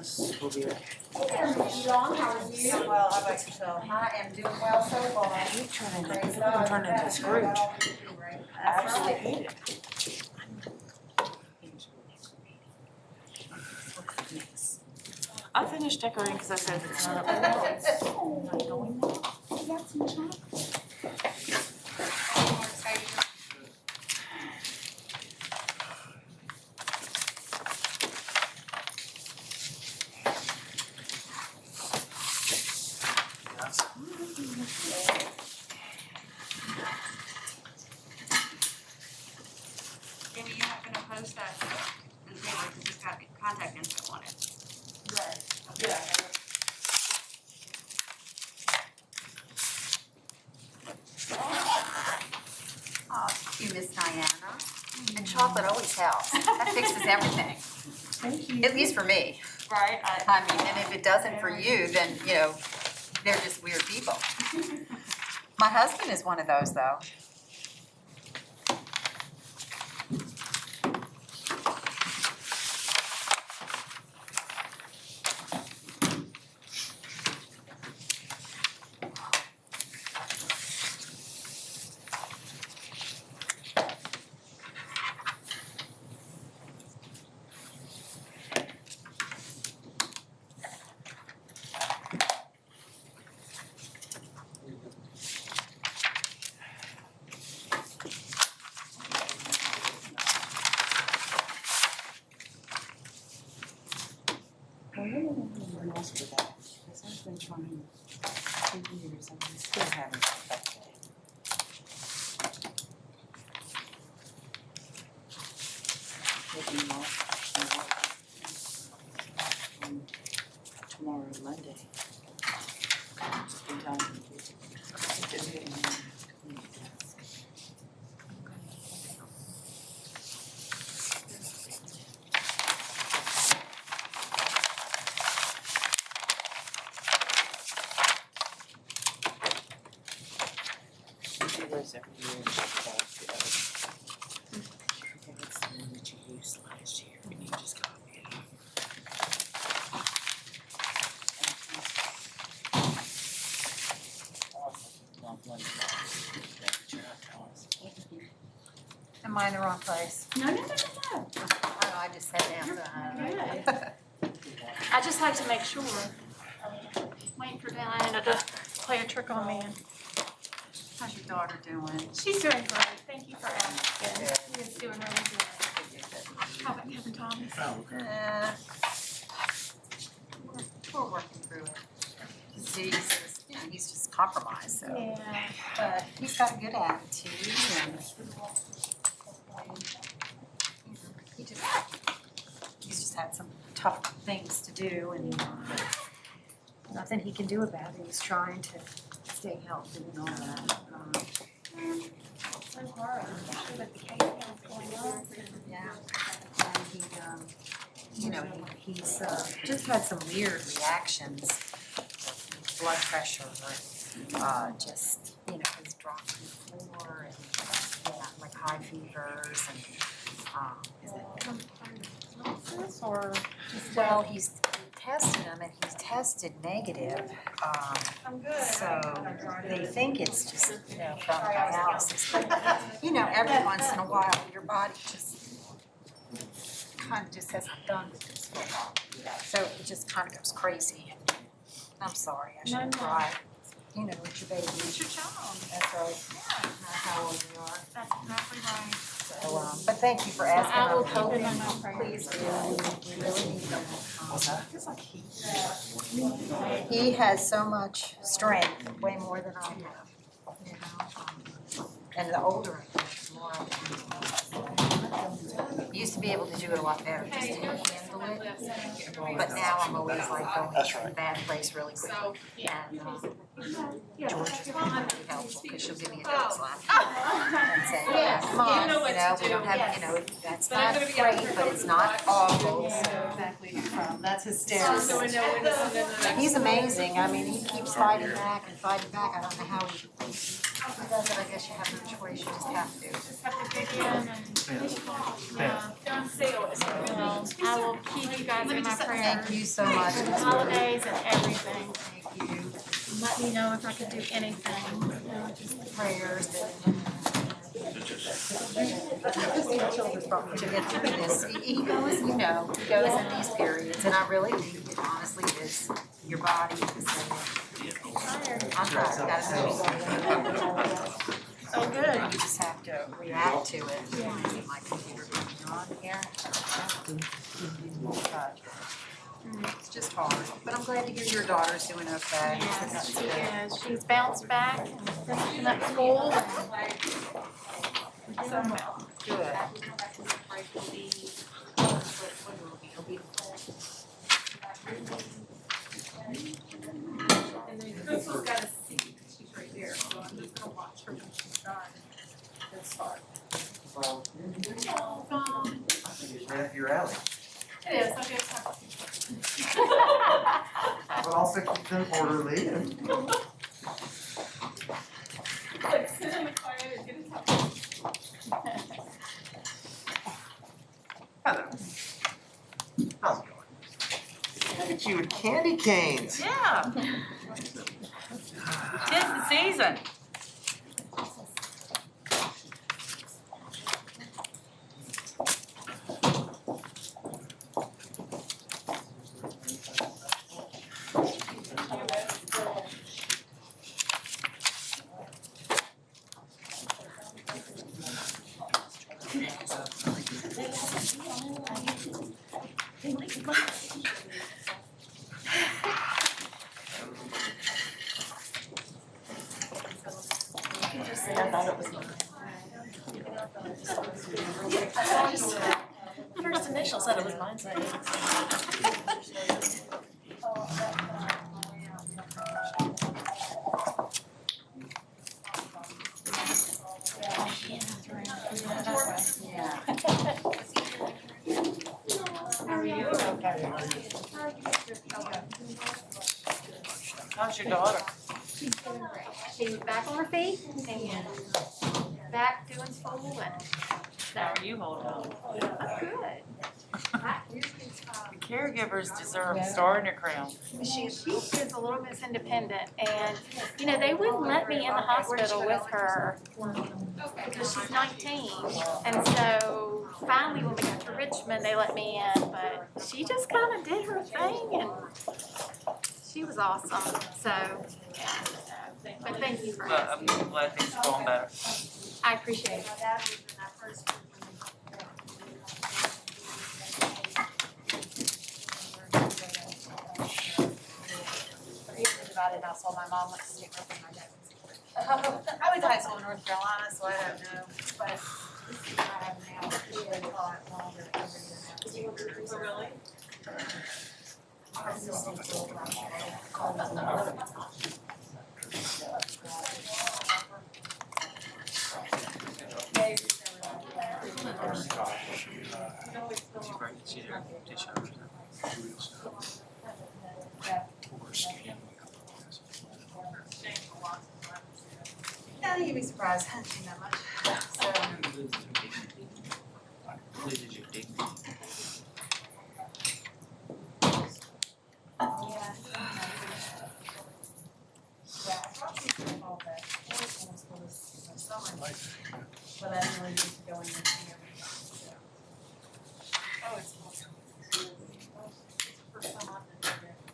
This will be okay. Hey there, Miss Long, how are you? Well, how about yourself? I am doing well so far. I hate turning into Scrooge. That's Absolutely right. hate it. I finished decorating because I said if it's not up there, I'm not going now. You got some chocolate? Jimmy, you're not gonna post that in the paper, you just got contact info on it. Right. Yeah. Oh, you Miss Diana. And chocolate always helps. That fixes everything, Thank you. at least for me. Right, I mean, and if it doesn't for you, then, you know, they're just weird people. My husband is one of those, though. I really don't know what else for that, because I've been trying for years and I still haven't perfected it. Maybe more, tomorrow, Monday. I've just been telling them to do it and then she does every year and she calls the other. You forget it's the one that you used last year and you just copy it. Am I in the wrong place? No. Oh, I just sat down, so I don't know. I just like to make sure. Waiting for Diana to play a trick on me. How's your daughter doing? She's doing great. Thank you for asking. She is doing really good. How about Kevin Thomas? We're working through it. Disease is, you know, he's just compromised, so. Yeah. But he's got a good attitude and he's just had some tough things to do and nothing he can do about it. He's trying to stay healthy and all that. So hard, especially with the case counts going up. Yeah. And he, you know, he's just had some weird reactions, blood pressure, just, you know, his dropped to the floor and, yeah, like high fevers and, Is it or just? well, he's tested him and he's tested negative. I'm good. So they think it's just, you know, from dialysis. But, you know, every once in a while, your body just kind of just hasn't done with this for a while. So it just kind of goes crazy. I'm sorry, I shouldn't cry. You know, it's your baby. It's your child. That's right. Yeah. Not how old you are. That's exactly right. So, but thank you for asking. I will about keep me. him in my prayers. Please do. We really need them. What's that? It's like heat. He has so much strength, way more than I have, you know. And the older I get, the more I can. Used to be able to do it a lot better, just to handle it. But now I'm always like going to a bad place really quickly. And George is really helpful because she'll give me a dog slap and say, yeah, come on, you know, we don't have, you know, that's not great, but it's not awful. So Exactly, that's hysterical. he's amazing. I mean, he keeps fighting back and fighting back. I don't know how he But I guess you have no choice, you just have to. Just have to dig in and, yeah. Well, I will keep you guys in my prayers. Thank you so much. Holidays and everything. Thank you. Let me know if I could do anything. Just prayers that to get through this. He goes, you know, he goes in these periods, and I really think it honestly is your body is saying, I'm tired, gotta sleep. Oh, good. You just have to react to it. Get my computer coming on here. But it's just hard, but I'm glad to hear your daughter's doing okay. Yes, she is. She's bounced back and finishing up school. So well. Good. And then Crystal's got a seat, she's right there, so I'm just gonna watch her when she's done. Good start. Right up your alley. It is, okay, it's But also keep them orderly and. like, sit in the car and get a top. Hello. How's it going? Look at you with candy canes. Yeah. Tis the season. First initial said it was mine, so. How's your daughter? She's back on her feet and back doing school and How are you holding on? I'm good. The caregivers deserve a star in their crown. She is a little bit independent and, you know, they wouldn't let me in the hospital with her because she's 19. And so finally when we got to Richmond, they let me in, but she just kind of did her thing and she was awesome. So, yeah. But thank you for But asking. I'm glad things are going better. I appreciate it. And I saw my mom went to sleep with my dad. I went to high school in North Carolina, so I don't know, but this is what I have now, it's really a lot longer every year. Oh, really? Our assistants will call them. Yeah, you'd be surprised, I haven't seen that much, so. Yeah. Yeah, I thought you could call that, summer, but I didn't really need to go in there and see everything, so. Oh, it's awesome. It's the first time I've been there.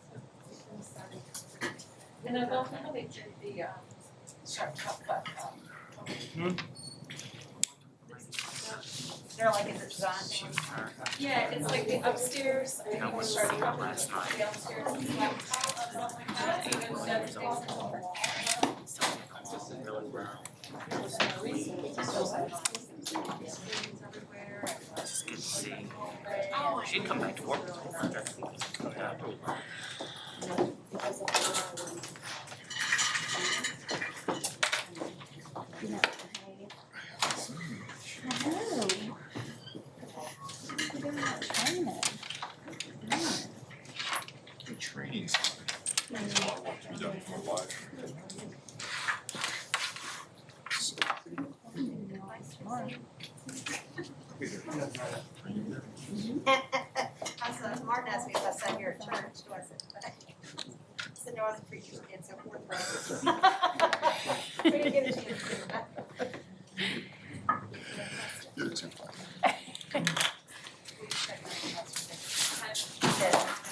And I don't know they did the, sharp cut. They're like in the design. Yeah, it's like the upstairs. I think it's starting off last night. the upstairs is like tile or something like It's good to see. She'd come back to work. The training's to be done for life. So Martin asked me if I sat here at church, so I said, no, I was preaching kids, so fourth grade. We didn't get a chance to do that. You're too funny.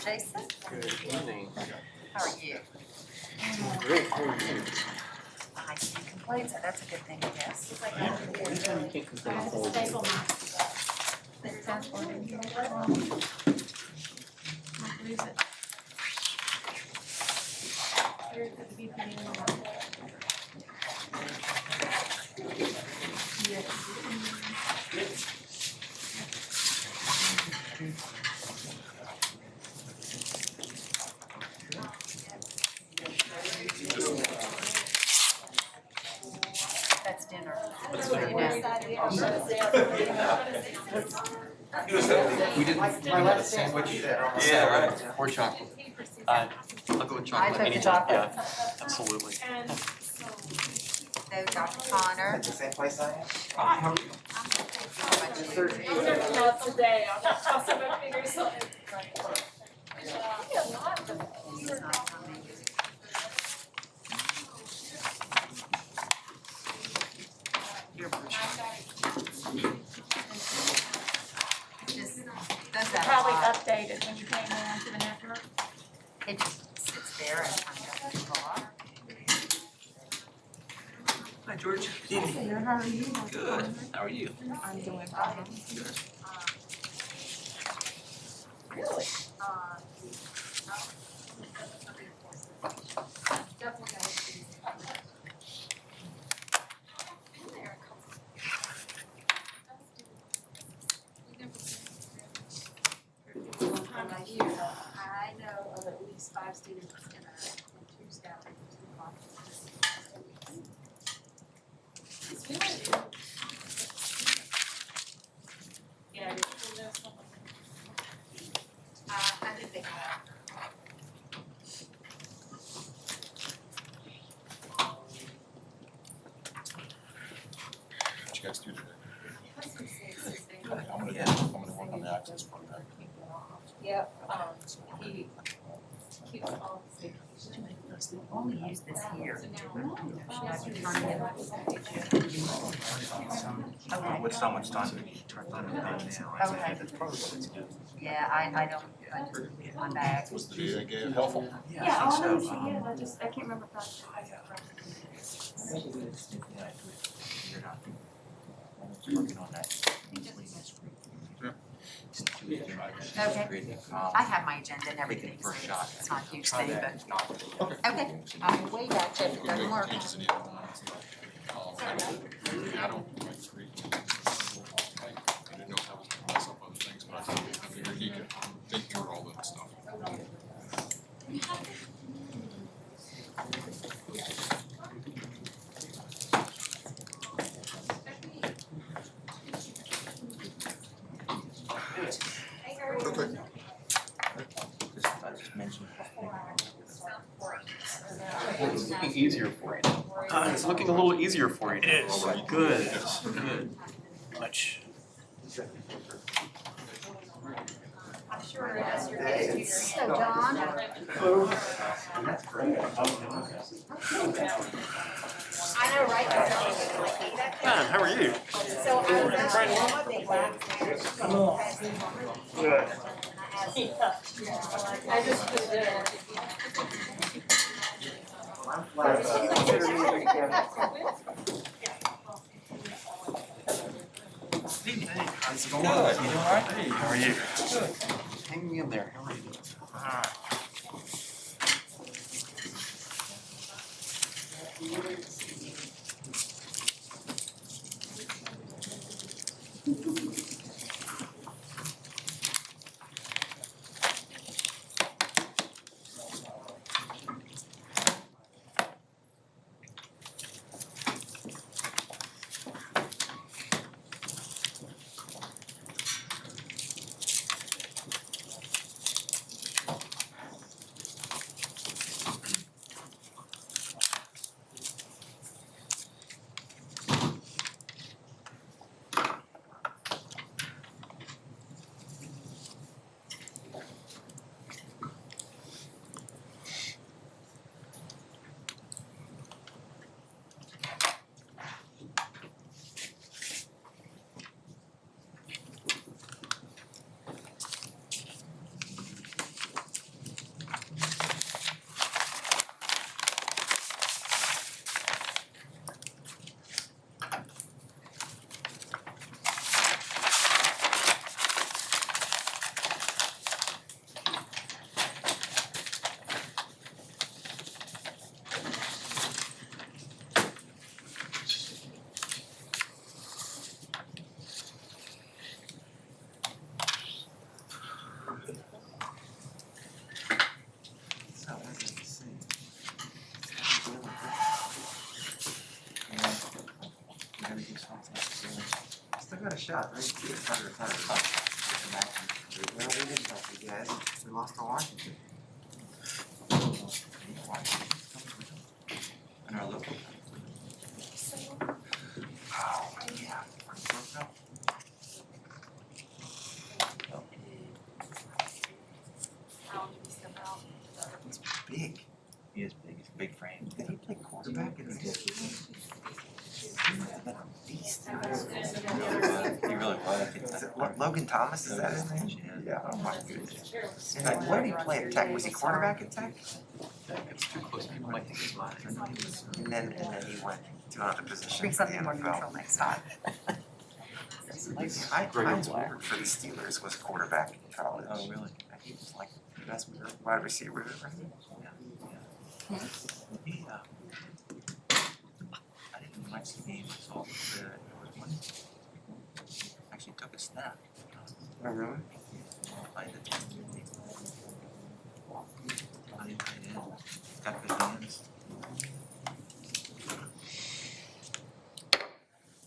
Jason, Good evening. how are you? Great, how are you? I can't complain, so that's a good thing, I guess. Anytime you can't complain, it's always good. That's dinner. So you know. We didn't, My last sandwich. yeah, right, or chocolate. I'll go with I chocolate took the anytime, chocolate. yeah, absolutely. So Dr. Connor. At the same place I am? Hi, how are you? I'm gonna call today, I'll just toss some of fingers on it. You're just does that a Probably lot. updated when you came in to the network. It just sits there and kind of people are. Hi, George. Good evening. How are you? Good, how are you? I'm doing fine. Really? I know of at least 5 students and 2 staff and 2 classes. Yeah, you know something. I think they have. What you guys do today? Yep, I'm gonna work on the access program. He keeps all the Only use this here. Okay. With so much time turned on and done now. Okay. Yeah, I don't, my bag. Was the VA gave helpful? Yeah, all of these, yeah, I can't remember if You're not working on that. Okay. I have my agenda and everything, so it's not a huge thing, but, okay, I'll wait out if it doesn't work. Pages in either one. I don't like to read. I didn't know if I was gonna mess up other things, but I figured he could think through all that stuff. Okay. I just mentioned. It's looking easier for you. It's looking a little easier for you. It is. Good, good. Much. I'm sure as you're getting to your So John, I know, right? John, how are you? So I was actually on my big last Good. I just put it there. How's it going? You doing all right? Hey, how are you? Hanging in there, how are you doing? got a shot, right? It's under. Well, we didn't help you guys. We lost to Washington. And our local. Oh, yeah. He's big. He is big. He's a big frame. Did he play quarterback in this? He's a beast. He really was. Is it Logan Thomas? Is that his name? Yeah. Oh my goodness. And like, where did he play at Tech? Was he quarterback at Tech? It's too close, people might think it's mine. And then he went to another position Bring for the something more neutral NFL. next time. Heinz Ward for the Steelers was quarterback in college. Oh, really? And he was like the best wide receiver ever. He, I didn't watch the game, I saw there was one, actually took a snap. Oh, really? Played it. I didn't play it. Got good hands.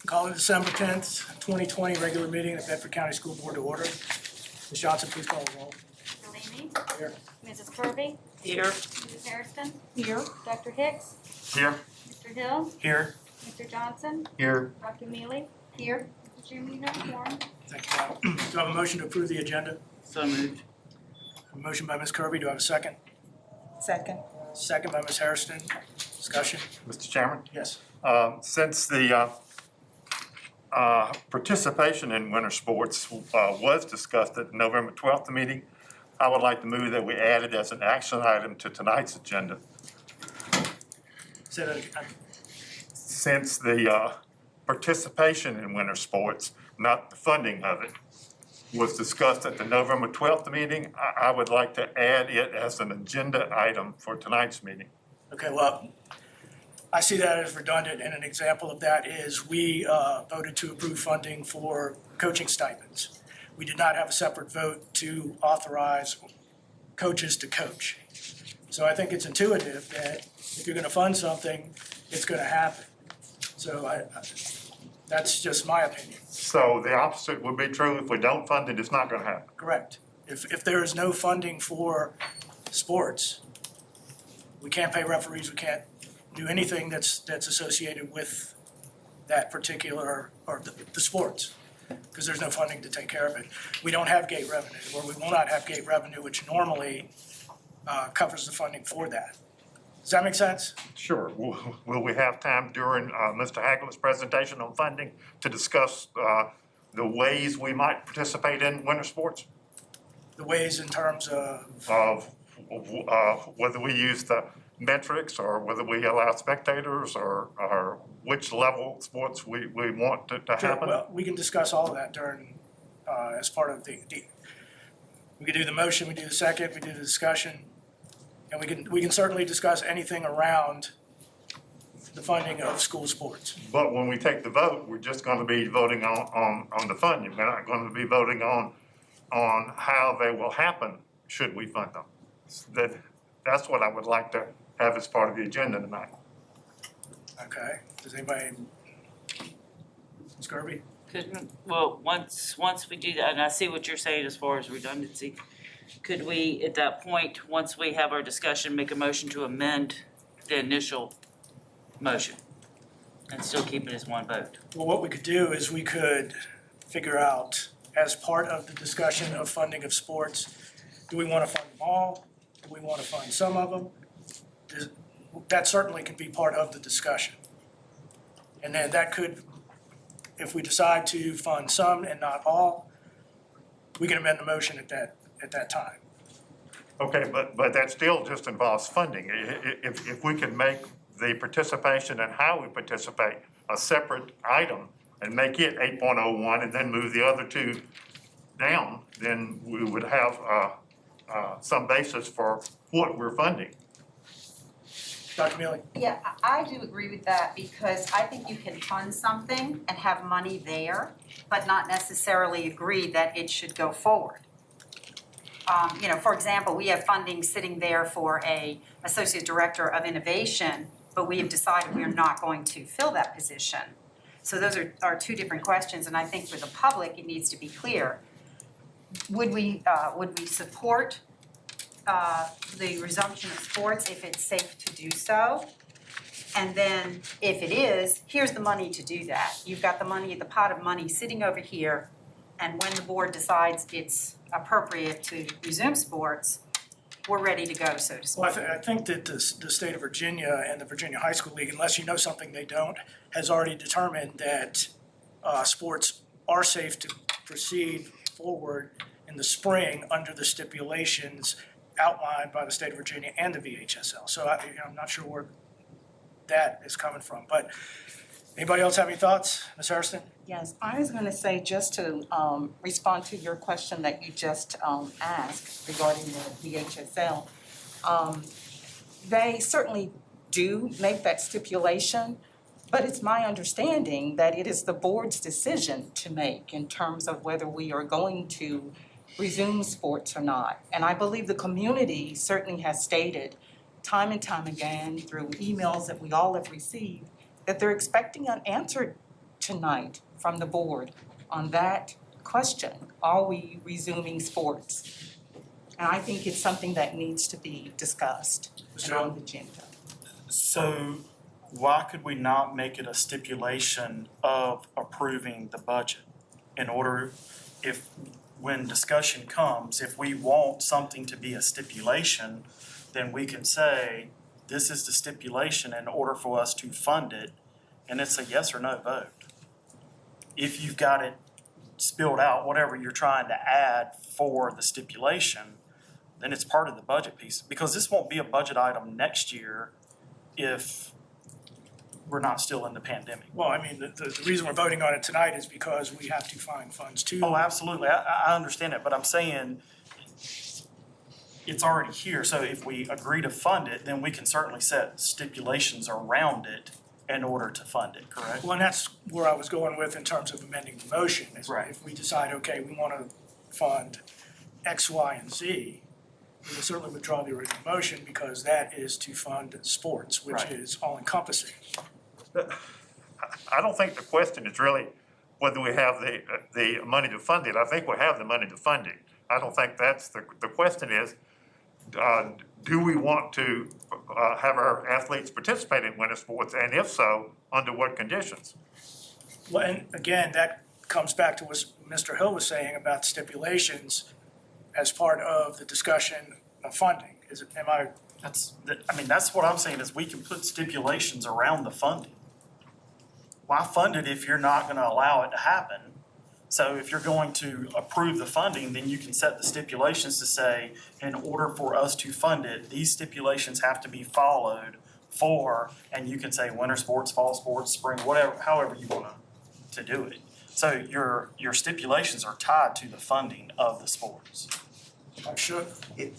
Call the December 10th, 2020 regular meeting of Bedford County School Board to order. Ms. Johnson, please call the roll. Delaney? Here. Mrs. Kirby? Here. Mrs. Hairston? Here. Dr. Hicks? Here. Mr. Hill? Here. Mr. Johnson? Here. Dr. Mealy? Here. Mr. Chairman, you have a quorum. Thank you, Madam. Do I have a motion to approve the agenda? So moved. A motion by Ms. Kirby. Do I have a second? Second. Second by Ms. Hairston. Discussion? Mr. Chairman, Yes. since the participation in winter sports was discussed at the November 12th meeting, I would like to move that we add it as an action item to tonight's agenda. Say that again. Since the participation in winter sports, not the funding of it, was discussed at the November 12th meeting, I would like to add it as an agenda item for tonight's meeting. Okay, well, I see that as redundant, and an example of that is we voted to approve funding for coaching stipends. We did not have a separate vote to authorize coaches to coach. So I think it's intuitive that if you're gonna fund something, it's gonna happen. So that's just my opinion. So the opposite would be true. If we don't fund it, it's not gonna happen. Correct. If there is no funding for sports, we can't pay referees, we can't do anything that's associated with that particular, or the sports, because there's no funding to take care of it. We don't have gate revenue, or we will not have gate revenue, which normally covers the funding for that. Does that make sense? Sure. Will we have time during Mr. Hagel's presentation on funding to discuss the ways we might participate in winter sports? The ways in terms of, Of whether we use the metrics or whether we allow spectators or which level sports we want to happen? well, we can discuss all of that during, as part of the, we can do the motion, we do the second, we do the discussion. And we can certainly discuss anything around the funding of school sports. But when we take the vote, we're just gonna be voting on the funding. We're not gonna be voting on how they will happen should we fund them. That's what I would like to have as part of the agenda tonight. Okay, does anybody, Ms. Kirby? Well, once we do that, and I see what you're saying as far as redundancy, could we, at that point, once we have our discussion, make a motion to amend the initial motion and still keep it as one vote? Well, what we could do is we could figure out, as part of the discussion of funding of sports, do we want to fund them all? Do we want to fund some of them? That certainly could be part of the discussion. And then that could, if we decide to fund some and not all, we can amend the motion at that time. Okay, but that still just involves funding. If we can make the participation and how we participate a separate item and make it 8.01 and then move the other two down, then we would have some basis for what we're funding. Dr. Mealy? Yeah, I do agree with that because I think you can fund something and have money there, but not necessarily agree that it should go forward. For example, we have funding sitting there for a associate director of innovation, but we have decided we're not going to fill that position. So those are two different questions, and I think for the public, it needs to be clear. Would we support the resumption of sports if it's safe to do so? And then if it is, here's the money to do that. You've got the money, the pot of money sitting over here, and when the board decides it's appropriate to resume sports, we're ready to go, so to speak. Well, I think that the state of Virginia and the Virginia High School League, unless you know something they don't, has already determined that sports are safe to proceed forward in the spring under the stipulations outlined by the state of Virginia and the VHSL. So I'm not sure where that is coming from. But anybody else have any thoughts? Ms. Hairston? Yes, I was gonna say, just to respond to your question that you just asked regarding the VHSL. They certainly do make that stipulation, but it's my understanding that it is the board's decision to make in terms of whether we are going to resume sports or not. And I believe the community certainly has stated time and time again through emails that we all have received that they're expecting an answer tonight from the board on that question. Are we resuming sports? And I think it's something that needs to be discussed and on the agenda. So why could we not make it a stipulation of approving the budget in order, if, when discussion comes, if we want something to be a stipulation, then we can say, this is the stipulation in order for us to fund it, and it's a yes or no vote. If you've got it spilled out, whatever you're trying to add for the stipulation, then it's part of the budget piece. Because this won't be a budget item next year if we're not still in the pandemic. Well, I mean, the reason we're voting on it tonight is because we have to find funds to. Oh, absolutely, I understand it, but I'm saying it's already here, so if we agree to fund it, then we can certainly set stipulations around it in order to fund it, correct? Well, and that's where I was going with in terms of amending the motion. Is Right. If we decide, okay, we want to fund X, Y, and Z, we can certainly withdraw the original motion because that is to fund sports, which Right. is all encompassing. I don't think the question is really whether we have the money to fund it. I think we have the money to fund it. I don't think that's the question is, do we want to have our athletes participate in winter sports, and if so, under what conditions? Well, and again, that comes back to what Mr. Hill was saying about stipulations as part of the discussion of funding. That's what I'm saying, is we can put stipulations around the funding. Why fund it if you're not gonna allow it to happen? So if you're going to approve the funding, then you can set the stipulations to say, in order for us to fund it, these stipulations have to be followed for, and you can say winter sports, fall sports, spring, whatever, however you want to do it. So your stipulations are tied to the funding of the sports. I'm sure. It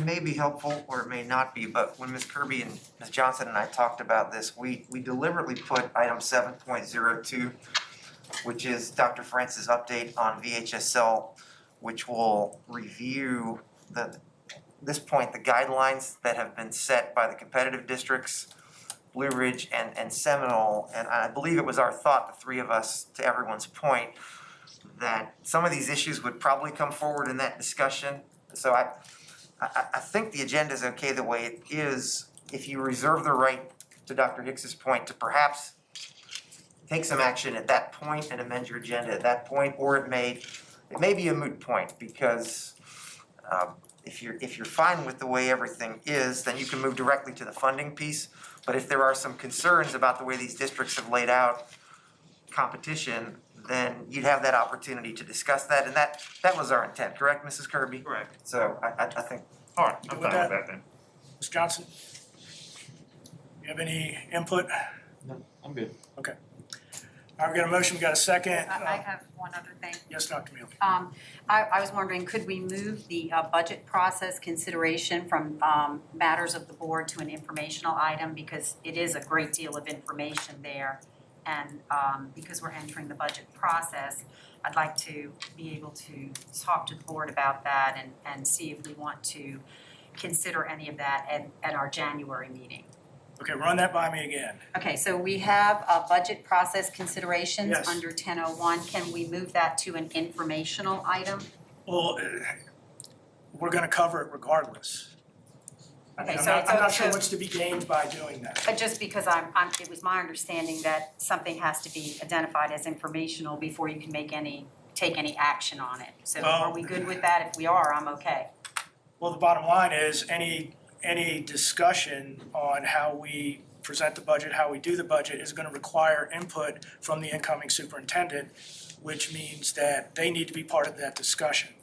may be helpful or it may not be, but when Ms. Kirby and Ms. Johnson and I talked about this, we deliberately put item 7.02, which is Dr. Francis' update on VHSL, which will review this point, the guidelines that have been set by the competitive districts, Blue Ridge and Seminole. And I believe it was our thought, the three of us, to everyone's point, that some of these issues would probably come forward in that discussion. So I think the agenda is okay the way it is. If you reserve the right, to Dr. Hicks's point, to perhaps take some action at that point and amend your agenda at that point, or it may be a moot point, because if you're fine with the way everything is, then you can move directly to the funding piece. But if there are some concerns about the way these districts have laid out competition, then you'd have that opportunity to discuss that, and that was our intent, correct, Mrs. Kirby? Correct. So I think. All right, I'm fine with that then. Ms. Johnson? You have any input? No, I'm good. Okay. All right, we got a motion, we got a second. I have one other thing. Yes, Dr. Mealy. I was wondering, could we move the budget process consideration from matters of the board to an informational item? Because it is a great deal of information there. And because we're entering the budget process, I'd like to be able to talk to the board about that and see if we want to consider any of that at our January meeting. Okay, run that by me again. Okay, so we have budget process considerations Yes. under 1001. Can we move that to an informational item? Well, we're gonna cover it regardless. I mean, Okay, I'm not sure so what's to be gained by doing that. just because it was my understanding that something has to be identified as informational before you can take any action on it. So are we good with that? If we are, I'm okay. Well, the bottom line is, any discussion on how we present the budget, how we do the budget, is gonna require input from the incoming superintendent, which means that they need to be part of that discussion.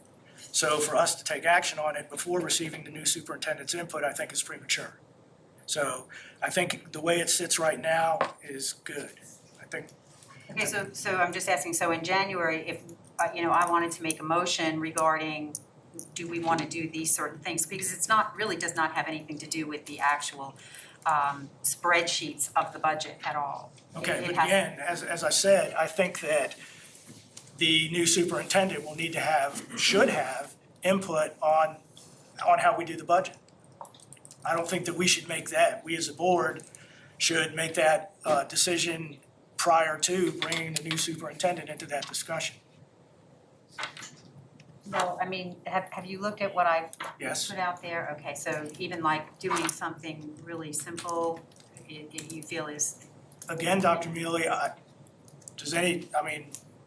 So for us to take action on it before receiving the new superintendent's input, I think is premature. So I think the way it sits right now is good. I think, Okay, so I'm just asking, so in January, if, I wanted to make a motion regarding, do we want to do these certain things? Because it's not, really does not have anything to do with the actual spreadsheets of the budget at all. okay, It but has- again, as I said, I think that the new superintendent will need to should have input on how we do the budget. I don't think that we should make that. We as a board should make that decision prior to bringing the new superintendent into that discussion. No, I mean, have you looked at what I Yes? put out there? Okay, so even like doing something really simple, you feel is, Again, Dr. Mealy,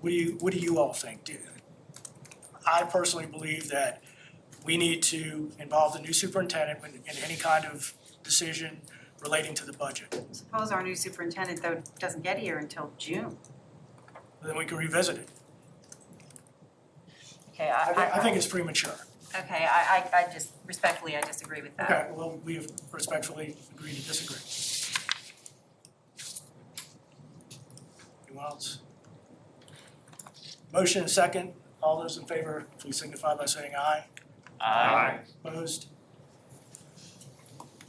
what do you all think? I personally believe that we need to involve the new superintendent in any kind of decision relating to the budget. suppose our new superintendent though doesn't get here until June. Then we can revisit it. Okay, I think it's premature. Okay, I just respectfully, I disagree with that. Okay, well, we have respectfully agreed to disagree. Anyone else? Motion and second. All those in favor, please signify by saying aye. Aye. Opposed?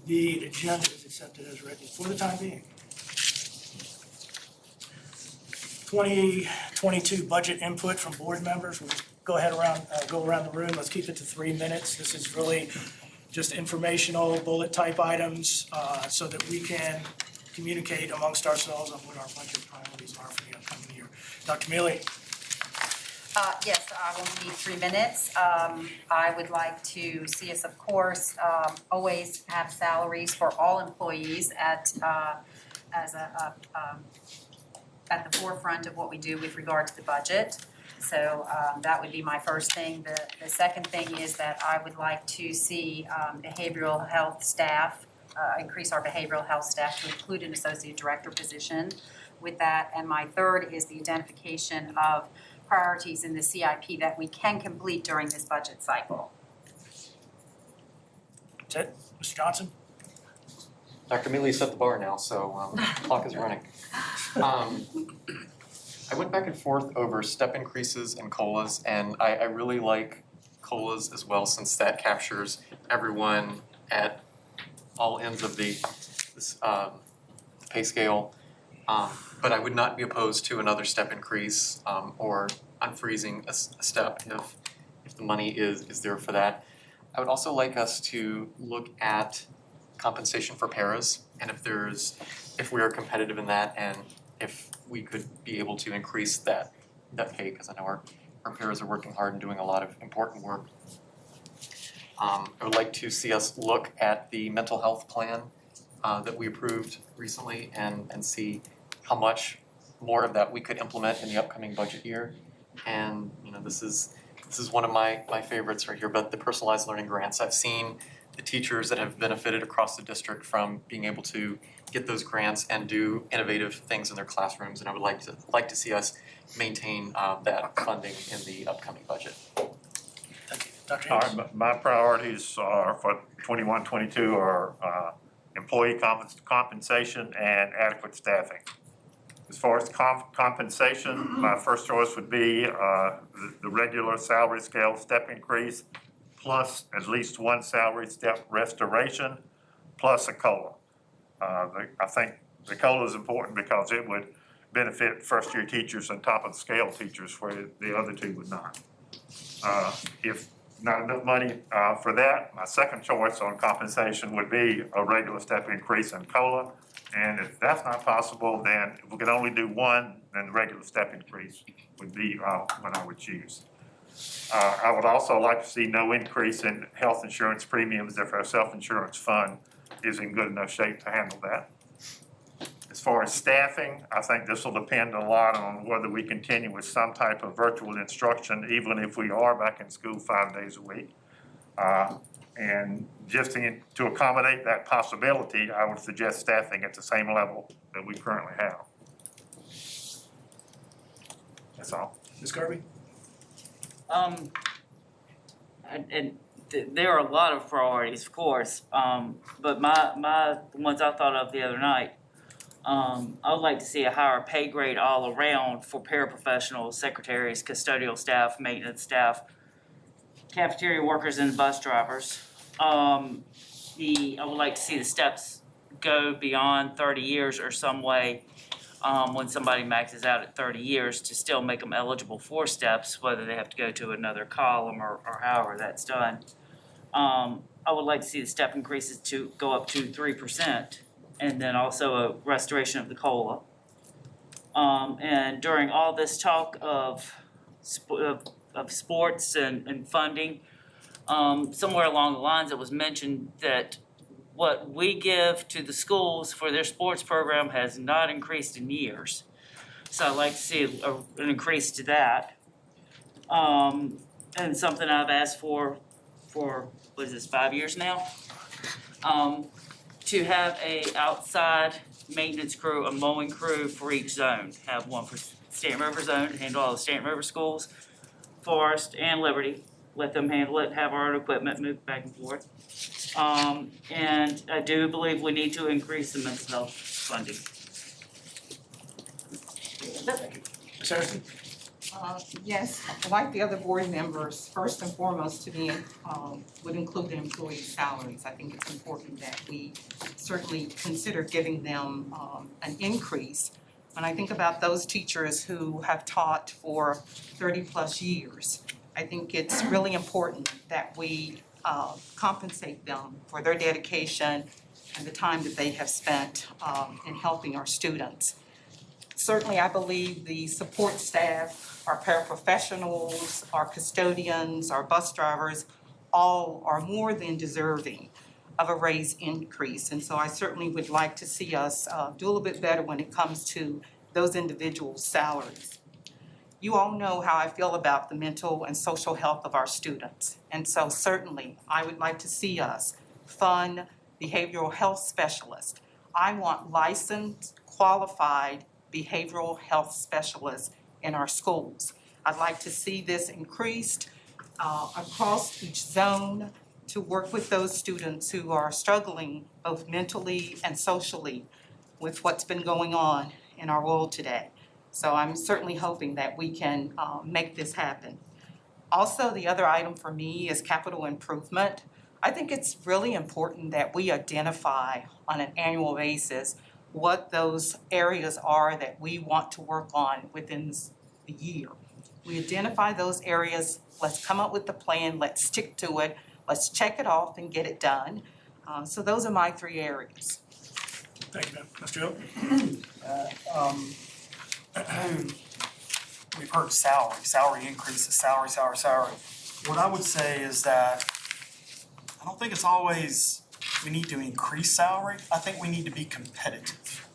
The agenda is accepted as written for the time being. 2022 budget input from board members. We'll go around the room. Let's keep it to 3 minutes. This is really just informational bullet type items so that we can communicate amongst ourselves on what our budget priorities are for the upcoming year. Dr. Mealy? Yes, I will need 3 minutes. I would like to see us, of course, always have salaries for all employees at the forefront of what we do with regard to the budget. So that would be my first thing. The second thing is that I would like to see behavioral health staff, increase our behavioral health staff to include an associate director position with that. And my third is the identification of priorities in the CIP that we can complete during this budget cycle. That's it? Mr. Johnson? Dr. Mealy set the bar now, so clock is running. I went back and forth over step increases and COLAs, and I really like COLAs as well, since that captures everyone at all ends of the pay scale. But I would not be opposed to another step increase or unfreezing a step if the money is there for that. I would also like us to look at compensation for paras, and if we are competitive in that, and if we could be able to increase that pay, because I know our paras are working hard and doing a lot of important work. I would like to see us look at the mental health plan that we approved recently and see how much more of that we could implement in the upcoming budget year. And this is one of my favorites right here, but the personalized learning grants. I've seen the teachers that have benefited across the district from being able to get those grants and do innovative things in their classrooms, and I would like to see us maintain that funding in the upcoming budget. Thank you. Dr. All Hayes? right, my priorities are for 21-22 are employee compensation and adequate staffing. As far as compensation, my first choice would be the regular salary scale step increase, plus at least one salary step restoration, plus a COLA. I think the COLA is important because it would benefit first-year teachers and top-of-the-scale teachers, where the other two would not. If not enough money, for that. My second choice on compensation would be a regular step increase in COLA. And if that's not possible, then if we could only do one, then the regular step increase would be, what I would choose. I would also like to see no increase in health insurance premiums if our self-insurance fund is in good enough shape to handle that. As far as staffing, I think this will depend a lot on whether we continue with some type of virtual instruction, even if we are back in school 5 days a week. And just to accommodate that possibility, I would suggest staffing at the same level that we currently have. That's all. Ms. Garvey? There are a lot of priorities, of course, but the ones I thought of the other night, I would like to see a higher pay grade all around for paraprofessionals, secretaries, custodial staff, maintenance staff, cafeteria workers and bus drivers. I would like to see the steps go beyond 30 years or some way, when somebody maxes out at 30 years to still make them eligible for steps, whether they have to go to another column or however that's done. I would like to see the step increases to go up to 3%, and then also a restoration of the COLA. And during all this talk of sports and funding, somewhere along the lines it was mentioned that what we give to the schools for their sports program has not increased in years. So I'd like to see an increase to that. And something I've asked for, what is this, 5 years now? To have a outside maintenance crew, a mowing crew for each zone. Have one for Stanton River zone to handle all the Stanton River schools, Forest and Liberty. Let them handle it, have our own equipment, move back and forth. And I do believe we need to increase the mental health funding. Ms. Harrison? Yes, like the other board members, first and foremost to me, would include the employee salaries. I think it's important that we certainly consider giving them an increase. When I think about those teachers who have taught for 30+ years, I think it's really important that we compensate them for their dedication and the time that they have spent in helping our students. Certainly, I believe the support staff, our paraprofessionals, our custodians, our bus drivers, all are more than deserving of a raise increase. And so I certainly would like to see us do a little bit better when it comes to those individuals' salaries. You all know how I feel about the mental and social health of our students. And so certainly, I would like to see us fund behavioral health specialists. I want licensed, qualified behavioral health specialists in our schools. I'd like to see this increased across each zone to work with those students who are struggling both mentally and socially with what's been going on in our world today. So I'm certainly hoping that we can make this happen. Also, the other item for me is capital improvement. I think it's really important that we identify on an annual basis what those areas are that we want to work on within the year. We identify those areas, let's come up with the plan, let's stick to it, let's check it off and get it done. So those are my 3 areas. Thank you, ma'am. Mr. Hill? We've heard salary increases, salary. What I would say is that I don't think it's always we need to increase salary. I think we need to be competitive.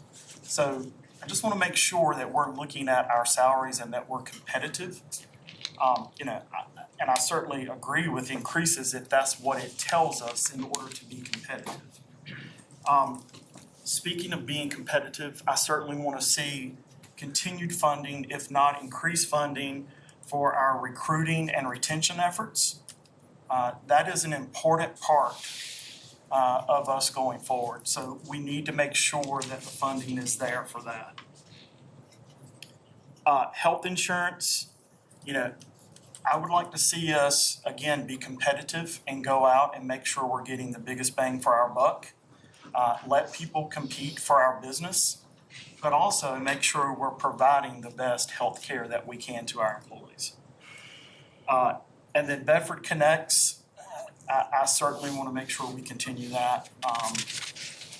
So I just want to make sure that we're looking at our salaries and that we're competitive. And I certainly agree with increases if that's what it tells us in order to be competitive. Speaking of being competitive, I certainly want to see continued funding, if not increased funding, for our recruiting and retention efforts. That is an important part of us going forward. So we need to make sure that the funding is there for that. Health insurance, I would like to see us, again, be competitive and go out and make sure we're getting the biggest bang for our buck. Let people compete for our business, but also make sure we're providing the best health care that we can to our employees. And then Bedford Connects, I certainly want to make sure we continue that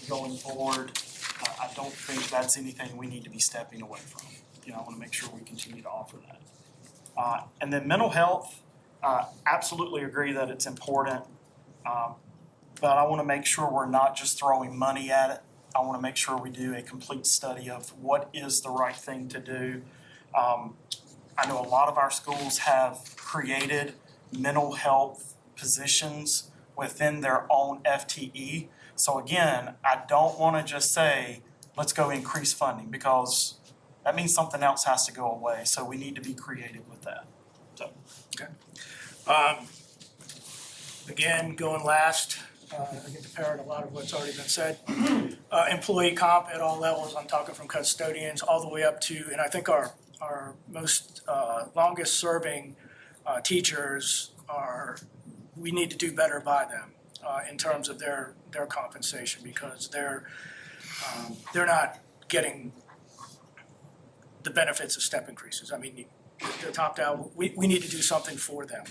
going forward. I don't think that's anything we need to be stepping away from. You know, I want to make sure we continue to offer that. And then mental health, absolutely agree that it's important. But I want to make sure we're not just throwing money at it. I want to make sure we do a complete study of what is the right thing to do. I know a lot of our schools have created mental health positions within their own FTE. So again, I don't want to just say, let's go increase funding, because that means something else has to go away. So we need to be creative with that. So. Again, going last, I get to parrot a lot of what's already been said. Employee comp at all levels, I'm talking from custodians all the way up to, and I think our most longest serving teachers we need to do better by them in terms of their compensation, because they're not getting the benefits of step increases. I mean, they're topped out. We need to do something for them.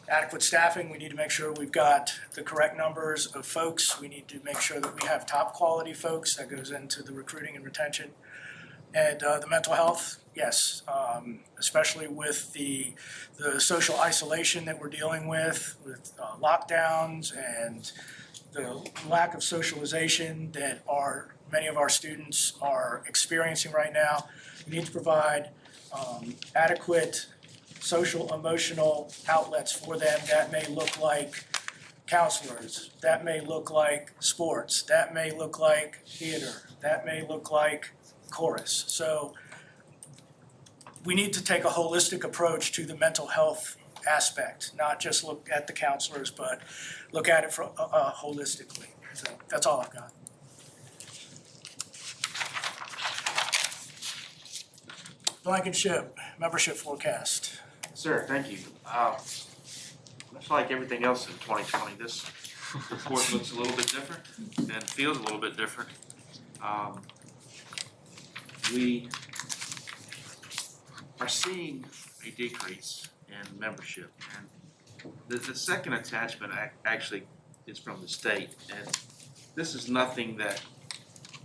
Adequate staffing, we need to make sure we've got the correct numbers of folks. We need to make sure that we have top quality folks. That goes into the recruiting and retention. And the mental health, yes, especially with the social isolation that we're dealing with lockdowns and the lack of socialization that many of our students are experiencing right now. We need to provide adequate social, emotional outlets for them. That may look like counselors, that may look like sports, that may look like theater, that may look like chorus. So we need to take a holistic approach to the mental health aspect, not just look at the counselors, but look at it holistically. So that's all I've got. Blankenship, membership forecast. Sir, thank you. Much like everything else in 2020, this report looks a little bit different and feels a little bit different. We are seeing a decrease in membership, and the second attachment actually is from the state, and this is nothing that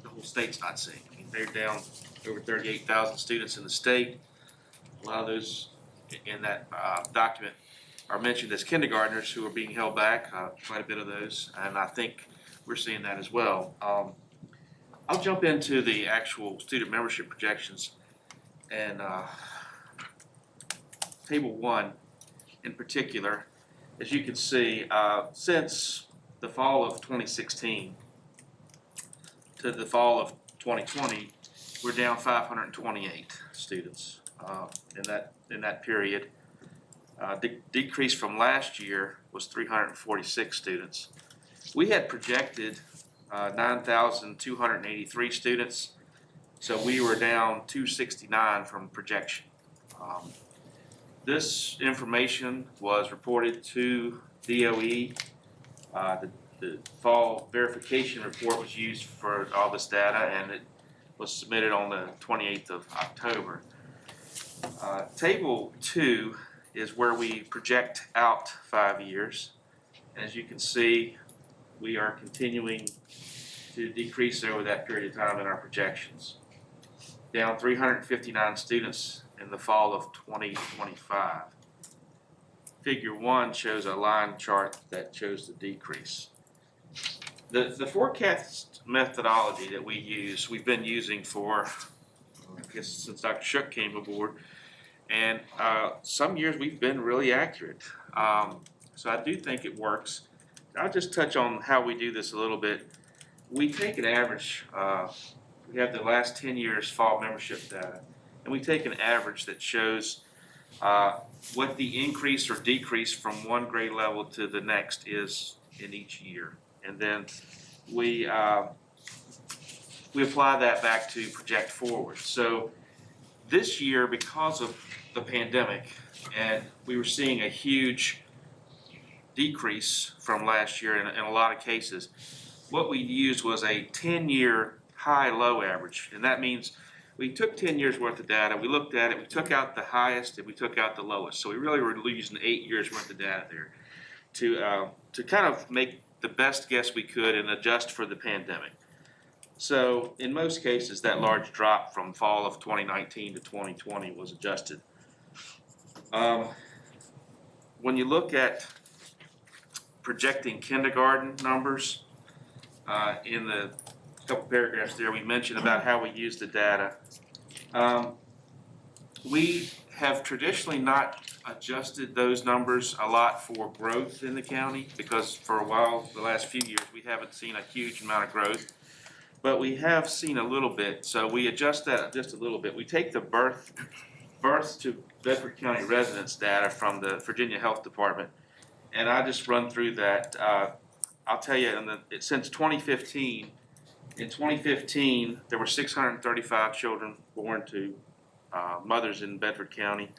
the whole state's not seeing. I mean, they're down over 38,000 students in the state. A lot of those in that document are mentioned as kindergartners who are being held back, quite a bit of those, and I think we're seeing that as well. I'll jump into the actual student membership projections, and Table 1 in particular, as you can see, since the fall of 2016 to the fall of 2020, we're down 528 students in that period. Decrease from last year was 346 students. We had projected 9,283 students, so we were down 269 from projection. This information was reported to DOE. The fall verification report was used for all this data, and it was submitted on the 28th of October. Table 2 is where we project out 5 years. As you can see, we are continuing to decrease over that period of time in our projections. Down 359 students in the fall of 2025. Figure 1 shows a line chart that shows the decrease. The forecast methodology that we've been using for, I guess, since Dr. Shook came aboard, and some years we've been really accurate. So I do think it works. I'll just touch on how we do this a little bit. We take an average, we have the last 10 years fall membership data, and we take an average that shows what the increase or decrease from one grade level to the next is in each year. And then we apply that back to project forward. So this year, because of the pandemic, and we were seeing a huge decrease from last year in a lot of cases, what we used was a 10-year high-low average, and that means we took 10 years worth of data, we looked at it, we took out the highest and we took out the lowest. So we really were using 8 years worth of data there to kind of make the best guess we could and adjust for the pandemic. So in most cases, that large drop from fall of 2019 to 2020 was adjusted. When you look at projecting kindergarten numbers, in the couple paragraphs there, we mentioned about how we use the data. We have traditionally not adjusted those numbers a lot for growth in the county because for a while, the last few years, we haven't seen a huge amount of growth. But we have seen a little bit, so we adjust that just a little bit. We take the births to Bedford County residents data from the Virginia Health Department, and I just run through that. I'll tell you, since 2015, in 2015, there were 635 children born to mothers in Bedford County,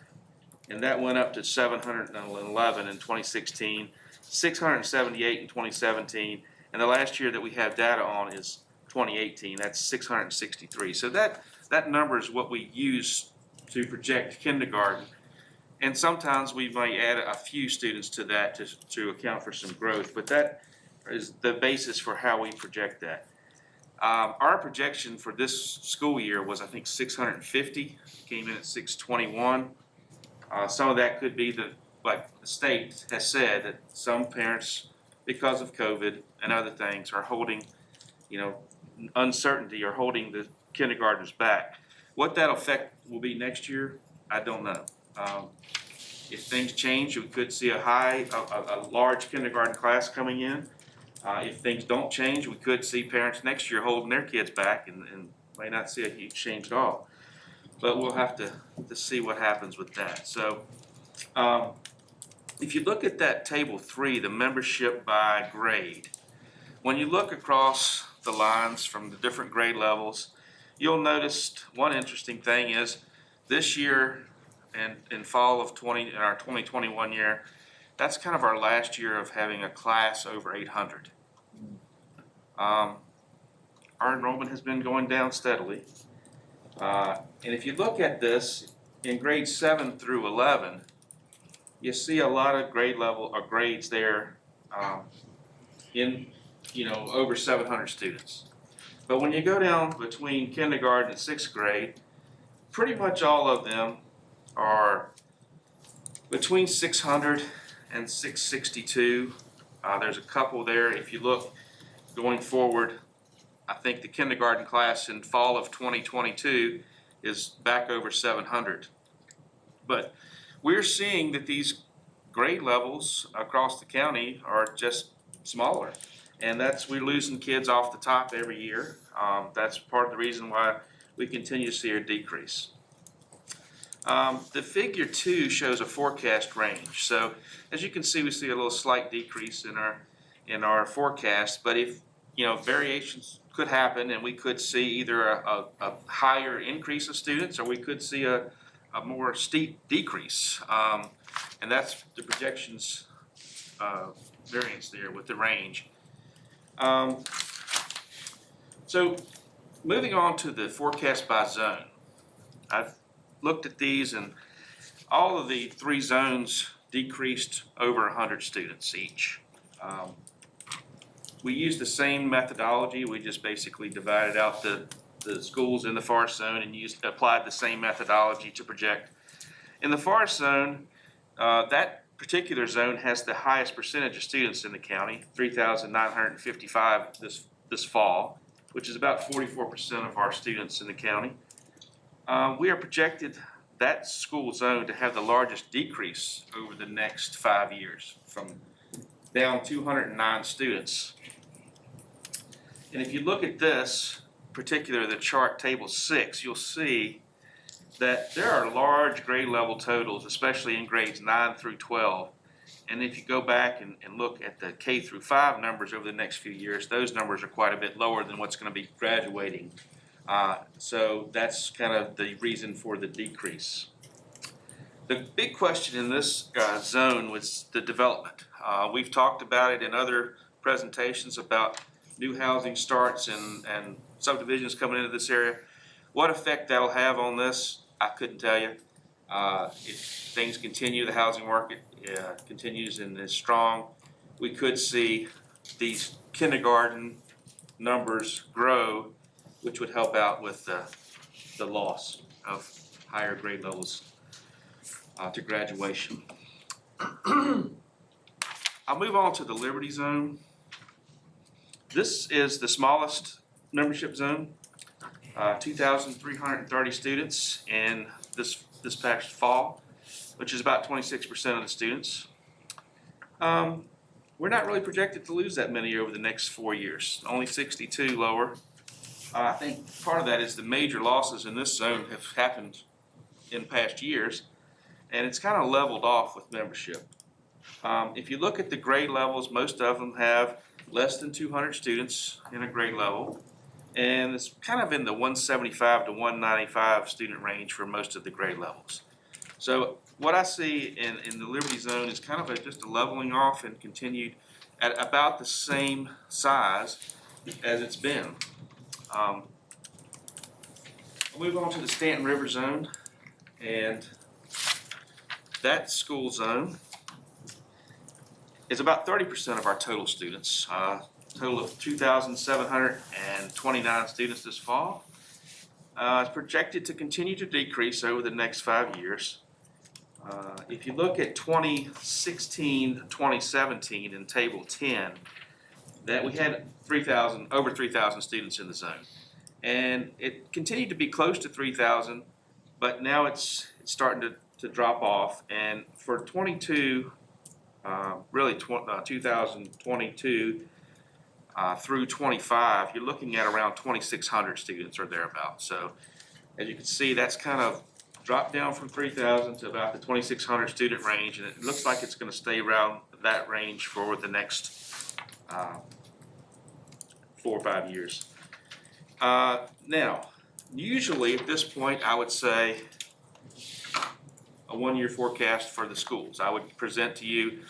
and that went up to 711 in 2016, 678 in 2017, and the last year that we have data on is 2018, that's 663. So that number is what we use to project kindergarten. And sometimes we might add a few students to that to account for some growth, but that is the basis for how we project that. Our projection for this school year was, I think, 650, came in at 621. Some of that could be like the state has said, that some parents, because of COVID and other things, are holding, uncertainty or holding the kindergartners back. What that effect will be next year, I don't know. If things change, we could see a large kindergarten class coming in. If things don't change, we could see parents next year holding their kids back and may not see a huge change at all. But we'll have to see what happens with that. So if you look at that table 3, the membership by grade, when you look across the lines from the different grade levels, you'll notice one interesting thing is this year and in fall of in our 2021 year, that's kind of our last year of having a class over 800. Our enrollment has been going down steadily. And if you look at this in grades 7 through 11, you see a lot of grade level or grades there in over 700 students. But when you go down between kindergarten and 6th grade, pretty much all of them are between 600 and 662. There's a couple there. If you look going forward, I think the kindergarten class in fall of 2022 is back over 700. But we're seeing that these grade levels across the county are just smaller. And we're losing kids off the top every year. That's part of the reason why we continue to see a decrease. The figure 2 shows a forecast range. So as you can see, we see a little slight decrease in our forecast, but if variations could happen and we could see either a higher increase of students or we could see a more steep decrease. And that's the projections variance there with the range. So moving on to the forecast by zone. I've looked at these and all of the 3 zones decreased over 100 students each. We used the same methodology. We just basically divided out the schools in the forest zone and applied the same methodology to project. In the forest zone, that particular zone has the highest percentage of students in the county, 3,955 this fall, which is about 44% of our students in the county. We are projected that school zone to have the largest decrease over the next 5 years, from down 209 students. And if you look at this, particularly the chart table 6, you'll see that there are large grade level totals, especially in grades 9 through 12. And if you go back and look at the K through 5 numbers over the next few years, those numbers are quite a bit lower than what's going to be graduating. So that's kind of the reason for the decrease. The big question in this zone was the development. We've talked about it in other presentations about new housing starts and subdivisions coming into this area. What effect that'll have on this, I couldn't tell you. If things continue, the housing market continues and is strong, we could see these kindergarten numbers grow, which would help out with the loss of higher grade levels to graduation. I'll move on to the Liberty Zone. This is the smallest membership zone, 2,330 students in this past fall, which is about 26% of the students. We're not really projected to lose that many over the next 4 years, only 62 lower. I think part of that is the major losses in this zone have happened in past years, and it's kind of leveled off with membership. If you look at the grade levels, most of them have less than 200 students in a grade level, and it's kind of in the 175 to 195 student range for most of the grade levels. So what I see in the Liberty Zone is kind of just a leveling off and continued at about the same size as it's been. I'll move on to the Stanton River Zone, and that school zone is about 30% of our total students. Total of 2,729 students this fall. It's projected to continue to decrease over the next 5 years. If you look at 2016, 2017 in Table 10, that we had over 3,000 students in the zone. And it continued to be close to 3,000, but now it's starting to drop off. And for 2022, through 25, you're looking at around 2,600 students or thereabouts. So as you can see, that's kind of dropped down from 3,000 to about the 2,600 student range, and it looks like it's going to stay around that range for the next 4 or 5 years. Now, usually at this point, I would say a 1-year forecast for the schools. I would present to you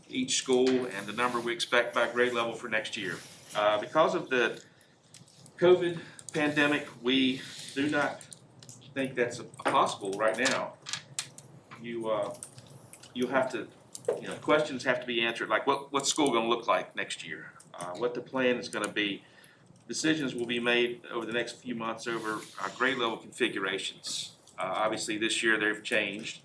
each school and the number we expect by grade level for next year. Because of the COVID pandemic, we do not think that's possible right now. You have to, questions have to be answered, like what's school going to look like next year, what the plan is going to be. Decisions will be made over the next few months over our grade level configurations. Obviously, this year they've changed,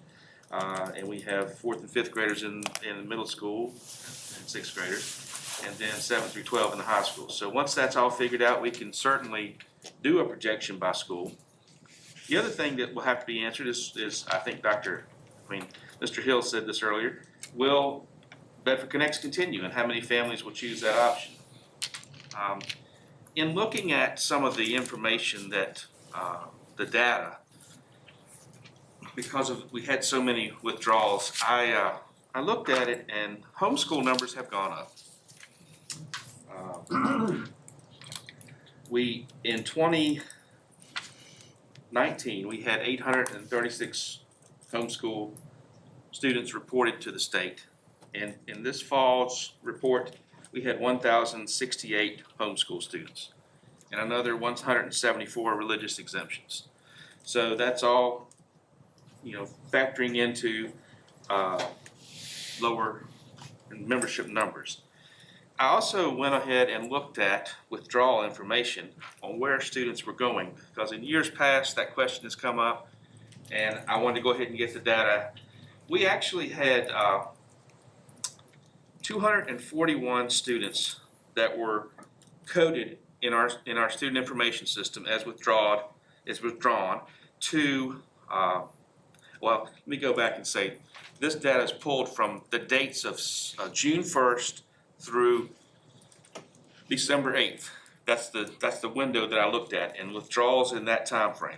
and we have 4th and 5th graders in middle school and 6th graders, and then 7th through 12 in the high school. So once that's all figured out, we can certainly do a projection by school. The other thing that will have to be answered is I think Mr. Hill said this earlier, will Bedford Connects continue, and how many families will choose that option? In looking at some of the information that, the data, because we had so many withdrawals, I looked at it, and homeschool numbers have gone up. In 2019, we had 836 homeschool students reported to the state. And in this fall's report, we had 1,068 homeschool students and another 174 religious exemptions. So that's all, factoring into lower membership numbers. I also went ahead and looked at withdrawal information on where students were going, because in years past that question has come up, and I wanted to go ahead and get the data. We actually had 241 students that were coded in our student information system as withdrawn to well, let me go back and say this data is pulled from the dates of June 1st through December 8th. That's the window that I looked at, and withdrawals in that time frame.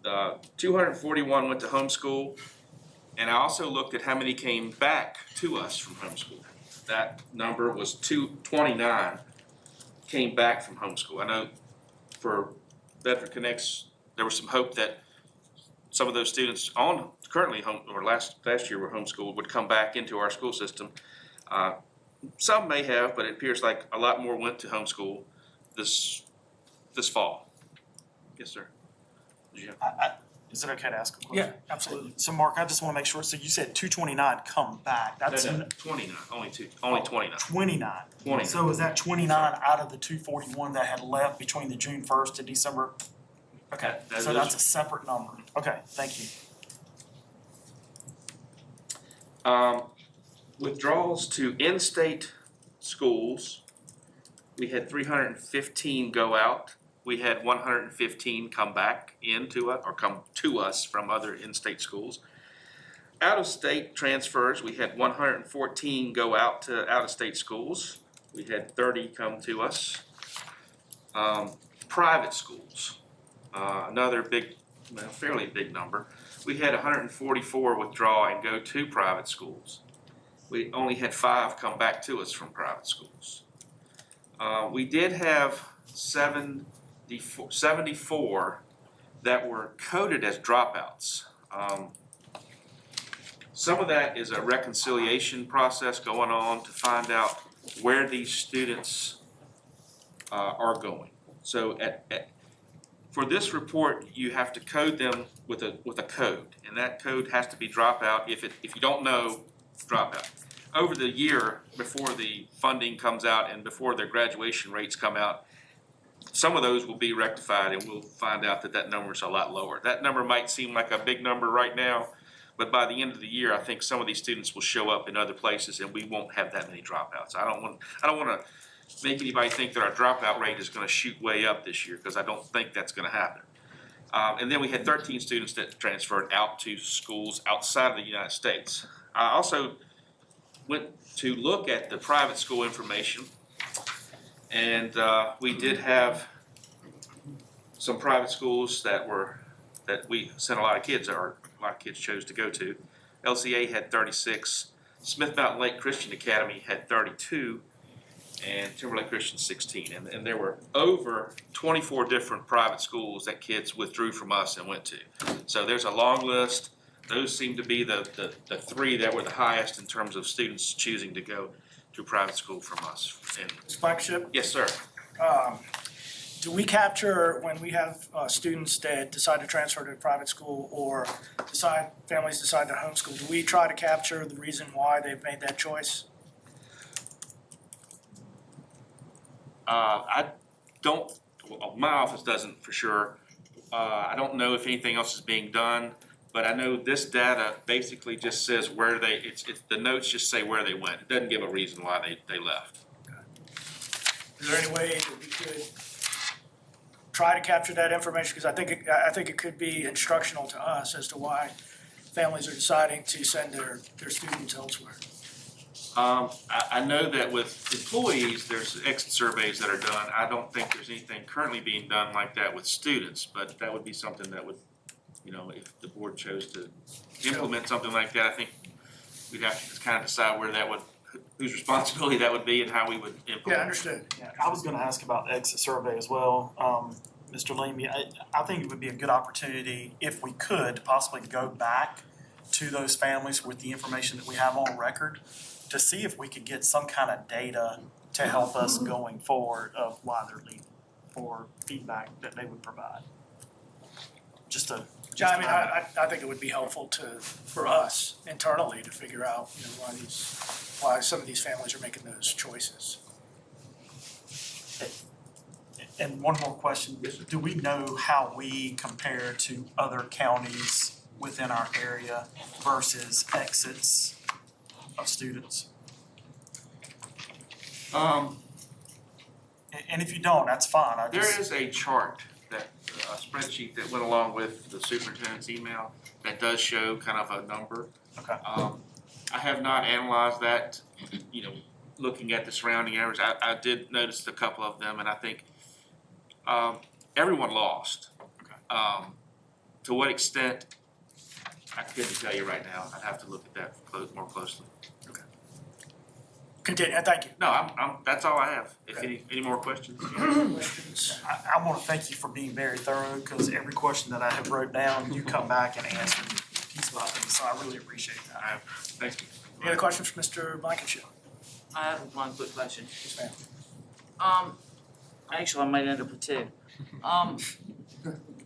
241 went to homeschool, and I also looked at how many came back to us from homeschool. That number was 229 came back from homeschool. I know for Bedford Connects, there was some hope that some of those students currently last year were homeschooled would come back into our school system. Some may have, but it appears like a lot more went to homeschool this fall. Yes, sir. Did you have- Is it okay to ask a question? Yeah, absolutely. So Mark, I just wanna make sure, so you said 229 come back, that's No, 29, only 29. 29. 29. So is that 29 out of the 241 that had left between the June 1st to December? Okay, That so is- that's a separate number. Okay, thank you. Withdrawals to in-state schools, we had 315 go out. We had 115 come back into us, or come to us from other in-state schools. Out-of-state transfers, we had 114 go out to out-of-state schools. We had 30 come to us. Private schools, another big, well, fairly big number. We had 144 withdraw and go to private schools. We only had 5 come back to us from private schools. We did have 74 that were coded as dropouts. Some of that is a reconciliation process going on to find out where these students are going. So for this report, you have to code them with a code, and that code has to be dropout. If you don't know, dropout. Over the year, before the funding comes out and before their graduation rates come out, some of those will be rectified, and we'll find out that number is a lot lower. That number might seem like a big number right now, but by the end of the year, I think some of these students will show up in other places, and we won't have that many dropouts. I don't want to make anybody think that our dropout rate is going to shoot way up this year, because I don't think that's going to happen. And then we had 13 students that transferred out to schools outside of the United States. I also went to look at the private school information, and we did have some private schools that we sent a lot of kids, or a lot of kids chose to go to. LCA had 36, Smith Mountain Lake Christian Academy had 32, and Timberlake Christian 16. And there were over 24 different private schools that kids withdrew from us and went to. So there's a long list. Those seem to be the 3 that were the highest in terms of students choosing to go to private school from us. And Mr. Blankenship? yes, sir. Do we capture, when we have students that decide to transfer to a private school or families decide to homeschool, do we try to capture the reason why they've made that choice? I don't, well, my office doesn't for sure. I don't know if anything else is being done, but I know this data basically just says where the notes just say where they went. It doesn't give a reason why they left. Is there any way that we could try to capture that information? Because I think it could be instructional to us as to why families are deciding to send their students elsewhere. I know that with employees, there's exit surveys that are done. I don't think there's anything currently being done like that with students, but that would be something that would, if the board chose to implement something like that, I think we'd have to just kind of decide whose responsibility that would be and how we would implement. Yeah, understood. Yeah, I was gonna ask about the exit survey as well. Mr. Leamy, I think it would be a good opportunity, if we could, possibly go back to those families with the information that we have on record to see if we could get some kind of data to help us going forward of why they're leaving, or feedback that they would provide. Yeah, I mean, I think it would be helpful for us internally to figure out, why some of these families are making those choices. And one more question, do we know how we compare to other counties within our area versus exits of students? And if you don't, that's fine. There is a chart, a spreadsheet that went along with the superintendent's email that does show kind of a number. Okay. I have not analyzed that, looking at the surrounding areas. I did notice a couple of them, and I think everyone lost. Okay. To what extent, I couldn't tell you right now. I'd have to look at that more closely. Continue, thank you. No, that's all I have. If any more questions? I want to thank you for being very thorough, because every question that I have wrote down, you come back and answer piece by piece, so I really appreciate that. Thank you. Any other questions for Mr. Blankenship? I have one quick question. Yes, ma'am. Actually, I might end up with 2.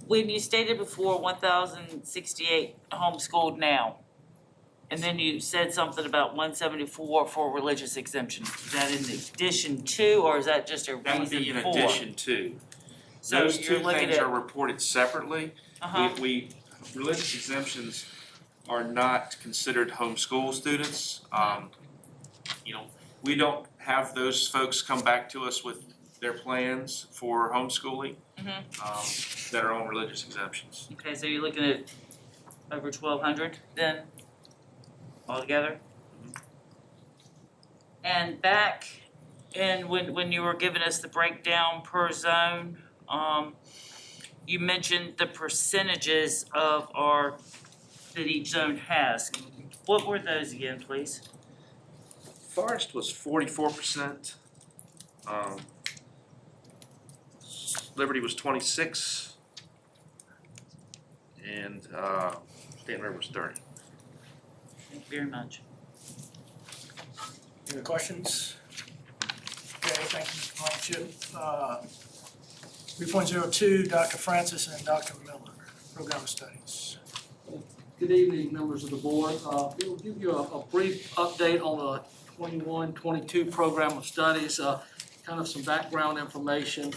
when you stated before 1,068 homeschooled now, and then you said something about 174 for religious exemption, is that in addition to, or is that just a That would reason be in for? addition to. So Those you're two looking things at, are reported separately. We, religious exemptions are not considered homeschool students. You know, we don't have those folks come back to us with their plans for homeschooling that are on religious exemptions. okay, so you're looking at over 1,200 then, altogether? And back in when you were giving us the breakdown per zone, you mentioned the percentages of that each zone has. What were those again, please? Forest was 44%. Liberty was 26. And Stanton River was 30. Thank you very much. Any other questions? Okay, thank you, Mr. Longship. 3.02, Dr. Francis and Dr. Miller, Program of Studies. Good evening, members of the board. We'll give you a brief update on the 21-22 Program of Studies, kind of some background information.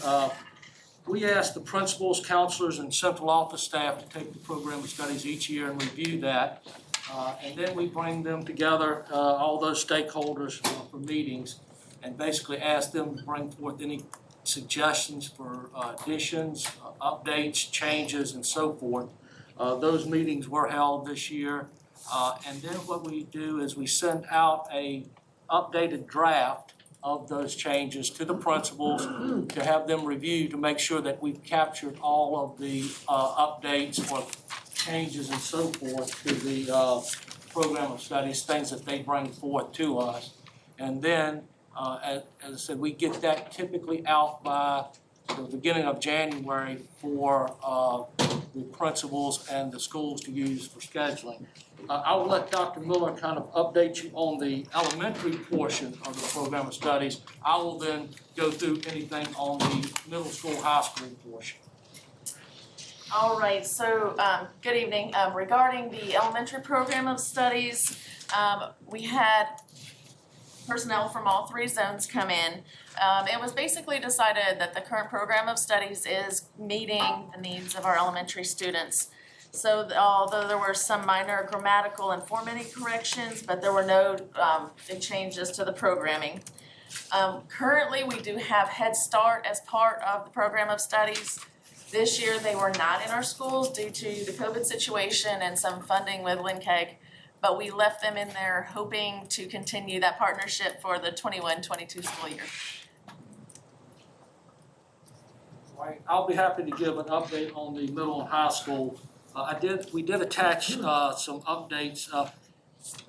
We ask the principals, counselors, and central office staff to take the Program of Studies each year and review that. And then we bring them together, all those stakeholders for meetings, and basically ask them to bring forth any suggestions for additions, updates, changes, and so forth. Those meetings were held this year. And then what we do is we send out a updated draft of those changes to the principals to have them review to make sure that we've captured all of the updates or changes and so forth to the Program of Studies, things that they bring forth to us. And then, as I said, we get that typically out by the beginning of January for the principals and the schools to use for scheduling. I will let Dr. Miller kind of update you on the elementary portion of the Program of Studies. I will then go through anything on the middle school, high school portion. All right, so good evening. Regarding the elementary program of studies, we had personnel from all three zones come in. It was basically decided that the current program of studies is meeting the needs of our elementary students. So although there were some minor grammatical and formatting corrections, but there were no big changes to the programming. Currently, we do have Head Start as part of the program of studies. This year, they were not in our schools due to the COVID situation and some funding with LNCAG, but we left them in there hoping to continue that partnership for the 21-22 school year. Right. I'll be happy to give an update on the middle and high school. We did attach some updates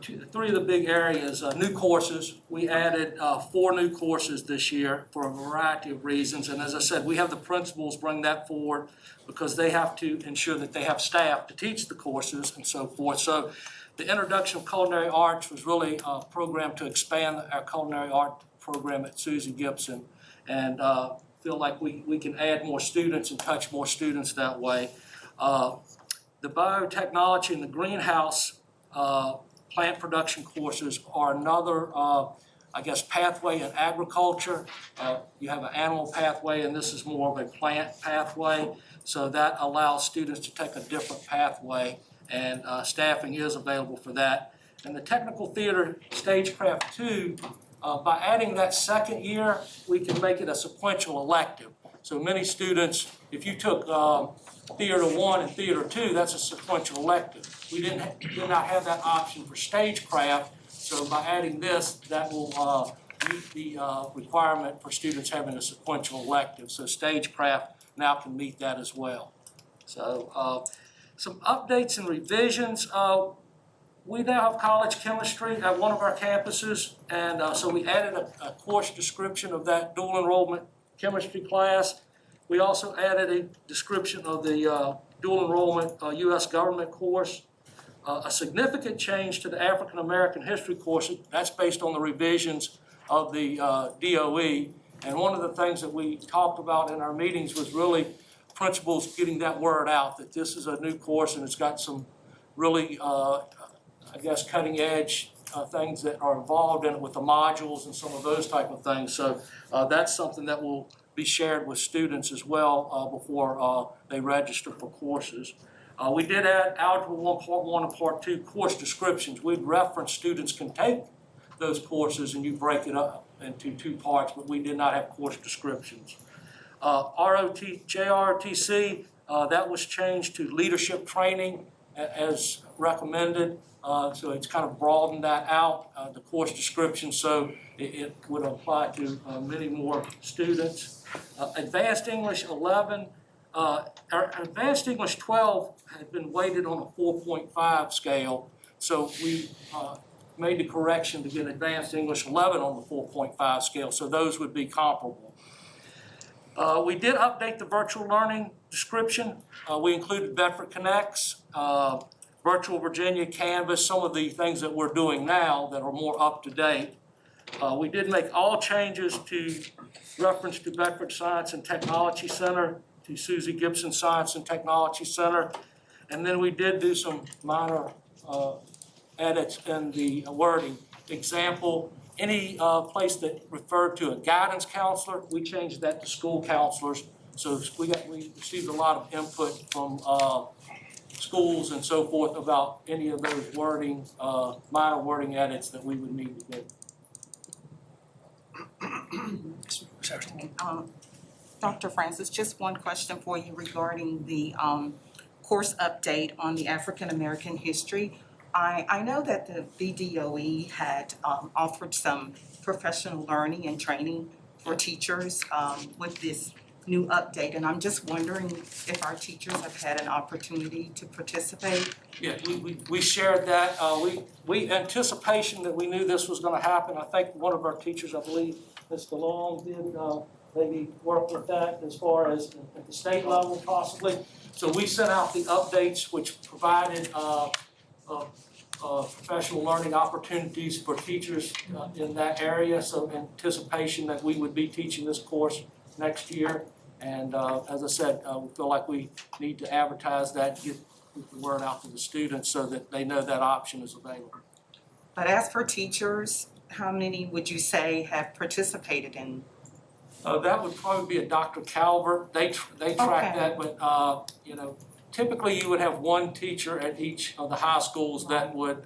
to three of the big areas. New courses. We added 4 new courses this year for a variety of reasons. And as I said, we have the principals bring that forward because they have to ensure that they have staff to teach the courses and so forth. So the introduction of culinary arts was really a program to expand our culinary art program at Susan Gibson, and feel like we can add more students and touch more students that way. The biotechnology and the greenhouse plant production courses are another, pathway in agriculture. You have an animal pathway, and this is more of a plant pathway. So that allows students to take a different pathway, and staffing is available for that. And the technical theater stagecraft 2, by adding that second year, we can make it a sequential elective. So many students, if you took Theater 1 and Theater 2, that's a sequential elective. We did not have that option for stagecraft, so by adding this, that will meet the requirement for students having a sequential elective. So stagecraft now can meet that as well. So some updates and revisions. We now have college chemistry at one of our campuses, and so we added a course description of that dual enrollment chemistry class. We also added a description of the dual enrollment U.S. government course. A significant change to the African American history course, that's based on the revisions of the DOE. And one of the things that we talked about in our meetings was really principals getting that word out, that this is a new course and it's got some really, I guess, cutting edge things that are involved in it with the modules and some of those type of things. So that's something that will be shared with students as well before they register for courses. We did add Algebra 1 Part 1 and Part 2 course descriptions. We'd reference students can take those courses and you break it up into 2 parts, but we did not have course descriptions. JROTC, that was changed to leadership training as recommended. So it's kind of broadened that out, the course description, so it would apply to many more students. Advanced English 11, Advanced English 12 had been weighted on a 4.5 scale, so we made the correction to get Advanced English 11 on the 4.5 scale, so those would be comparable. We did update the virtual learning description. We included Bedford Connects, Virtual Virginia, Canvas, some of the things that we're doing now that are more up to date. We did make all changes to reference to Bedford Science and Technology Center, to Susie Gibson Science and Technology Center. And then we did do some minor edits in the wording. Example, any place that referred to a guidance counselor, we changed that to school counselors. So we received a lot of input from schools and so forth about any of those wording, minor wording edits that we would need to do. Dr. Francis, just one question for you regarding the course update on the African American history. I know that the BDOE had offered some professional learning and training for teachers with this new update, and I'm just wondering if our teachers have had an opportunity to participate. Yeah, we shared that. We anticipation that we knew this was going to happen. I think one of our teachers, I believe, Mr. Long, did maybe work with that as far as at the state level possibly. So we sent out the updates which provided professional learning opportunities for teachers in that area. So anticipation that we would be teaching this course next year. And as I said, we feel like we need to advertise that, get the word out to the students so that they know that option is available. But as for teachers, how many would you say have participated in? That would probably be a Dr. Calvert. They track that, but you know, typically you would have one teacher at each of the high schools that would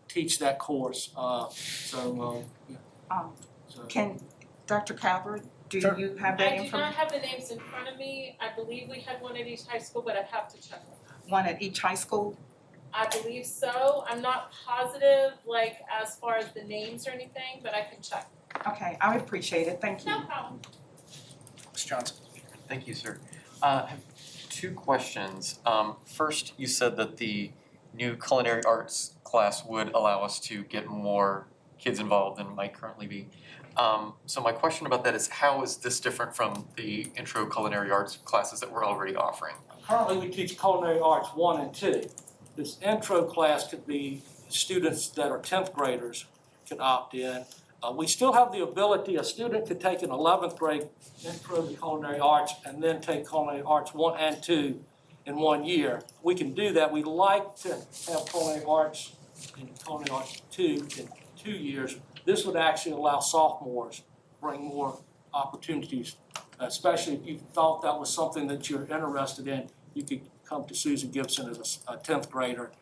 teach that course. Can Dr. Calvert, do you have that I do information? not have the names in front of me. I believe we had one at each high school, but I'd have to check on that. One at each high school? I believe so. I'm not positive, like, as far as the names or anything, but I can check. Okay, I would appreciate it, thank you. No problem. Mr. Johnson. Thank you, sir. I have 2 questions. First, you said that the new culinary arts class would allow us to get more kids involved than might currently be. So my question about that is, how is this different from the intro culinary arts classes that we're already offering? Currently, we teach culinary arts 1 and 2. This intro class could be students that are 10th graders can opt in. We still have the ability, a student could take an 11th grade intro to culinary arts and then take culinary arts 1 and 2 in 1 year. We can do that. We like to have culinary arts and culinary arts 2 in 2 years. This would actually allow sophomores bring more opportunities, especially if you thought that was something that you're interested in. You could come to Susan Gibson as a 10th grader,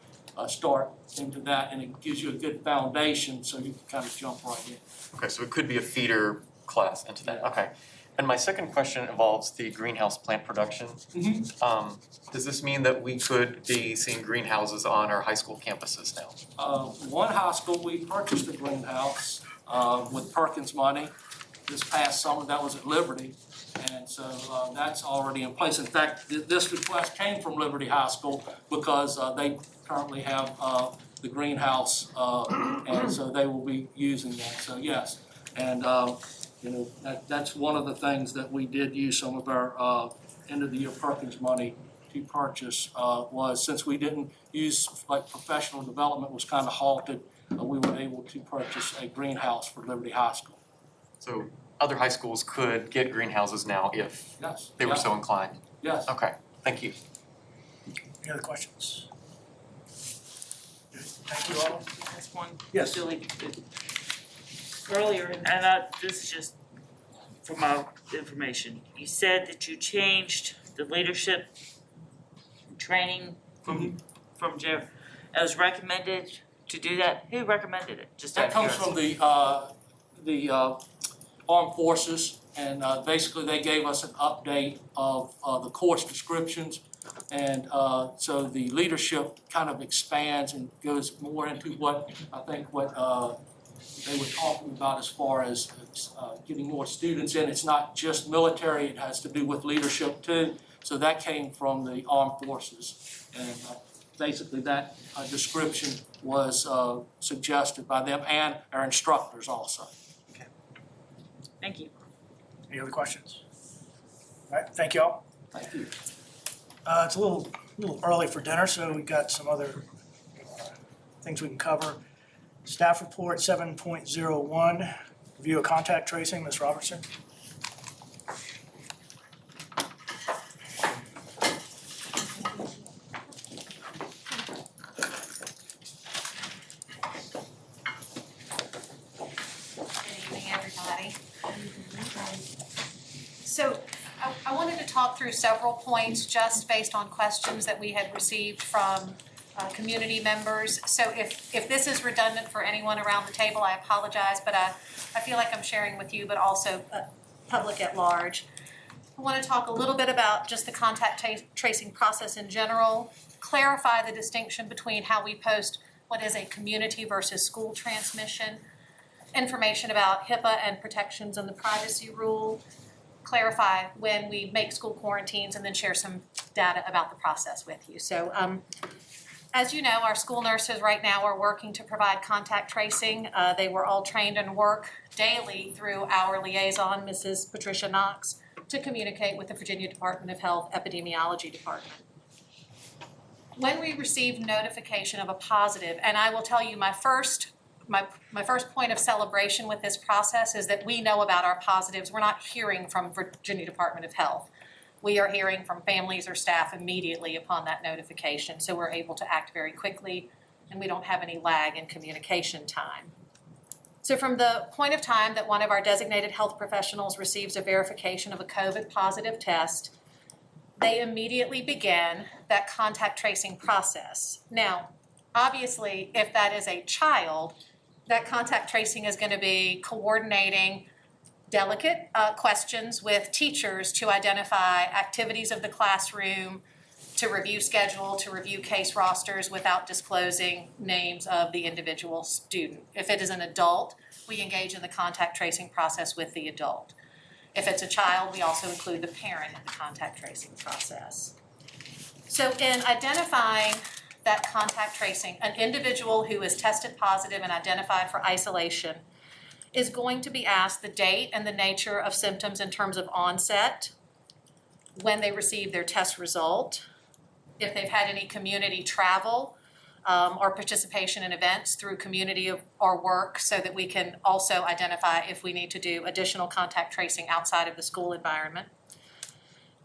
start into that, and it gives you a good foundation so you can kind of jump right in. Okay, so it could be a feeder class into that, okay. And my second question involves the greenhouse plant production. Does this mean that we could be seeing greenhouses on our high school campuses now? One high school, we purchased a greenhouse with Perkins money this past summer. That was at Liberty. And so that's already in place. In fact, this request came from Liberty High School because they currently have the greenhouse, and so they will be using that. So yes, and you know, that's one of the things that we did use some of our end of the year Perkins money to purchase, was since we didn't use, like, professional development was kind of halted, we were able to purchase a greenhouse for Liberty High School. So other high schools could get greenhouses now if Yes. they were so inclined? Yes. Okay, thank you. Any other questions? Good. Thank you all. That's one. Yes. Really good. Earlier, and this is just for my information, you said that you changed the leadership training from Jeff. It was recommended to do that. Who recommended it? Just out That of comes from curiosity. the armed forces, and basically they gave us an update of the course descriptions. And so the leadership kind of expands and goes more into what I think what they were talking about as far as getting more students in. It's not just military, it has to do with leadership too. So that came from the armed forces. And basically that description was suggested by them and our instructors also. Thank you. Any other questions? All right, thank you all. Thank you. It's a little early for dinner, so we've got some other things we can cover. Staff report 7.01, review of contact tracing, Ms. Robertson. Good evening, everybody. So I wanted to talk through several points just based on questions that we had received from community members. So if this is redundant for anyone around the table, I apologize, but I feel like I'm sharing with you, but also public at large. I want to talk a little bit about just the contact tracing process in general, clarify the distinction between how we post what is a community versus school transmission, information about HIPAA and protections and the privacy rule, clarify when we make school quarantines, and then share some data about the process with you. So as you know, our school nurses right now are working to provide contact tracing. They were all trained and work daily through our liaison, Mrs. Patricia Knox, to communicate with the Virginia Department of Health Epidemiology Department. When we received notification of a positive, and I will tell you my first point of celebration with this process is that we know about our positives. We're not hearing from Virginia Department of Health. We are hearing from families or staff immediately upon that notification, so we're able to act very quickly and we don't have any lag in communication time. So from the point of time that one of our designated health professionals receives a verification of a COVID positive test, they immediately begin that contact tracing process. Now, obviously, if that is a child, that contact tracing is going to be coordinating delicate questions with teachers to identify activities of the classroom, to review schedule, to review case rosters without disclosing names of the individual student. If it is an adult, we engage in the contact tracing process with the adult. If it's a child, we also include the parent in the contact tracing process. So in identifying that contact tracing, an individual who is tested positive and identified for isolation is going to be asked the date and the nature of symptoms in terms of onset, when they receive their test result, if they've had any community travel or participation in events through community or work, so that we can also identify if we need to do additional contact tracing outside of the school environment.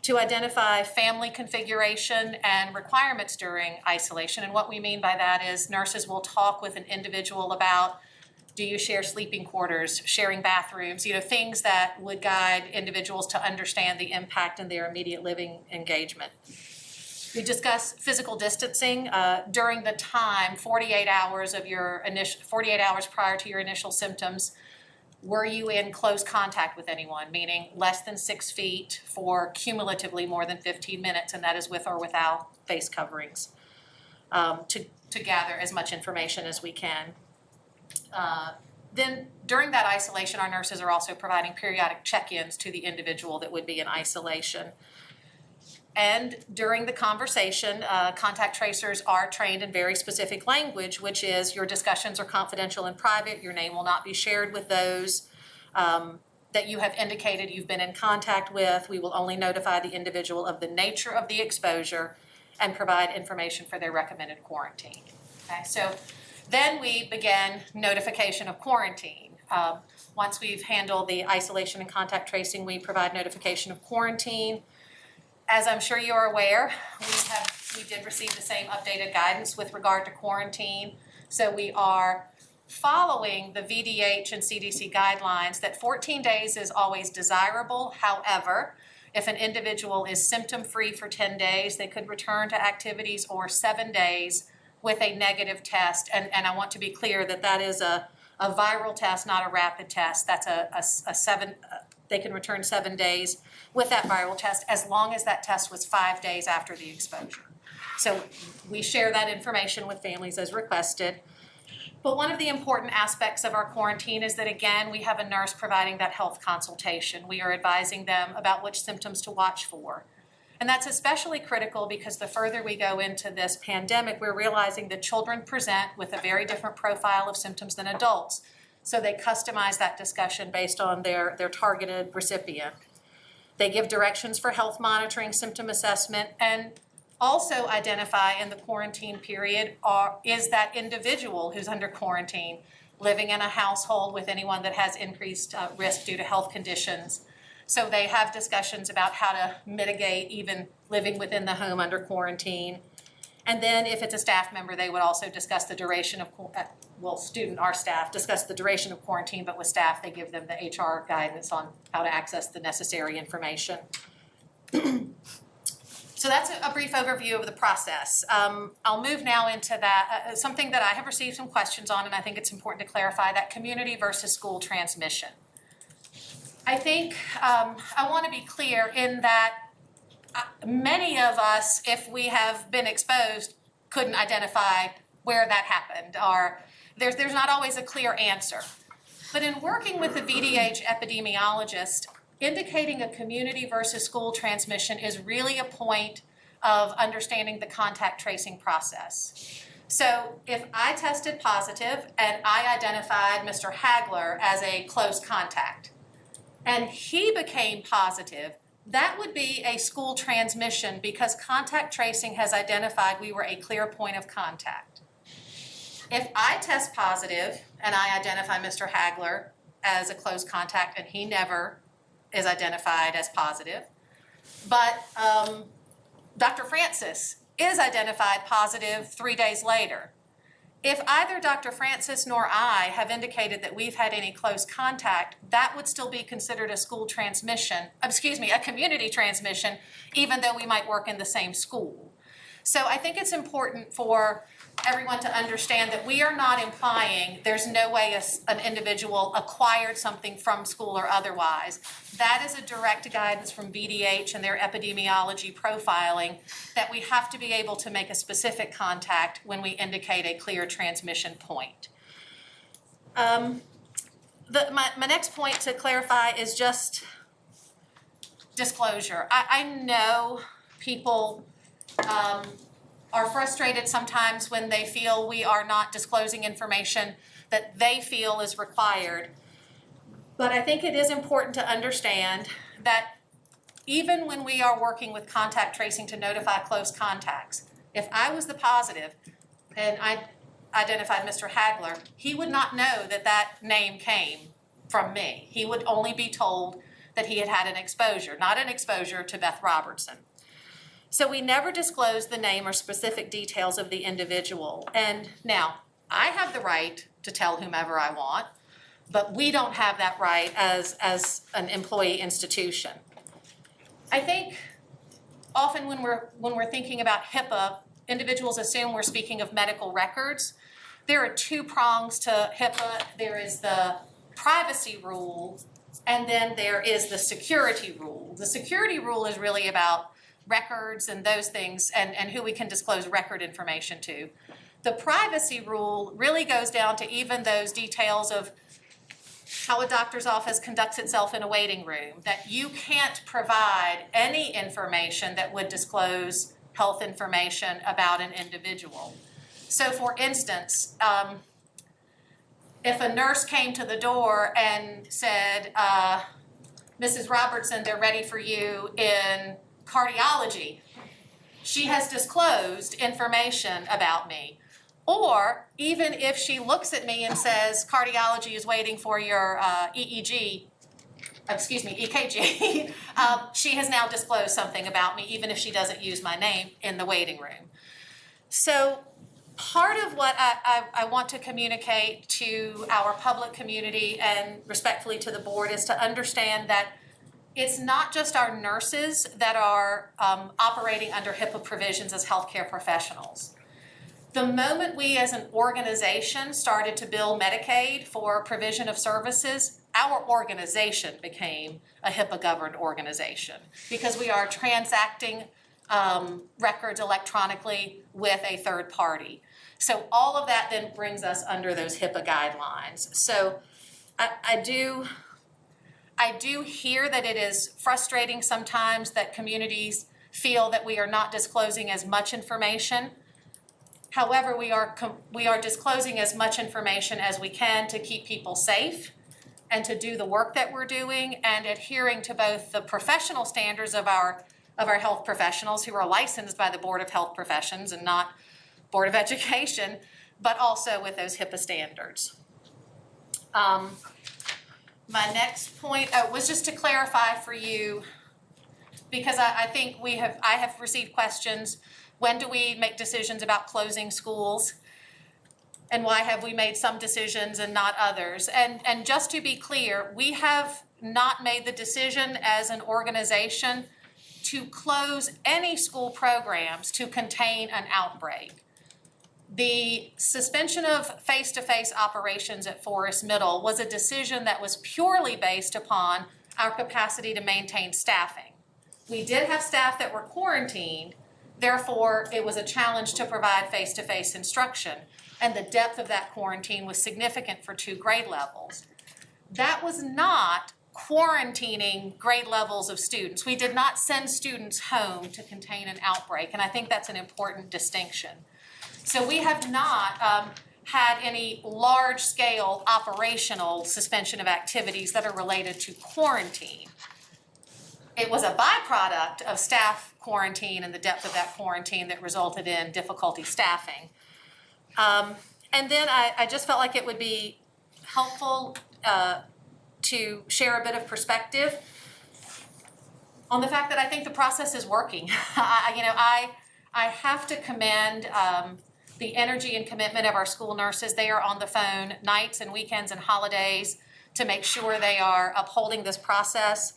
To identify family configuration and requirements during isolation. And what we mean by that is nurses will talk with an individual about, do you share sleeping quarters, sharing bathrooms, things that would guide individuals to understand the impact in their immediate living engagement. We discuss physical distancing during the time, 48 hours prior to your initial symptoms. Were you in close contact with anyone, meaning less than 6 feet for cumulatively more than 15 minutes, and that is with or without face coverings, to gather as much information as we can. Then during that isolation, our nurses are also providing periodic check-ins to the individual that would be in isolation. And during the conversation, contact tracers are trained in very specific language, which is your discussions are confidential and private, your name will not be shared with those that you have indicated you've been in contact with. We will only notify the individual of the nature of the exposure and provide information for their recommended quarantine. Okay, so then we begin notification of quarantine. Once we've handled the isolation and contact tracing, we provide notification of quarantine. As I'm sure you are aware, we did receive the same updated guidance with regard to quarantine. So we are following the VDH and CDC guidelines that 14 days is always desirable. However, if an individual is symptom-free for 10 days, they could return to activities, or 7 days with a negative test. And I want to be clear that that is a viral test, not a rapid test. That's they can return 7 days with that viral test, as long as that test was 5 days after the exposure. So we share that information with families as requested. But one of the important aspects of our quarantine is that, again, we have a nurse providing that health consultation. We are advising them about which symptoms to watch for. And that's especially critical because the further we go into this pandemic, we're realizing that children present with a very different profile of symptoms than adults. So they customize that discussion based on their targeted recipient. They give directions for health monitoring, symptom assessment, and also identify in the quarantine period is that individual who's under quarantine living in a household with anyone that has increased risk due to health conditions. So they have discussions about how to mitigate even living within the home under quarantine. And then if it's a staff member, they would also discuss the duration of, our staff discuss the duration of quarantine, but with staff, they give them the HR guidance on how to access the necessary information. So that's a brief overview of the process. I'll move now into that, something that I have received some questions on, and I think it's important to clarify, that community versus school transmission. I think I want to be clear in that many of us, if we have been exposed, couldn't identify where that happened, or there's not always a clear answer. But in working with the VDH epidemiologist, indicating a community versus school transmission is really a point of understanding the contact tracing process. So if I tested positive and I identified Mr. Hagler as a close contact, and he became positive, that would be a school transmission because contact tracing has identified we were a clear point of contact. If I test positive and I identify Mr. Hagler as a close contact and he never is identified as positive, but Dr. Francis is identified positive 3 days later. If either Dr. Francis nor I have indicated that we've had any close contact, that would still be considered a school transmission, a community transmission, even though we might work in the same school. So I think it's important for everyone to understand that we are not implying there's no way an individual acquired something from school or otherwise. That is a direct guidance from VDH and their epidemiology profiling that we have to be able to make a specific contact when we indicate a clear transmission point. My next point to clarify is just disclosure. I know people are frustrated sometimes when they feel we are not disclosing information that they feel is required. But I think it is important to understand that even when we are working with contact tracing to notify close contacts, if I was the positive and I identified Mr. Hagler, he would not know that that name came from me. He would only be told that he had had an exposure, not an exposure to Beth Robertson. So we never disclose the name or specific details of the individual. And now, I have the right to tell whomever I want, but we don't have that right as an employee institution. I think often when we're thinking about HIPAA, individuals assume we're speaking of medical records. There are two prongs to HIPAA. There is the privacy rule, and then there is the security rule. The security rule is really about records and those things and who we can disclose record information to. The privacy rule really goes down to even those details of how a doctor's office conducts itself in a waiting room, that you can't provide any information that would disclose health information about an individual. So for instance, if a nurse came to the door and said, Mrs. Robertson, they're ready for you in cardiology, she has disclosed information about me. Or even if she looks at me and says, cardiology is waiting for your EEG, EKG, she has now disclosed something about me, even if she doesn't use my name in the waiting room. So part of what I want to communicate to our public community and respectfully to the board is to understand that it's not just our nurses that are operating under HIPAA provisions as healthcare professionals. The moment we as an organization started to bill Medicaid for provision of services, our organization became a HIPAA-governed organization because we are transacting records electronically with a third party. So all of that then brings us under those HIPAA guidelines. So I do hear that it is frustrating sometimes that communities feel that we are not disclosing as much information. However, we are disclosing as much information as we can to keep people safe and to do the work that we're doing and adhering to both the professional standards of our health professionals who are licensed by the Board of Health Professions and not Board of Education, but also with those HIPAA standards. My next point was just to clarify for you, because I think I have received questions. When do we make decisions about closing schools? And why have we made some decisions and not others? And just to be clear, we have not made the decision as an organization to close any school programs to contain an outbreak. The suspension of face-to-face operations at Forest Middle was a decision that was purely based upon our capacity to maintain staffing. We did have staff that were quarantined, therefore it was a challenge to provide face-to-face instruction, and the depth of that quarantine was significant for 2 grade levels. That was not quarantining grade levels of students. We did not send students home to contain an outbreak, and I think that's an important distinction. So we have not had any large-scale operational suspension of activities that are related to quarantine. It was a byproduct of staff quarantine and the depth of that quarantine that resulted in difficulty staffing. And then I just felt like it would be helpful to share a bit of perspective on the fact that I think the process is working. I have to commend the energy and commitment of our school nurses. They are on the phone nights and weekends and holidays to make sure they are upholding this process.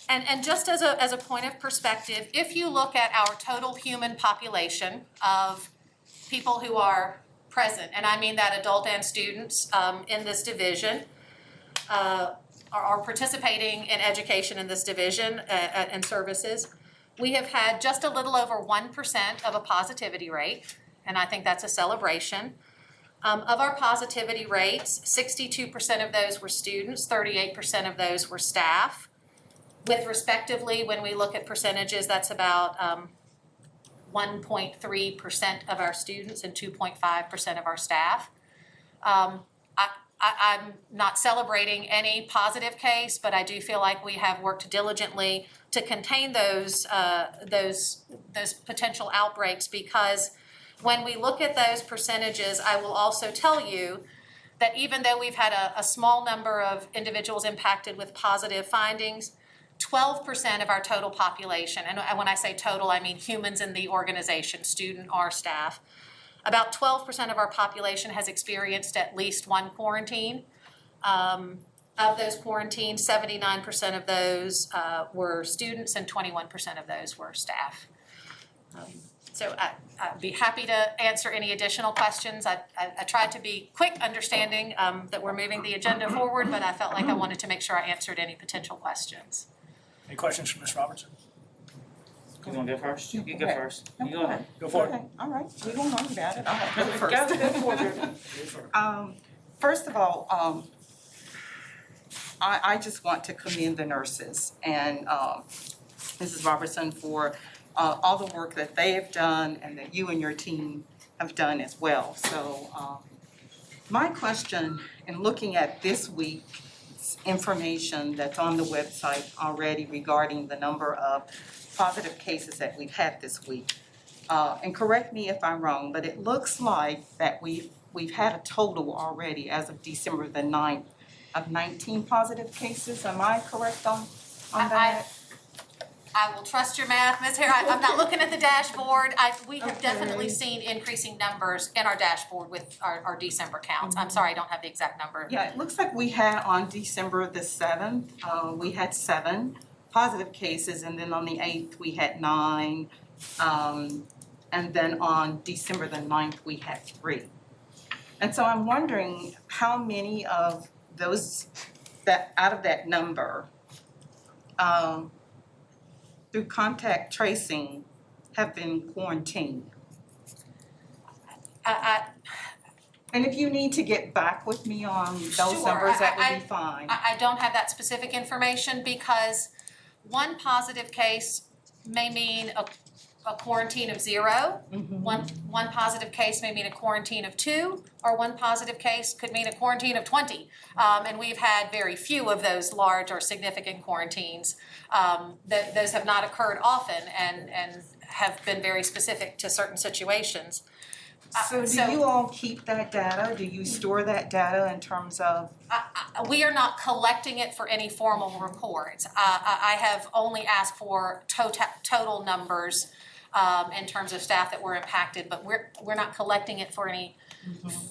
And just as a point of perspective, if you look at our total human population of people who are present, and I mean that adult and students in this division, are participating in education in this division and services, we have had just a little over 1% of a positivity rate, and I think that's a celebration. Of our positivity rates, 62% of those were students, 38% of those were staff. With respectively, when we look at percentages, that's about 1.3% of our students and 2.5% of our staff. I'm not celebrating any positive case, but I do feel like we have worked diligently to contain those potential outbreaks, because when we look at those percentages, I will also tell you that even though we've had a small number of individuals impacted with positive findings, 12% of our total population, and when I say total, I mean humans in the organization, student or staff, about 12% of our population has experienced at least one quarantine. Of those quarantines, 79% of those were students and 21% of those were staff. So I'd be happy to answer any additional questions. I tried to be quick, understanding that we're moving the agenda forward, but I felt like I wanted to make sure I answered any potential questions. Any questions for Ms. Robertson? You wanna go first? You go first. You go ahead. Go for it. Okay, all right, we don't know about it, I'll go first. Go for it. First of all, I just want to commend the nurses and Mrs. Robertson for all the work that they have done and that you and your team have done as well. So my question, in looking at this week's information that's on the website already regarding the number of positive cases that we've had this week, and correct me if I'm wrong, but it looks like that we've had a total already as of December the 9th of 19 positive cases. Am I correct on that? I will trust your math, Ms. Hare. I'm not looking at the dashboard. We have definitely seen increasing numbers in our dashboard with our December counts. I'm sorry, I don't have the exact number. Yeah, it looks like we had on December the 7th, we had 7 positive cases, and then on the 8th, we had 9. And then on December the 9th, we had 3. And so I'm wondering how many of those, that out of that number, through contact tracing have been quarantined? And if you need to get back with me on those Sure. numbers, that would be fine. I don't have that specific information because one positive case may mean a quarantine of 0. One positive case may mean a quarantine of 2, or one positive case could mean a quarantine of 20. And we've had very few of those large or significant quarantines. Those have not occurred often and have been very specific to certain situations. So do you all keep that data? Do you store that data in terms of? We are not collecting it for any formal reports. I have only asked for total numbers in terms of staff that were impacted, but we're not collecting it for any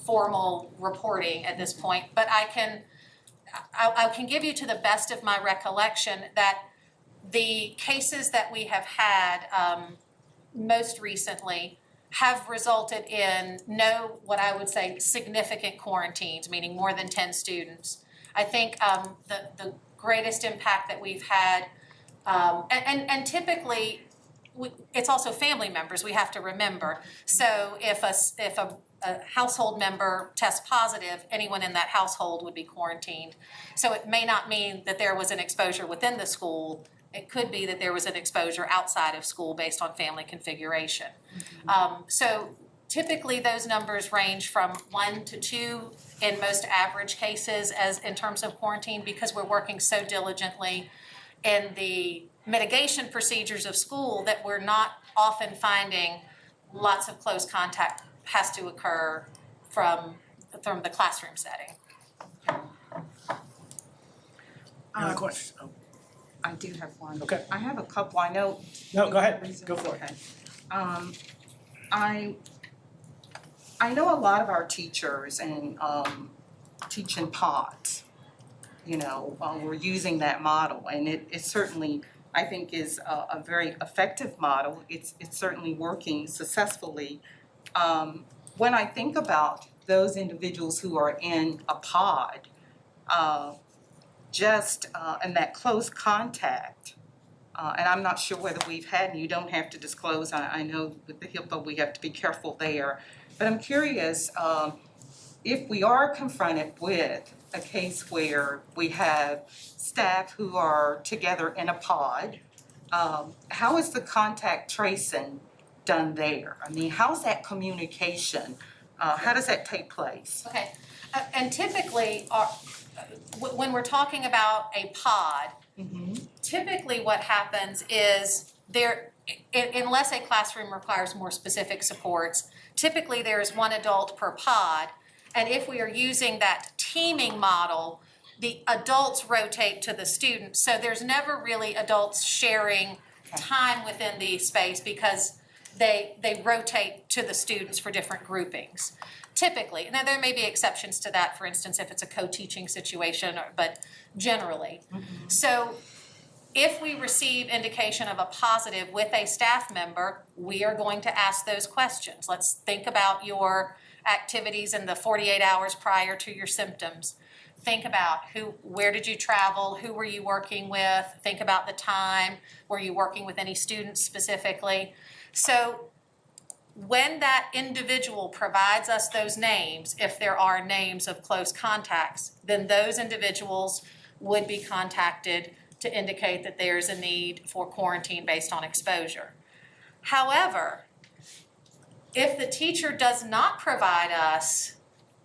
formal reporting at this point. But I can give you, to the best of my recollection, that the cases that we have had most recently have resulted in no, what I would say, significant quarantines, meaning more than 10 students. I think the greatest impact that we've had, and typically, it's also family members, we have to remember. So if a household member tests positive, anyone in that household would be quarantined. So it may not mean that there was an exposure within the school. It could be that there was an exposure outside of school based on family configuration. So typically those numbers range from 1 to 2 in most average cases as in terms of quarantine, because we're working so diligently in the mitigation procedures of school that we're not often finding lots of close contact has to occur from the classroom setting. Any other questions? Oh, I do have one. Okay. I have a couple, I know. No, go ahead, go for it. Okay. I know a lot of our teachers and teach in pods, we're using that model, and it certainly, I think, is a very effective model. It's certainly working successfully. When I think about those individuals who are in a pod, in that close contact, and I'm not sure whether we've had, and you don't have to disclose, I know with the HIPAA we have to be careful there, but I'm curious if we are confronted with a case where we have staff who are together in a pod, how is the contact tracing done there? I mean, how's that communication? How does that take place? Okay, and typically, when we're talking about a pod, typically what happens is unless a classroom requires more specific supports, typically there is one adult per pod, and if we are using that teaming model, the adults rotate to the students, so there's never really adults sharing time within the space because they rotate to the students for different groupings. Typically, now there may be exceptions to that, for instance, if it's a co-teaching situation, but generally. So if we receive indication of a positive with a staff member, we are going to ask those questions. Let's think about your activities in the 48 hours prior to your symptoms. Think about where did you travel, who were you working with, think about the time, were you working with any students specifically. So when that individual provides us those names, if there are names of close contacts, then those individuals would be contacted to indicate that there's a need for quarantine based on exposure. However, if the teacher does not provide us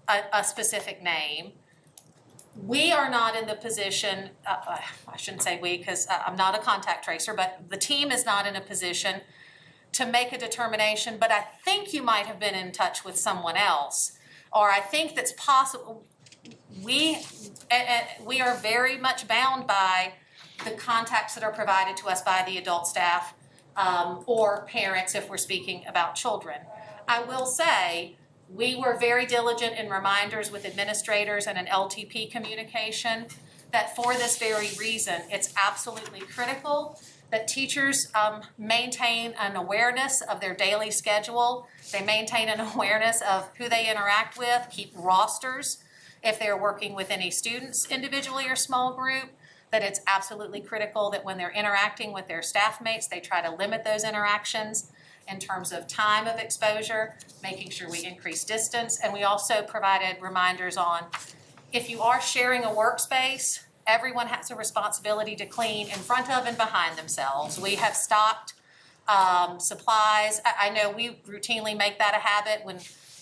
a specific name, we are not in the position, I shouldn't say we because I'm not a contact tracer, but the team is not in a position to make a determination, but I think you might have been in touch with someone else, or I think that's possible. we are very much bound by the contacts that are provided to us by the adult staff or parents if we're speaking about children. I will say, we were very diligent in reminders with administrators and an LTP communication that for this very reason, it's absolutely critical that teachers maintain an awareness of their daily schedule. They maintain an awareness of who they interact with, keep rosters if they're working with any students individually or small group, that it's absolutely critical that when they're interacting with their staff mates, they try to limit those interactions in terms of time of exposure, making sure we increase distance. And we also provided reminders on, if you are sharing a workspace, everyone has a responsibility to clean in front of and behind themselves. We have stocked supplies. I know we routinely make that a habit.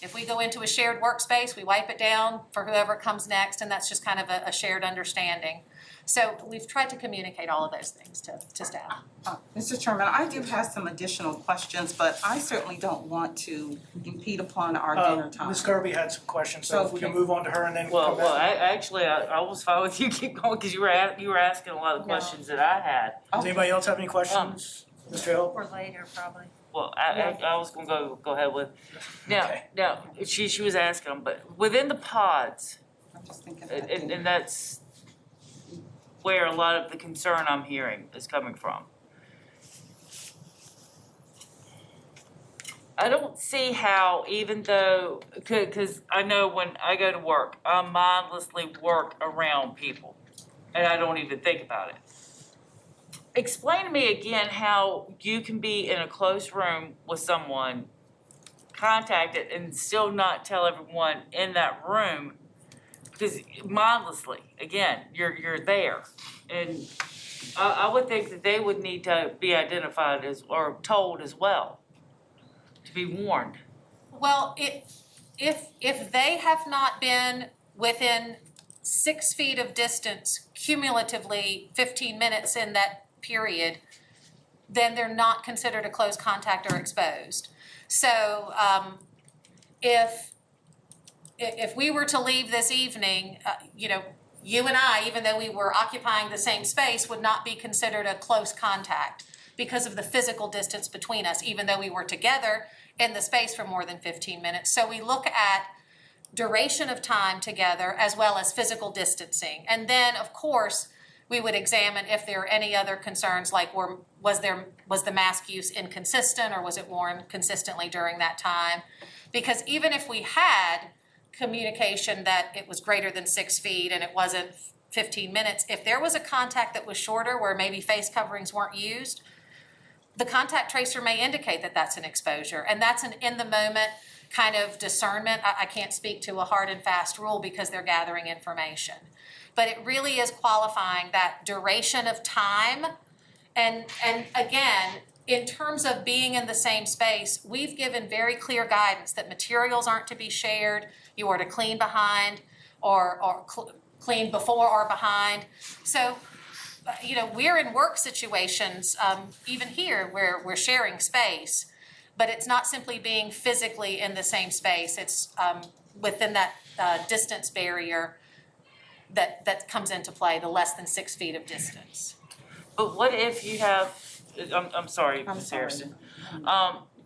If we go into a shared workspace, we wipe it down for whoever comes next, and that's just kind of a shared understanding. So we've tried to communicate all of those things to staff. Mr. Chairman, I do have some additional questions, but I certainly don't want to impede upon our dinner time. Ms. Kirby had some questions, so if we can move on to her and then Well, come back. I was fine with you keep going, because you were asking a lot of questions that I had. Does anybody else have any questions? Mr. Hill? For later, probably. Well, I was gonna go ahead with, now, she was asking them, but within the pods, I'm just thinking about and that's where a lot of the concern I'm hearing is coming from. I don't see how, even though, cause I know when I go to work, I mindlessly work around people, and I don't even think about it. Explain to me again how you can be in a closed room with someone, contacted, and still not tell everyone in that room, because mindlessly, again, you're there. And I would think that they would need to be identified as, or told as well, to be warned. Well, if they have not been within 6 feet of distance cumulatively 15 minutes in that period, then they're not considered a close contact or exposed. So if we were to leave this evening, you and I, even though we were occupying the same space, would not be considered a close contact because of the physical distance between us, even though we were together in the space for more than 15 minutes. So we look at duration of time together as well as physical distancing. And then, of course, we would examine if there are any other concerns, like was the mask use inconsistent, or was it worn consistently during that time? Because even if we had communication that it was greater than 6 feet and it wasn't 15 minutes, if there was a contact that was shorter where maybe face coverings weren't used, the contact tracer may indicate that that's an exposure, and that's an in-the-moment kind of discernment. I can't speak to a hard and fast rule because they're gathering information. But it really is qualifying that duration of time. And again, in terms of being in the same space, we've given very clear guidance that materials aren't to be shared. You are to clean behind or clean before or behind. So, we're in work situations, even here, where we're sharing space, but it's not simply being physically in the same space. It's within that distance barrier that comes into play, the less than 6 feet of distance. But what if you have, I'm sorry, I'm Ms. sorry. Harrison.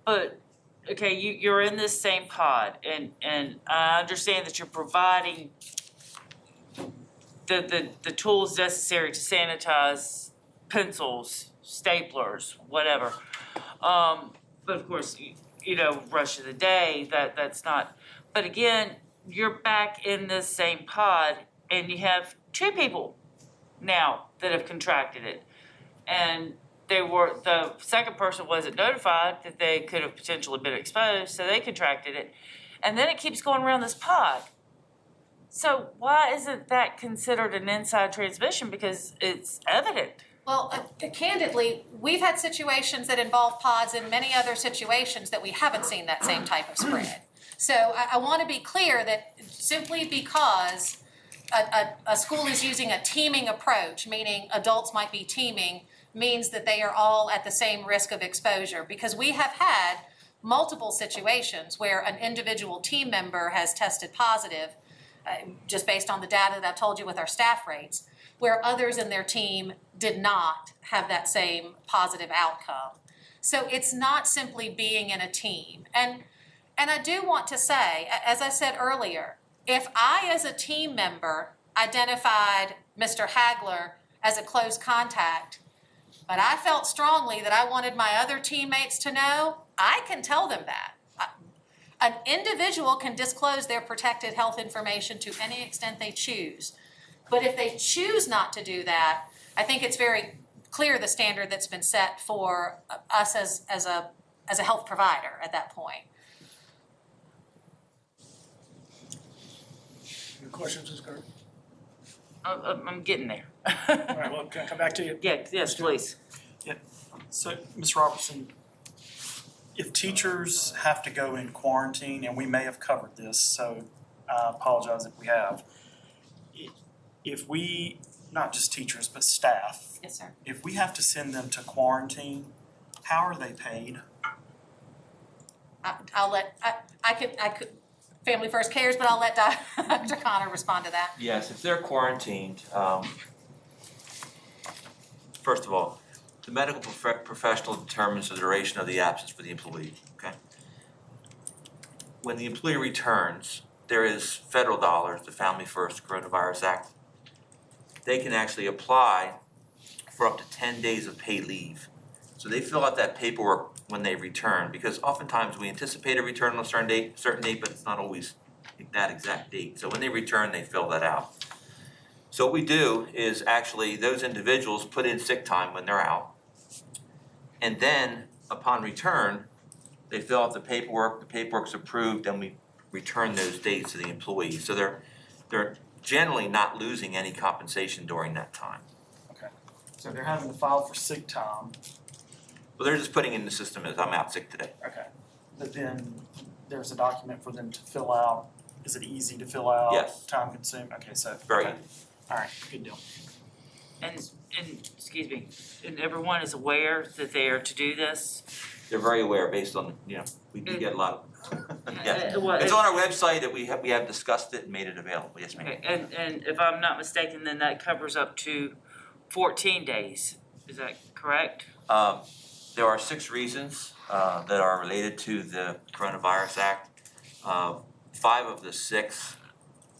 But, okay, you're in this same pod, and I understand that you're providing the tools necessary to sanitize pencils, staplers, whatever. But of course, rush of the day, that's not, but again, you're back in this same pod, and you have 2 people now that have contracted it. And the second person wasn't notified that they could have potentially been exposed, so they contracted it. And then it keeps going around this pod. So why isn't that considered an inside transmission? Because it's evident. Well, candidly, we've had situations that involve pods and many other situations that we haven't seen that same type of spread. So I want to be clear that simply because a school is using a teaming approach, meaning adults might be teaming, means that they are all at the same risk of exposure. Because we have had multiple situations where an individual team member has tested positive, just based on the data that I've told you with our staff rates, where others in their team did not have that same positive outcome. So it's not simply being in a team. And I do want to say, as I said earlier, if I as a team member identified Mr. Hagler as a close contact, but I felt strongly that I wanted my other teammates to know, I can tell them that. An individual can disclose their protected health information to any extent they choose. But if they choose not to do that, I think it's very clear the standard that's been set for us as a health provider at that point. Any questions, Ms. Kirk? I'm getting there. All right, well, can I come back to you? Yeah, yes, please. So, Ms. Robertson, if teachers have to go in quarantine, and we may have covered this, so I apologize if we have. If we, not just teachers, but staff, Yes, sir. if we have to send them to quarantine, how are they paid? I'll let, I could, Family First cares, but I'll let Dr. Connor respond to that. Yes, if they're quarantined, first of all, the medical professional determines the duration of the absence for the employee, okay? When the employee returns, there is federal dollars, the Family First Coronavirus Act. They can actually apply for up to 10 days of paid leave. So they fill out that paperwork when they return, because oftentimes we anticipate a return on a certain date, but it's not always that exact date. So when they return, they fill that out. So what we do is actually those individuals put in sick time when they're out. And then upon return, they fill out the paperwork's approved, and we return those days to the employee. So they're generally not losing any compensation during that time. Okay. So they're having to file for sick time. Well, they're just putting in the system as I'm out sick today. Okay. But then there's a document for them to fill out. Is it easy to fill out? Yes. Time consuming? Okay, so. Very okay. All right, good deal. And, excuse me, and everyone is aware that they are to do this? They're very aware based on, we do get a lot of, yeah. Well, It's on our website that we have discussed it and made it available, yes ma'am. Okay, and if I'm not mistaken, then that covers up to 14 days, is that correct? There are 6 reasons that are related to the Coronavirus Act. 5 of the 6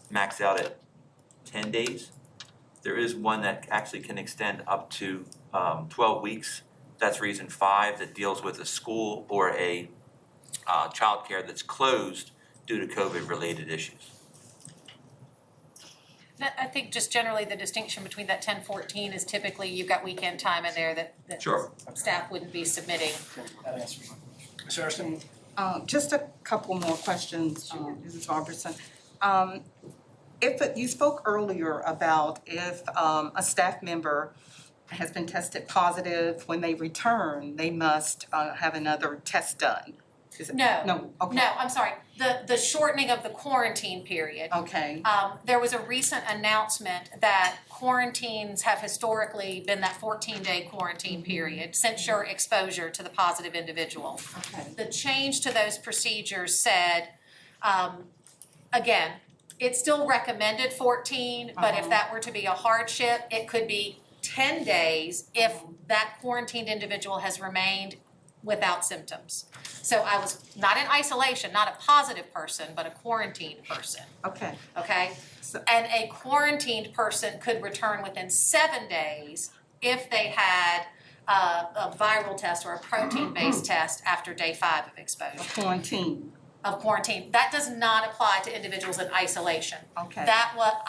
max out at 10 days. There is one that actually can extend up to 12 weeks. That's reason 5 that deals with a school or a childcare that's closed due to COVID-related issues. I think just generally the distinction between that 10-14 is typically you've got weekend time in there that Sure. staff wouldn't be submitting. That answers my question. Ms. Harrison? Just a couple more questions, Mrs. Robertson. You spoke earlier about if a staff member has been tested positive, when they return, they must have another test done. Is it? No. No, okay. No, I'm sorry, the shortening of the quarantine period. Okay, There was a recent announcement that quarantines have historically been that 14-day quarantine period since your exposure to the positive individual. okay. The change to those procedures said, again, it's still recommended 14, but if that were to be a hardship, it could be 10 days if that quarantined individual has remained without symptoms. So I was not in isolation, not a positive person, but a quarantined person, Okay, okay? And a quarantined person could return within 7 days if they had a viral test or a protein-based test after day 5 of exposure. quarantine, Of quarantine. That does not apply to individuals in isolation. okay.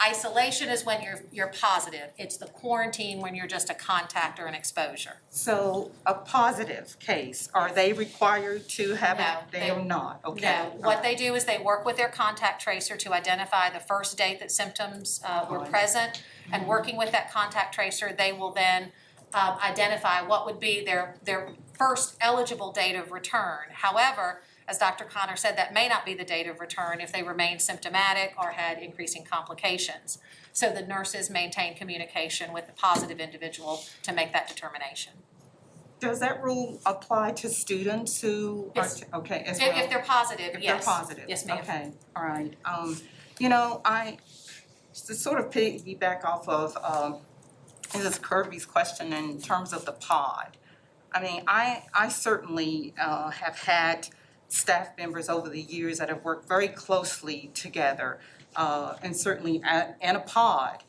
Isolation is when you're positive. It's the quarantine when you're just a contact or an exposure. So a positive case, are they required to have it? No, They are not, okay. No, what they do is they work with their contact tracer to identify the first date that symptoms were present. And working with that contact tracer, they will then identify what would be their first eligible date of return. However, as Dr. Connor said, that may not be the date of return if they remained symptomatic or had increasing complications. So the nurses maintain communication with the positive individual to make that determination. Does that rule apply to students who are, Yes. okay, as well? If they're positive, If yes. they're positive? Yes, ma'am. Okay, all right. You know, to sort of piggyback off of Mrs. Kirby's question in terms of the pod. I mean, I certainly have had staff members over the years that have worked very closely together, and certainly in a pod.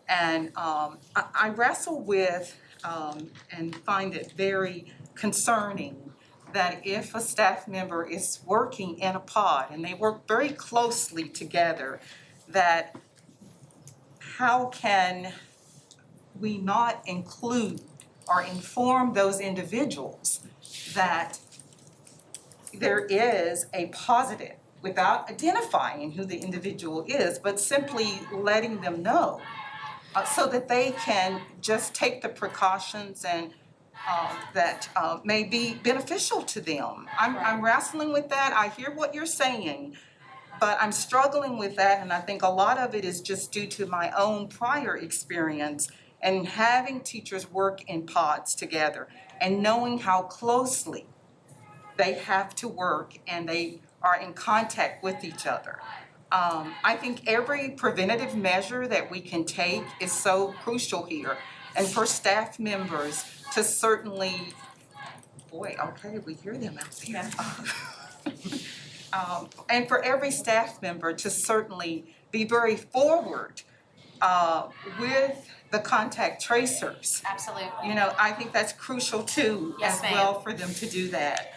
And I wrestle with and find it very concerning that if a staff member is working in a pod and they work very closely together, that how can we not include or inform those individuals that there is a positive without identifying who the individual is, but simply letting them know so that they can just take the precautions and that may be beneficial to them. I'm wrestling with that. I hear what you're saying, but I'm struggling with that, and I think a lot of it is just due to my own prior experience and having teachers work in pods together and knowing how closely they have to work and they are in contact with each other. I think every preventative measure that we can take is so crucial here. And for staff members to certainly, boy, okay, we hear them out there. And for every staff member to certainly be very forward with the contact tracers. Absolutely. You know, I think that's crucial too, Yes, as ma'am. well, for them to do that.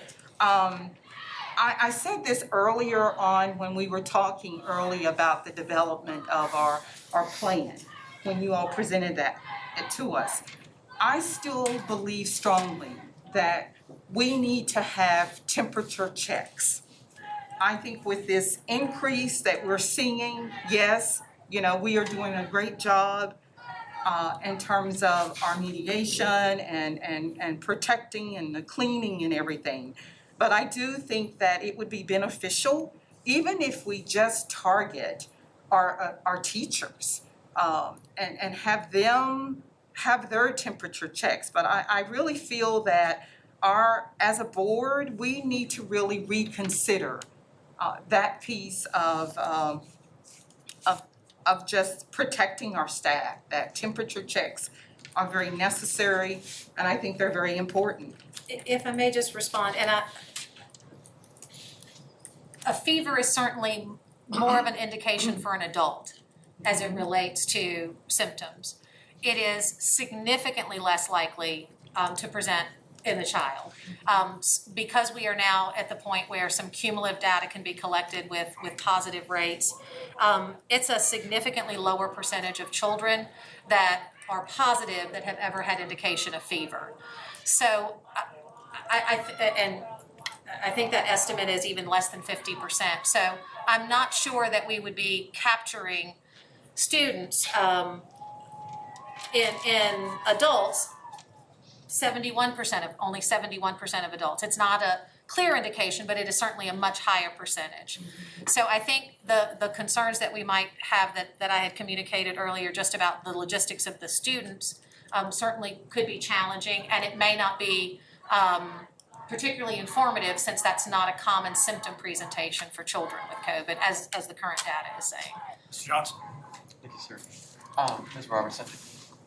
I said this earlier on when we were talking early about the development of our plan, when you all presented that to us. I still believe strongly that we need to have temperature checks. I think with this increase that we're seeing, yes, you know, we are doing a great job in terms of our mediation and protecting and the cleaning and everything. But I do think that it would be beneficial, even if we just target our teachers and have them have their temperature checks. But I really feel that as a board, we need to really reconsider that piece of just protecting our staff. That temperature checks are very necessary, and I think they're very important. If I may just respond, and a fever is certainly more of an indication for an adult as it relates to symptoms. It is significantly less likely to present in the child. Because we are now at the point where some cumulative data can be collected with positive rates, it's a significantly lower percentage of children that are positive that have ever had indication of fever. So I think that estimate is even less than 50%. So I'm not sure that we would be capturing students in adults. 71% of adults. It's not a clear indication, but it is certainly a much higher percentage. So I think the concerns that we might have that I had communicated earlier just about the logistics of the students certainly could be challenging, and it may not be particularly informative since that's not a common symptom presentation for children with COVID as the current data is saying. Mr. Johnson? Thank you, sir. Ms. Robertson,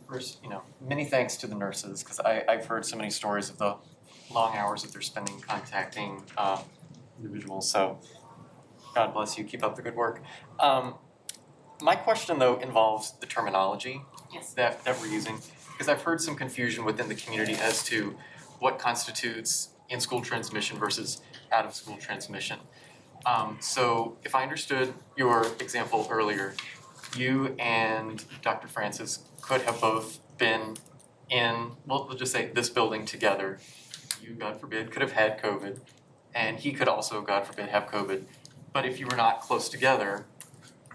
first, many thanks to the nurses, because I've heard so many stories of the long hours that they're spending contacting individuals, so God bless you, keep up the good work. My question, though, involves the terminology that we're using, because I've heard some confusion within the community as to what constitutes in-school transmission versus out-of-school transmission. So if I understood your example earlier, you and Dr. Francis could have both been in, well, we'll just say this building together. You, God forbid, could have had COVID, and he could also, God forbid, have COVID. But if you were not close together,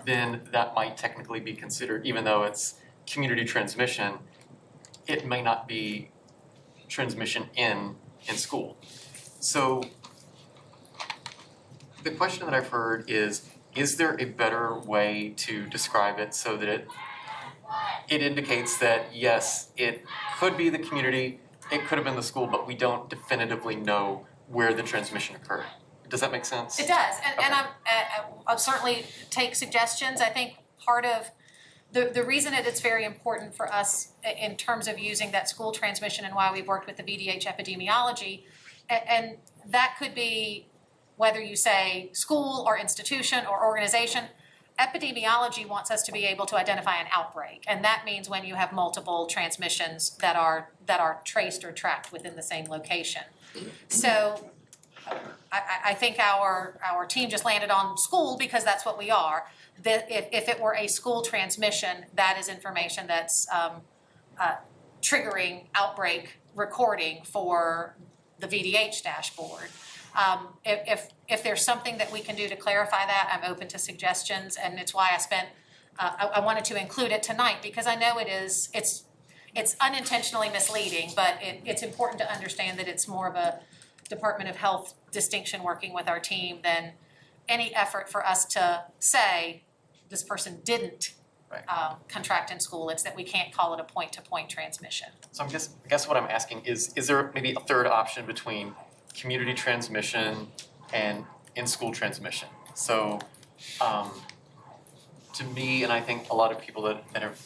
then that might technically be considered, even though it's community transmission, it may not be transmission in school. So the question that I've heard is there a better way to describe it so that it indicates that, yes, it could be the community, it could have been the school, but we don't definitively know where the transmission occurred? Does that make sense? It does, and Okay. I'll certainly take suggestions. I think part of the reason that it's very important for us in terms of using that school transmission and why we've worked with the VDH epidemiology, and that could be whether you say school or institution or organization, epidemiology wants us to be able to identify an outbreak, and that means when you have multiple transmissions that are traced or tracked within the same location. So I think our team just landed on school because that's what we are. If it were a school transmission, that is information that's triggering outbreak recording for the VDH dashboard. If there's something that we can do to clarify that, I'm open to suggestions, and it's why I wanted to include it tonight, because I know it's unintentionally misleading, but it's important to understand that it's more of a Department of Health distinction working with our team than any effort for us to say this person didn't contract in school. It's that we can't call it a point-to-point transmission. So I guess what I'm asking is there maybe a third option between community transmission and in-school transmission? So, to me, and I think a lot of people that have,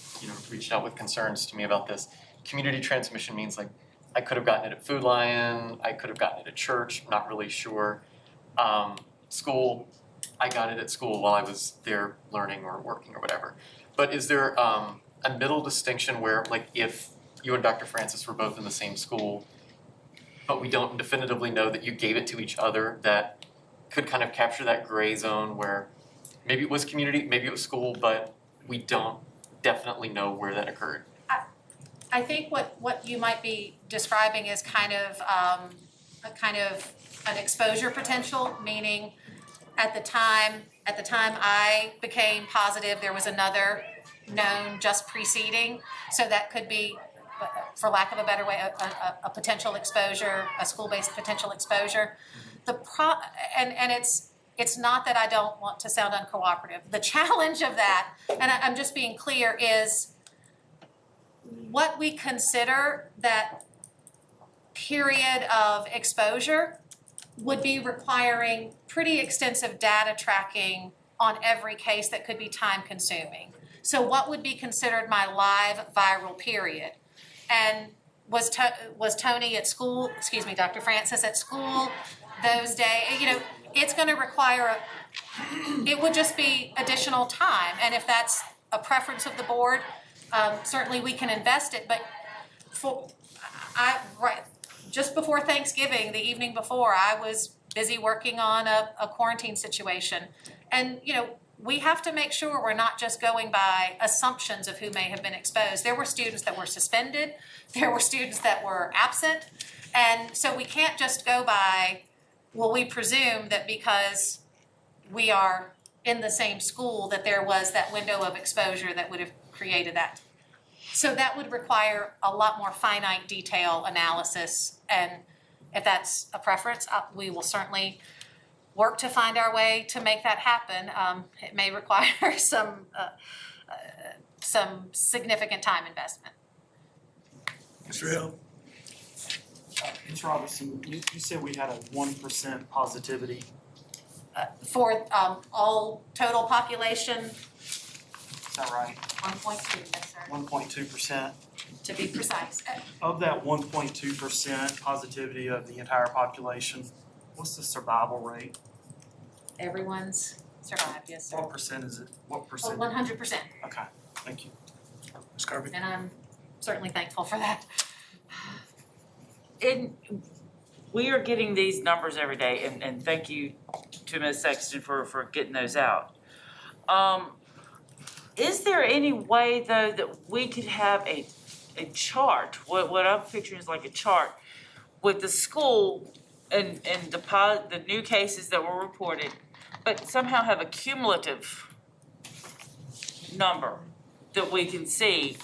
reached out with concerns to me about this, community transmission means like, I could have gotten it at Food Lion, I could have gotten it at church, I'm not really sure. School, I got it at school while I was there learning or working or whatever. But is there a middle distinction where, like, if you and Dr. Francis were both in the same school, but we don't definitively know that you gave it to each other, that could kind of capture that gray zone where maybe it was community, maybe it was school, but we don't definitely know where that occurred? I think what you might be describing is kind of an exposure potential, meaning at the time I became positive, there was another known just preceding, so that could be, for lack of a better way, a potential exposure, a school-based potential exposure. And it's not that I don't want to sound uncooperative. The challenge of that, and I'm just being clear, is what we consider that period of exposure would be requiring pretty extensive data tracking on every case that could be time consuming. So what would be considered my live viral period? And was Tony at school, Dr. Francis at school those days? It's gonna require, it would just be additional time. And if that's a preference of the board, certainly we can invest it, but just before Thanksgiving, the evening before, I was busy working on a quarantine situation. And, we have to make sure we're not just going by assumptions of who may have been exposed. There were students that were suspended, there were students that were absent, and so we can't just go by, well, we presume that because we are in the same school that there was that window of exposure that would have created that. So that would require a lot more finite detail analysis, and if that's a preference, we will certainly work to find our way to make that happen. It may require some significant time investment. Mr. Hill? Ms. Robertson, you said we had a 1% positivity. For all total population, Is that right? 1.2, yes, sir, 1.2%. to be precise. Of that 1.2% positivity of the entire population, what's the survival rate? Everyone's survived, yes, sir. What percent is it? What percent? 100%, Okay, thank you. Ms. Kirby? and I'm certainly thankful for that. We are getting these numbers every day, and thank you to Ms. Sexton for getting those out. Is there any way, though, that we could have a chart, what I'm picturing is like a chart, with the school and the new cases that were reported, but somehow have a cumulative number that we can see,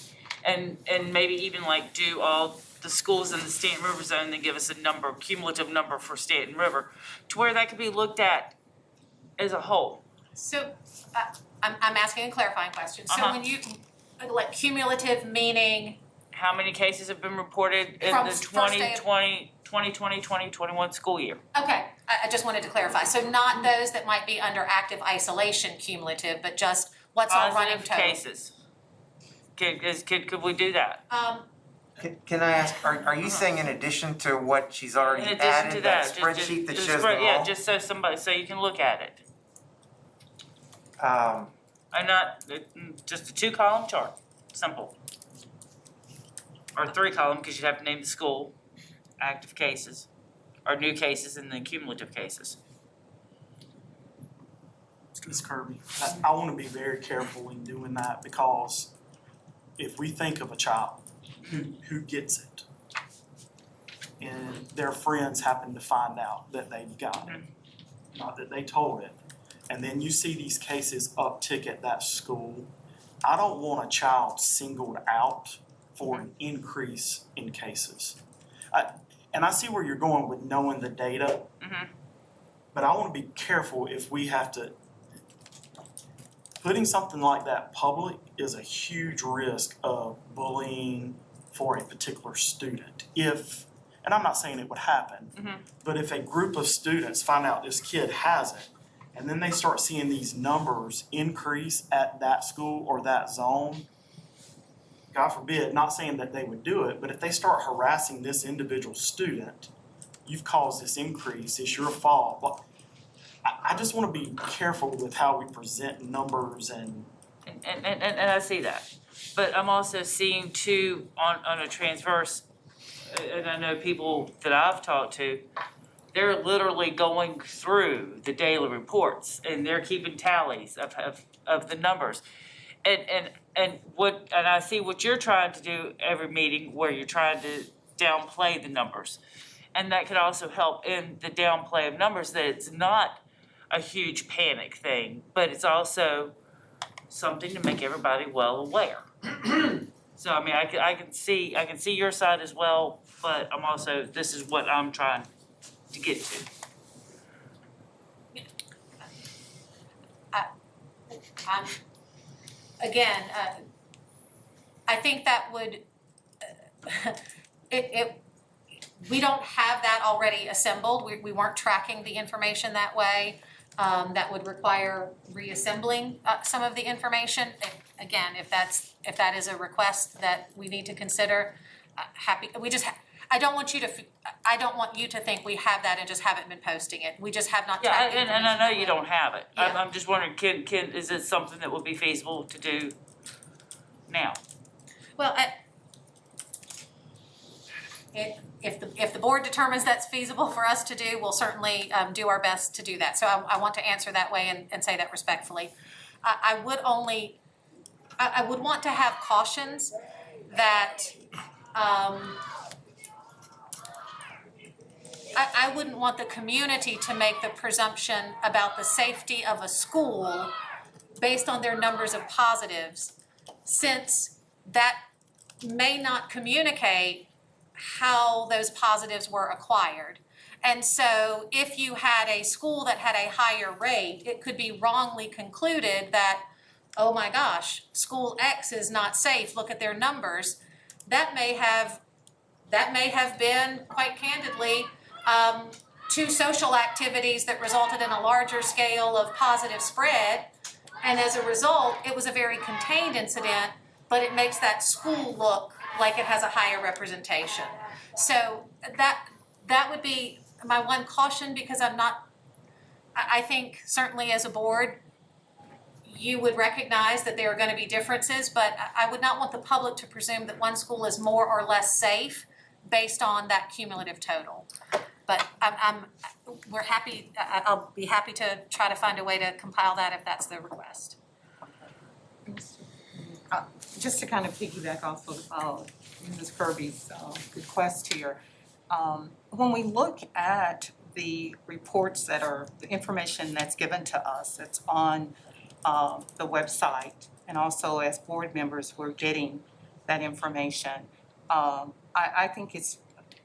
and maybe even like do all the schools in the Stanton River zone and then give us a cumulative number for Stanton River, to where that could be looked at as a whole. So, I'm asking a clarifying question. So when you, like cumulative meaning? How many cases have been reported in From the first day of- 2020, 2021 school year? Okay, I just wanted to clarify, so not those that might be under active isolation cumulative, but just what's our running Positive total? cases. Could we do that? Can I ask, are you saying in addition to what she's already In addition to added, that, that spreadsheet that just shows spread- them Yeah, all? just so somebody, so you can look at it. Um, I'm not, just a 2-column chart, simple. Or 3-column, because you'd have to name the school, active cases, or new cases, and then cumulative cases. Ms. Kirby, I want to be very careful in doing that because if we think of a child who gets it and their friends happen to find out that they've got it, not that they told it, and then you see these cases uptick at that school, I don't want a child singled out for an increase in cases. And I see where you're going with knowing the data, but I want to be careful if we have to. Putting something like that public is a huge risk of bullying for a particular student. And I'm not saying it would happen, but if a group of students find out this kid has it, and then they start seeing these numbers increase at that school or that zone, God forbid, not saying that they would do it, but if they start harassing this individual student, you've caused this increase, it's your fault. Well, I just want to be careful with how we present numbers and And I see that, but I'm also seeing too, on a transverse, and I know people that I've talked to, they're literally going through the daily reports and they're keeping tallies of the numbers. And I see what you're trying to do every meeting where you're trying to downplay the numbers. And that could also help in the downplay of numbers, that it's not a huge panic thing, but it's also something to make everybody well aware. So I mean, I can see your side as well, but I'm also, this is what I'm trying to get to. Again, I think that would, we don't have that already assembled, we weren't tracking the information that way. That would require reassembling some of the information. Again, if that is a request that we need to consider, I don't want you to think we have that and just haven't been posting it. We just have not tracked the Yeah, information. and I know you don't have it. Yeah. I'm just wondering, is it something that would be feasible to do now? Well, if the board determines that's feasible for us to do, we'll certainly do our best to do that. So I want to answer that way and say that respectfully. I would want to have cautions that I wouldn't want the community to make the presumption about the safety of a school based on their numbers of positives, since that may not communicate how those positives were acquired. And so if you had a school that had a higher rate, it could be wrongly concluded that, oh my gosh, school X is not safe, look at their numbers. That may have been, quite candidly, two social activities that resulted in a larger scale of positive spread. And as a result, it was a very contained incident, but it makes that school look like it has a higher representation. So that would be my one caution, because I think certainly as a board, you would recognize that there are going to be differences, but I would not want the public to presume that one school is more or less safe based on that cumulative total. But I'll be happy to try to find a way to compile that if that's the request. Just to kind of piggyback off of Ms. Kirby's request here, when we look at the reports that are, the information that's given to us, that's on the website, and also as board members, we're getting that information. I think it's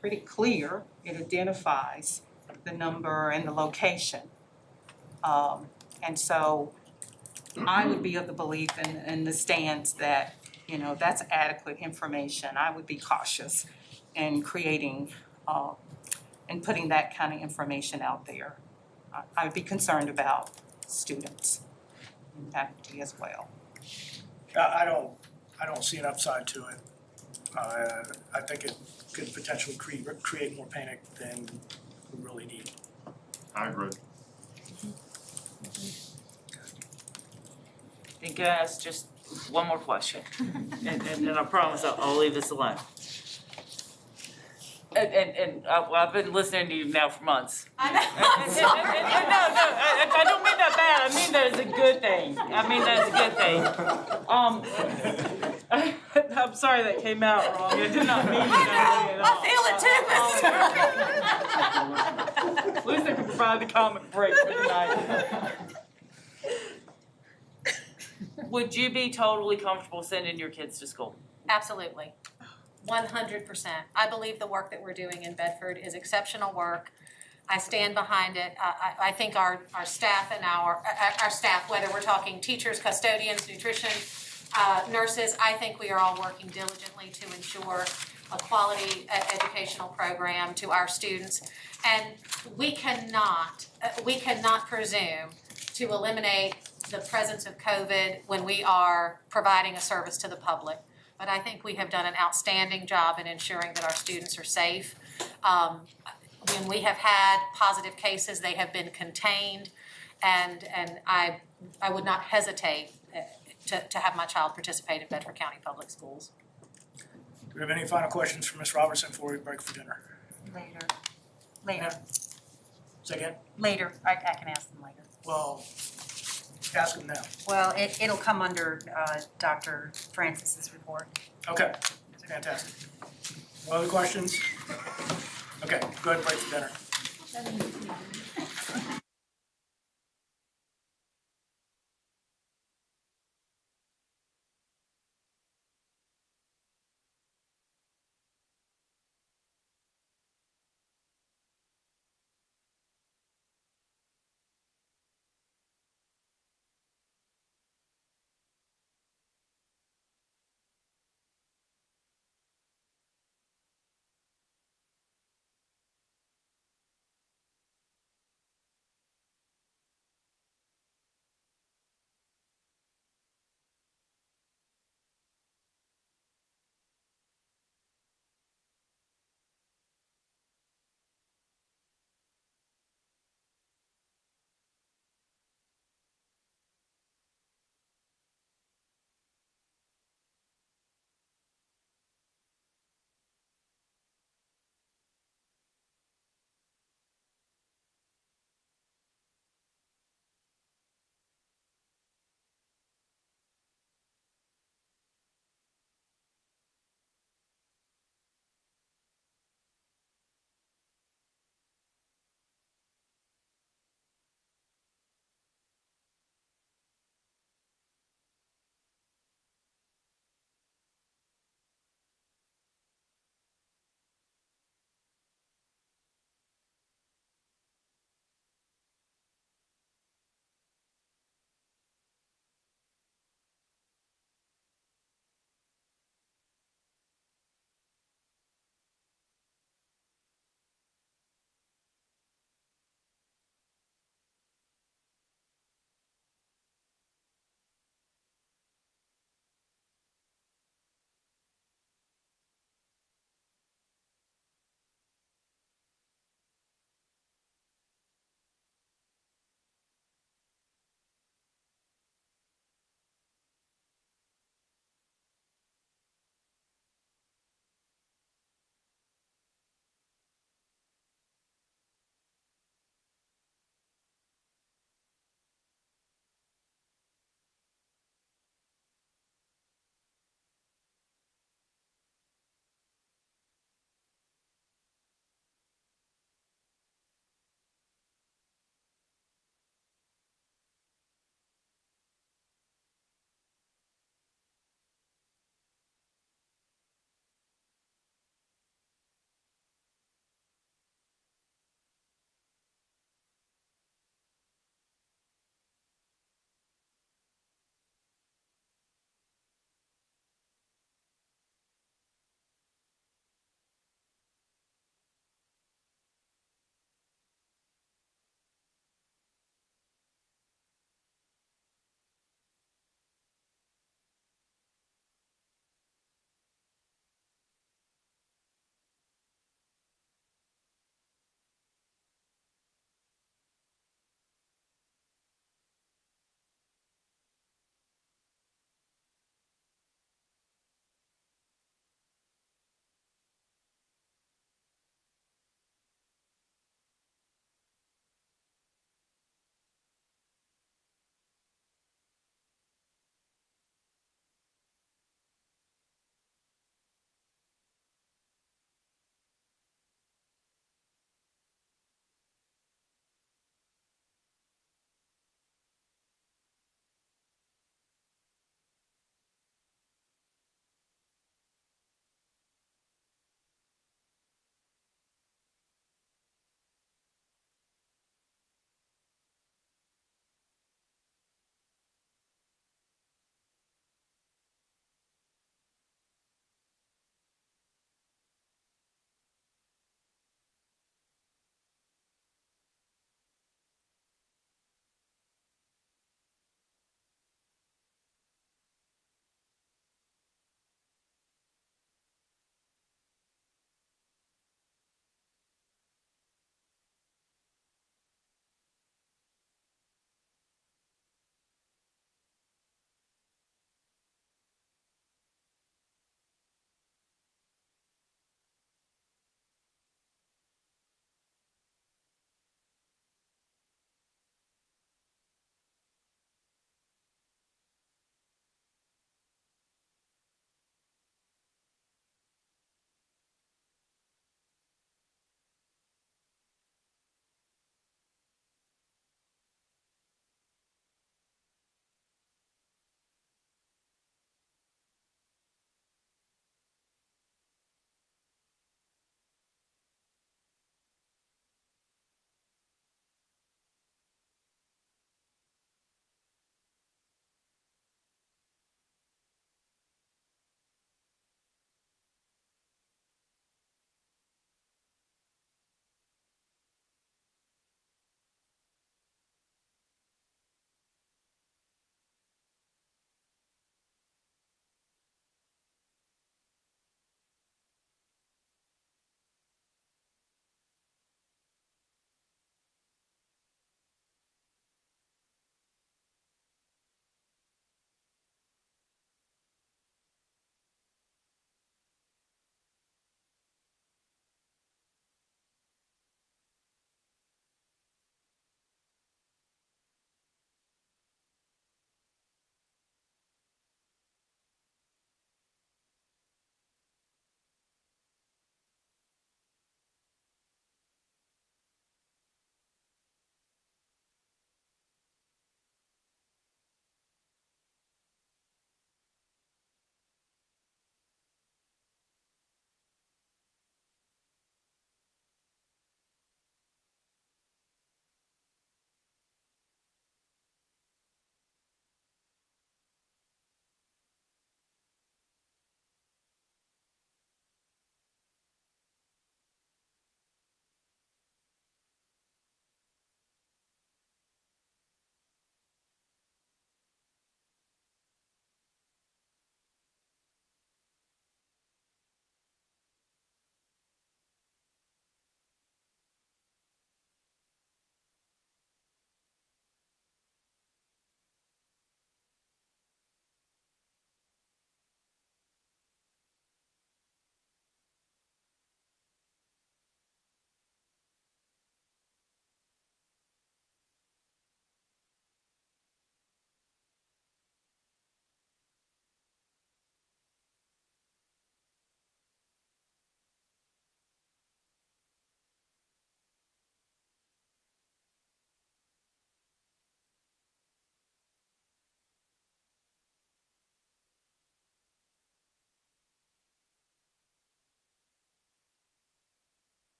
pretty clear. It identifies the number and the location. And so I would be of the belief in the stance that, you know, that's adequate information. I would be cautious in creating and putting that kind of information out there. I would be concerned about students and faculty as well. I don't see an upside to it. I think it could potentially create more panic than we really need. I agree. Then can I ask just one more question? And I promise I'll leave this alone. I've been listening to you now for months. I know. I don't mean that bad, I mean that as a good thing, I'm sorry that came out wrong, I did not mean it that way at all. I feel it too, Mr. At least I can provide the comic break for tonight. Would you be totally comfortable sending your kids to school? Absolutely. 100%. I believe the work that we're doing in Bedford is exceptional work. I stand behind it. I think our staff and our staff, whether we're talking teachers, custodians, nutrition, nurses, I think we are all working diligently to ensure a quality educational program to our students. And we cannot presume to eliminate the presence of COVID when we are providing a service to the public. But I think we have done an outstanding job in ensuring that our students are safe. When we have had positive cases, they have been contained, and I would not hesitate to have my child participate in Bedford County Public Schools. Do we have any final questions for Ms. Robertson before we break for dinner? Later, Second, later, I can ask them later. well, ask them now. Well, it'll come under Dr. Francis's report. Okay, fantastic. No other questions? Okay, go ahead and break for dinner.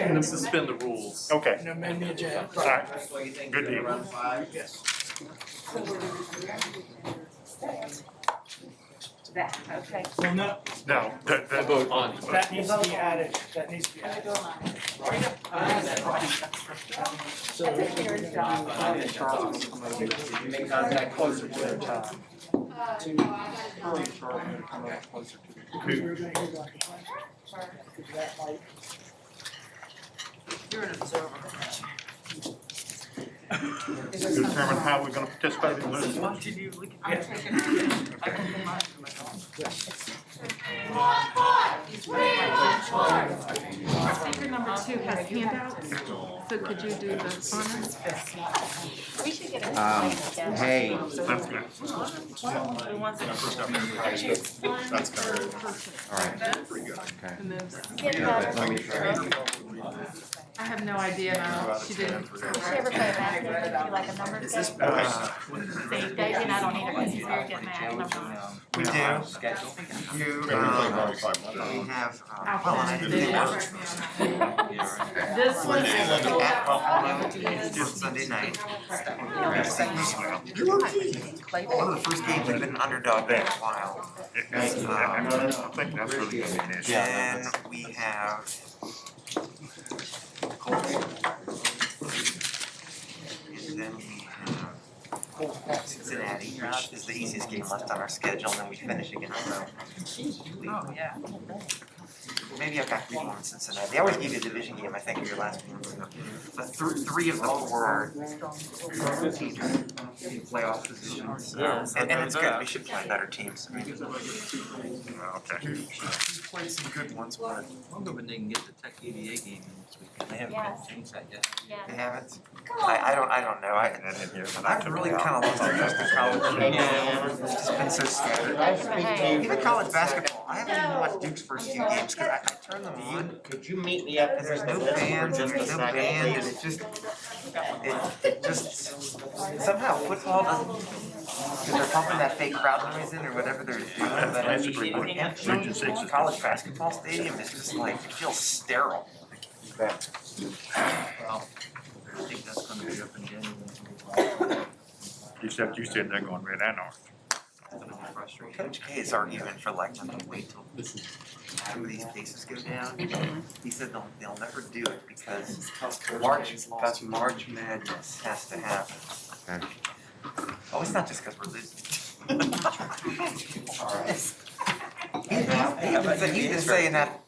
And suspend the rules. Okay, And amend the agenda. all right, good deal. That, okay. Well, no, Now, Vote on. that needs to be added, that needs to be added. So Make contact closer to their time. You're an observer. determine how we're gonna participate in this. Speaker number 2 has handouts, so could you do the honors? We should get a Hey, That's good. Who wants it? that's good. All right. Okay. And then Get that. I have no idea now, she didn't. Did she ever play a basketball? Do like a numbers game? See, Daisy and I don't either, because he's very good at numbers. We do. You, we have, well, I didn't work. This was. At Buffalo, Sunday night. One of the first games we've been an underdog in a while. I think that's really gonna be an issue. Then we have. And then we have Cincinnati, which is the easiest game left on our schedule, and then we finish against them. Oh, yeah. Maybe I've got Cleveland and Cincinnati. They always give you a division game, I think, in your last one. So. But three of the four are playoff positions. Yes, And it's I good. know We should play better teams. Okay. We've played some good ones, but I'm hoping they can get the Tech EVA game in this weekend. They Yes. changed that yet. Yeah. They haven't? I don't know. I've really kind of lost interest in college. It's just been so scattered. Even college basketball, I haven't even watched Duke's first two games because I turn them on. Could you meet me up? And there's no fans, and there's no band, and it just, somehow football doesn't, because they're pumping that fake crowd noise in or whatever they're doing, but I mean, college basketball stadium is just like, it feels sterile. Well, I think that's gonna be up in January. You said they're going red and orange. Coach K's argument for like, I'm gonna wait till two of these cases go down. He said they'll never do it because March Madness has to happen. Oh, it's not just because we're losing. He's been saying that.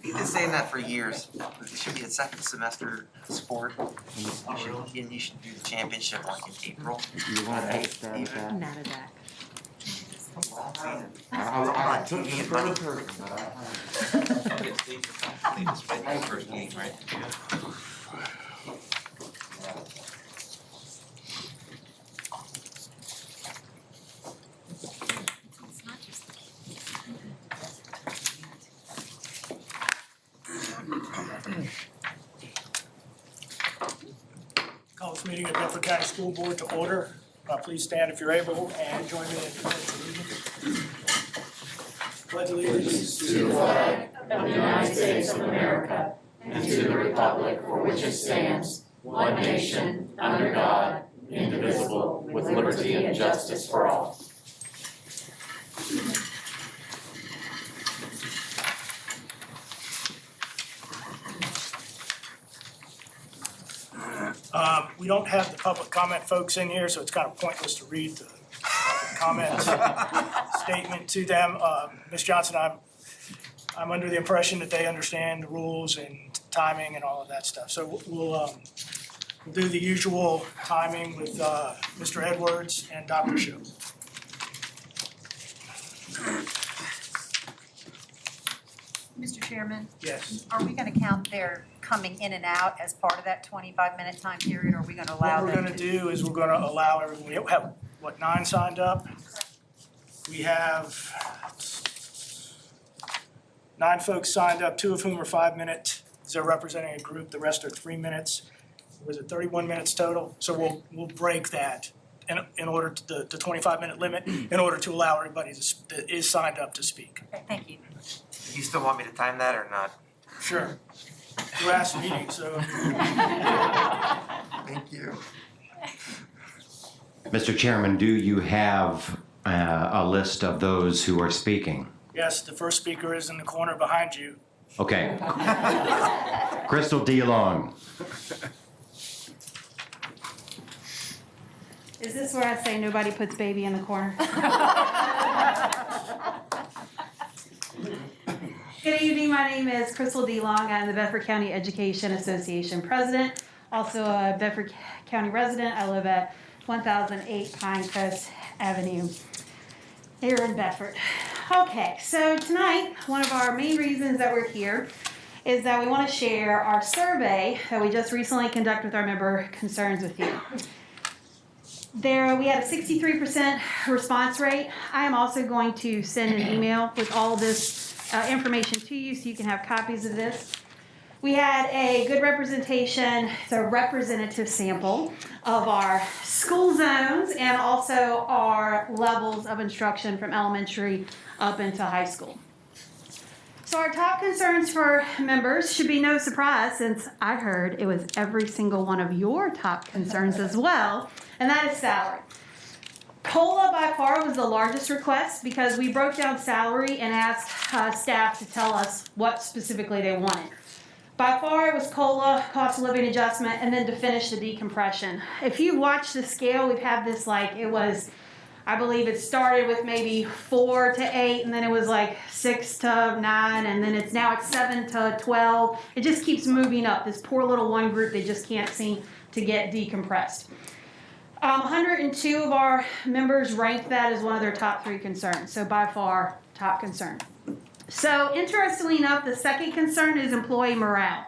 He's been saying that for years. It should be a second semester sport. And you should do the championship like in April. You want to take that? Not a deck. On TV and money. They just played the first game, right? call this meeting of Delaware County School Board to order. Please stand if you're able and join me in the pledge of allegiance. Pledge allegiance to the flag of the United States of America and to the republic for which it stands, one nation, under God, indivisible, with liberty and justice for all. We don't have the public comment folks in here, so it's kind of pointless to read the public comment statement to them. Ms. Johnson, I'm under the impression that they understand the rules and timing and all of that stuff. So we'll do the usual timing with Mr. Edwards and Dr. Show. Mr. Chairman, Yes. are we gonna count their coming in and out as part of that 25-minute time period, or are we gonna allow What them we're to? gonna do is we're gonna allow everyone, we have, what, 9 signed up? We have 9 folks signed up, 2 of whom are 5 minutes. They're representing a group, the rest are 3 minutes. Was it 31 minutes total? So we'll break that in order to, the 25-minute limit, in order to allow everybody that is signed up to speak. Okay, thank you. You still want me to time that or not? Sure. You asked me, so. Thank you. Mr. Chairman, do you have a list of those who are speaking? Yes, the first speaker is in the corner behind you. Okay. Crystal D. Long. Is this where I say nobody puts baby in the corner? Good evening, my name is Crystal D. Long. I'm the Bedford County Education Association President, also a Bedford County resident. I live at 1008 Pinecrest Avenue here in Bedford. Okay, so tonight, one of our main reasons that we're here is that we want to share our survey that we just recently conducted with our member concerns with you. There, we had a 63% response rate. I am also going to send an email with all of this information to you so you can have copies of this. We had a good representation, it's a representative sample of our school zones and also our levels of instruction from elementary up into high school. So our top concerns for members should be no surprise since I heard it was every single one of your top concerns as well, and that is salary. COLA by far was the largest request because we broke down salary and asked staff to tell us what specifically they wanted. By far it was COLA, cost of living adjustment, and then to finish the decompression. If you watch the scale, we've had this like it was, I believe it started with maybe 4 to 8, and then it was like 6 to 9, and then it's now 7 to 12. It just keeps moving up. This poor little one group, they just can't seem to get decompressed. 102 of our members ranked that as one of their top 3 concerns, so by far, top concern. So interestingly enough, the second concern is employee morale.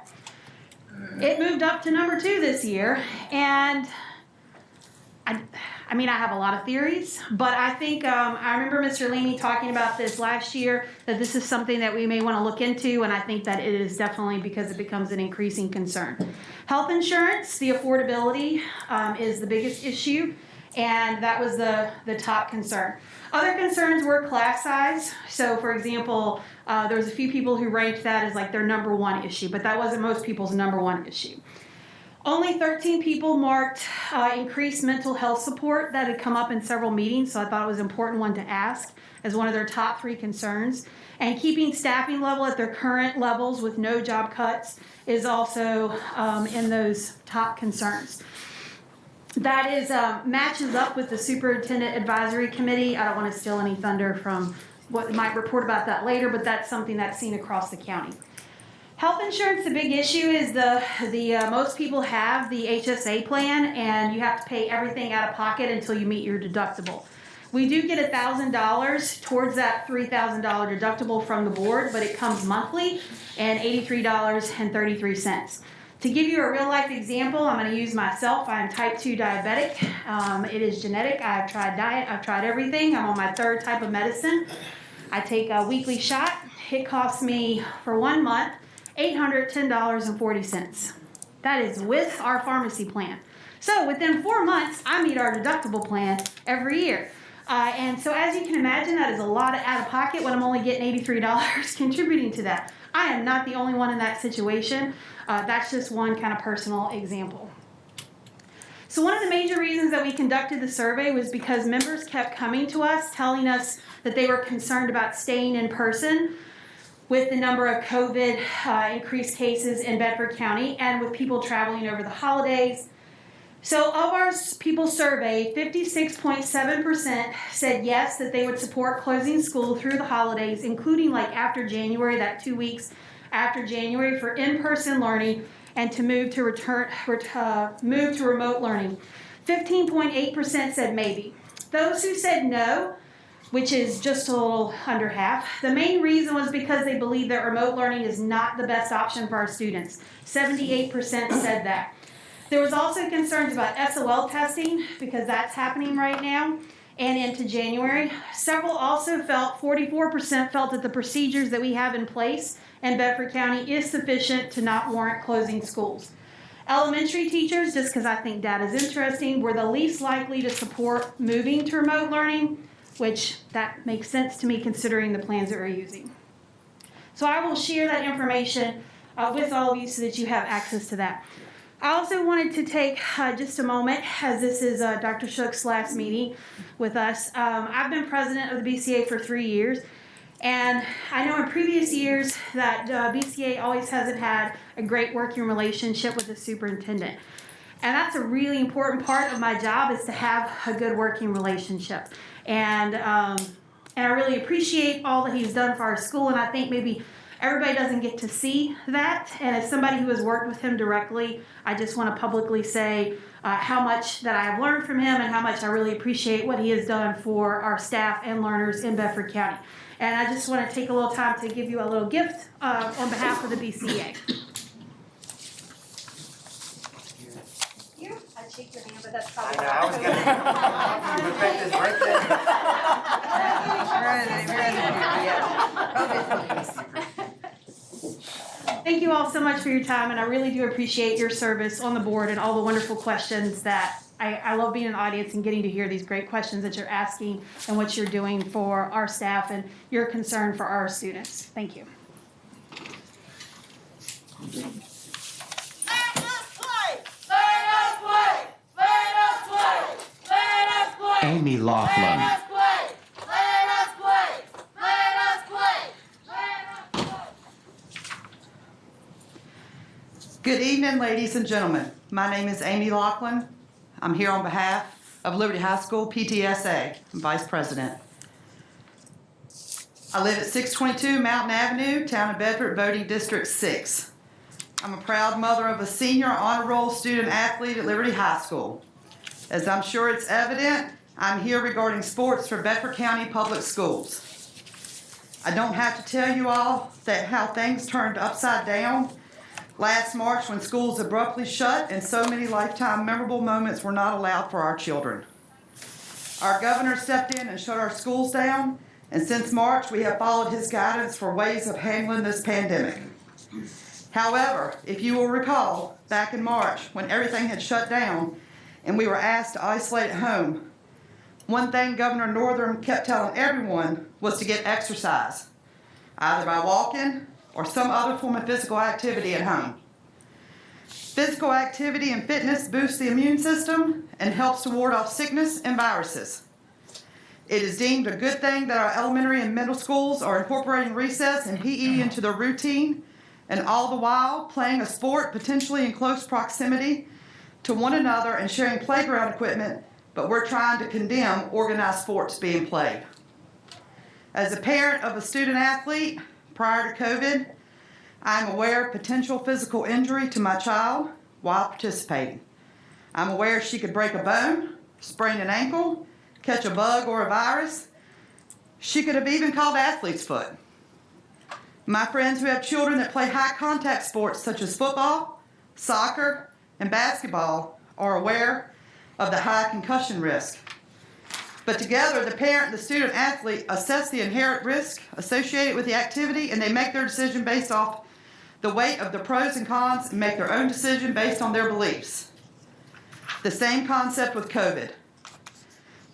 It moved up to number 2 this year, and I mean, I have a lot of theories, but I think I remember Mr. Leaney talking about this last year, that this is something that we may want to look into, and I think that it is definitely because it becomes an increasing concern. Health insurance, the affordability is the biggest issue, and that was the top concern. Other concerns were class size. So for example, there was a few people who ranked that as like their number 1 issue, but that wasn't most people's number 1 issue. Only 13 people marked increased mental health support. That had come up in several meetings, so I thought it was an important one to ask as one of their top 3 concerns. And keeping staffing level at their current levels with no job cuts is also in those top concerns. That is matches up with the Superintendent Advisory Committee. I don't want to steal any thunder from what might report about that later, but that's something that's seen across the county. Health insurance, the big issue is the most people have the HSA plan, and you have to pay everything out of pocket until you meet your deductible. We do get $1,000 towards that $3,000 deductible from the board, but it comes monthly and $83.33. To give you a real life example, I'm going to use myself. I am type 2 diabetic. It is genetic. I've tried diet. I've tried everything. I'm on my 3rd type of medicine. I take a weekly shot. It costs me for 1 month $810.40. That is with our pharmacy plan. So within 4 months, I meet our deductible plan every year. And so as you can imagine, that is a lot out of pocket when I'm only getting $83 contributing to that. I am not the only one in that situation. That's just one kind of personal example. So one of the major reasons that we conducted the survey was because members kept coming to us telling us that they were concerned about staying in person with the number of COVID increased cases in Bedford County and with people traveling over the holidays. So of our people surveyed, 56.7% said yes, that they would support closing school through the holidays, including like after January, that 2 weeks after January for in-person learning and to move to move to remote learning. 15.8% said maybe. Those who said no, which is just a little under half, the main reason was because they believe that remote learning is not the best option for our students. 78% said that. There was also concerns about SOL testing because that's happening right now and into January. Several also felt, 44% felt that the procedures that we have in place in Bedford County is sufficient to not warrant closing schools. Elementary teachers, just because I think data is interesting, were the least likely to support moving to remote learning, which that makes sense to me considering the plans that we're using. So I will share that information with all of you so that you have access to that. I also wanted to take just a moment, as this is Dr. Shook's last meeting with us. I've been president of the BCA for 3 years, and I know in previous years that BCA always hasn't had a great working relationship with the superintendent. And that's a really important part of my job, is to have a good working relationship. And I really appreciate all that he's done for our school, and I think maybe everybody doesn't get to see that. And as somebody who has worked with him directly, I just want to publicly say how much that I have learned from him and how much I really appreciate what he has done for our staff and learners in Bedford County. And I just want to take a little time to give you a little gift on behalf of the BCA. I'd shake your hand, but that's probably I know, I was gonna, respect his Thank you all so much for your time, and I really do appreciate your service on the board and all the wonderful questions that I love being in the audience and getting to hear these great questions that you're asking and what you're doing for our staff and your concern for our students. Thank you. Amy Laughlin. Good evening, ladies and gentlemen. My name is Amy Laughlin. I'm here on behalf of Liberty High School PTSA. I'm Vice President. I live at 622 Mountain Avenue, Town of Bedford, Voting District 6. I'm a proud mother of a senior honor roll student athlete at Liberty High School. As I'm sure it's evident, I'm here regarding sports for Bedford County Public Schools. I don't have to tell you all that how things turned upside down last March when schools abruptly shut and so many lifetime memorable moments were not allowed for our children. Our governor stepped in and shut our schools down, and since March we have followed his guidance for ways of handling this pandemic. However, if you will recall, back in March when everything had shut down and we were asked to isolate at home, one thing Governor Northam kept telling everyone was to get exercise, either by walking or some other form of physical activity at home. Physical activity and fitness boosts the immune system and helps to ward off sickness and viruses. It is deemed a good thing that our elementary and middle schools are incorporating recess and PE into their routine, and all the while playing a sport potentially in close proximity to one another and sharing playground equipment, but we're trying to condemn organized sports being played. As a parent of a student athlete, prior to COVID, I'm aware of potential physical injury to my child while participating. I'm aware she could break a bone, sprain an ankle, catch a bug or a virus. She could have even called athlete's foot. My friends who have children that play high contact sports such as football, soccer, and basketball are aware of the high concussion risk. But together, the parent and the student athlete assess the inherent risk associated with the activity, and they make their decision based off the weight of the pros and cons and make their own decision based on their beliefs. The same concept with COVID.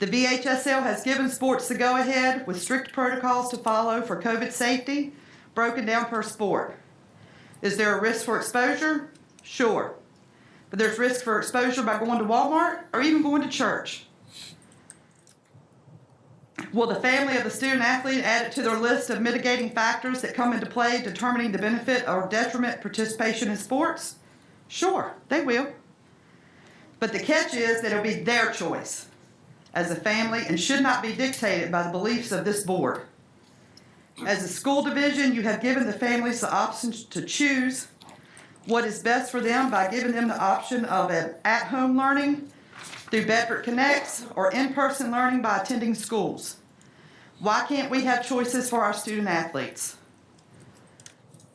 The VHSL has given sports the go-ahead with strict protocols to follow for COVID safety, broken down per sport. Is there a risk for exposure? Sure. But there's risk for exposure by going to Walmart or even going to church. Will the family of the student athlete add it to their list of mitigating factors that come into play determining the benefit or detriment participation in sports? Sure, they will. But the catch is that it'll be their choice as a family and should not be dictated by the beliefs of this board. As a school division, you have given the families the option to choose what is best for them by giving them the option of an at-home learning through Bedford Connects or in-person learning by attending schools. Why can't we have choices for our student athletes?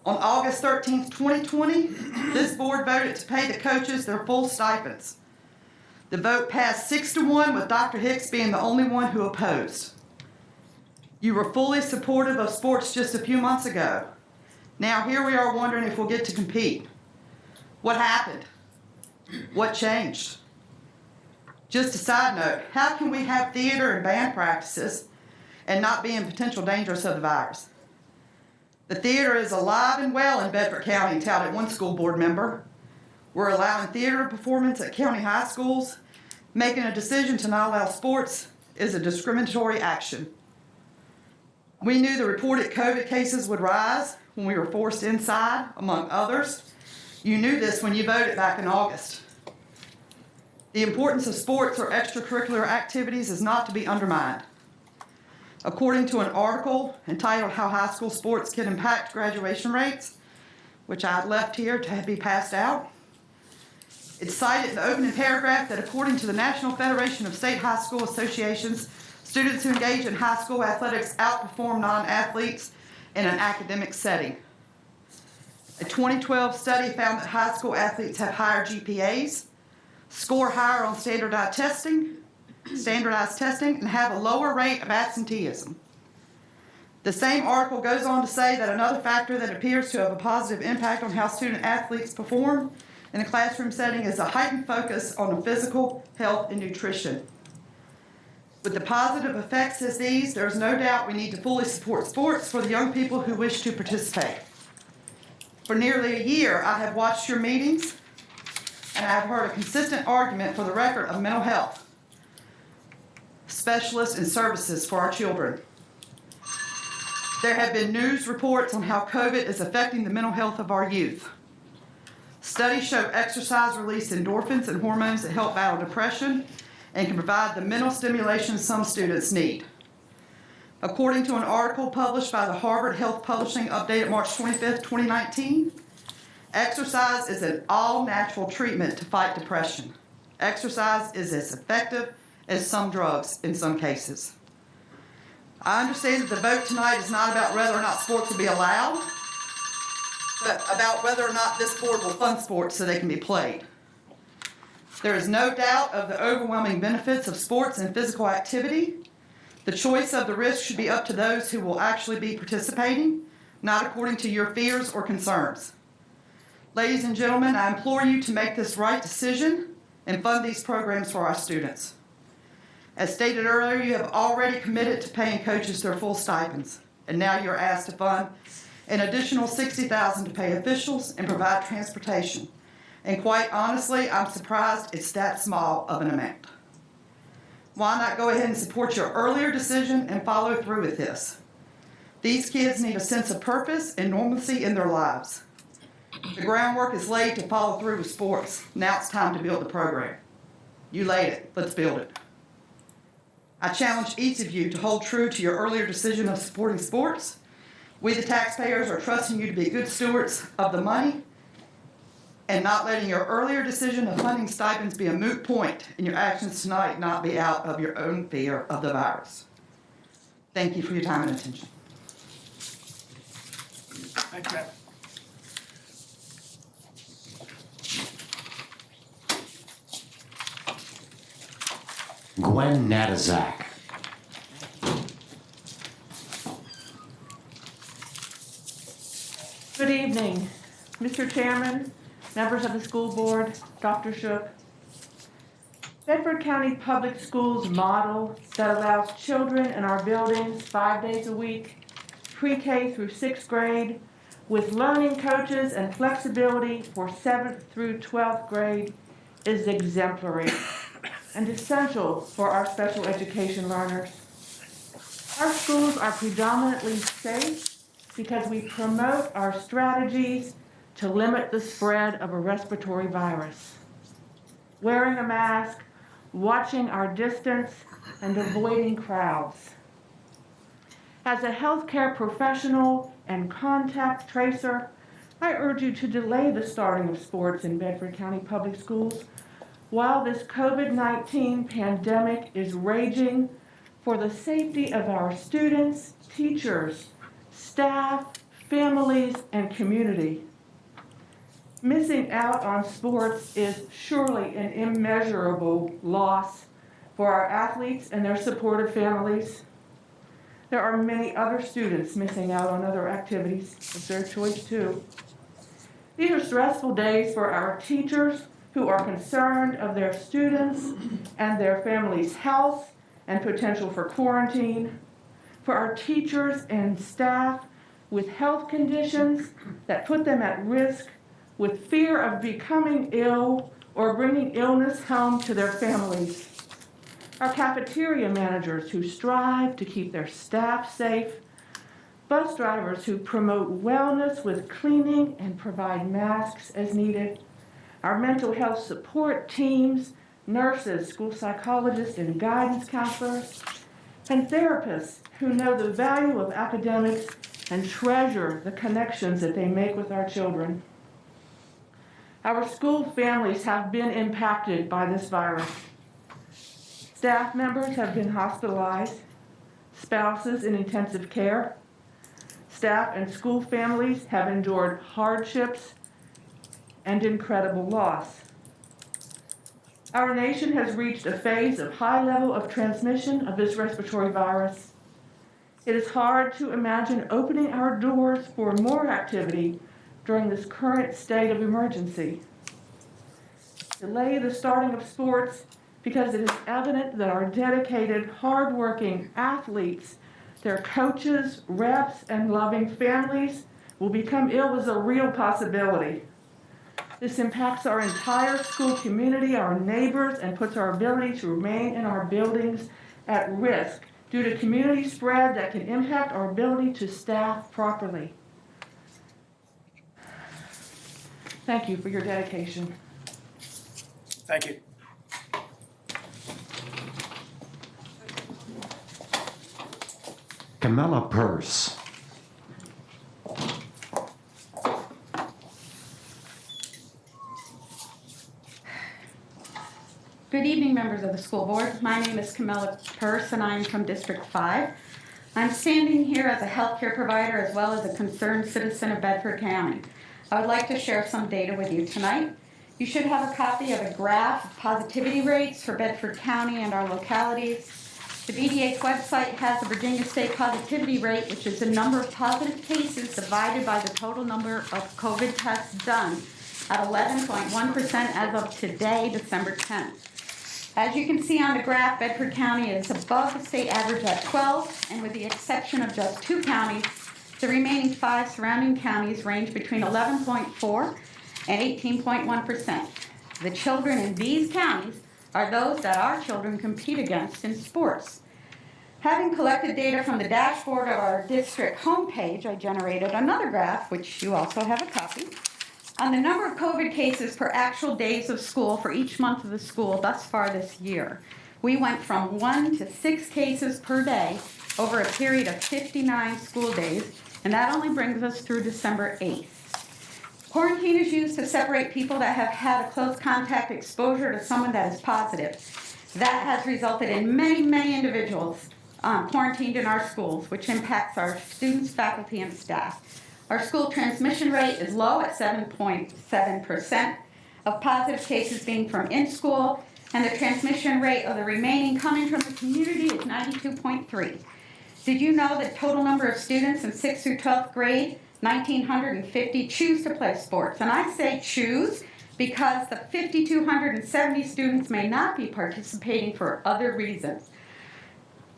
On August 13th, 2020, this board voted to pay the coaches their full stipends. The vote passed 6-1 with Dr. Hicks being the only one who opposed. You were fully supportive of sports just a few months ago. Now here we are wondering if we'll get to compete. What happened? What changed? Just a side note, how can we have theater and band practices and not be in potential dangers of the virus? The theater is alive and well in Bedford County, touted one school board member. We're allowing theater performance at county high schools. Making a decision to not allow sports is a discriminatory action. We knew the reported COVID cases would rise when we were forced inside, among others. You knew this when you voted back in August. The importance of sports or extracurricular activities is not to be undermined. According to an article entitled How High School Sports Can Impact Graduation Rates, which I had left here to be passed out, it cited in the opening paragraph that according to the National Federation of State High School Associations, students who engage in high school athletics outperform non-athletes in an academic setting. A 2012 study found that high school athletes have higher GPAs, score higher on standardized testing, and have a lower rate of absenteeism. The same article goes on to say that another factor that appears to have a positive impact on how student athletes perform in a classroom setting is a heightened focus on physical health and nutrition. With the positive effects as these, there is no doubt we need to fully support sports for the young people who wish to participate. For nearly a year, I have watched your meetings, and I have heard a consistent argument for the record of mental health specialists and services for our children. There have been news reports on how COVID is affecting the mental health of our youth. Studies show exercise release endorphins and hormones that help battle depression and can provide the mental stimulation some students need. According to an article published by the Harvard Health Publishing updated March 25th, 2019, exercise is an all-natural treatment to fight depression. Exercise is as effective as some drugs in some cases. I understand that the vote tonight is not about whether or not sports will be allowed, but about whether or not this board will fund sports so they can be played. There is no doubt of the overwhelming benefits of sports and physical activity. The choice of the risk should be up to those who will actually be participating, not according to your fears or concerns. Ladies and gentlemen, I implore you to make this right decision and fund these programs for our students. As stated earlier, you have already committed to paying coaches their full stipends, and now you're asked to fund an additional $60,000 to pay officials and provide transportation. And quite honestly, I'm surprised it's that small of an amount. Why not go ahead and support your earlier decision and follow through with this? These kids need a sense of purpose and normalcy in their lives. The groundwork is laid to follow through with sports. Now it's time to build the program. You laid it. Let's build it. I challenge each of you to hold true to your earlier decision of supporting sports. We, the taxpayers, are trusting you to be good stewards of the money and not letting your earlier decision of funding stipends be a moot point and your actions tonight not be out of your own fear of the virus. Thank you for your time and attention. Thank you, ma'am. Gwen Natazak. Good evening, Mr. Chairman, members of the school board, Dr. Shook. Bedford County Public Schools model that allows children in our buildings 5 days a week, pre-K through 6th grade, with learning coaches and flexibility for 7th through 12th grade is exemplary and essential for our special education learners. Our schools are predominantly safe because we promote our strategies to limit the spread of a respiratory virus. Wearing a mask, watching our distance, and avoiding crowds. As a healthcare professional and contact tracer, I urge you to delay the starting of sports in Bedford County Public Schools while this COVID-19 pandemic is raging for the safety of our students, teachers, staff, families, and community. Missing out on sports is surely an immeasurable loss for our athletes and their supportive families. There are many other students missing out on other activities of their choice too. These are stressful days for our teachers, who are concerned of their students and their families' health and potential for quarantine, for our teachers and staff with health conditions that put them at risk, with fear of becoming ill or bringing illness home to their families. Our cafeteria managers who strive to keep their staff safe, bus drivers who promote wellness with cleaning and provide masks as needed, our mental health support teams, nurses, school psychologists, and guidance counselors, and therapists who know the value of academics and treasure the connections that they make with our children. Our school families have been impacted by this virus. Staff members have been hospitalized, spouses in intensive care. Staff and school families have endured hardships and incredible loss. Our nation has reached a phase of high level of transmission of this respiratory virus. It is hard to imagine opening our doors for more activity during this current state of emergency. Delay the starting of sports because it is evident that our dedicated, hardworking athletes, their coaches, reps, and loving families will become ill is a real possibility. This impacts our entire school community, our neighbors, and puts our ability to remain in our buildings at risk due to community spread that can impact our ability to staff properly. Thank you for your dedication. Thank you. Camilla Purse. Good evening, members of the school board. My name is Camilla Purse, and I am from District 5. I'm standing here as a healthcare provider as well as a concerned citizen of Bedford County. I would like to share some data with you tonight. You should have a copy of a graph of positivity rates for Bedford County and our localities. The BDA's website has the Virginia State positivity rate, which is the number of positive cases divided by the total number of COVID tests done, at 11.1% as of today, December 10th. As you can see on the graph, Bedford County is above the state average at 12, and with the exception of just 2 counties, the remaining 5 surrounding counties range between 11.4 and 18.1%. The children in these counties are those that our children compete against in sports. Having collected data from the dashboard of our district homepage, I generated another graph, which you also have a copy, on the number of COVID cases per actual days of school for each month of the school thus far this year. We went from 1 to 6 cases per day over a period of 59 school days, and that only brings us through December 8th. Quarantine is used to separate people that have had a close contact exposure to someone that is positive. That has resulted in many individuals quarantined in our schools, which impacts our students, faculty, and staff. Our school transmission rate is low at 7.7% of positive cases being from in-school, and the transmission rate of the remaining coming from the community is 92.3. Did you know that total number of students in 6th through 12th grade, 1,950, choose to play sports? And I say choose because the 5,270 students may not be participating for other reasons.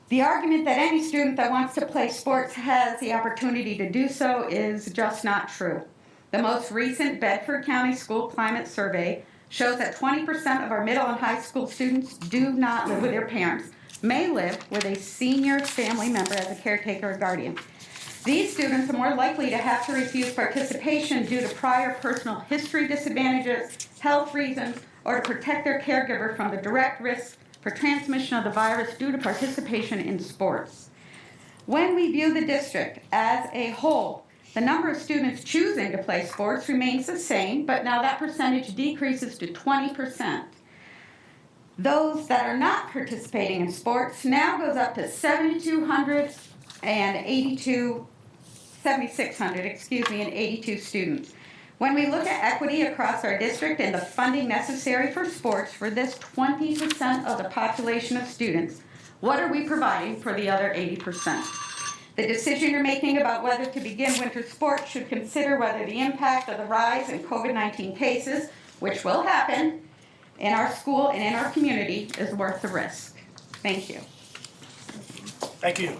The argument that any student that wants to play sports has the opportunity to do so is just not true. The most recent Bedford County School Climate Survey shows that 20% of our middle and high school students do not live with their parents, may live with a senior family member as a caretaker or guardian. These students are more likely to have to refuse participation due to prior personal history disadvantages, health reasons, or to protect their caregiver from the direct risk for transmission of the virus due to participation in sports. When we view the district as a whole, the number of students choosing to play sports remains the same, but now that percentage decreases to 20%. Those that are not participating in sports now goes up to 7,600 and 82 students. When we look at equity across our district and the funding necessary for sports for this 20% of the population of students, what are we providing for the other 80%? The decision you're making about whether to begin winter sports should consider whether the impact of the rise in COVID-19 cases, which will happen, in our school and in our community is worth the risk. Thank you. Thank you.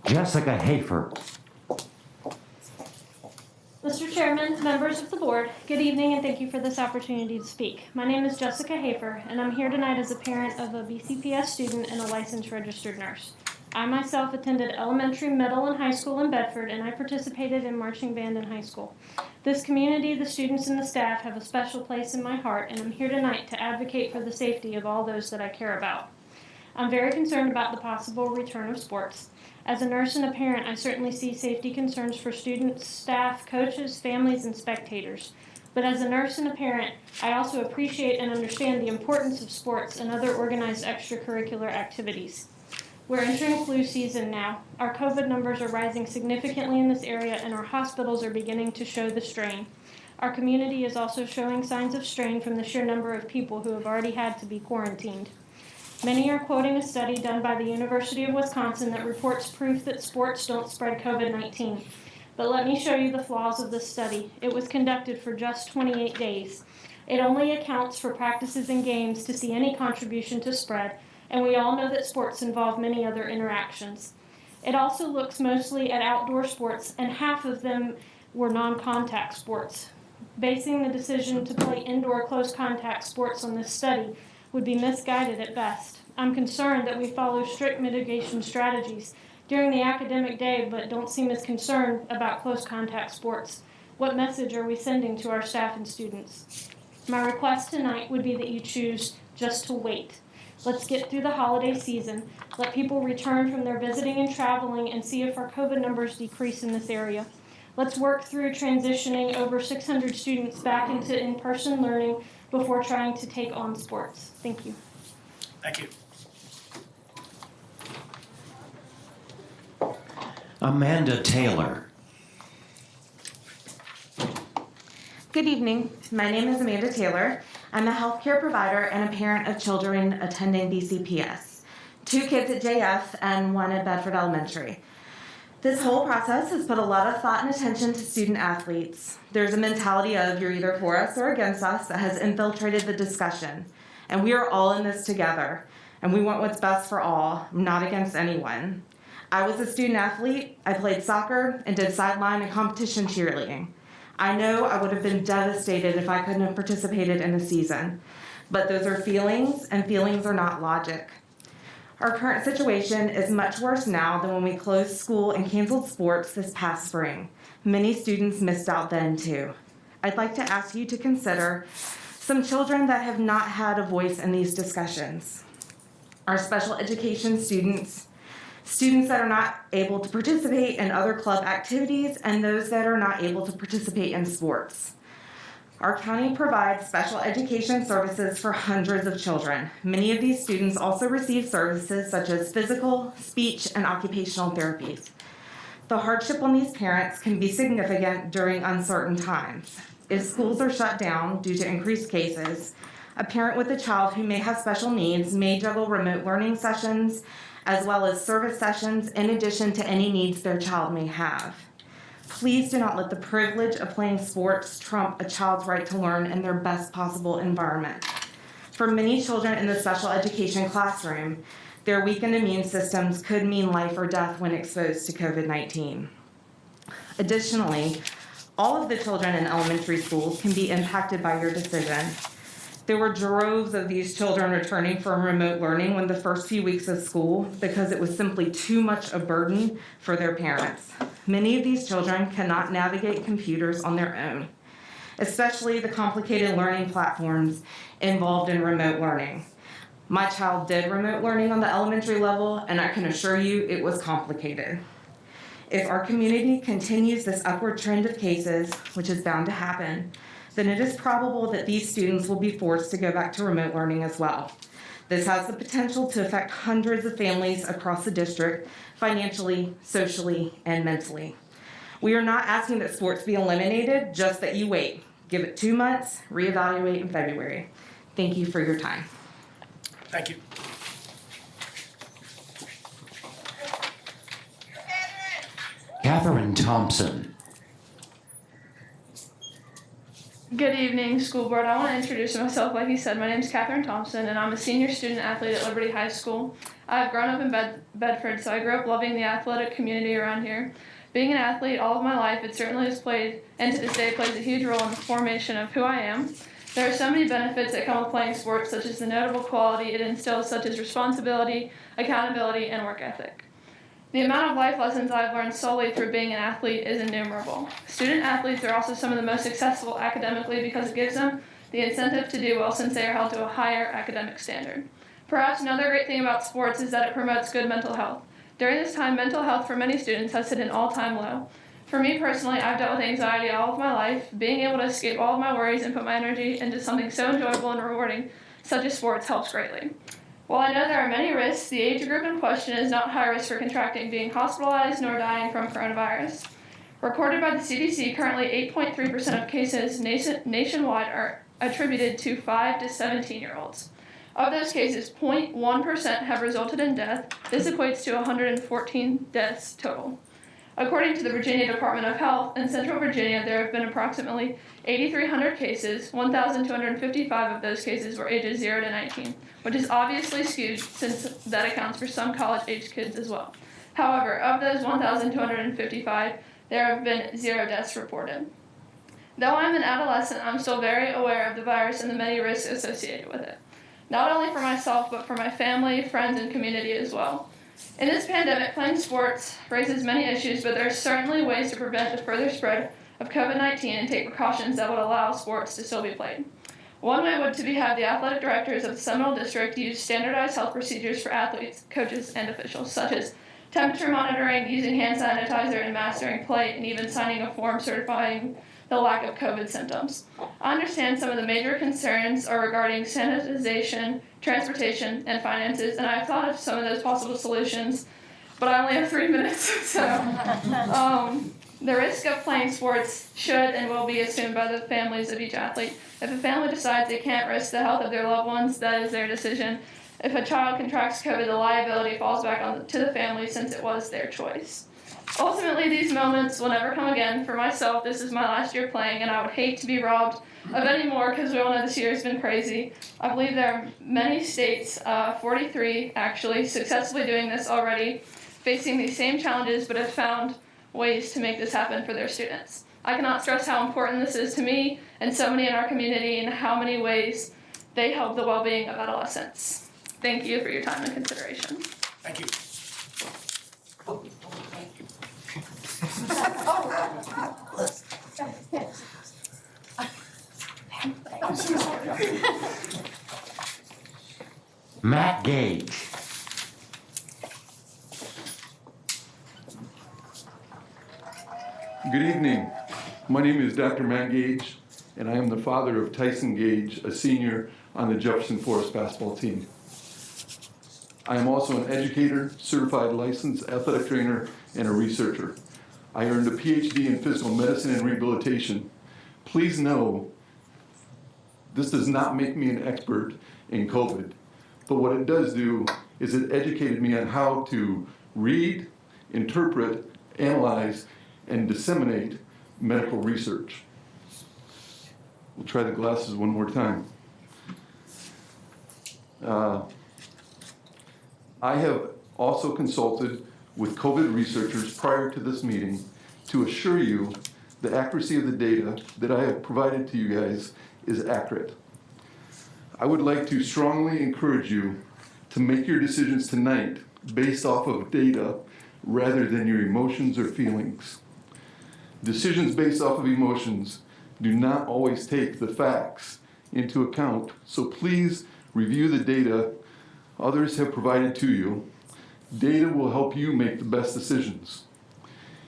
Jessica Hafer. Mr. Chairman, members of the board, good evening and thank you for this opportunity to speak. My name is Jessica Hafer and I'm here tonight as a parent of a BCPS student and a licensed registered nurse. I myself attended elementary, middle, and high school in Bedford and I participated in marching band in high school. This community, the students, and the staff have a special place in my heart and I'm here tonight to advocate for the safety of all those that I care about. I'm very concerned about the possible return of sports. As a nurse and a parent, I certainly see safety concerns for students, staff, coaches, families, and spectators. But as a nurse and a parent, I also appreciate and understand the importance of sports and other organized extracurricular activities. We're entering flu season now. Our COVID numbers are rising significantly in this area and our hospitals are beginning to show the strain. Our community is also showing signs of strain from the sheer number of people who have already had to be quarantined. Many are quoting a study done by the University of Wisconsin that reports proof that sports don't spread COVID-19. But let me show you the flaws of this study. It was conducted for just 28 days. It only accounts for practices and games to see any contribution to spread, and we all know that sports involve many other interactions. It also looks mostly at outdoor sports, and half of them were non-contact sports. Basing the decision to play indoor close-contact sports on this study would be misguided at best. I'm concerned that we follow strict mitigation strategies during the academic day but don't seem as concerned about close contact sports. What message are we sending to our staff and students? My request tonight would be that you choose just to wait. Let's get through the holiday season, let people return from their visiting and traveling and see if our COVID numbers decrease in this area. Let's work through transitioning over 600 students back into in-person learning before trying to take on sports. Thank you. Thank you. Amanda Taylor. Good evening. My name is Amanda Taylor. I'm a healthcare provider and a parent of children attending BCPS. 2 kids at JF and 1 at Bedford Elementary. This whole process has put a lot of thought and attention to student athletes. There's a mentality of you're either for us or against us that has infiltrated the discussion. And we are all in this together. And we want what's best for all, not against anyone. I was a student athlete. I played soccer and did sideline and competition cheerleading. I know I would have been devastated if I couldn't have participated in the season. But those are feelings, and feelings are not logic. Our current situation is much worse now than when we closed school and canceled sports this past spring. Many students missed out then too. I'd like to ask you to consider some children that have not had a voice in these discussions. Our special education students that are not able to participate in other club activities, and those that are not able to participate in sports. Our county provides special education services for hundreds of children. Many of these students also receive services such as physical, speech, and occupational therapies. The hardship on these parents can be significant during uncertain times. If schools are shut down due to increased cases, a parent with a child who may have special needs may juggle remote learning sessions as well as service sessions in addition to any needs their child may have. Please do not let the privilege of playing sports trump a child's right to learn in their best possible environment. For many children in the special education classroom, their weakened immune systems could mean life or death when exposed to COVID-19. Additionally, all of the children in elementary schools can be impacted by your decision. There were droves of these children returning from remote learning when the first few weeks of school because it was simply too much a burden for their parents. Many of these children cannot navigate computers on their own, especially the complicated learning platforms involved in remote learning. My child did remote learning on the elementary level, and I can assure you it was complicated. If our community continues this upward trend of cases, which is bound to happen, then it is probable that these students will be forced to go back to remote learning as well. This has the potential to affect hundreds of families across the district, financially, socially, and mentally. We are not asking that sports be eliminated, just that you wait. Give it 2 months, reevaluate in February. Thank you for your time. Thank you. Catherine Thompson. Good evening, school board. I want to introduce myself. Like he said, my name is Catherine Thompson, and I'm a senior student athlete at Liberty High School. I've grown up in Bedford, so I grew up loving the athletic community around here. Being an athlete all of my life, it certainly has played, and to this day plays a huge role in the formation of who I am. There are so many benefits that come with playing sports, such as the notable quality it instills, such as responsibility, accountability, and work ethic. The amount of life lessons I've learned solely through being an athlete is innumerable. Student athletes are also some of the most successful academically because it gives them the incentive to do well since they are held to a higher academic standard. Perhaps another great thing about sports is that it promotes good mental health. During this time, mental health for many students has hit an all-time low. For me personally, I've dealt with anxiety all of my life. Being able to escape all of my worries and put my energy into something so enjoyable and rewarding, such as sports, helps greatly. While I know there are many risks, the age group in question is not high risk for contracting, being hospitalized, nor dying from coronavirus. Recorded by the CDC, currently 8.3% of cases nationwide are attributed to 5 to 17-year-olds. Of those cases, 0.1% have resulted in death. This equates to 114 deaths total. According to the Virginia Department of Health, in Central Virginia, there have been approximately 8,300 cases. 1,255 of those cases were ages 0 to 19, which is obviously skewed since that accounts for some college-age kids as well. However, of those 1,255, there have been 0 deaths reported. Though I'm an adolescent, I'm still very aware of the virus and the many risks associated with it. Not only for myself, but for my family, friends, and community as well. In this pandemic, playing sports raises many issues, but there are certainly ways to prevent the further spread of COVID-19 and take precautions that would allow sports to still be played. One way would be have the athletic directors of the Seminole District use standardized health procedures for athletes, coaches, and officials, such as temperature monitoring, using hand sanitizer and masks during play, and even signing a form certifying the lack of COVID symptoms. I understand some of the major concerns are regarding sanitization, transportation, and finances, and I've thought of some of those possible solutions, but I only have 3 minutes, so the risk of playing sports should and will be assumed by the families of each athlete. If a family decides they can't risk the health of their loved ones, that is their decision. If a child contracts COVID, the liability falls back to the family since it was their choice. Ultimately, these moments will never come again. For myself, this is my last year playing, and I would hate to be robbed of any more because we all know this year has been crazy. I believe there are many states, 43 actually, successfully doing this already, facing these same challenges, but have found ways to make this happen for their students. I cannot stress how important this is to me and so many in our community and how many ways they help the well-being of adolescents. Thank you for your time and consideration. Thank you. Matt Gage. Good evening. My name is Dr. Matt Gage, and I am the father of Tyson Gage, a senior on the Jefferson Forest basketball team. I am also an educator, certified licensed athletic trainer, and a researcher. I earned a PhD in physical medicine and rehabilitation. Please know, this does not make me an expert in COVID, but what it does do is it educated me on how to read, interpret, analyze, and disseminate medical research. We'll try the glasses one more time. I have also consulted with COVID researchers prior to this meeting to assure you the accuracy of the data that I have provided to you guys is accurate. I would like to strongly encourage you to make your decisions tonight based off of data rather than your emotions or feelings. Decisions based off of emotions do not always take the facts into account, so please review the data others have provided to you. Data will help you make the best decisions.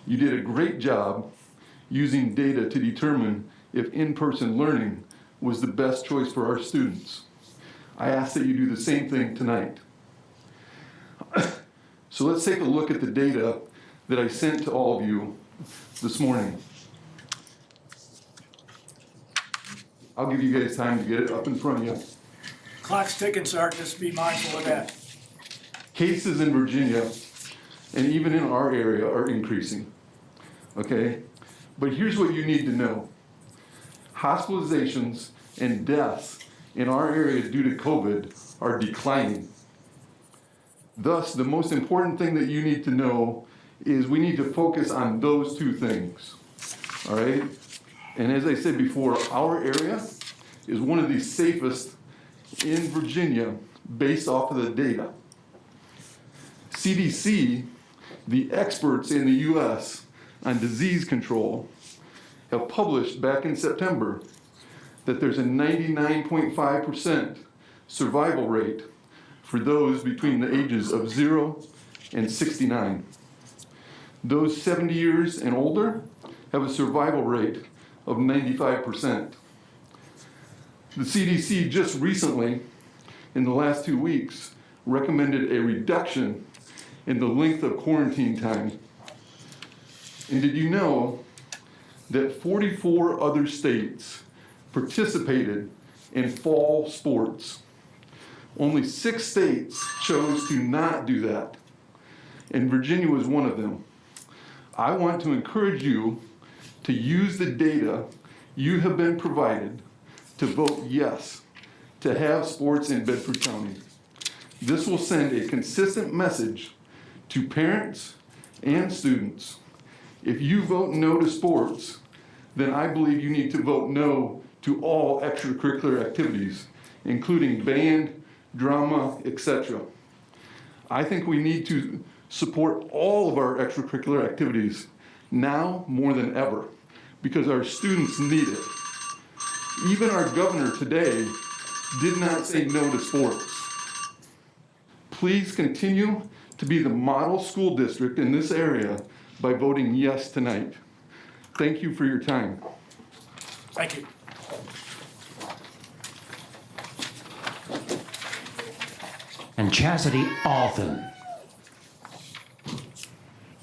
You did a great job using data to determine if in-person learning was the best choice for our students. I ask that you do the same thing tonight. So let's take a look at the data that I sent to all of you this morning. I'll give you guys time to get it up in front of you. Clock's ticking, sir. Just be mindful of that. Cases in Virginia, and even in our area, are increasing. okay? But here's what you need to know. Hospitalizations and deaths in our area due to COVID are declining. Thus, the most important thing that you need to know is we need to focus on those two things, all right? And as I said before, our area is one of the safest in Virginia based off of the data. CDC, the experts in the US on disease control, have published back in September that there's a 99.5% survival rate for those between the ages of 0 and 69. Those 70 years and older have a survival rate of 95%. The CDC just recently, in the last 2 weeks, recommended a reduction in the length of quarantine time. And did you know that 44 other states participated in fall sports? Only 6 states chose to not do that, and Virginia was one of them. I want to encourage you to use the data you have been provided to vote yes to have sports in Bedford County. This will send a consistent message to parents and students. If you vote no to sports, then I believe you need to vote no to all extracurricular activities, including band, drama, etc. I think we need to support all of our extracurricular activities now more than ever because our students need it. Even our governor today did not say no to sports. Please continue to be the model school district in this area by voting yes tonight. Thank you for your time. Thank you. And Chastity Alton.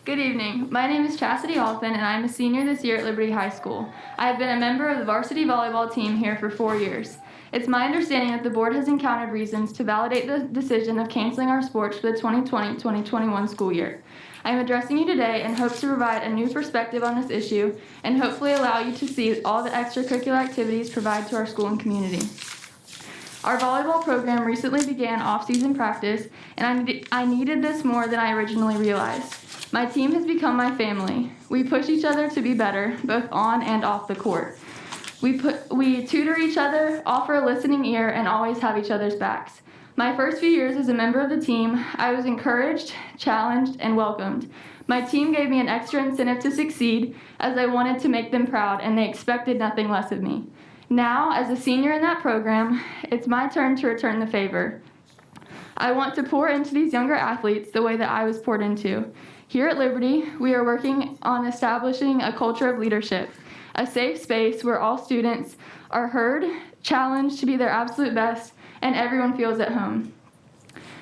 Good evening. My name is Chastity Alton, and I'm a senior this year at Liberty High School. I have been a member of the varsity volleyball team here for 4 years. It's my understanding that the board has encountered reasons to validate the decision of canceling our sports for the 2020-2021 school year. I am addressing you today and hope to provide a new perspective on this issue and hopefully allow you to see all the extracurricular activities provided to our school and community. Our volleyball program recently began off-season practice, and I needed this more than I originally realized. My team has become my family. We push each other to be better, both on and off the court. We tutor each other, offer a listening ear, and always have each other's backs. My first few years as a member of the team, I was encouraged, challenged, and welcomed. My team gave me an extra incentive to succeed, as I wanted to make them proud, and they expected nothing less of me. Now, as a senior in that program, it's my turn to return the favor. I want to pour into these younger athletes the way that I was poured into. Here at Liberty, we are working on establishing a culture of leadership, a safe space where all students are heard, challenged to be their absolute best, and everyone feels at home.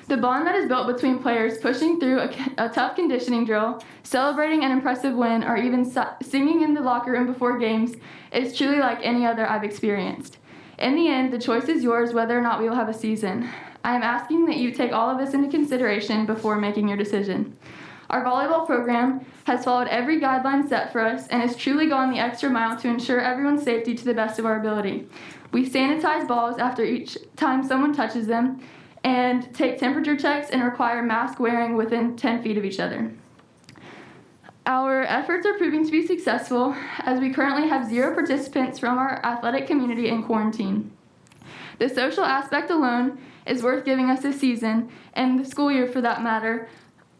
The bond that is built between players pushing through a tough conditioning drill, celebrating an impressive win, or even singing in the locker room before games is truly like any other I've experienced. In the end, the choice is yours whether or not we will have a season. I am asking that you take all of this into consideration before making your decision. Our volleyball program has followed every guideline set for us and has truly gone the extra mile to ensure everyone's safety to the best of our ability. We sanitize balls after each time someone touches them and take temperature checks and require mask wearing within 10 feet of each other. Our efforts are proving to be successful as we currently have 0 participants from our athletic community in quarantine. The social aspect alone is worth giving us a season, and the school year for that matter,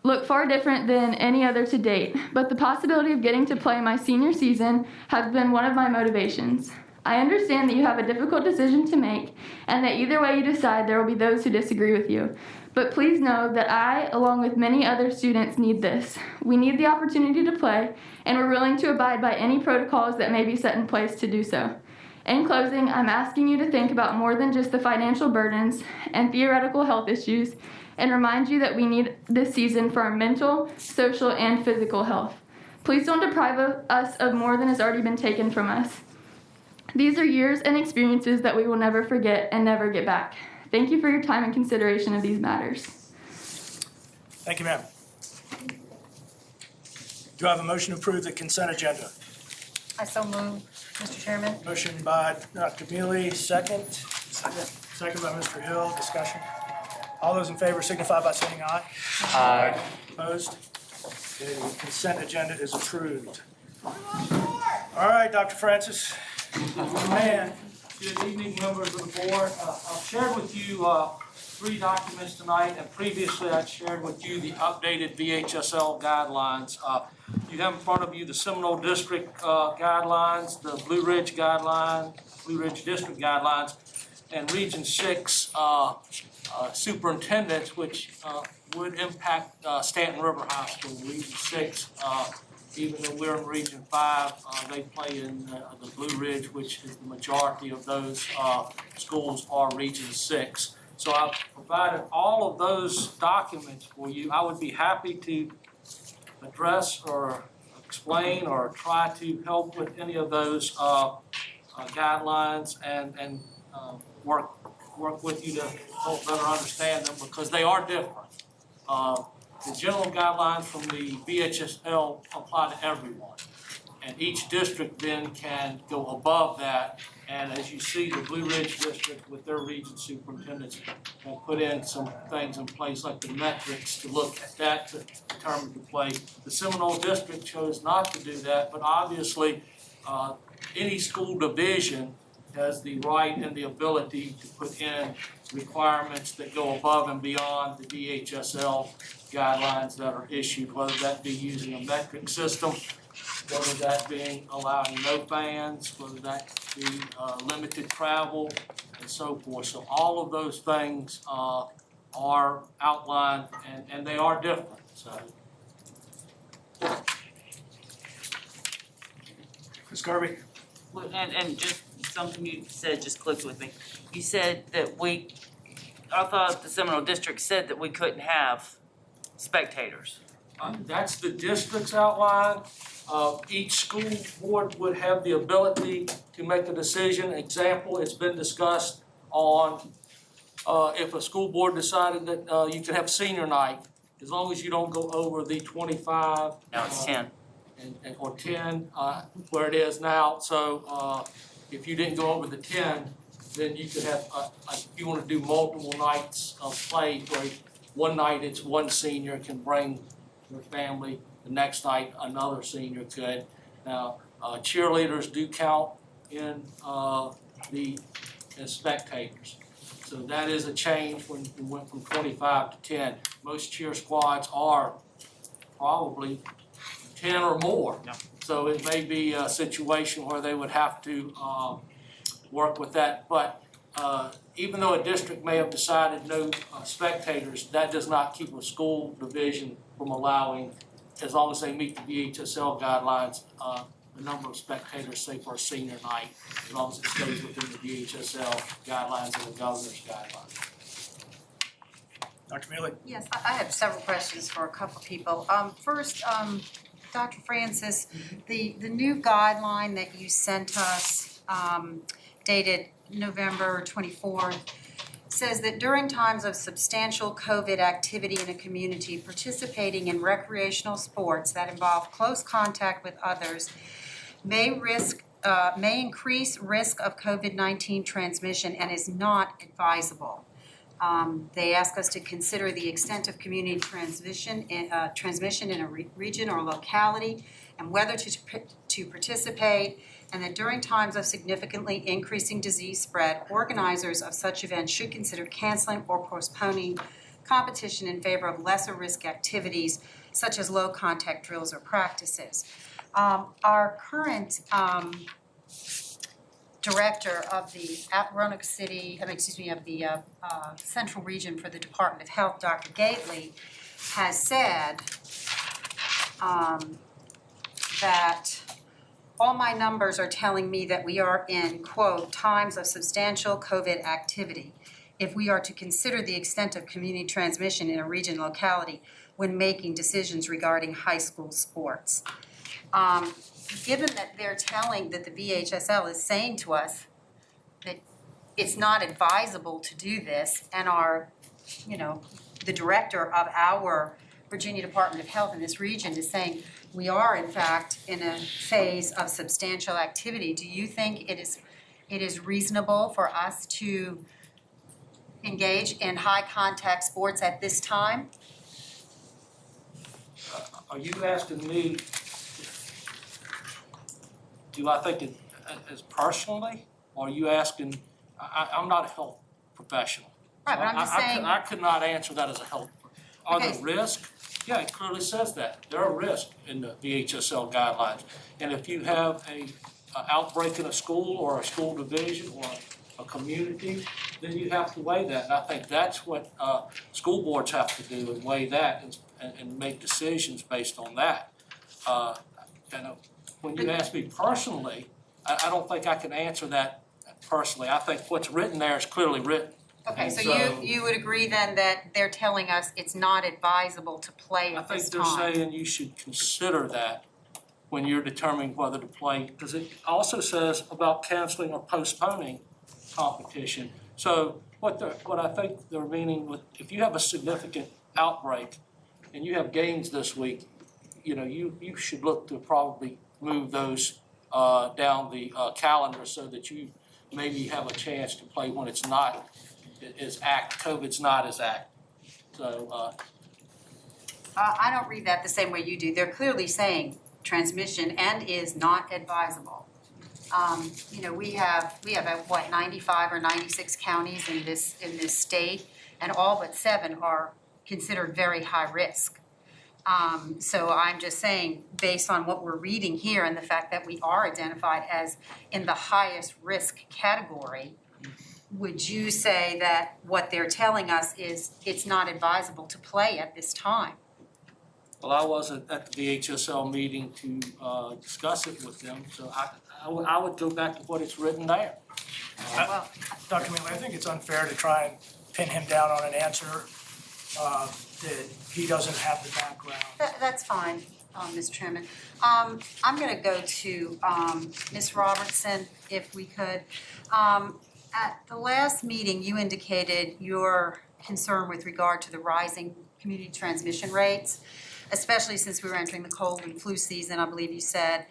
look far different than any other to date, but the possibility of getting to play my senior season has been one of my motivations. I understand that you have a difficult decision to make, and that either way you decide, there will be those who disagree with you. But please know that I, along with many other students, need this. We need the opportunity to play, and we're willing to abide by any protocols that may be set in place to do so. In closing, I'm asking you to think about more than just the financial burdens and theoretical health issues, and remind you that we need this season for our mental, social, and physical health. Please don't deprive us of more than has already been taken from us. These are years and experiences that we will never forget and never get back. Thank you for your time and consideration of these matters. Thank you, ma'am. Do I have a motion to approve the consent agenda? I so move, Mr. Chairman. Motion by Dr. Mealy, second. Second by Mr. Hill, discussion. All those in favor signify by saying aye. Aye. Opposed? Okay, the consent agenda is approved. All right, Dr. Francis. Man. Good evening, members of the board. I've shared with you 3 documents tonight, and previously I'd shared with you the updated VHSL guidelines. You have in front of you the Seminole District guidelines, the Blue Ridge guideline, Blue Ridge District guidelines, and Region 6 superintendents, which would impact Stanton River High School. Region 6, even though we're in Region 5, they play in the Blue Ridge, which is the majority of those schools are Region 6. So I've provided all of those documents for you. I would be happy to address or explain or try to help with any of those guidelines and work with you to help better understand them, because they are different. The general guidelines from the VHSL apply to everyone, and each district then can go above that. And as you see, the Blue Ridge District with their region superintendents have put in some things in place like the metrics to look at that to determine the play. The Seminole District chose not to do that, but obviously any school division has the right and the ability to put in requirements that go above and beyond the DHSL guidelines that are issued, whether that be using a metric system, whether that being allowing no fans, whether that be limited travel, and so forth. So all of those things are outlined, and they are different. So. Ms. Garvey? And just something you said just clicked with me. You said that I thought the Seminole District said that we couldn't have spectators. That's the district's outline. Each school board would have the ability to make a decision. Example, it's been discussed on if a school board decided that you could have senior night, as long as you don't go over the 25. Now it's 10. Or 10, where it is now. So if you didn't go over the 10, then you could have, if you want to do multiple nights of play, where one night it's one senior can bring their family, the next night another senior could. Now, cheerleaders do count in as spectators. So that is a change when we went from 25 to 10. Most cheer squads are probably 10 or more. Yeah. So it may be a situation where they would have to work with that. But even though a district may have decided no spectators, that does not keep a school division from allowing, as long as they meet the VHSL guidelines, the number of spectators, say for a senior night, as long as it stays within the VHSL guidelines and the governor's guidelines. Dr. Mealy? Yes, I have several questions for a couple of people. First, Dr. Francis, the new guideline that you sent us, dated November 24th, says that during times of substantial COVID activity in a community, participating in recreational sports that involve close contact with others may increase risk of COVID-19 transmission and is not advisable. They ask us to consider the extent of community transmission in a region or locality, and whether to participate, and that during times of significantly increasing disease spread, organizers of such events should consider canceling or postponing competition in favor of lesser risk activities, such as low contact drills or practices. Our current director of the Roanoke City, of the Central Region for the Department of Health, Dr. Gately, has said that all my numbers are telling me that we are in, quote, times of substantial COVID activity. If we are to consider the extent of community transmission in a region locality when making decisions regarding high school sports. Given that they're telling that the VHSL is saying to us that it's not advisable to do this, and our, the director of our Virginia Department of Health in this region is saying we are in fact in a phase of substantial activity. Do you think it is reasonable for us to engage in high contact sports at this time? Are you asking me, do I think it as personally, or are you asking, I'm not a health professional. Right, but I'm just saying. I could not answer that as a health. Are Okay. there risks? Yeah, it clearly says that. There are risks in the VHSL guidelines. And if you have a outbreak in a school or a school division or a community, then you have to weigh that. And I think that's what school boards have to do, and weigh that and make decisions based on that. And when you ask me personally, I don't think I can answer that personally. I think what's written there is clearly written. Okay, And so you would agree then that they're telling us it's not advisable to play at this time? I think they're saying you should consider that when you're determining whether to play, because it also says about canceling or postponing competition. So what I think they're meaning with, if you have a significant outbreak and you have games this week, you should look to probably move those down the calendar so that you maybe have a chance to play when it's not COVID's not as active. So I don't read that the same way you do. They're clearly saying transmission and is not advisable. We have what, 95 or 96 counties in this state, and all but 7 are considered very high risk. So I'm just saying, based on what we're reading here and the fact that we are identified as in the highest risk category, would you say that what they're telling us is it's not advisable to play at this time? well, I wasn't at the VHSL meeting to discuss it with them, so I would go back to what it's written there. Well, Dr. Mealy, I think it's unfair to try and pin him down on an answer that he doesn't have the background. that's fine, Mr. Chairman. I'm gonna go to Ms. Robertson, if we could. At the last meeting, you indicated your concern with regard to the rising community transmission rates, especially since we were entering the cold and flu season, I believe you said,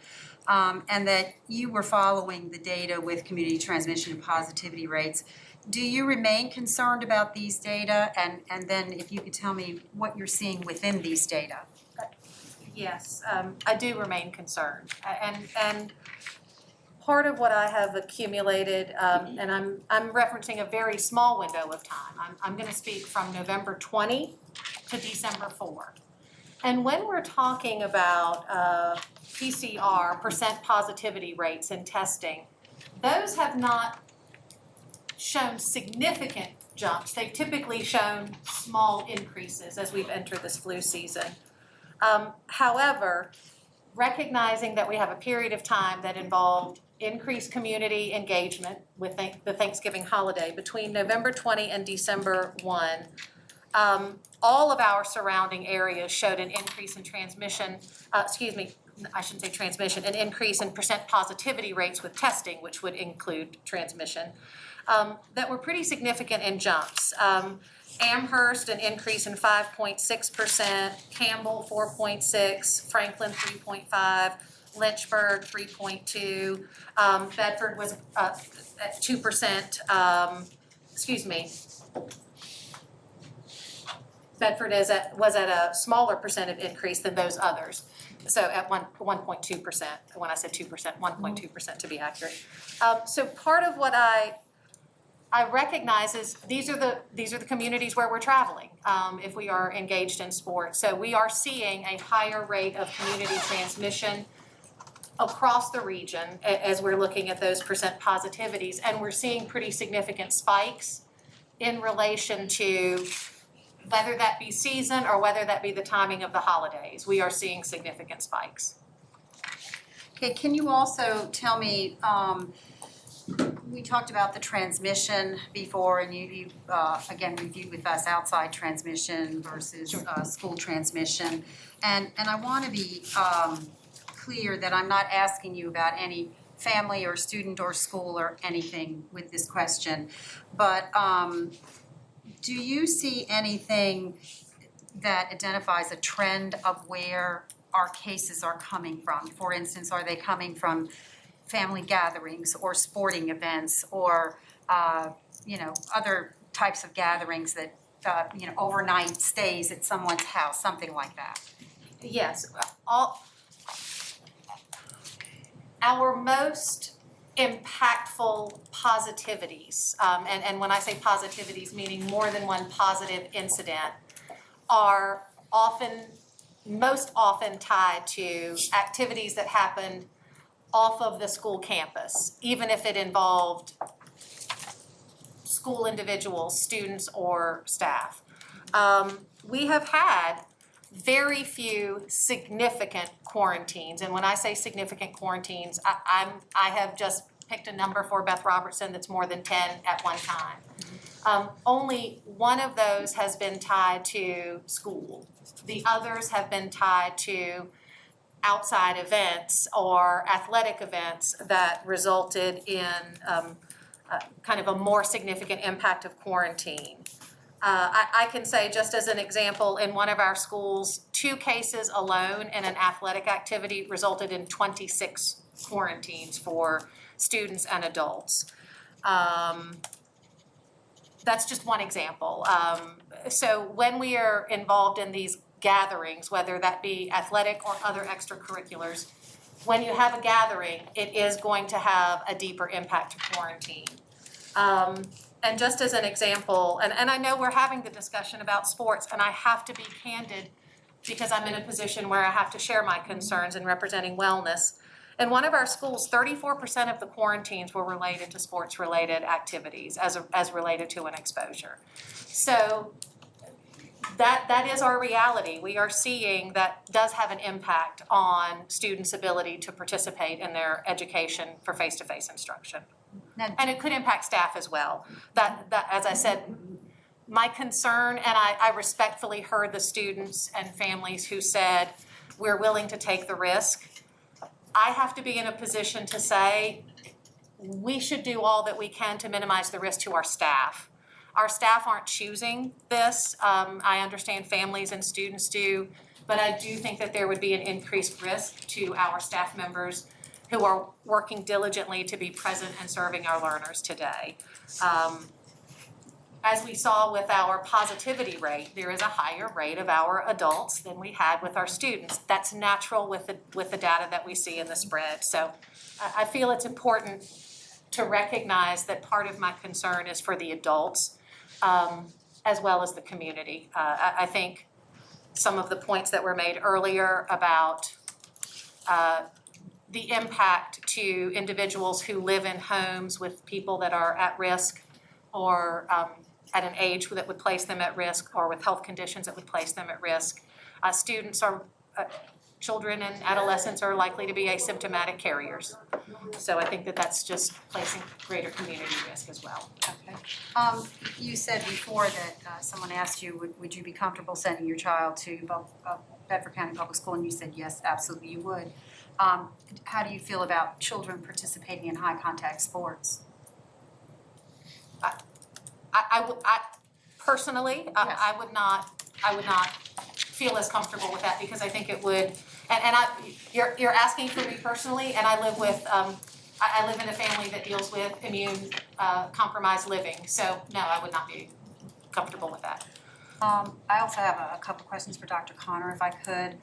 and that you were following the data with community transmission and positivity rates. Do you remain concerned about these data? And then if you could tell me what you're seeing within these data. Yes, I do remain concerned. And part of what I have accumulated, and I'm referencing a very small window of time. I'm gonna speak from November 20 to December 4. And when we're talking about PCR, percent positivity rates in testing, those have not shown significant jumps. They've typically shown small increases as we've entered this flu season. However, recognizing that we have a period of time that involved increased community engagement with the Thanksgiving holiday between November 20 and December 1, all of our surrounding areas showed an increase in transmission, an increase in percent positivity rates with testing, which would include transmission, that were pretty significant in jumps. Amherst, an increase in 5.6%, Campbell 4.6, Franklin 3.5, Lynchburg 3.2, Bedford was at 2%, Bedford was at a smaller percent of increase than those others. So at 1.2%, when I said 2%, 1.2% to be accurate. So part of what I recognize is these are the communities where we're traveling if we are engaged in sports. So we are seeing a higher rate of community transmission across the region as we're looking at those percent positivities, and we're seeing pretty significant spikes in relation to whether that be season or whether that be the timing of the holidays. We are seeing significant spikes. Okay, can you also tell me, we talked about the transmission before, and you again reviewed with us outside transmission versus school transmission. And I want to be clear that I'm not asking you about any family or student or school or anything with this question. But do you see anything that identifies a trend of where our cases are coming from? For instance, are they coming from family gatherings or sporting events or, other types of gatherings that, overnight stays at someone's house, something like that? Yes, our most impactful positivities, and when I say positivities, meaning more than one positive incident, are most often tied to activities that happened off of the school campus, even if it involved school individuals, students, or staff. We have had very few significant quarantines, and when I say significant quarantines, I have just picked a number for Beth Robertson that's more than 10 at one time. Only one of those has been tied to school. The others have been tied to outside events or athletic events that resulted in kind of a more significant impact of quarantine. I can say, just as an example, in one of our schools, 2 cases alone in an athletic activity resulted in 26 quarantines for students and adults. That's just one example. So when we are involved in these gatherings, whether that be athletic or other extracurriculars, when you have a gathering, it is going to have a deeper impact to quarantine. And just as an example, and I know we're having the discussion about sports, and I have to be candid because I'm in a position where I have to share my concerns in representing wellness. In one of our schools, 34% of the quarantines were related to sports-related activities as related to an exposure. So that is our reality. We are seeing that does have an impact on students' ability to participate in their education for face-to-face instruction. And it could impact staff as well. That as I said, my concern, and I respectfully heard the students and families who said, we're willing to take the risk. I have to be in a position to say, we should do all that we can to minimize the risk to our staff. Our staff aren't choosing this. I understand families and students do, but I do think that there would be an increased risk to our staff members who are working diligently to be present and serving our learners today. As we saw with our positivity rate, there is a higher rate of our adults than we had with our students. That's natural with the data that we see in the spread. So I feel it's important to recognize that part of my concern is for the adults as well as the community. I think some of the points that were made earlier about the impact to individuals who live in homes with people that are at risk or at an age that would place them at risk or with health conditions that would place them at risk. Children and adolescents are likely to be asymptomatic carriers. So I think that that's just placing greater community risk as well. Okay. You said before that someone asked you, would you be comfortable sending your child to Bedford County Public School, and you said yes, absolutely you would. How do you feel about children participating in high contact sports? I personally, I would not feel as comfortable with that because I think it would, you're asking for me personally, and I live with, I live in a family that deals with immune compromised living, so no, I would not be comfortable with that. I also have a couple questions for Dr. Connor, if I could.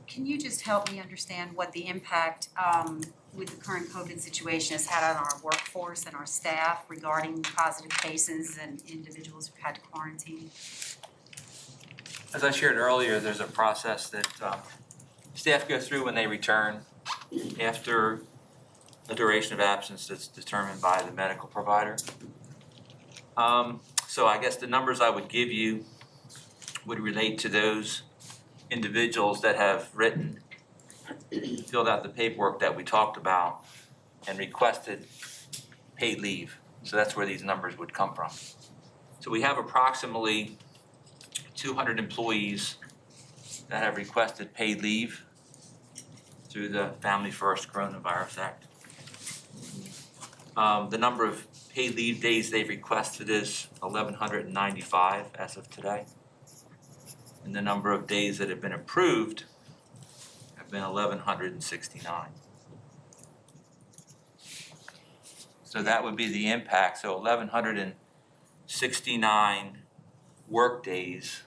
Can you just help me understand what the impact with the current COVID situation has had on our workforce and our staff regarding positive cases and individuals who've had to quarantine? As I shared earlier, there's a process that staff go through when they return after a duration of absence that's determined by the medical provider. So I guess the numbers I would give you would relate to those individuals that have filled out the paperwork that we talked about and requested paid leave. So that's where these numbers would come from. So we have approximately 200 employees that have requested paid leave through the Family First Coronavirus Act. The number of paid leave days they've requested is 1,195 as of today. And the number of days that have been approved have been 1,169. So that would be the impact, so 1,169 work days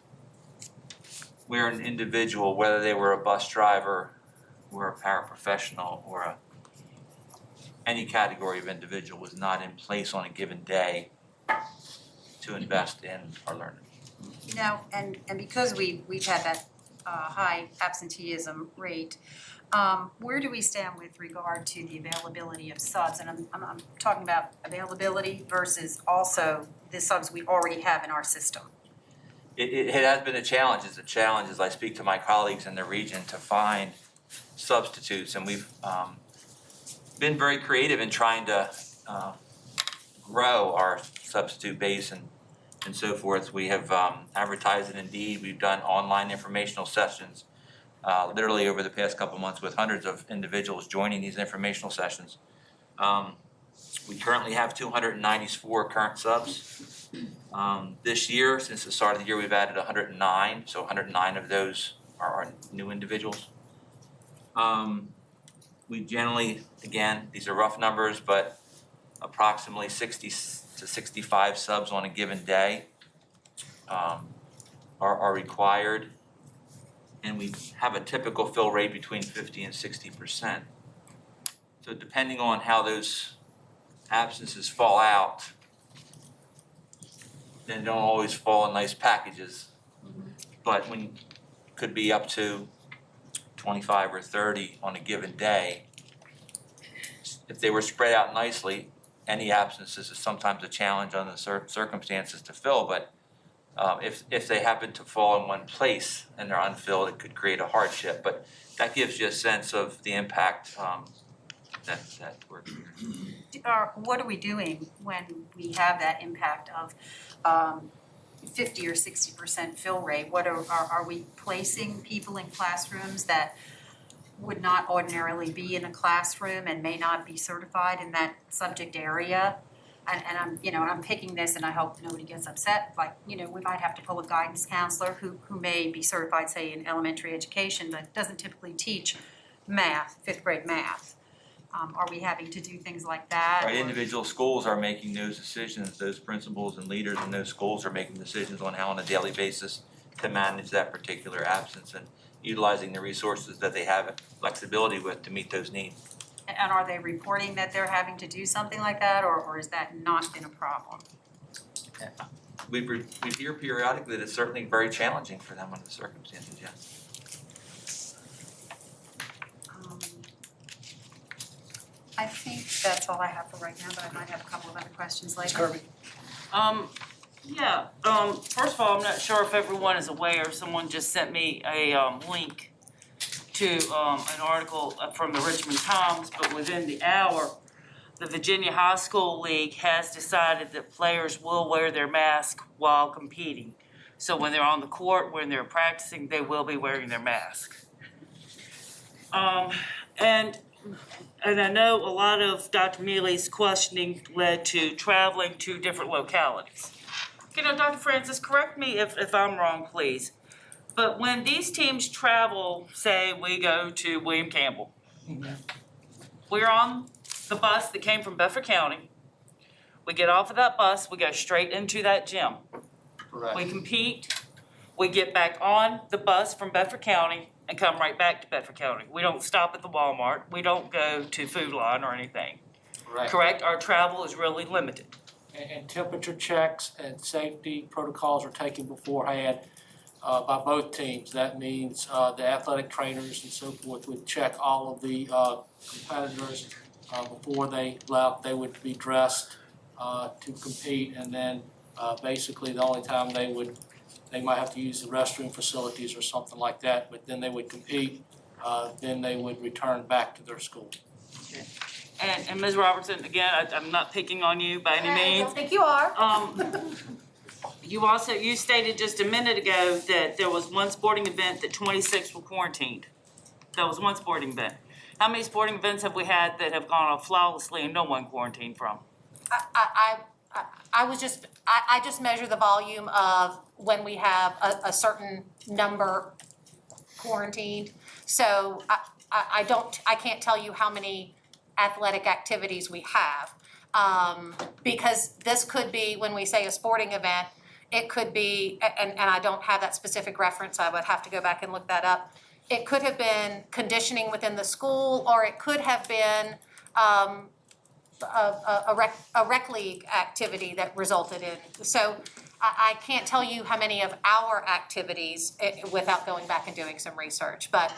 where an individual, whether they were a bus driver or a paraprofessional or any category of individual, was not in place on a given day to invest in our learning. Now, and because we've had that high absenteeism rate, where do we stand with regard to the availability of subs? And I'm talking about availability versus also the subs we already have in our system. It has been a challenge. It's a challenge as I speak to my colleagues in the region to find substitutes, and we've been very creative in trying to grow our substitute base and so forth. We have advertised it Indeed. We've done online informational sessions literally over the past couple months with hundreds of individuals joining these informational sessions. We currently have 294 current subs. This year, since the start of the year, we've added 109, so 109 of those are new individuals. We generally, again, these are rough numbers, but approximately 60 to 65 subs on a given day are required. And we have a typical fill rate between 50 and 60%. So depending on how those absences fall out, then don't always fall in nice packages. But when could be up to 25 or 30 on a given day. If they were spread out nicely, any absences is sometimes a challenge under the circumstances to fill, but if they happen to fall in one place and they're unfilled, it could create a hardship. But that gives you a sense of the impact that we're experiencing. What are we doing when we have that impact of 50 or 60% fill rate? What are we placing people in classrooms that would not ordinarily be in a classroom and may not be certified in that subject area? And I'm picking this, and I hope nobody gets upset. Like, we might have to pull a guidance counselor who may be certified, say, in elementary education, but doesn't typically teach math, 5th grade math. Are we having to do things like that? Right, individual schools are making those decisions. Those principals and leaders in those schools are making decisions on how on a daily basis to manage that particular absence and utilizing the resources that they have flexibility with to meet those needs. And are they reporting that they're having to do something like that, or has that not been a problem? We hear periodically that it's certainly very challenging for them under the circumstances, yes. I think that's all I have for right now, but I might have a couple of other questions later. Kirby? First of all, I'm not sure if everyone is aware, someone just sent me a link to an article from the Richmond Times, but within the hour, the Virginia High School League has decided that players will wear their mask while competing. So when they're on the court, when they're practicing, they will be wearing their mask. And I know a lot of Dr. Mealy's questioning led to traveling to different localities. Dr. Francis, correct me if I'm wrong, please. But when these teams travel, say we go to William Campbell, we're on the bus that came from Bedford County. We get off of that bus, we go straight into that gym. Correct. We compete, we get back on the bus from Bedford County and come right back to Bedford County. We don't stop at the Walmart, we don't go to Food Line or anything. Right. Correct? Our travel is really limited. And temperature checks and safety protocols are taken beforehand by both teams. That means the athletic trainers and so forth would check all of the competitors before they left. They would be dressed to compete, and then basically the only time they might have to use the restroom facilities or something like that, but then they would compete, then they would return back to their school. Okay. And Ms. Robertson, again, I'm not picking on you by any means. I don't think you are. You stated just a minute ago that there was one sporting event that 26 were quarantined. That was one sporting event. How many sporting events have we had that have gone off flawlessly and no one quarantined from? I just measure the volume of when we have a certain number quarantined. So I can't tell you how many athletic activities we have. Because this could be, when we say a sporting event, it could be, and I don't have that specific reference, I would have to go back and look that up. It could have been conditioning within the school, or it could have been a rec league activity that resulted in. So I can't tell you how many of our activities without going back and doing some research, but.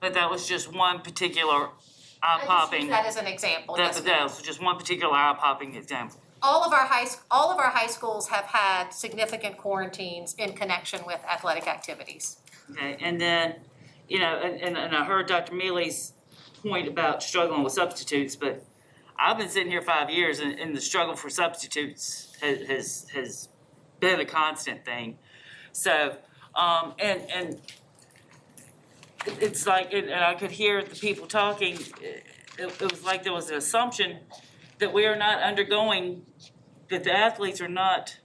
But that was just one particular I just use eye-popping. that as an example. Yes, That was just one particular eye-popping example. all of our high schools have had significant quarantines in connection with athletic activities. Okay, and then, you know, and I heard Dr. Mealy's point about struggling with substitutes, but I've been sitting here 5 years and the struggle for substitutes has been a constant thing. So, and it's like, and I could hear the people talking, it was like there was an assumption that we are not undergoing, that the athletes are not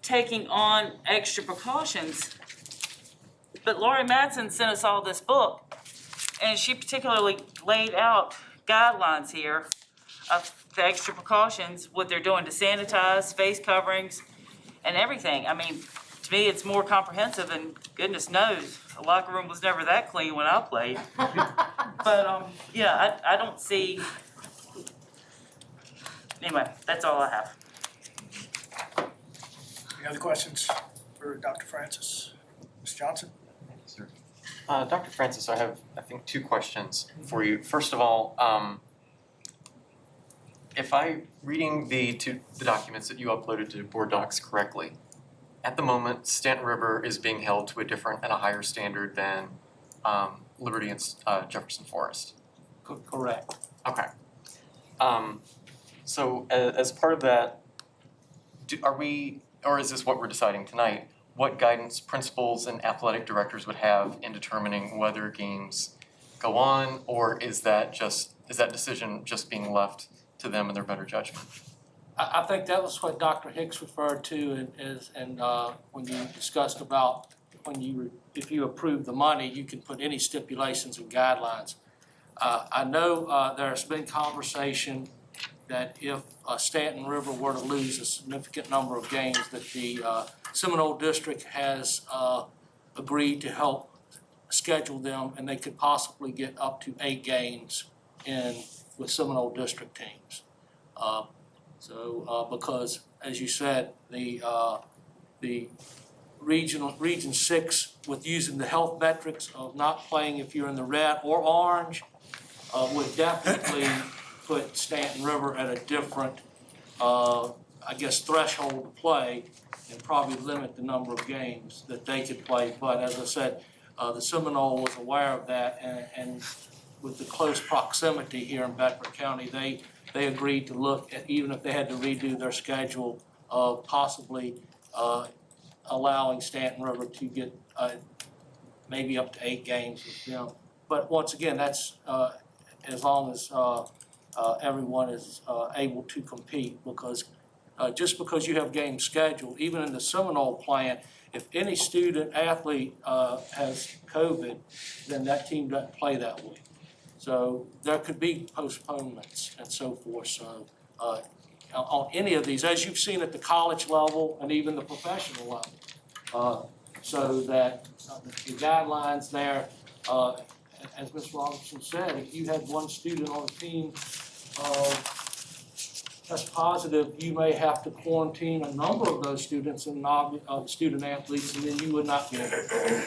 taking on extra precautions. But Lori Madsen sent us all this book, and she particularly laid out guidelines here of the extra precautions, what they're doing to sanitize, face coverings, and everything. I mean, to me, it's more comprehensive, and goodness knows, the locker room was never that clean when I played. But, yeah, I don't see, anyway, that's all I have. Any other questions for Dr. Francis? Ms. Johnson? Dr. Francis, I have, I think, 2 questions for you. First of all, if I'm reading the documents that you uploaded to Board Docs correctly, at the moment, Stanton River is being held to a different and a higher standard than Liberty and Jefferson Forest. Correct. Okay. So as part of that, are we, or is this what we're deciding tonight, what guidance principals and athletic directors would have in determining whether games go on, or is that decision just being left to them and their better judgment? I think that was what Dr. Hicks referred to and when you discussed about if you approve the money, you can put any stipulations and guidelines. I know there's been conversation that if Stanton River were to lose a significant number of games, that the Seminole District has agreed to help schedule them, and they could possibly get up to 8 games in with Seminole District teams. Because, as you said, the Region 6, with using the health metrics of not playing if you're in the red or orange, would definitely put Stanton River at a different, threshold to play, and probably limit the number of games that they could play. But as I said, the Seminole was aware of that, and with the close proximity here in Bedford County, they agreed to look at, even if they had to redo their schedule, of possibly allowing Stanton River to get maybe up to 8 games with them. But once again, that's as long as everyone is able to compete, because just because you have games scheduled, even in the Seminole plan, if any student athlete has COVID, then that team doesn't play that week. So there could be postponements and so forth. So on any of these, as you've seen at the college level and even the professional level, so that the guidelines there, as Ms. Robinson said, if you had one student on a team that's positive, you may have to quarantine a number of those students and student athletes, and then you would not be able to.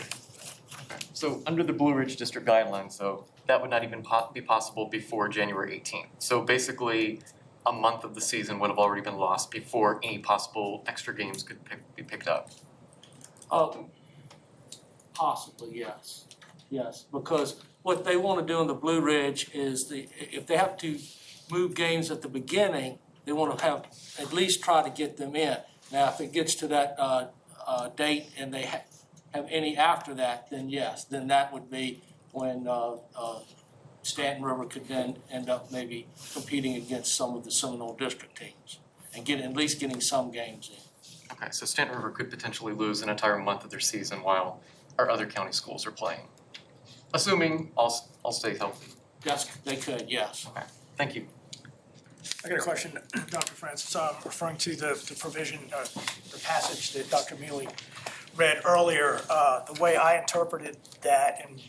So under the Blue Ridge District guidelines, though, that would not even be possible before January 18th. So basically, a month of the season would have already been lost before any possible extra games could be picked up. Possibly, yes. Yes, because what they want to do in the Blue Ridge is if they have to move games at the beginning, they want to have at least try to get them in. Now, if it gets to that date and they have any after that, then yes, then that would be when Stanton River could then end up maybe competing against some of the Seminole District teams. and at least getting some games in. Okay, so Stanton River could potentially lose an entire month of their season while our other county schools are playing, assuming all stay healthy. Yes, they could, yes. Okay, thank you. I got a question, Dr. Francis, referring to the provision, the passage that Dr. Mealy read earlier. The way I interpreted that, and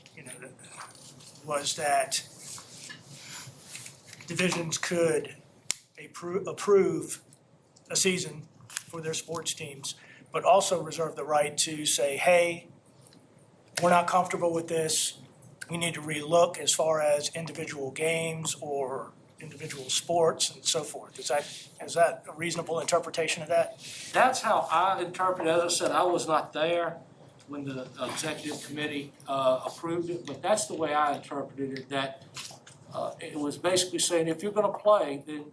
was that divisions could approve a season for their sports teams, but also reserve the right to say, hey, we're not comfortable with this. We need to relook as far as individual games or individual sports and so forth. Is that a reasonable interpretation of that? That's how I interpret it. As I said, I was not there when the executive committee approved it, but that's the way I interpreted it, that it was basically saying if you're gonna play, then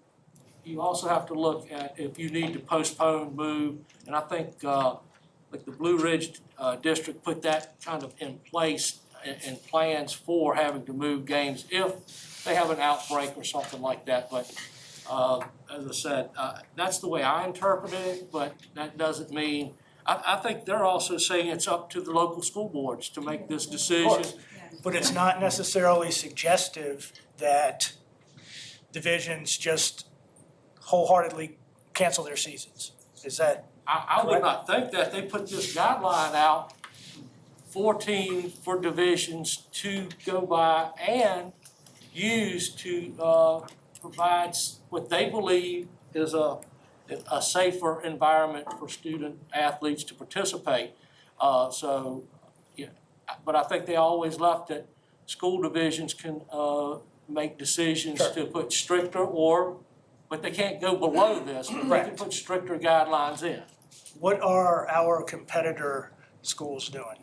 you also have to look at if you need to postpone, move, and I think like the Blue Ridge District put that kind of in place and plans for having to move games if they have an outbreak or something like that. But as I said, that's the way I interpreted it, but that doesn't mean, I think they're also saying it's up to the local school boards to make this decision. But it's not necessarily suggestive that divisions just wholeheartedly cancel their seasons. Is that I would not think that. They put this guideline out, 14 for divisions to go by and use to provide what they believe is a safer environment for student athletes to participate. But I think they always left it, school divisions can make decisions to put stricter but they can't go below this, but they can put stricter guidelines in. What are our competitor schools doing?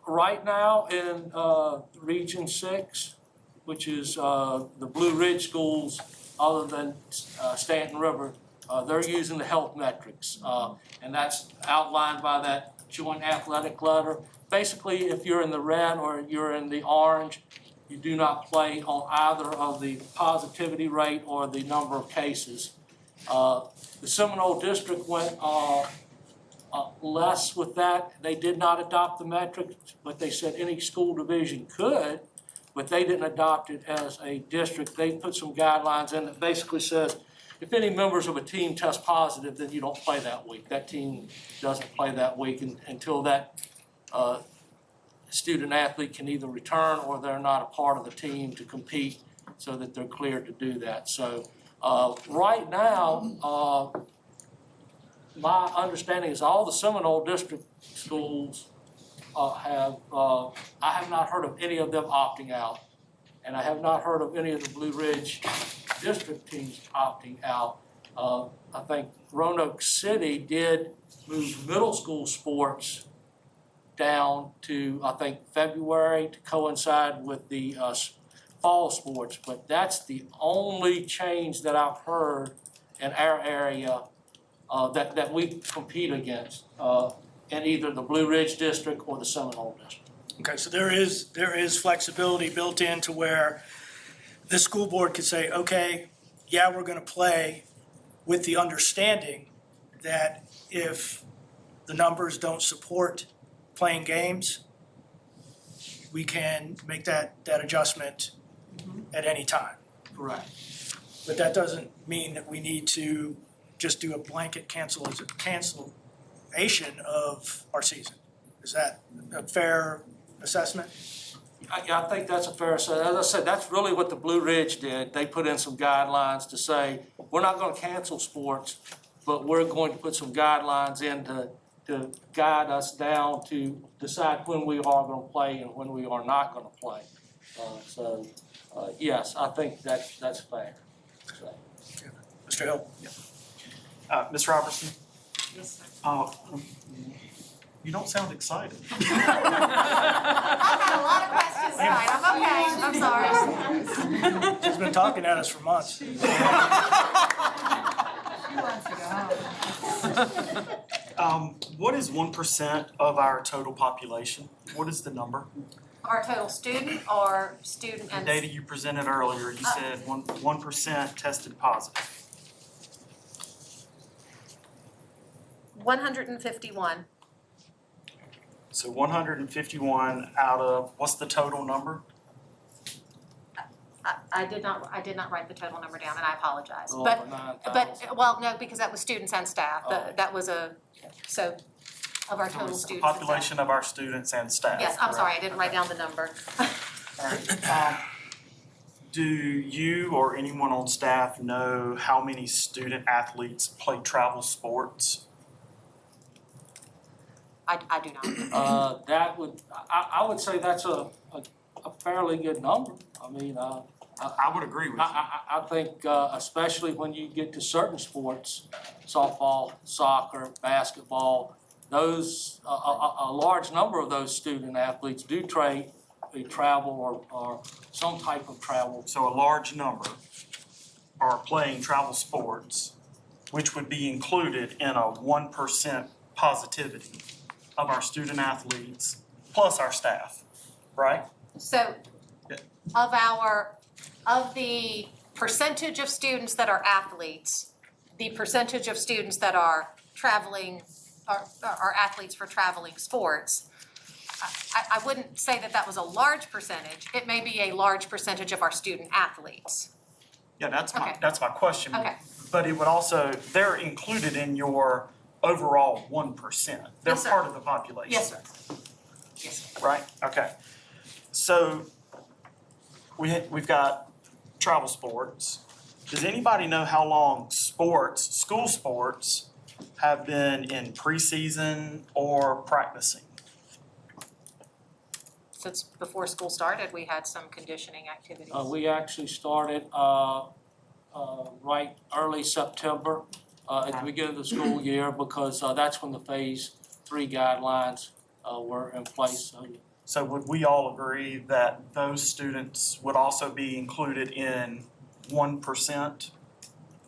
Right now in Region 6, which is the Blue Ridge schools, other than Stanton River, they're using the health metrics. And that's outlined by that joint athletic letter. Basically, if you're in the red or you're in the orange, you do not play on either of the positivity rate or the number of cases. The Seminole District went less with that. They did not adopt the metrics, but they said any school division could, but they didn't adopt it as a district. They put some guidelines in that basically says, if any members of a team test positive, then you don't play that week. That team doesn't play that week until that student athlete can either return or they're not a part of the team to compete so that they're cleared to do that. So right now, my understanding is all the Seminole District schools I have not heard of any of them opting out. And I have not heard of any of the Blue Ridge District teams opting out. I think Roanoke City did move middle school sports down to, I think, February to coincide with the fall sports. But that's the only change that I've heard in our area that we compete against in either the Blue Ridge District or the Seminole District. Okay, so there is flexibility built in to where the school board could say, okay, yeah, we're gonna play with the understanding that if the numbers don't support playing games, we can make that adjustment at any time. Correct. But that doesn't mean that we need to just do a blanket cancellation of our season. Is that a fair assessment? I think that's a fair assessment. As I said, that's really what the Blue Ridge did. They put in some guidelines to say, we're not gonna cancel sports, but we're going to put some guidelines in to guide us down to decide when we are gonna play and when we are not gonna play. Yes, I think that's fair. So. Mr. Hill? Ms. Robertson? Yes, sir. You don't sound excited. I've had a lot of questions tonight. I'm okay. I'm sorry. She's been talking at us for months. She wants to go home. What is 1% of our total population? What is the number? Our total student or student The and? data you presented earlier, you said 1% tested positive. 151. So 151 out of, what's the total number? I did not write the total number down, and I apologize. Oh, But, over 9,000. well, no, because that was students and staff. That was so of our So total it's the students and staff. population of our students and staff. Yes, I'm correct? sorry, I didn't write down the number. All right. Do you or anyone on staff know how many student athletes play travel sports? I do not. That would, I would say that's a fairly good number. I mean, I would agree with you. I think especially when you get to certain sports, softball, soccer, basketball, those, a large number of those student athletes do travel or some type of travel. So a large number are playing travel sports, which would be included in a 1% positivity of our student athletes plus our staff, right? So of the percentage of students that are athletes, the percentage of students that are traveling, are athletes for traveling sports, I wouldn't say that was a large percentage. It may be a large percentage of our student athletes. Yeah, that's Okay. my question. Okay. But it would also, they're included in your overall 1%. They're Yes, sir. part of the population. Yes, sir. Yes, sir. Right, okay. So we've got travel sports. Does anybody know how long school sports have been in preseason or practicing? Since before school started, we had some conditioning activities. We actually started right early September at the beginning of the school year because that's when the Phase 3 guidelines were in place. So would we all agree that those students would also be included in 1%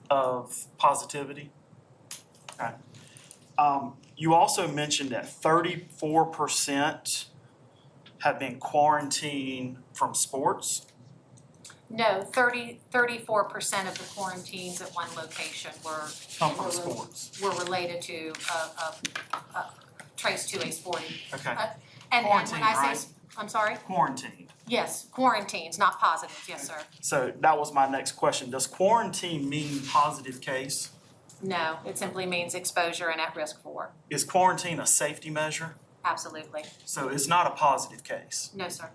of positivity? Okay. You also mentioned that 34% have been quarantined from sports. No, 34% of the quarantines at one location were Sports. were related to traced to a sporting. Okay. And when Quarantine, I say, right? I'm sorry? Quarantined. Yes, quarantines, not positives, yes, sir. So that was my next question. Does quarantine mean positive case? No, it simply means exposure and at risk for. Is quarantine a safety measure? Absolutely. So it's not a positive case. No, sir.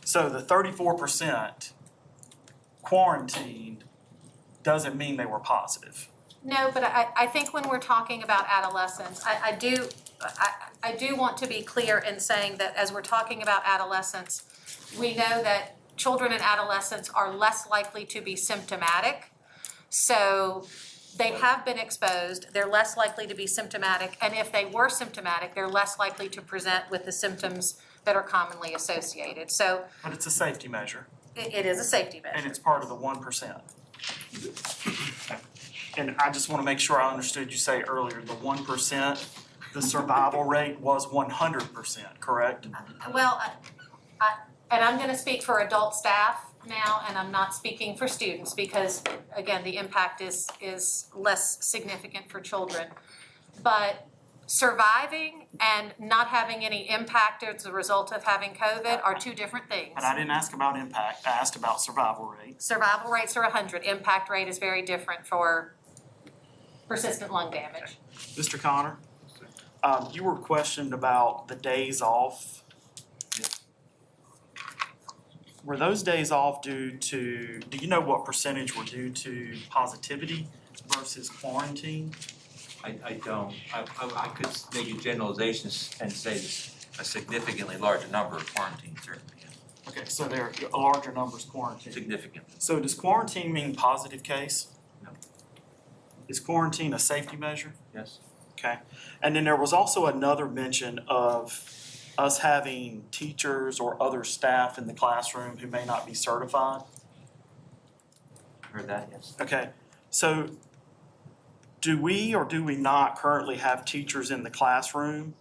So the 34% quarantined doesn't mean they were positive. No, but I think when we're talking about adolescents, I do want to be clear in saying that as we're talking about adolescents, we know that children and adolescents are less likely to be symptomatic. So they have been exposed, they're less likely to be symptomatic, and if they were symptomatic, they're less likely to present with the symptoms that are commonly associated. So But it's a safety measure. it is a safety measure. And it's part of the 1%. And I just want to make sure I understood you say earlier, the 1%, the survival rate was 100%, correct? Well, and I'm gonna speak for adult staff now, and I'm not speaking for students because, again, the impact is less significant for children. But surviving and not having any impact as a result of having COVID are two different things. But I didn't ask about impact, I asked about survival rate. Survival rates are 100, impact rate is very different for persistent lung damage. Mr. Connor, you were questioned about the days off. Were those days off due to, do you know what percentage were due to positivity versus quarantine? I don't. I could make a generalization and say a significantly larger number of quarantines, certainly. Okay, so there are a larger numbers quarantined. Significantly. So does quarantine mean positive case? No. Is quarantine a safety measure? Yes. Okay. And then there was also another mention of us having teachers or other staff in the classroom who may not be certified. Heard that, yes. Okay, so do we or do we not currently have teachers in the classroom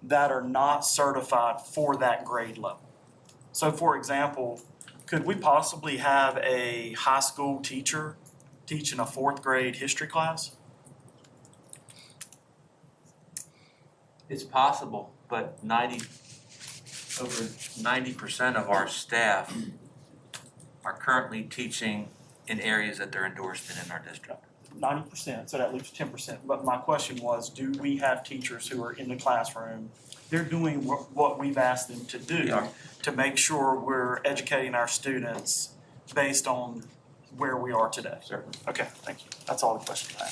that are not certified for that grade level? So for example, could we possibly have a high school teacher teaching a 4th grade history class? It's possible, but over 90% of our staff are currently teaching in areas that they're endorsed in our district. 90%, so that leaves 10%. But my question was, do we have teachers who are in the classroom? They're doing what we've asked them to do to make sure we're educating our students based on where we are today. Certainly. Okay, thank you. That's all the questions I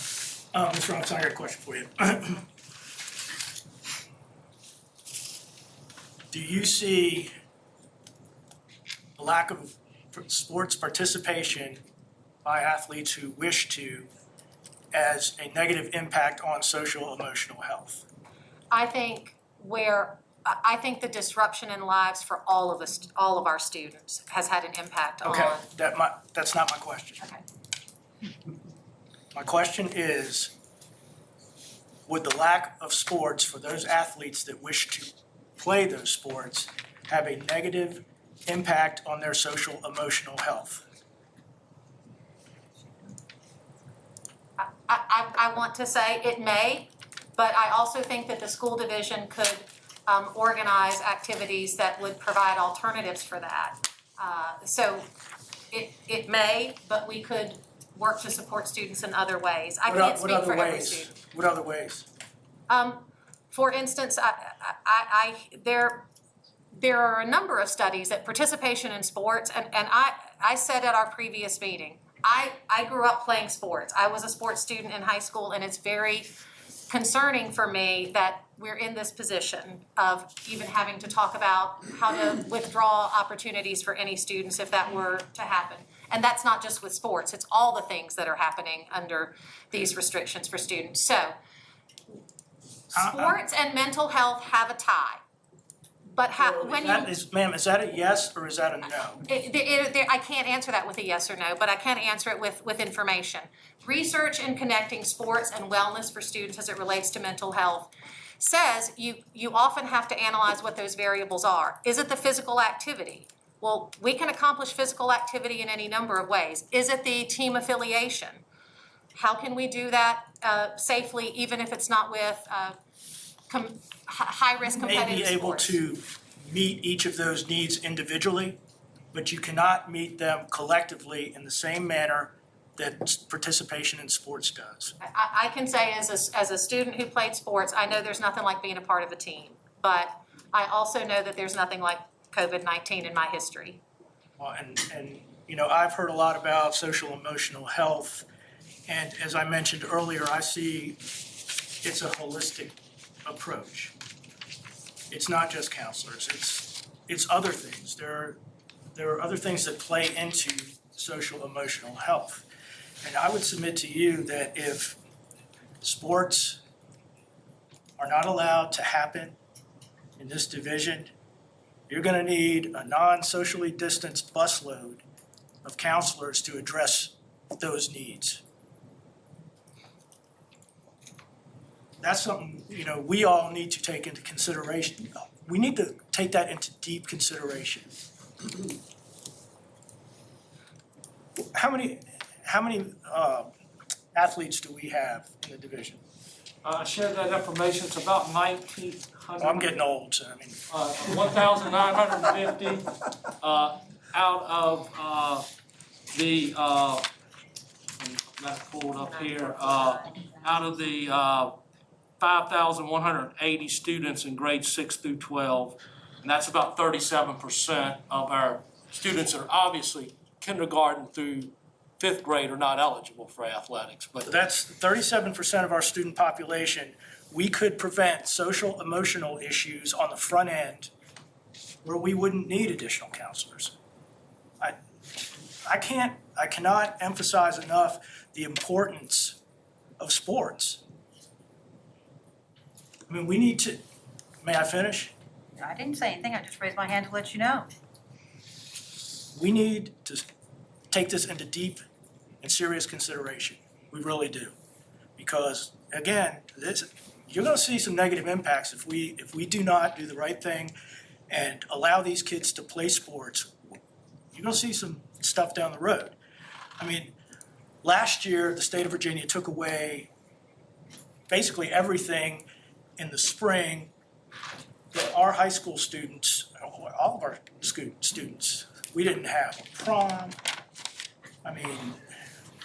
have. Mr. Robinson, I got a question for you. Do you see a lack of sports participation by athletes who wish to as a negative impact on social emotional health? I think the disruption in lives for all of us, all of our students, has had an impact on. Okay, that's not my question. Okay. My question is, would the lack of sports for those athletes that wish to play those sports have a negative impact on their social emotional health? I want to say it may, but I also think that the school division could organize activities that would provide alternatives for that. So it may, but we could work to support students in other ways. I can't speak for every student. What other ways? For instance, there are a number of studies that participation in sports, and I said at our previous meeting, I grew up playing sports. I was a sports student in high school, and it's very concerning for me that we're in this position of even having to talk about how to withdraw opportunities for any students if that were to happen. And that's not just with sports, it's all the things that are happening under these restrictions for students. So, sports and mental health have a tie. But Ma'am, is that a yes or is that a no? I can't answer that with a yes or no, but I can answer it with information. Research in connecting sports and wellness for students as it relates to mental health says you often have to analyze what those variables are. Is it the physical activity? Well, we can accomplish physical activity in any number of ways. Is it the team affiliation? How can we do that safely, even if it's not with high-risk competitive sports? You may be able to meet each of those needs individually, but you cannot meet them collectively in the same manner that participation in sports does. I can say as a student who played sports, I know there's nothing like being a part of a team, but I also know that there's nothing like COVID-19 in my history. Well, and you know, I've heard a lot about social emotional health, and as I mentioned earlier, I see it's a holistic approach. It's not just counselors, it's other things. There are other things that play into social emotional health. And I would submit to you that if sports are not allowed to happen in this division, you're gonna need a non-socially distanced busload of counselors to address those needs. That's something, you know, we all need to take into consideration. We need to take that into deep consideration. How many athletes do we have in the division? I shared that information, it's about 1,900. I'm getting old, so I mean. 1,950 out of the, that's pulled up here, out of the 5,180 students in grades 6 through 12. And that's about 37% of our students that are obviously kindergarten through 5th grade are not eligible for athletics. But that's 37% of our student population. We could prevent social emotional issues on the front end where we wouldn't need additional counselors. I cannot emphasize enough the importance of sports. I mean, we need to, may I finish? I didn't say anything, I just raised my hand to let you know. We need to take this into deep and serious consideration. We really do. Because again, you're gonna see some negative impacts if we do not do the right thing and allow these kids to play sports, you're gonna see some stuff down the road. I mean, last year, the state of Virginia took away basically everything in the spring that our high school students, all of our students, we didn't have a prom. I mean,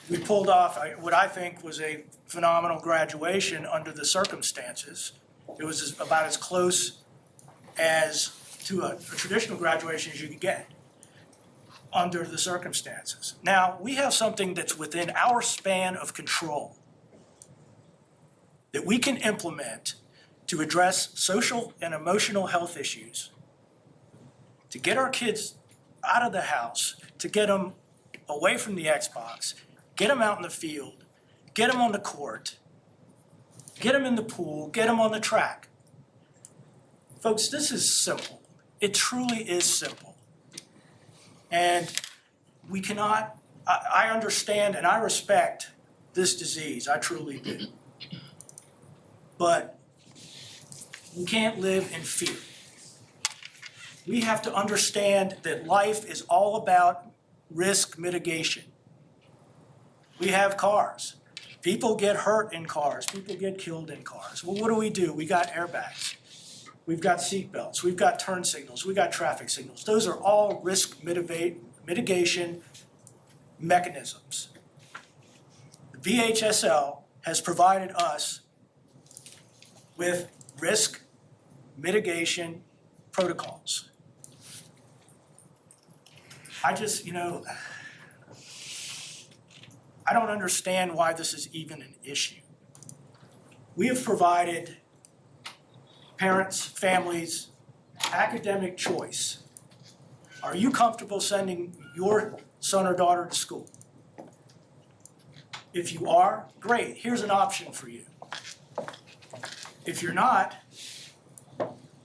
we pulled off what I think was a phenomenal graduation under the circumstances. It was about as close as to a traditional graduation as you could get under the circumstances. Now, we have something that's within our span of control that we can implement to address social and emotional health issues, to get our kids out of the house, to get them away from the Xbox, get them out in the field, get them on the court, get them in the pool, get them on the track. Folks, this is simple. It truly is simple. And we cannot, I understand and I respect this disease, I truly do. But we can't live in fear. We have to understand that life is all about risk mitigation. We have cars. People get hurt in cars. People get killed in cars. Well, what do? We got airbags. We've got seat belts. We've got turn signals. We've got traffic signals. Those are all risk mitigation mechanisms. The VHSL has provided us with risk mitigation protocols. I just, I don't understand why this is even an issue. We have provided parents, families, academic choice. Are you comfortable sending your son or daughter to school? If you are, great, here's an option for you. If you're not,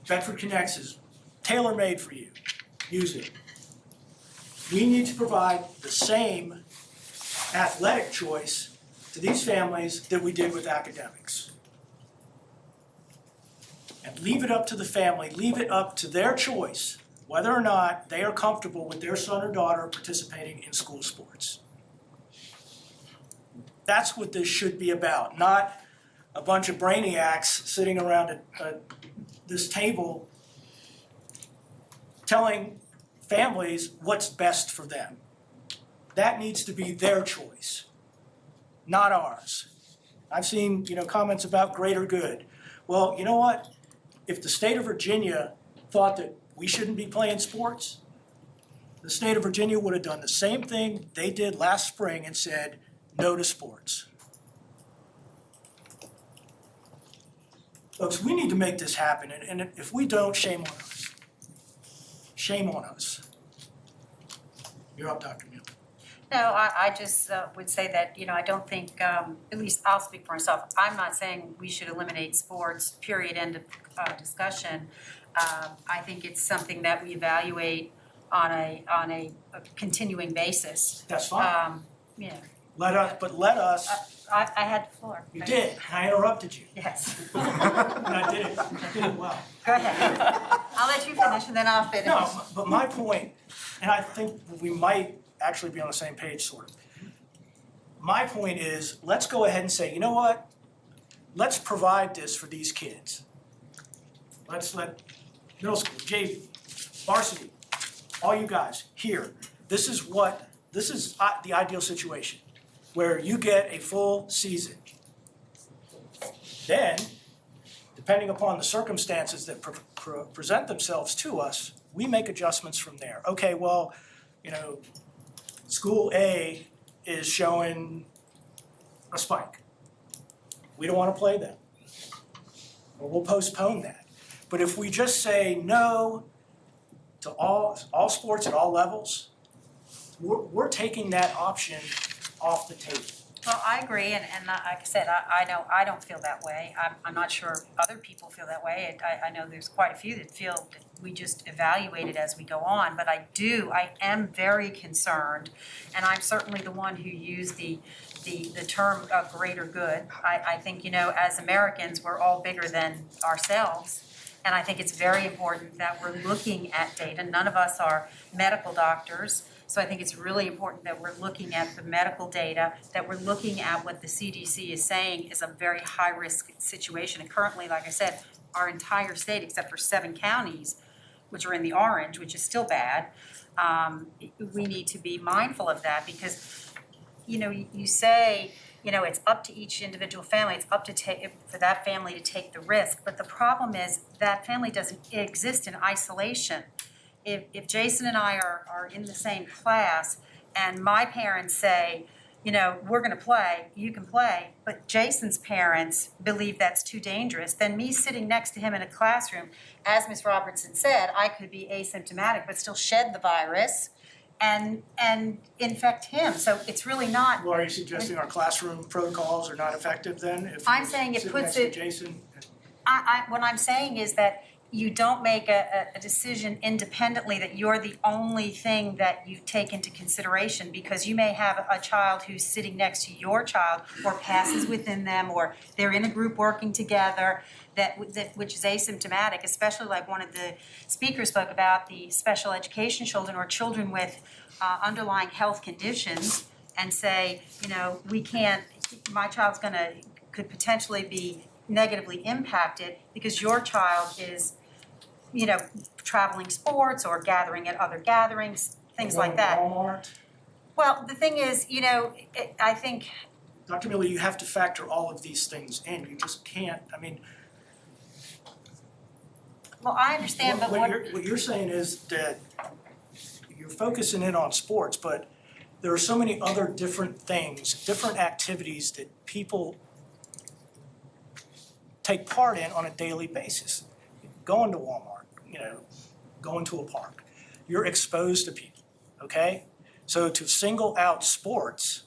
Bedford Connects is tailor-made for you. Use it. We need to provide the same athletic choice to these families that we did with academics. And leave it up to the family, leave it up to their choice, whether or not they are comfortable with their son or daughter participating in school sports. That's what this should be about, not a bunch of brainiacs sitting around this table telling families what's best for them. That needs to be their choice, not ours. I've seen, comments about greater good. Well, you know what? If the state of Virginia thought that we shouldn't be playing sports, the state of Virginia would have done the same thing they did last spring and said, no to sports. Folks, we need to make this happen, and if we don't, shame on us. Shame on us. You're up, Dr. Neal. No, I just would say that, I don't think, at least I'll speak for myself, I'm not saying we should eliminate sports, period, end of discussion. I think it's something that we evaluate on a continuing basis. That's fine. Yeah. Let us. I had the floor. You did. I interrupted you. Yes. And I did it well. Go ahead. I'll let you finish and then I'll finish. No, but my point, and I think we might actually be on the same page, sort of. My point is, let's go ahead and say, you know what? Let's provide this for these kids. Let's let middle school, JV, varsity, all you guys here. This is the ideal situation, where you get a full season. Then, depending upon the circumstances that present themselves to us, we make adjustments from there. Okay, well, school A is showing a spike. We don't want to play them. Or we'll postpone that. But if we just say no to all sports at all levels, we're taking that option off the table. Well, I agree, and like I said, I know I don't feel that way. I'm not sure other people feel that way. I know there's quite a few that feel that we just evaluate it as we go on, but I am very concerned, and I'm certainly the one who used the term greater good. I think, as Americans, we're all bigger than ourselves, And I think it's very important that we're looking at data. None of us are medical doctors, so I think it's really important that we're looking at the medical data, that we're looking at what the CDC is saying is a very high-risk situation. And currently, like I said, our entire state, except for 7 counties, which are in the orange, which is still bad, we need to be mindful of that because, you know, you say, you know, it's up to each individual family, it's up to for that family to take the risk. But the problem is that family doesn't exist in isolation. If Jason and I are in the same class and my parents say, you know, we're gonna play, you can play, but Jason's parents believe that's too dangerous, then me sitting next to him in a classroom, as Ms. Robertson said, I could be asymptomatic but still shed the virus and infect him. So it's really not. Well, are you suggesting our classroom protocols are not effective then? If I'm saying it sitting puts next to it. Jason? What I'm saying is that you don't make a decision independently that you're the only thing that you take into consideration, because you may have a child who's sitting next to your child or passes within them, or they're in a group working together that which is asymptomatic, especially like one of the speakers spoke about, the special education children or children with underlying health conditions, and say, you know, we can't, my child's could potentially be negatively impacted because your child is, you know, traveling sports or gathering at other gatherings, things like that. Walmart? Well, the thing is, you know, I think. Dr. Miller, you have to factor all of these things in. You just can't, I mean. Well, I understand, but what you're saying is that you're focusing in on sports, but there are so many other different things, different activities that people take part in on a daily basis. Going to Walmart, you know, going to a park. You're exposed to people, okay? So to single out sports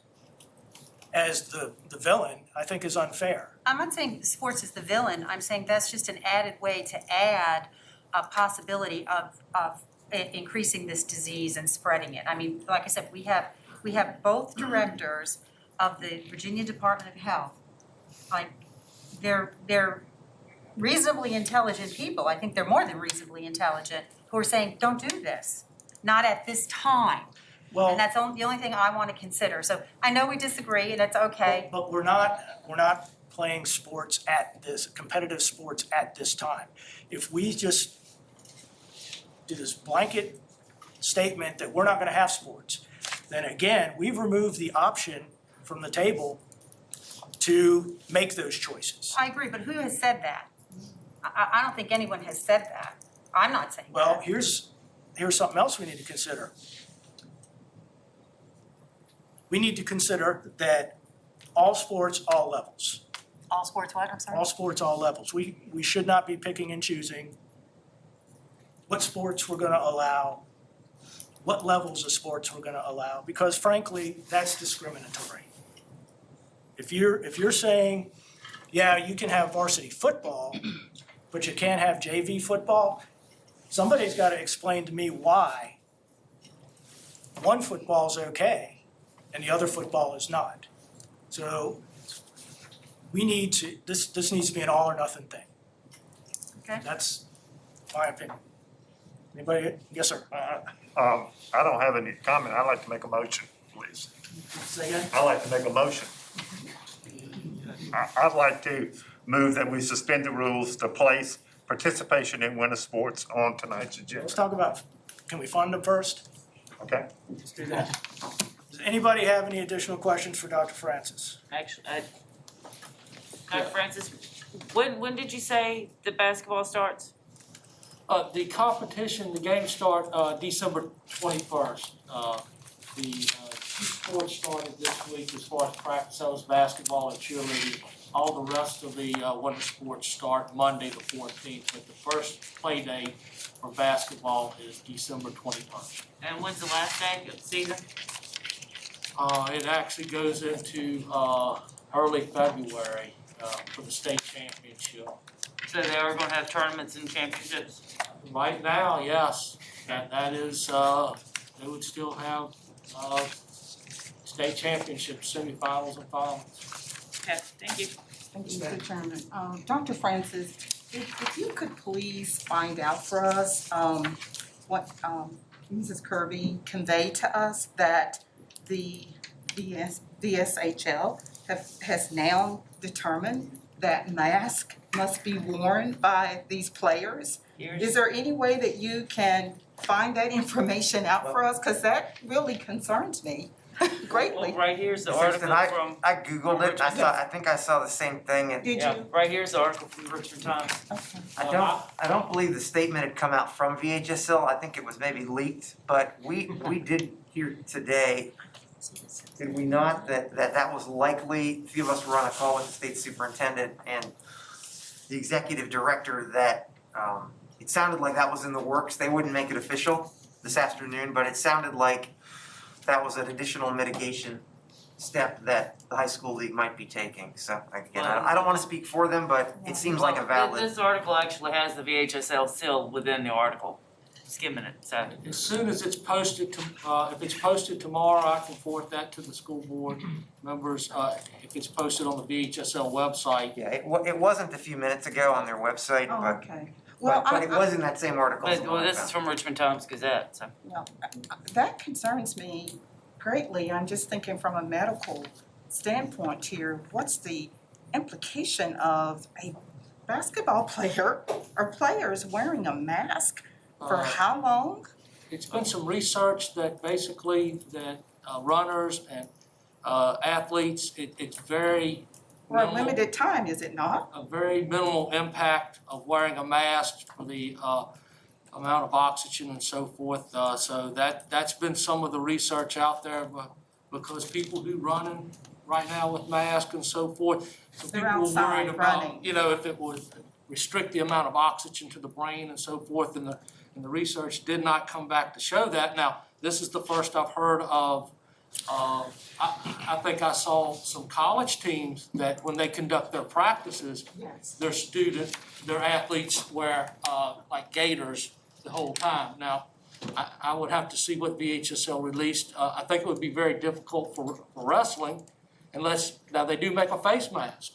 as the villain, I think is unfair. I'm not saying sports is the villain. I'm saying that's just an added way to add a possibility of increasing this disease and spreading it. I mean, like I said, we have both directors of the Virginia Department of Health. Like, they're reasonably intelligent people. I think they're more than reasonably intelligent, who are saying, don't do this, not at this time. Well, and that's the only thing I want to consider. So I know we disagree, and it's okay. But we're not playing sports at this, competitive sports at this time. If we just do this blanket statement that we're not going to have sports, then again, we've removed the option from the table to make those choices. I agree, but who has said that? I don't think anyone has said that. I'm not saying that. Well, here's something else we need to consider. We need to consider that all sports, all levels. All sports what? I'm sorry? All sports, all levels. We should not be picking and choosing what sports we're going to allow, what levels of sports we're going to allow, because frankly, that's discriminatory. If you're saying, yeah, you can have varsity football, but you can't have JV football, somebody's got to explain to me why one football is okay and the other football is not. So we need to, this needs to be an all or nothing thing. Okay. That's my opinion. Anybody? Yes, sir. I don't have any comment. I'd like to make a motion, please. Say again? I'd like to make a motion. I'd like to move that we suspend the rules to place participation in winter sports on tonight's agenda. Let's talk about, can we fund them first? Okay? Let's do that. Does anybody have any additional questions for Dr. Francis? Actually, Dr. Francis, when did you say the basketball starts? The competition, the games start December 21st. The two sports started this week as far as practice, that was basketball and cheerleading. All the rest of the winter sports start Monday the 14th, but the first play date for basketball is December 21st. And when's the last day of the season? It actually goes into early February for the state championship. So they are gonna have tournaments and championships? Right now, yes, that is, they would still have state championships, semifinals and finals. Okay, thank you. Thank you, Mr. Chairman. Dr. Francis, If you could please find out for us, what, Mrs. Kirby conveyed to us that the VSHL has now determined that mask must be worn by these players. Is there any way that you can find that information out for us? Cause that really concerns me greatly. Well, right here's the Assistant, article from. I Googled it, I think I saw the same thing, and Did Yeah, you? right here's the article from the Richmond Times. I don't believe the statement had come out from VHSL, I think it was maybe leaked, but we did hear today, did we not, that was likely, a few of us were on a call with the state superintendent and the executive director, that it sounded like that was in the works. They wouldn't make it official this afternoon, but it sounded like that was an additional mitigation step that the high school league might be taking. So again, I don't want to speak for them, but it seems like a valid. This article actually has the VHSL seal within the article, skimming it, so. As soon as it's posted, if it's posted tomorrow, I can forward that to the school board members. If it's posted on the VHSL website. Yeah, it wasn't a few minutes ago on their website, Oh, but okay. Well, but it was in that same article. But, well, this is from Richmond Times Gazette, so. Well, that concerns me greatly. I'm just thinking from a medical standpoint here, what's the implication of a basketball player or players wearing a mask for how long? It's been some research that basically that runners and athletes, it's very For a minimal, limited time, is it not? a very minimal impact of wearing a mask for the amount of oxygen and so forth. So that's been some of the research out there, but because people do running right now with masks and so forth, so They're people were outside worried about, running. you know, if it would restrict the amount of oxygen to the brain and so forth, and the research did not come back to show that. Now, this is the first I've heard of. I think I saw some college teams that when they conduct their practices, Yes. their athletes wear like gaiters the whole time. Now, I would have to see what VHSL released. I think it would be very difficult for wrestling unless, now they do make a face mask,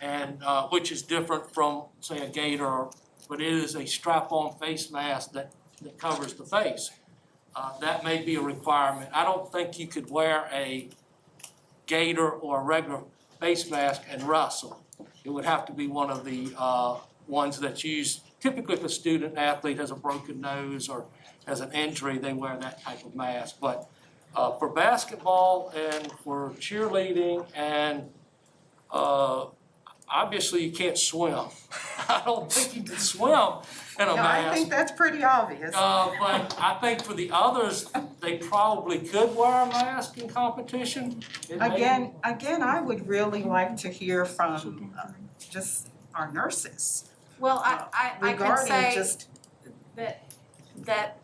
and which is different from, say, a gaiter, but it is a strap-on face mask that covers the face. That may be a requirement. I don't think you could wear a gaiter or a regular face mask and wrestle. It would have to be one of the ones that's used, typically if a student athlete has a broken nose or has an injury, they wear that type of mask. But for basketball and for cheerleading and obviously you can't swim. I don't think you can swim in a No, mask. I think that's pretty obvious. But I think for the others, they probably could wear a mask in competition. Again, I would really like to hear from just our nurses. Well, I can Regarding say just, that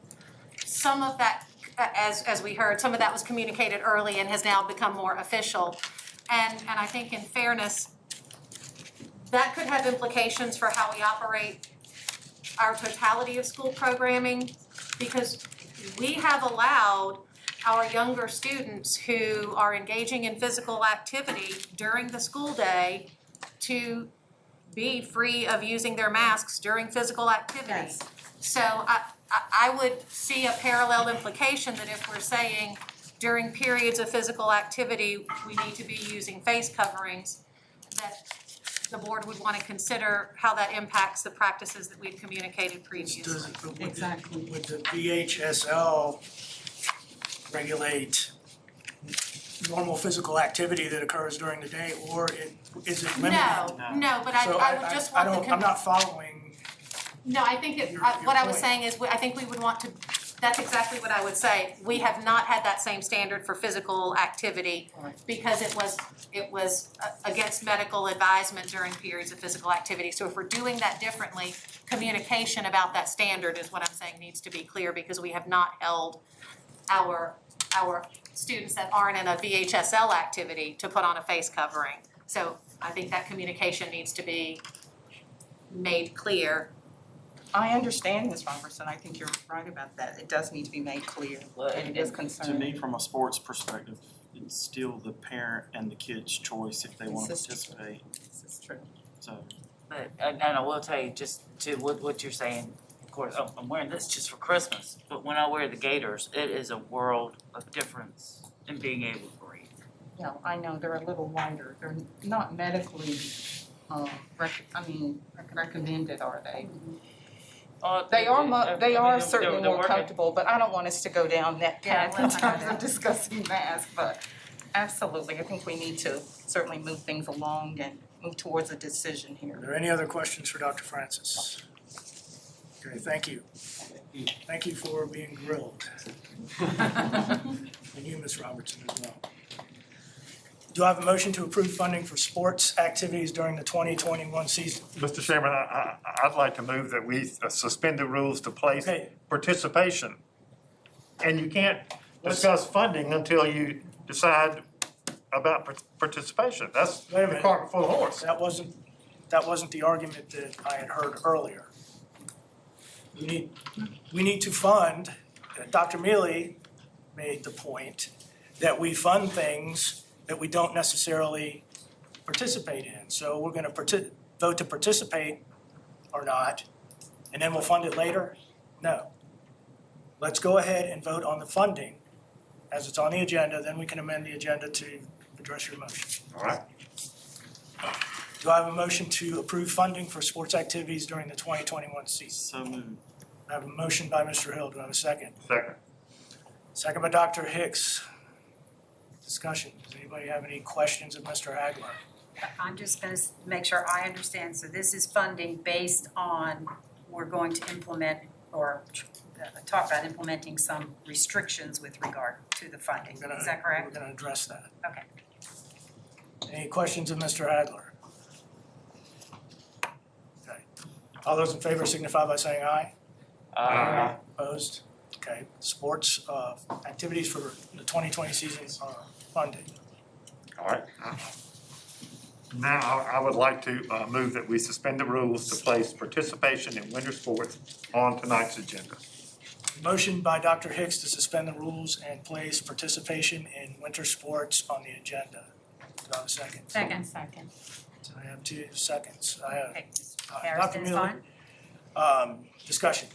some of that, as we heard, some of that was communicated early and has now become more official. And I think in fairness, that could have implications for how we operate our totality of school programming, because we have allowed our younger students who are engaging in physical activity during the school day to be free of using their masks during physical activity. Yes. So I would see a parallel implication that if we're saying during periods of physical activity, we need to be using face coverings, that the board would want to consider how that impacts the practices that we've communicated previously. Exactly. Would the VHSL regulate normal physical activity that occurs during the day, or is it limited? No, but So I would just want the. I'm not following. No, I think what I was saying is, I think we would want to, that's exactly what I would say. We have not had that same standard for physical activity because it was against medical advisement during periods of physical activity. So if we're doing that differently, communication about that standard is what I'm saying needs to be clear, because we have not held our students that aren't in a VHSL activity to put on a face covering. So I think that communication needs to be made clear. I understand, Ms. Robertson, I think you're right about that. It does need to be made clear, and it is concerning. To me, from a sports perspective, it's still the parent and the kid's choice if they want to participate. This is true. So But, and I will tell you, just to what you're saying, of course, I'm wearing this just for Christmas, but when I wear the gaiters, it is a world of difference in being able to breathe. Yeah, I know, they're a little lighter, they're not medically, recommended, are they? They are certainly more comfortable, but I don't want us to go down that path in terms of discussing masks, but absolutely, I think we need to certainly move things along and move towards a decision here. Are there any other questions for Dr. Francis? Okay, thank you. Thank you for being grilled. And you, Ms. Robertson, as well. Do I have a motion to approve funding for sports activities during the 2021 season? Mr. Chairman, I'd like to move that we suspend the rules to place participation. And you can't discuss funding until you decide about participation. That's the cart before the horse. That wasn't the argument that I had heard earlier. We need to fund, Dr. Mealy made the point that we fund things that we don't necessarily participate in. So we're gonna vote to participate or not, and then we'll fund it later? No. Let's go ahead and vote on the funding as it's on the agenda, then we can amend the agenda to address your motion. All right. Do I have a motion to approve funding for sports activities during the 2021 season? So moved. I have a motion by Mr. Hill. Do I have a second? Second. Second by Dr. Hicks. Discussion. Does anybody have any questions of Mr. Hagler? I'm just gonna make sure I understand. So this is funding based on, we're going to implement or talk about implementing some restrictions with regard to the funding. Is that correct? We're gonna address that. Okay. Any questions of Mr. Hagler? Okay. All those in favor signify by saying aye. Aye. Opposed? Okay. Sports activities for the 2020 season are funded. All right. Now, I would like to move that we suspend the rules to place participation in winter sports on tonight's agenda. Motion by Dr. Hicks to suspend the rules and place participation in winter sports on the agenda. Do I have a second? Second. So I have 2 seconds. I have Okay. Dr. Harrison is Mueller. fine? Discussion.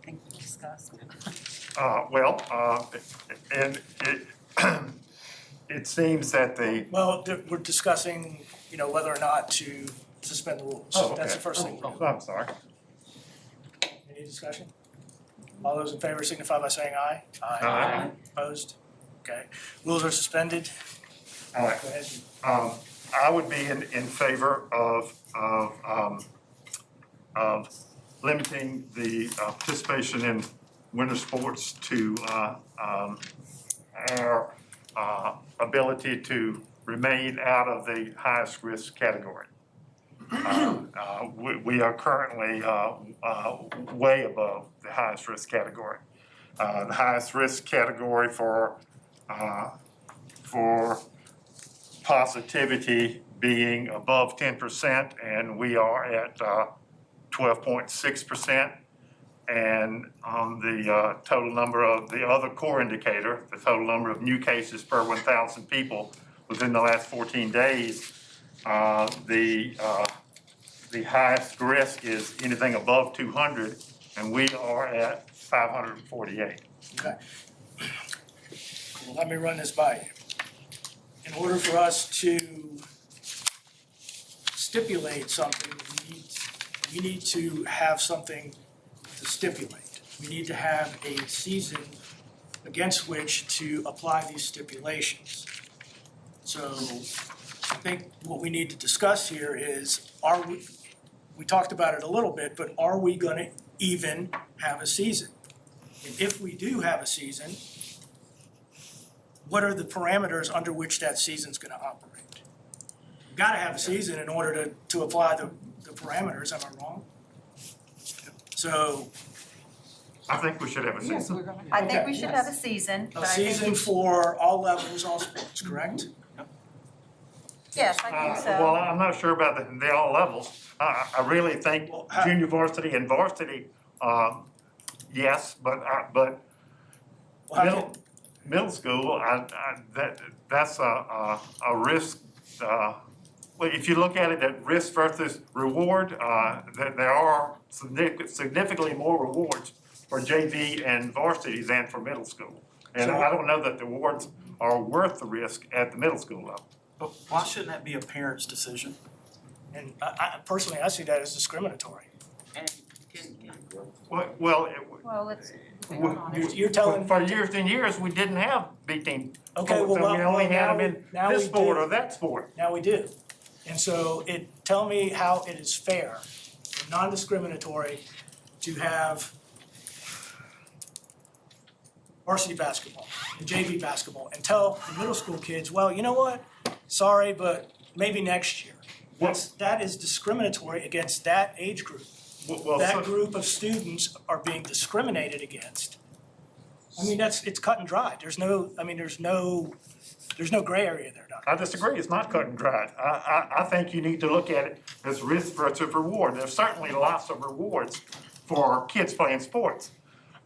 I think we discussed. And it seems that Well, we're discussing, whether or not to suspend the rules. Oh, okay. That's the first thing. I'm sorry. Any discussion? All those in favor signify by saying aye. Aye. Opposed? Okay. Rules are suspended. All right. Go ahead. I would be in favor of limiting the participation in winter sports to our ability to remain out of the highest risk category. We are currently way above the highest risk category. The highest risk category for positivity being above 10%, and we are at 12.6%. And on the total number of the other core indicator, the total number of new cases per 1,000 people within the last 14 days, the highest risk is anything above 200, and we are at 548. Okay. Well, let me run this by you. In order for us to stipulate something, we need to have something to stipulate. We need to have a season against which to apply these stipulations. So I think what we need to discuss here is, we talked about it a little bit, but are we gonna even have a season? And if we do have a season, what are the parameters under which that season's gonna operate? We've gotta have a season in order to apply the parameters, am I wrong? So. I think we should have a season. I think we should have a season, but A I think season for all levels, all sports, correct? yes, I think so. Well, I'm not sure about the all levels. I really think junior varsity and varsity, yes, but middle school, that's a risk, well, if you look at it at risk versus reward, there are significantly more rewards for JV and varsity than for middle school. And I don't know that the rewards are worth the risk at the middle school level. But why shouldn't that be a parent's decision? And I personally, I see that as discriminatory. And Well, let's. You're telling. For years and years, we didn't have B-team Okay, sports, well, and we only had them in now this we sport do. or that sport. Now we do. And so tell me how it is fair, non-discriminatory, to have varsity basketball and JV basketball and tell the middle school kids, well, you know what? Sorry, but maybe next year. That is discriminatory against that age group. That group of students are being discriminated against. I mean, it's cut and dry. There's no gray area there, Doc. I disagree, it's not cut and dried. I think you need to look at it as risk versus reward. There's certainly lots of rewards for kids playing sports.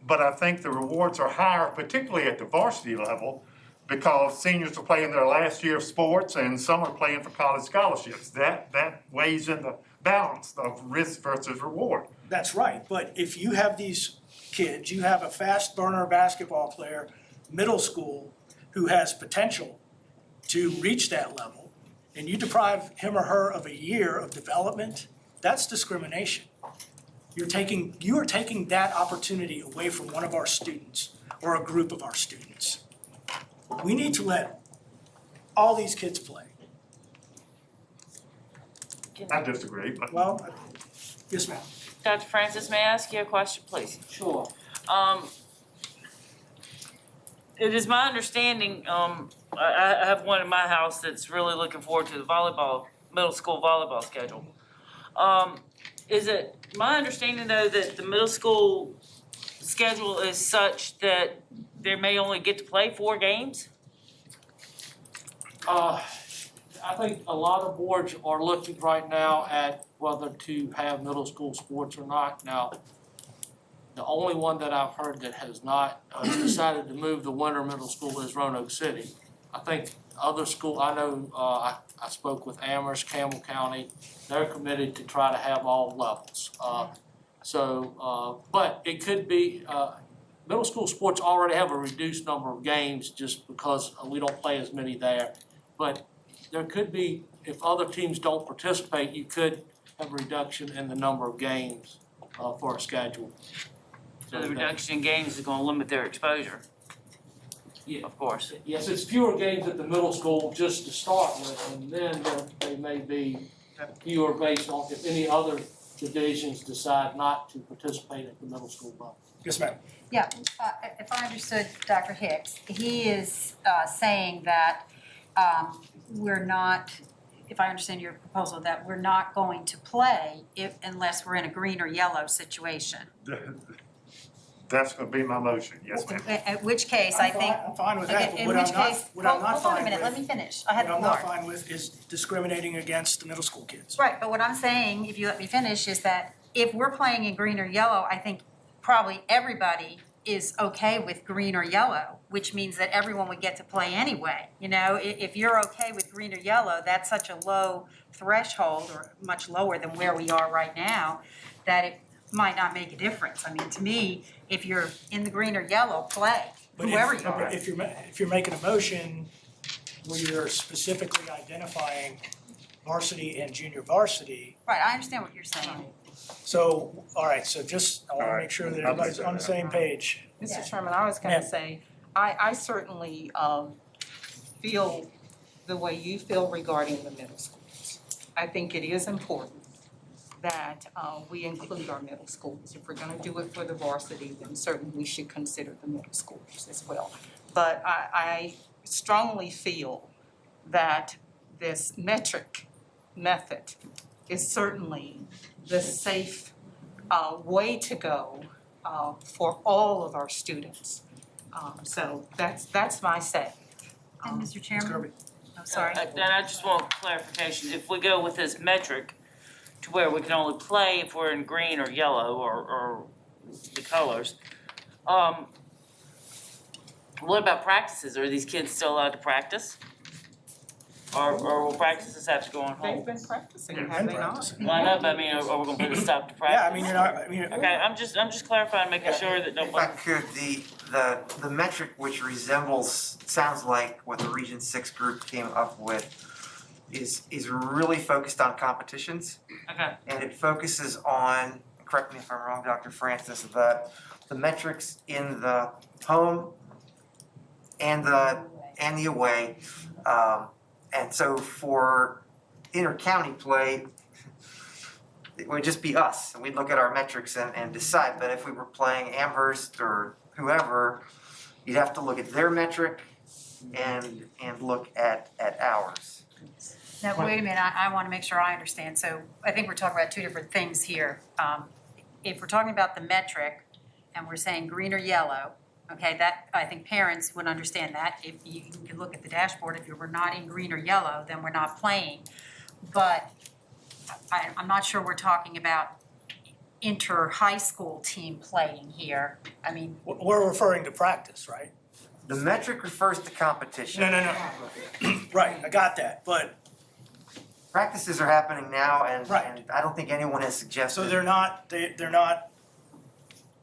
But I think the rewards are higher, particularly at the varsity level, because seniors are playing their last year of sports and some are playing for college scholarships. That weighs in the balance of risk versus reward. That's right, but if you have these kids, you have a fast burner basketball player, middle school, who has potential to reach that level, and you deprive him or her of a year of development, that's discrimination. You are taking that opportunity away from one of our students or a group of our students. We need to let all these kids play. I disagree, but. Well, yes, ma'am. Dr. Francis, may I ask you a question, please? Sure. It is my understanding, I have one in my house that's really looking forward to the middle school volleyball schedule. Is it my understanding though that the middle school schedule is such that they may only get to play 4 games? I think a lot of boards are looking right now at whether to have middle school sports or not. Now, the only one that I've heard that has not decided to move the winter middle school is Roanoke City. I think other school, I know, I spoke with Amherst, Campbell County, they're committed to try to have all levels. But it could be, middle school sports already have a reduced number of games just because we don't play as many there. But there could be, if other teams don't participate, you could have a reduction in the number of games for a schedule. So the reduction in games is gonna limit their exposure? Yeah. Of course. Yes, it's fewer games at the middle school just to start with, and then they may be fewer based on if any other divisions decide not to participate at the middle school level. Yes, ma'am. Yeah, if I understood Dr. Hicks, he is saying that we're not, if I understand your proposal, that we're not going to play unless we're in a green or yellow situation. That's gonna be my motion, yes, ma'am. At which case, I think. I'm fine with that, but in what which I'm not, case, what I'm not hold on a fine minute, let with, me finish. I had the what I'm not floor. fine with is discriminating against the middle school kids. Right, but what I'm saying, if you let me finish, is that if we're playing in green or yellow, I think probably everybody is okay with green or yellow, which means that everyone would get to play anyway. You know, if you're okay with green or yellow, that's such a low threshold, or much lower than where we are right now, that it might not make a difference. I mean, to me, if you're in the green or yellow, play, But whoever you are. if you're making a motion where you're specifically identifying varsity and junior varsity, Right, I understand what you're saying. so, all right, so just, I wanna make sure that everybody's on the same page. Mr. Chairman, I was gonna say, I certainly feel the way you feel regarding the middle schools. I think it is important that we include our middle schools. If we're gonna do it for the varsity, then certainly we should consider the middle schools as well. But I strongly feel that this metric method is certainly the safe way to go for all of our students. So that's my say. And Mr. Chairman? Kirby. I'm sorry. And I just want clarification, if we go with this metric to where we can only play if we're in green or yellow or the colors, what about practices? Are these kids still allowed to practice? Or will practices have to go on They've hold? been practicing, They've have been they not? practicing. Well, I know, but I mean, are we gonna put a stop to practice? Yeah, I mean, you're not, I mean. Okay, I'm just clarifying, making sure that If I nobody. could, the metric which resembles, sounds like what the Region 6 group came up with is really focused on competitions. Okay. And it focuses on, correct me if I'm wrong, Dr. Francis, the metrics in the home and the away. And so for inter-county play, it would just be us, and we'd look at our metrics and decide. But if we were playing Amherst or whoever, you'd have to look at their metric and look at ours. Now, wait a minute, I want to make sure I understand. So I think we're talking about two different things here. If we're talking about the metric and we're saying green or yellow, okay, that, I think parents would understand that. If you can look at the dashboard, if we're not in green or yellow, then we're not playing. But I'm not sure we're talking about inter-high school team playing here. I mean. We're referring to practice, right? The metric refers to competition. No. Right, I got that, but. Practices are happening now, and Right. I don't think anyone has suggested. So they're not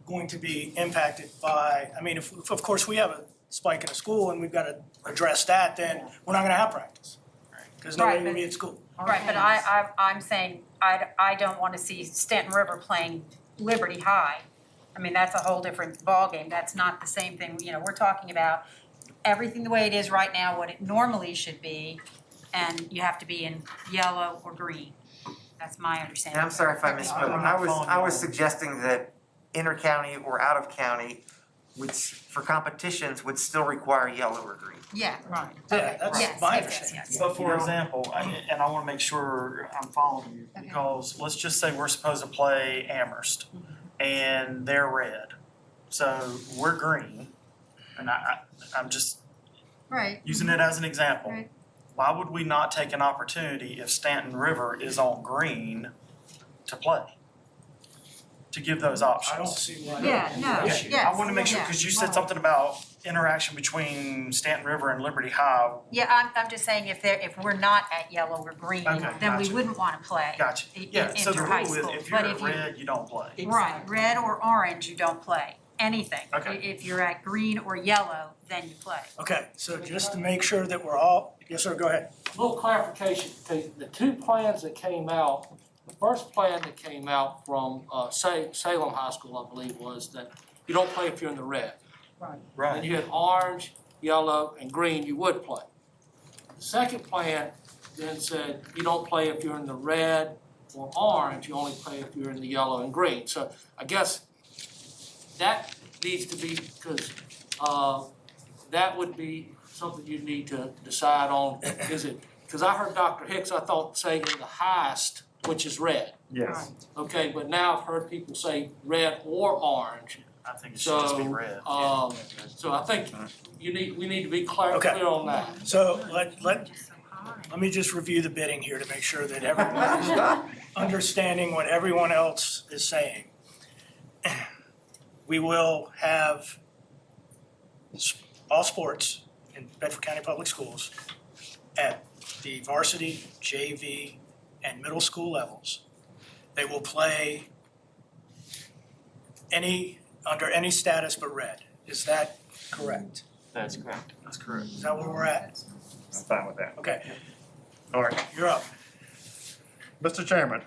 going to be impacted by, I mean, if of course we have a spike in a school and we've got to address that, then we're not gonna have practice. Because nobody will be at school. Right, but I'm saying, I don't want to see Stanton River playing Liberty High. I mean, that's a whole different ballgame. That's not the same thing, you know, we're talking about everything the way it is right now, what it normally should be, and you have to be in yellow or green. That's my understanding. And I'm sorry if I misspoke. I was suggesting that inter-county or out-of-county for competitions would still require yellow or green. Yeah, right. Yeah, that's Yes, my yes, understanding. yes. But for example, and I wanna make sure I'm following you, because let's just say we're supposed to play Amherst, and they're red. So we're green, and I'm just Right. using it as an example. Right. Why would we not take an opportunity if Stanton River is on green to play? To give those options? I don't see why. Yeah, no, Okay, yes, I wanna make sure, yeah. cause you said something about interaction between Stanton River and Liberty High. Yeah, I'm just saying if we're not at yellow or green, Okay, then we gotcha. wouldn't want to play. Gotcha. Yeah, so the inter-high rule is school. if you're But at red, you don't play. Right, red or orange, you don't play, anything. Okay. If you're at green or yellow, then you play. Okay, so just to make sure that we're all, yes, sir, go ahead. A little clarification, the two plans that came out, the first plan that came out from Salem High School, I believe, was that you don't play if you're in the red. Right. And you had orange, yellow, and green, you would play. The second plan then said you don't play if you're in the red or orange, you only play if you're in the yellow and green. So I guess that needs to be, because that would be something you need to decide on. Is it, because I heard Dr. Hicks, I thought, say in the highest, which is red. Yes. Okay, but now I've heard people say red or orange. I think it should just be So, red. so I think we need to be clear on that. So let me just review the bidding here to make sure that everyone is understanding what everyone else is saying. We will have all sports in Bedford County Public Schools at the varsity, JV, and middle school levels. They will play under any status but red. Is that correct? That's correct. That's correct. Is that where we're at? I'm fine with that. Okay, All right. you're up. Mr. Chairman,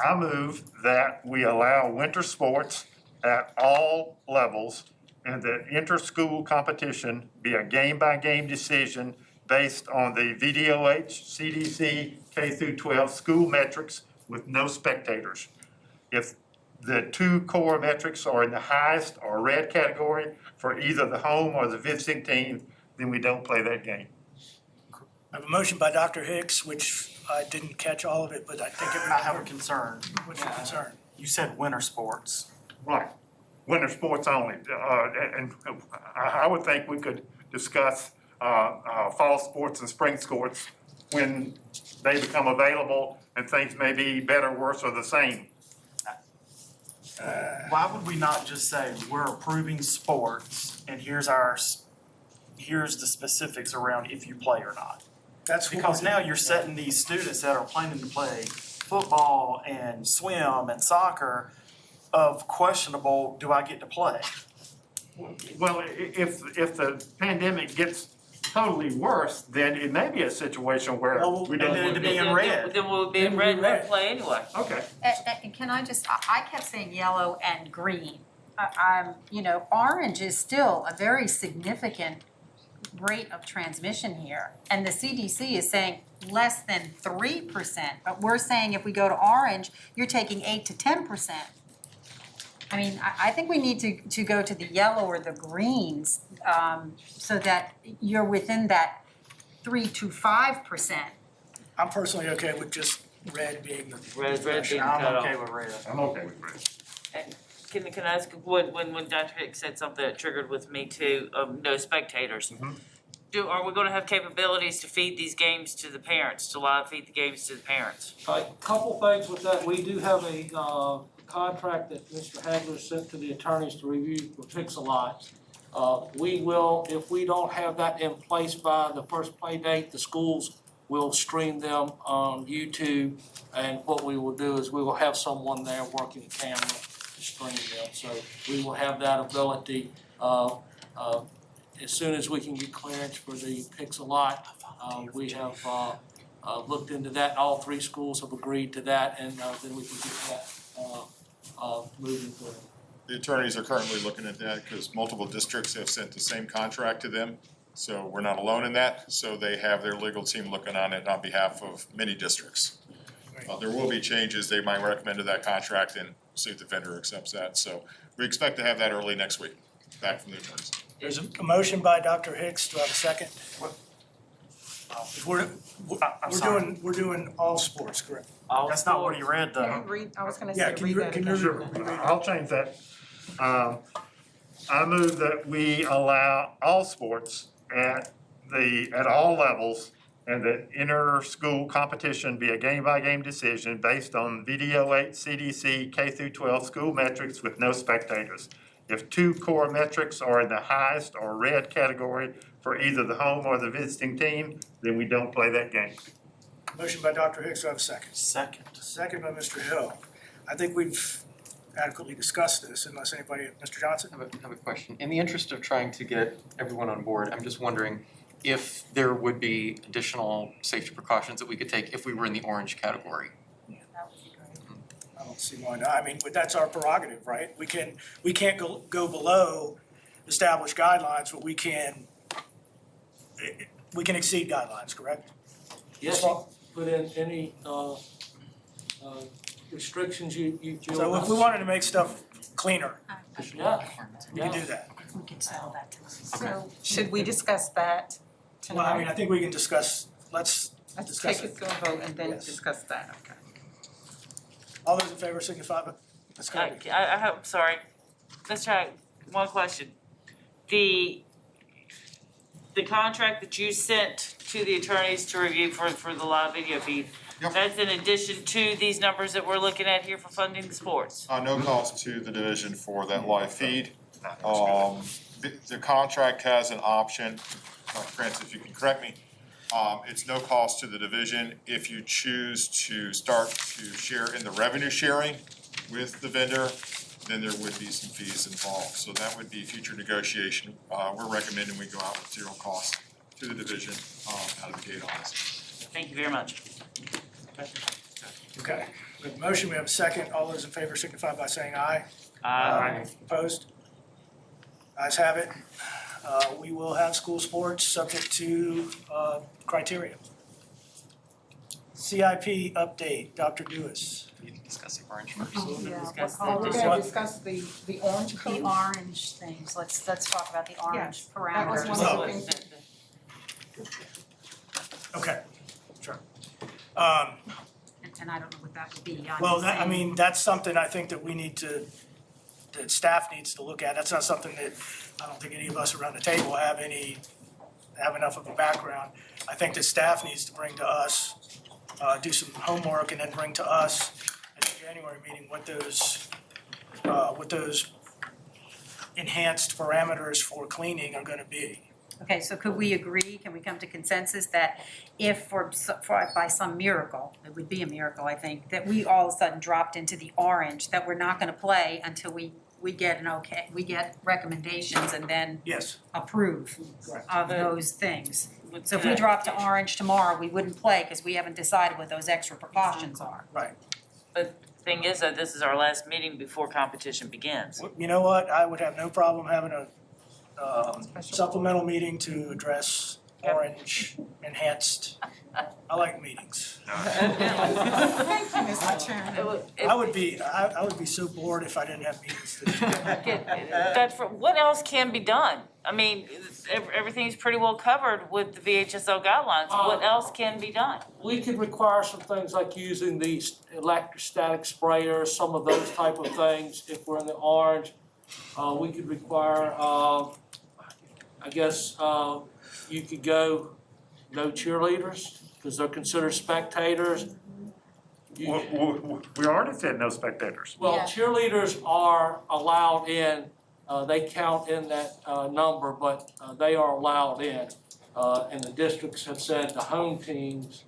I move that we allow winter sports at all levels and that inter-school competition be a game-by-game decision based on the VDOH, CDC, K through 12 school metrics with no spectators. If the two core metrics are in the highest or red category for either the home or the visiting team, then we don't play that game. I have a motion by Dr. Hicks, which I didn't catch all of it, but I think I have a concern. What's your concern? You said winter sports. Right. Winter sports only. And I would think we could discuss fall sports and spring sports when they become available and things may be better, worse, or the same. Why would we not just say, we're approving sports and here's the specifics around if you play or not? That's what Because we're now doing. you're setting these students that are planning to play football and swim and soccer of questionable, do I get to play? Well, if the pandemic gets totally worse, then it may be a situation where Well, we don't. and then to be in red. Then we'll be in Then red, we'll be won't red. play anyway. Okay. And can I just, I kept saying yellow and green. Orange is still a very significant rate of transmission here. And the CDC is saying less than 3%, but we're saying if we go to orange, you're taking 8 to 10%. I mean, I think we need to go to the yellow or the greens, so that you're within that 3 to 5%. I'm personally okay with just red being the. Red being I'm cut okay off. with red. I'm okay with red. And can I ask, when Dr. Hicks said something that triggered with me too, no spectators. Are we gonna have capabilities to feed these games to the parents, to live feed the games to the parents? A couple things with that, we do have a contract that Mr. Hagler sent to the attorneys to review for Pix-A-Lot. We will, if we don't have that in place by the first play date, the schools will stream them on YouTube. And what we will do is we will have someone there working the camera to stream them. So we will have that ability, as soon as we can get clearance for the Pix-A-Lot. We have looked into that, all 3 schools have agreed to that, and then we can get that moving forward. The attorneys are currently looking at that because multiple districts have sent the same contract to them. So we're not alone in that. So they have their legal team looking on it on behalf of many districts. There will be changes they might recommend to that contract and see if the vendor accepts that. So we expect to have that early next week, back from the attorneys. There's a motion by Dr. Hicks. Do I have a second? We're doing all sports, correct? That's not what he read Can though. you read, I was gonna Yeah, say, can you read that can again. you I'll change that. I move that we allow all sports at all levels, and that inter-school competition be a game-by-game decision based on video 8 CDC K through 12 school metrics with no spectators. If 2 core metrics are in the highest or red category for either the home or the visiting team, then we don't play that game. Motion by Dr. Hicks. Do I have a second? Second. Second by Mr. Hill. I think we've adequately discussed this unless anybody, Mr. Johnson? I have a question. In the interest of trying to get everyone on board, I'm just wondering if there would be additional safety precautions that we could take if we were in the orange category. I don't see why not. I mean, but that's our prerogative, right? We can't go below established guidelines, but we can exceed guidelines, correct? Yes, put in any restrictions you feel. So if we wanted to make stuff cleaner, Yeah. we can do that. We could settle that tonight. So should we discuss that Well, I mean, tonight? I think we can discuss, let's Let's discuss take it. it to a vote and then Yes. discuss that, okay. All those in favor signify by, let's go. I have, sorry, let's try one question. The contract that you sent to the attorneys to review for the live video feed, that's in addition to these numbers that we're looking at here for funding the sports? No cost to the division for that live feed. The contract has an option, Francis, if you can correct me. It's no cost to the division if you choose to start to share in the revenue sharing with the vendor, then there would be some fees involved. So that would be future negotiation. We're recommending we go out with 0 cost to the division out of the gate on this. Thank you very much. Okay, we have a motion, we have a second. All those in favor signify by saying aye. Opposed? Ayes have it. We will have school sports subject to criteria. CIP update, Dr. Dewis. We need to discuss the orange first. Yeah, discuss we're the gonna discuss the orange The code. orange things, let's talk about the orange Yes, that was parameters. one of the things. Okay, sure. And I don't know what that would be. I'm Well, just that, I saying- mean, that's something I think that we need to, that staff needs to look at. That's not something that, I don't think any of us around the table have enough of a background. I think the staff needs to bring to us, do some homework and then bring to us at the January meeting what those enhanced parameters for cleaning are gonna be. Okay, so could we agree, can we come to consensus that if by some miracle, it would be a miracle, I think, that we all of a sudden dropped into the orange, that we're not gonna play until we get an okay, we get recommendations and then Yes. approve Correct. of those things. So if we drop to orange tomorrow, we wouldn't play because we haven't decided what those extra precautions are. Right. But thing is that this is our last meeting before competition begins. You know what, I would have no problem having a supplemental meeting to address orange enhanced. I like meetings. Thank you, Mr. Chairman. I would be so bored if I didn't have meetings to Bedford, what else can be done? I mean, everything's pretty well covered with the VHSL guidelines. What else can be done? We could require some things like using these electrostatic sprayers, some of those type of things, if we're in the orange. We could require, I guess, you could go no cheerleaders, because they're considered spectators. We already said no spectators. Well, cheerleaders are allowed in, they count in that number, but they are allowed in. And the districts have said the home teams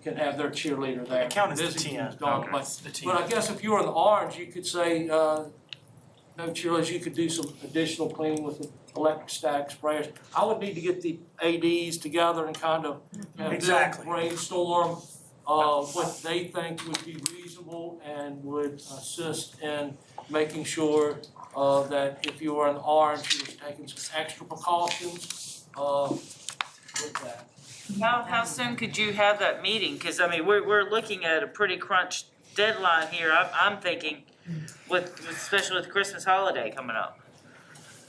can have their cheerleader there. They count as the Visiting team. teams don't, Okay. but- The team. But I guess if you were in the orange, you could say, no cheerleaders, you could do some additional cleaning with the electrostatic sprayers. I would need to get the ADs together and kind of have them Exactly. brainstorm what they think would be reasonable and would assist in making sure that if you were in orange, you were taking some extra precautions with that. How soon could you have that meeting? Cause I mean, we're looking at a pretty crunched deadline here. I'm thinking especially with Christmas holiday coming up.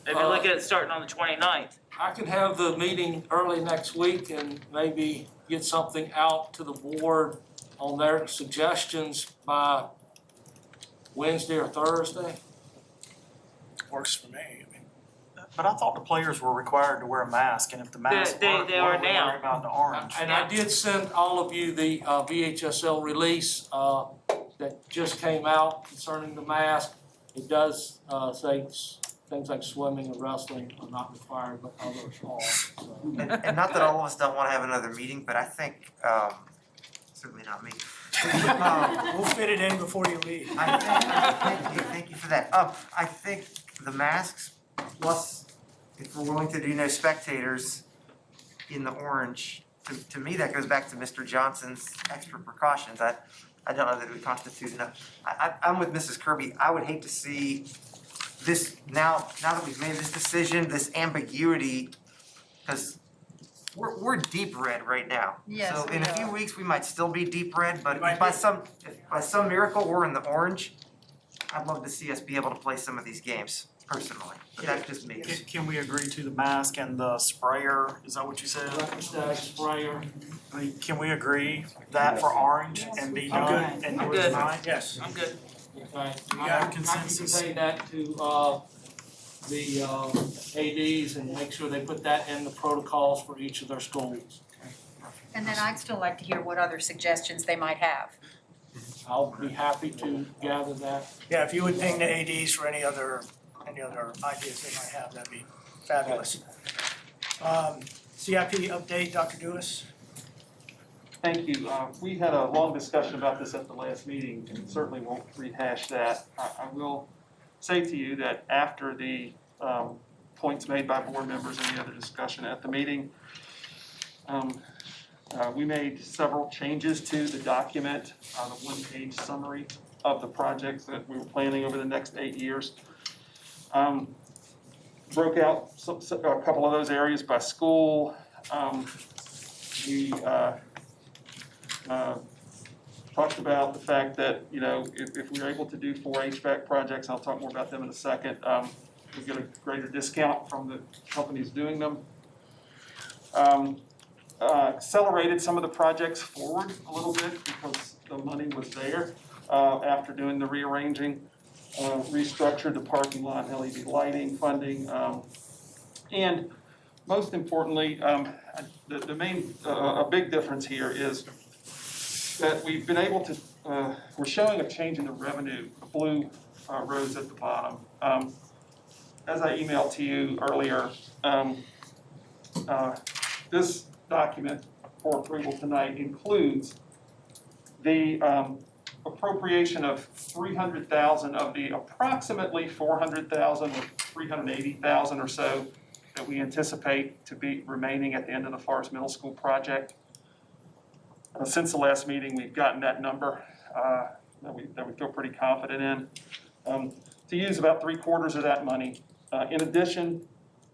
If you look at it starting on the 29th. I could have the meeting early next week and maybe get something out to the board on their suggestions by Wednesday or Thursday. Works for me. But I thought the players were required to wear a mask, and if the mask They weren't, are what are we now. worried about the orange? And I did send all of you the VHSL release that just came out concerning the mask. It does say things like swimming and wrestling are not required, but others are. So. And not that all of us don't wanna have another meeting, but I think, certainly not me. We'll fit it in before you leave. Thank you for that. I think the masks, plus if we're willing to do no spectators in the orange, to me, that goes back to Mr. Johnson's extra precautions. I don't know that it would constitute enough. I'm with Mrs. Kirby. I would hate to see this, now that we've made this decision, this ambiguity, because we're deep red right now. Yes, So in we a few are. weeks, we might still be deep red, but Might if by be. some miracle, we're in the orange, I'd love to see us be able to play some of these games personally, but that's just me. Can we agree to the mask and the sprayer? Is that what you said? Electrostatic sprayer. I mean, can we agree that for orange and be I'm done good. and I'm do it good. tonight? Yes. I'm good. Okay. You got consensus? I can convey that to the ADs and make sure they put that in the protocols for each of their schools. And then I'd still like to hear what other suggestions they might have. I'll be happy to gather that. Yeah, if you would ping the ADs for any other ideas they might have, that'd be fabulous. CIP update, Dr. Dewis? Thank you. We had a long discussion about this at the last meeting and certainly won't rehash that. I will say to you that after the points made by board members and the other discussion at the meeting, we made several changes to the document, the one-page summary of the projects that we were planning over the next 8 years. Broke out a couple of those areas by school. We talked about the fact that, you know, if we're able to do 4 HVAC projects, I'll talk more about them in a second, we get a greater discount from the companies doing them. Accelerated some of the projects forward a little bit because the money was there after doing the rearranging. Restructured the parking lot, LED lighting funding, and most importantly, the main, a big difference here is that we've been able to, we're showing a change in the revenue, the blue rows at the bottom. As I emailed to you earlier, this document for approval tonight includes the appropriation of $300,000 of the approximately $400,000 or $380,000 or so that we anticipate to be remaining at the end of the Forest Middle School project. Since the last meeting, we've gotten that number that we feel pretty confident in. To use about 3/4 of that money, in addition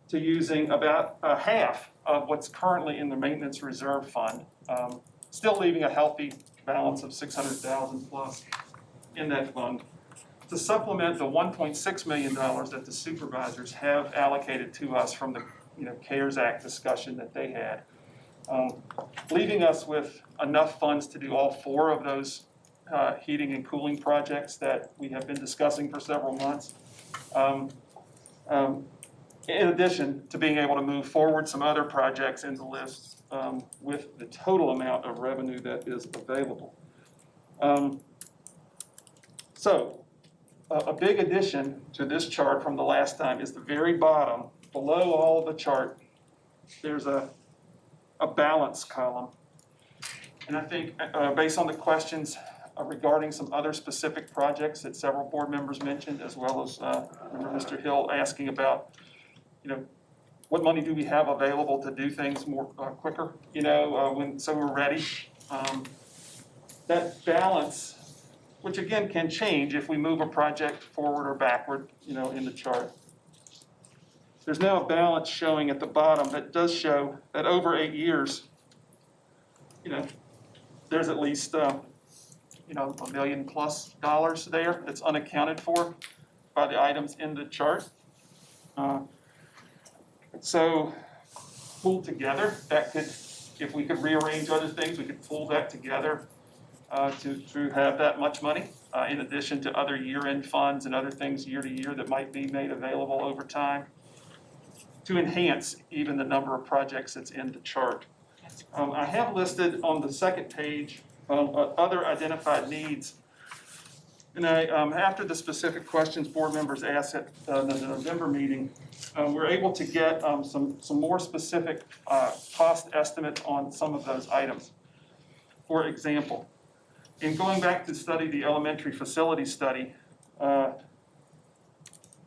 to using about half of what's currently in the maintenance reserve fund, still leaving a healthy balance of $600,000 plus in that fund, to supplement the $1.6 million that the supervisors have allocated to us from the CARES Act discussion that they had, leaving us with enough funds to do all 4 of those heating and cooling projects that we have been discussing for several months. In addition to being able to move forward some other projects in the list with the total amount of revenue that is available. So a big addition to this chart from the last time is the very bottom, below all of the chart, there's a balance column. And I think based on the questions regarding some other specific projects that several board members mentioned, as well as Mr. Hill asking about, what money do we have available to do things more quicker, so we're ready. That balance, which again can change if we move a project forward or backward, in the chart. There's now a balance showing at the bottom that does show that over 8 years, there's at least $1 million plus there that's unaccounted for by the items in the chart. So pulled together, that could, if we could rearrange other things, we could pull that together to have that much money, in addition to other year-end funds and other things year to year that might be made available over time, to enhance even the number of projects that's in the chart. I have listed on the second page other identified needs. And after the specific questions board members asked at the November meeting, we're able to get some more specific cost estimates on some of those items. For example, in going back to study the elementary facility study,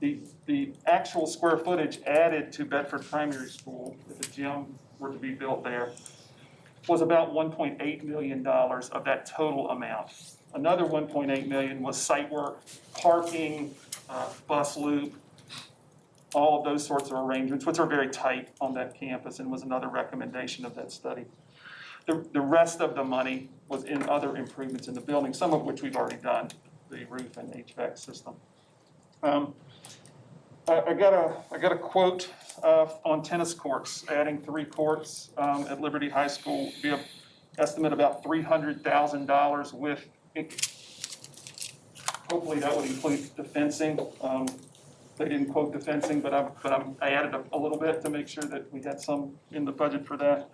the actual square footage added to Bedford Primary School, if the gym were to be built there, was about $1.8 million of that total amount. Another $1.8 million was site work, parking, bus loop, all of those sorts of arrangements, which are very tight on that campus and was another recommendation of that study. The rest of the money was in other improvements in the building, some of which we've already done, the roof and HVAC system. I got a quote on tennis courts, adding 3 courts at Liberty High School, be an estimate about $300,000 with, hopefully that would include the fencing. They didn't quote the fencing, but I added a little bit to make sure that we had some in the budget for that.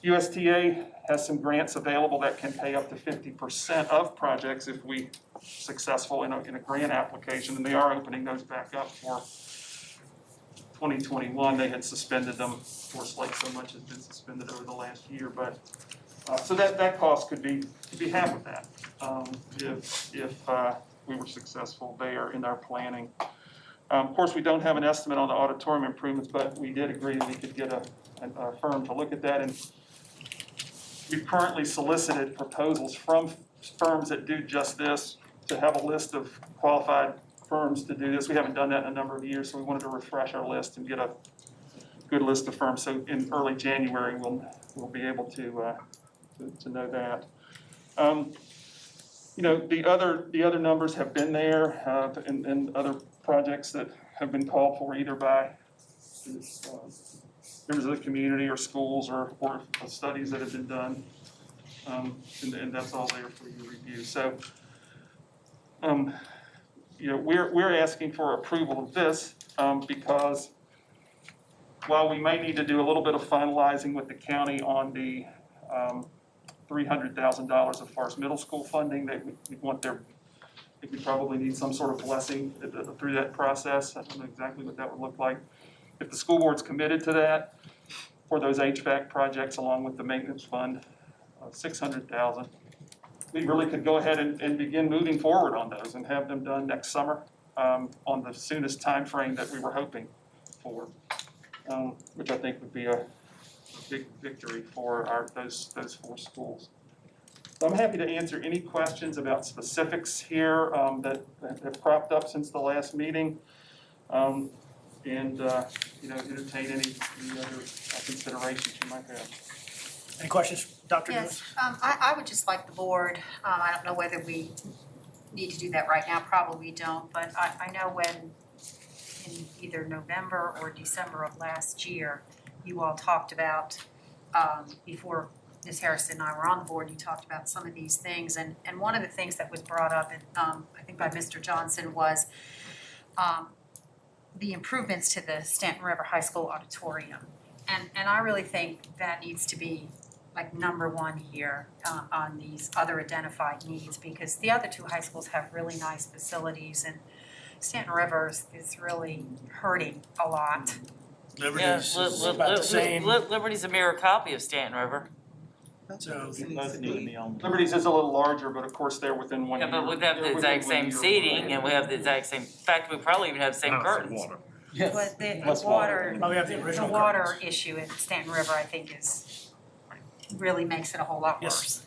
USTA has some grants available that can pay up to 50% of projects if we successful in a grant application, and they are opening those back up for 2021. They had suspended them, of course, like so much has been suspended over the last year, but so that cost could be half of that if we were successful there in our planning. Of course, we don't have an estimate on the auditorium improvements, but we did agree that we could get a firm to look at that, and we've currently solicited proposals from firms that do just this, to have a list of qualified firms to do this. We haven't done that in a number of years, so we wanted to refresh our list and get a good list of firms. So in early January, we'll be able to know that. The other numbers have been there in other projects that have been called for either by members of the community or schools or studies that have been done, and that's all there for your review. So, we're asking for approval of this because while we may need to do a little bit of finalizing with the county on the $300,000 of Forest Middle School funding, that we want their, I think we probably need some sort of blessing through that process. I don't know exactly what that would look like. If the school board's committed to that, for those HVAC projects along with the maintenance fund, $600,000. We really could go ahead and begin moving forward on those and have them done next summer, on the soonest time frame that we were hoping for, which I think would be a big victory for those 4 schools. So I'm happy to answer any questions about specifics here that have cropped up since the last meeting, and entertain any other considerations you might have. Any questions, Dr. Lewis? Yes, I would just like the board, I don't know whether we need to do that right now, probably don't, but I know when in either November or December of last year, you all talked about, before Ms. Harrison and I were on the board, you talked about some of these things, and one of the things that was brought up, I think by Mr. Johnson, was the improvements to the Stanton River High School auditorium. And I really think that needs to be like number one here on these other identified needs, because the other 2 high schools have really nice facilities, and Stanton River is really hurting a lot. Liberty's is about the same. Liberty's a mirror copy of Stanton River. So Both need to be on. Liberty's is a little larger, but of course they're within 1 year. Yeah, but we have the exact same seating, and we have the exact same, in fact, we probably even have the same curtains. Yes. But the Less water, Oh, we have the original the water curtains. issue in Stanton River, I think really makes it a whole lot Yes. worse.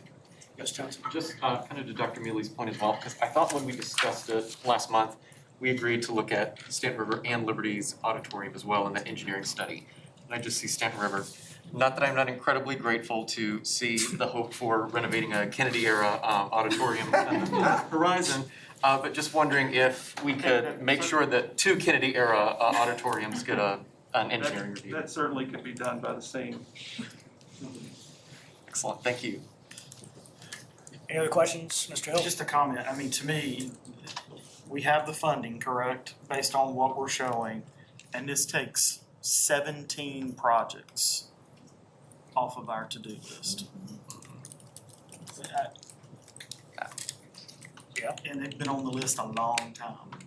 Yes, Johnson. Just kind of to Dr. Mealy's point as well, because I thought when we discussed it last month, we agreed to look at Stanton River and Liberty's auditorium as well in the engineering study. And I just see Stanton River, not that I'm not incredibly grateful to see the hope for renovating a Kennedy-era auditorium on the horizon, but just wondering if we could make sure that 2 Kennedy-era auditoriums get an engineering review. That certainly could be done by the same. Excellent, thank you. Any other questions, Mr. Hill? Just a comment, I mean, to me, we have the funding, correct, based on what we're showing, and this takes 17 projects off of our to-do list. Yeah. And they've been on the list a long time,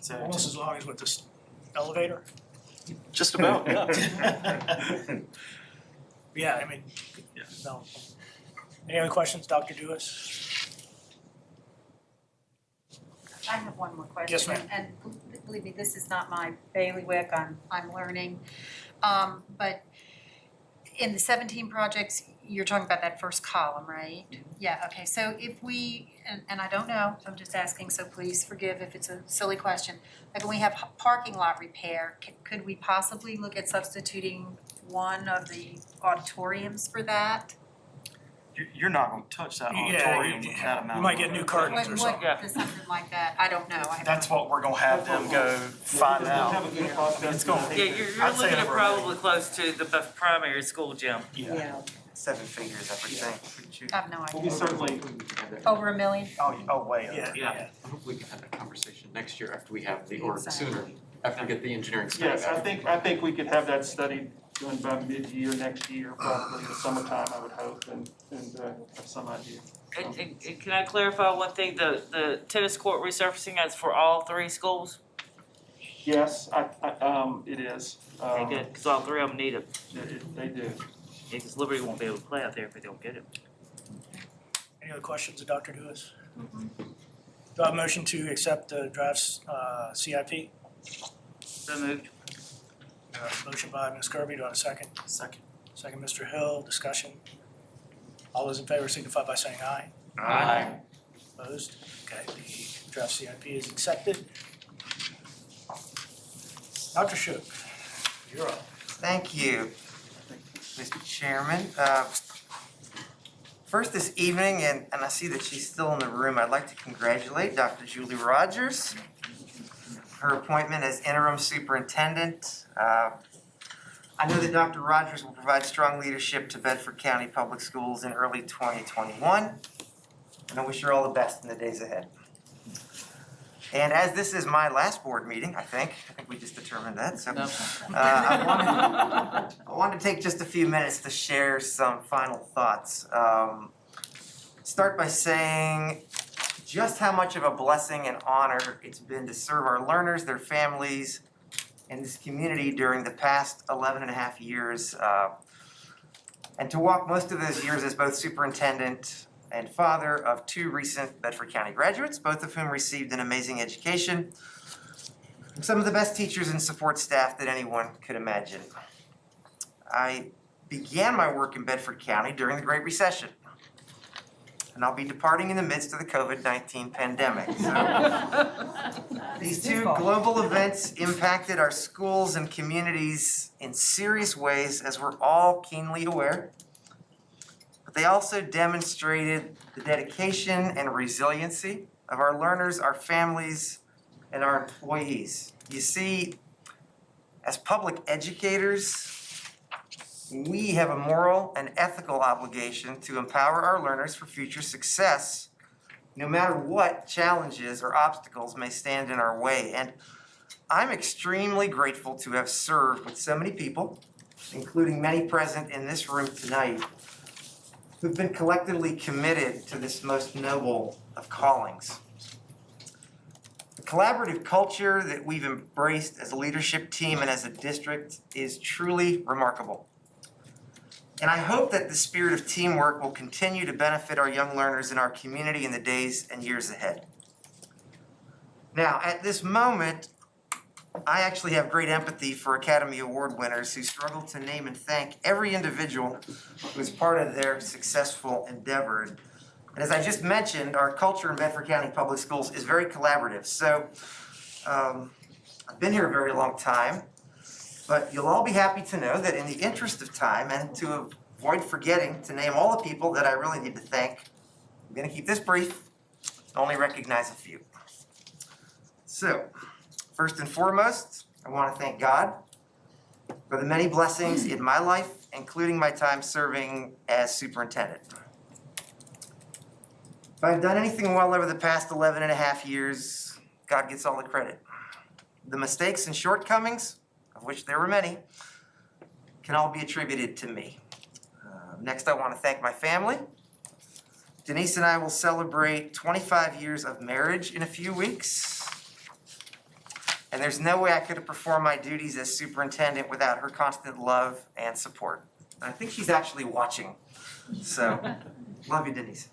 so. Almost as long as with this elevator. Just about, yeah. Yeah, I mean, no. Any other questions, Dr. Dewis? I have one more question. Yes, ma'am. And believe me, this is not my bailiwick, I'm learning. But in the 17 projects, you're talking about that first column, right? Yeah, okay, so if we, and I don't know, so I'm just asking, so please forgive if it's a silly question. Like when we have parking lot repair, could we possibly look at substituting one of the auditoriums for that? You're not gonna touch that Yeah, auditorium with that amount. You might get new curtains or something. Something like that, I don't know. That's what we're gonna have them go find out. Have a good process. It's gonna Yeah, be, you're I'd say looking at over a probably million. close to the primary school gym. Yeah. 7 figures, I would think. I have no Well, we idea. certainly, Over $1 million? Oh, way Yeah, over. yeah. I hope we can have that conversation next year after we have the, or sooner, after we get the engineering study. yes, I think we could have that study done by mid-year next year, probably in the summertime, I would hope, and have some idea. And can I clarify one thing, the tennis court resurfacing, that's for all 3 schools? Yes, it is. Okay, good, because all 3 of them need it. They do. Yeah, because Liberty won't be able to play out there if they don't get it. Any other questions of Dr. Dewis? Do I have a motion to accept the draft's CIP? So moved. Motion by Ms. Kirby, do I have a second? Second. Second, Mr. Hill, discussion. All those in favor signify by saying aye. Aye. Opposed? Okay, the draft CIP is accepted. Dr. Shook, you're up. Thank you, Mr. Chairman. First this evening, and I see that she's still in the room, I'd like to congratulate Dr. Julie Rogers. Her appointment as interim superintendent. I know that Dr. Rogers will provide strong leadership to Bedford County Public Schools in early 2021. And I wish her all the best in the days ahead. And as this is my last board meeting, I think we just determined that, so. I wanted to take just a few minutes to share some final thoughts. Start by saying just how much of a blessing and honor it's been to serve our learners, their families, and this community during the past 11 and a half years and to walk most of those years as both superintendent and father of 2 recent Bedford County graduates, both of whom received an amazing education from some of the best teachers and support staff that anyone could imagine. I began my work in Bedford County during the Great Recession, and I'll be departing in the midst of the COVID-19 pandemic. So, these 2 global events impacted our schools and communities in serious ways, as we're all keenly aware. But they also demonstrated the dedication and resiliency of our learners, our families, and our employees. You see, as public educators, we have a moral and ethical obligation to empower our learners for future success, no matter what challenges or obstacles may stand in our way. And I'm extremely grateful to have served with so many people, including many present in this room tonight, who've been collectively committed to this most noble of callings. The collaborative culture that we've embraced as a leadership team and as a district is truly remarkable. And I hope that the spirit of teamwork will continue to benefit our young learners in our community in the days and years ahead. Now, at this moment, I actually have great empathy for Academy Award winners who struggle to name and thank every individual who is part of their successful endeavor. And as I just mentioned, our culture in Bedford County Public Schools is very collaborative. So I've been here a very long time. But you'll all be happy to know that in the interest of time and to avoid forgetting to name all the people that I really need to thank, I'm going to keep this brief and only recognize a few. So, first and foremost, I want to thank God for the many blessings in my life, including my time serving as superintendent. If I've done anything well over the past 11 and a half years, God gets all the credit. The mistakes and shortcomings, of which there were many, can all be attributed to me. Next, I want to thank my family. Denise and I will celebrate 25 years of marriage in a few weeks. And there's no way I could have performed my duties as superintendent without her constant love and support. And I think she's actually watching. So, love you, Denise.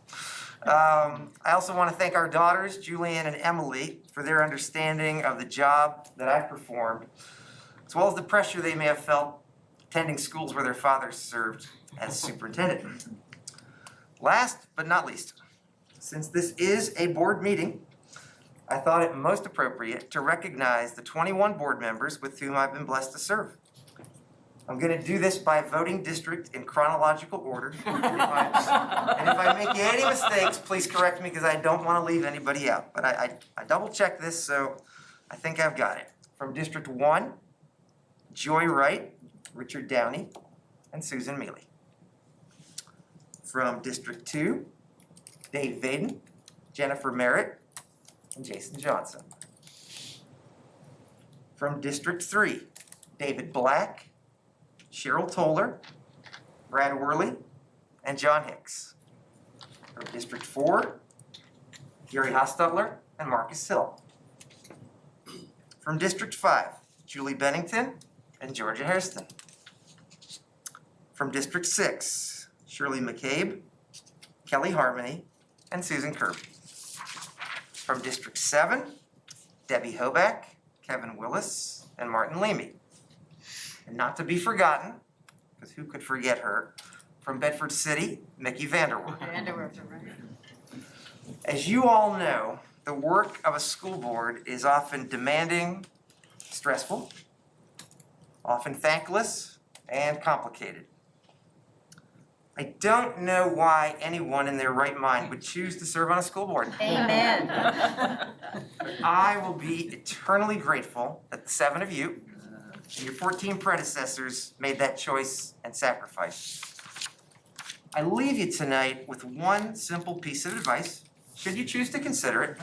I also want to thank our daughters, Julianne and Emily, for their understanding of the job that I've performed, as well as the pressure they may have felt attending schools where their fathers served as superintendent. Last but not least, since this is a board meeting, I thought it most appropriate to recognize the 21 board members with whom I've been blessed to serve. I'm going to do this by voting district in chronological order. And if I make any mistakes, please correct me because I don't want to leave anybody out. But I double checked this, so I think I've got it. From District 1, Joy Wright, Richard Downey, and Susan Mealy. From District 2, Dave Vaden, Jennifer Merritt, and Jason Johnson. From District 3, David Black, Cheryl Toller, Brad Worley, and John Hicks. From District 4, Gary Hostetler and Marcus Hill. From District 5, Julie Bennington and Georgia Hairston. From District 6, Shirley McCabe, Kelly Harmony, and Susan Kirby. From District 7, Debbie Hoback, Kevin Willis, and Martin Leamy. And not to be forgotten, because who could forget her, from Bedford City, Mickey Vanderwerf. As you all know, the work of a school board is often demanding, stressful, often thankless, and complicated. I don't know why anyone in their right mind would choose to serve on a school board. Amen. I will be eternally grateful that the 7 of you and your 14 predecessors made that choice and sacrifice. I leave you tonight with one simple piece of advice, should you choose to consider it,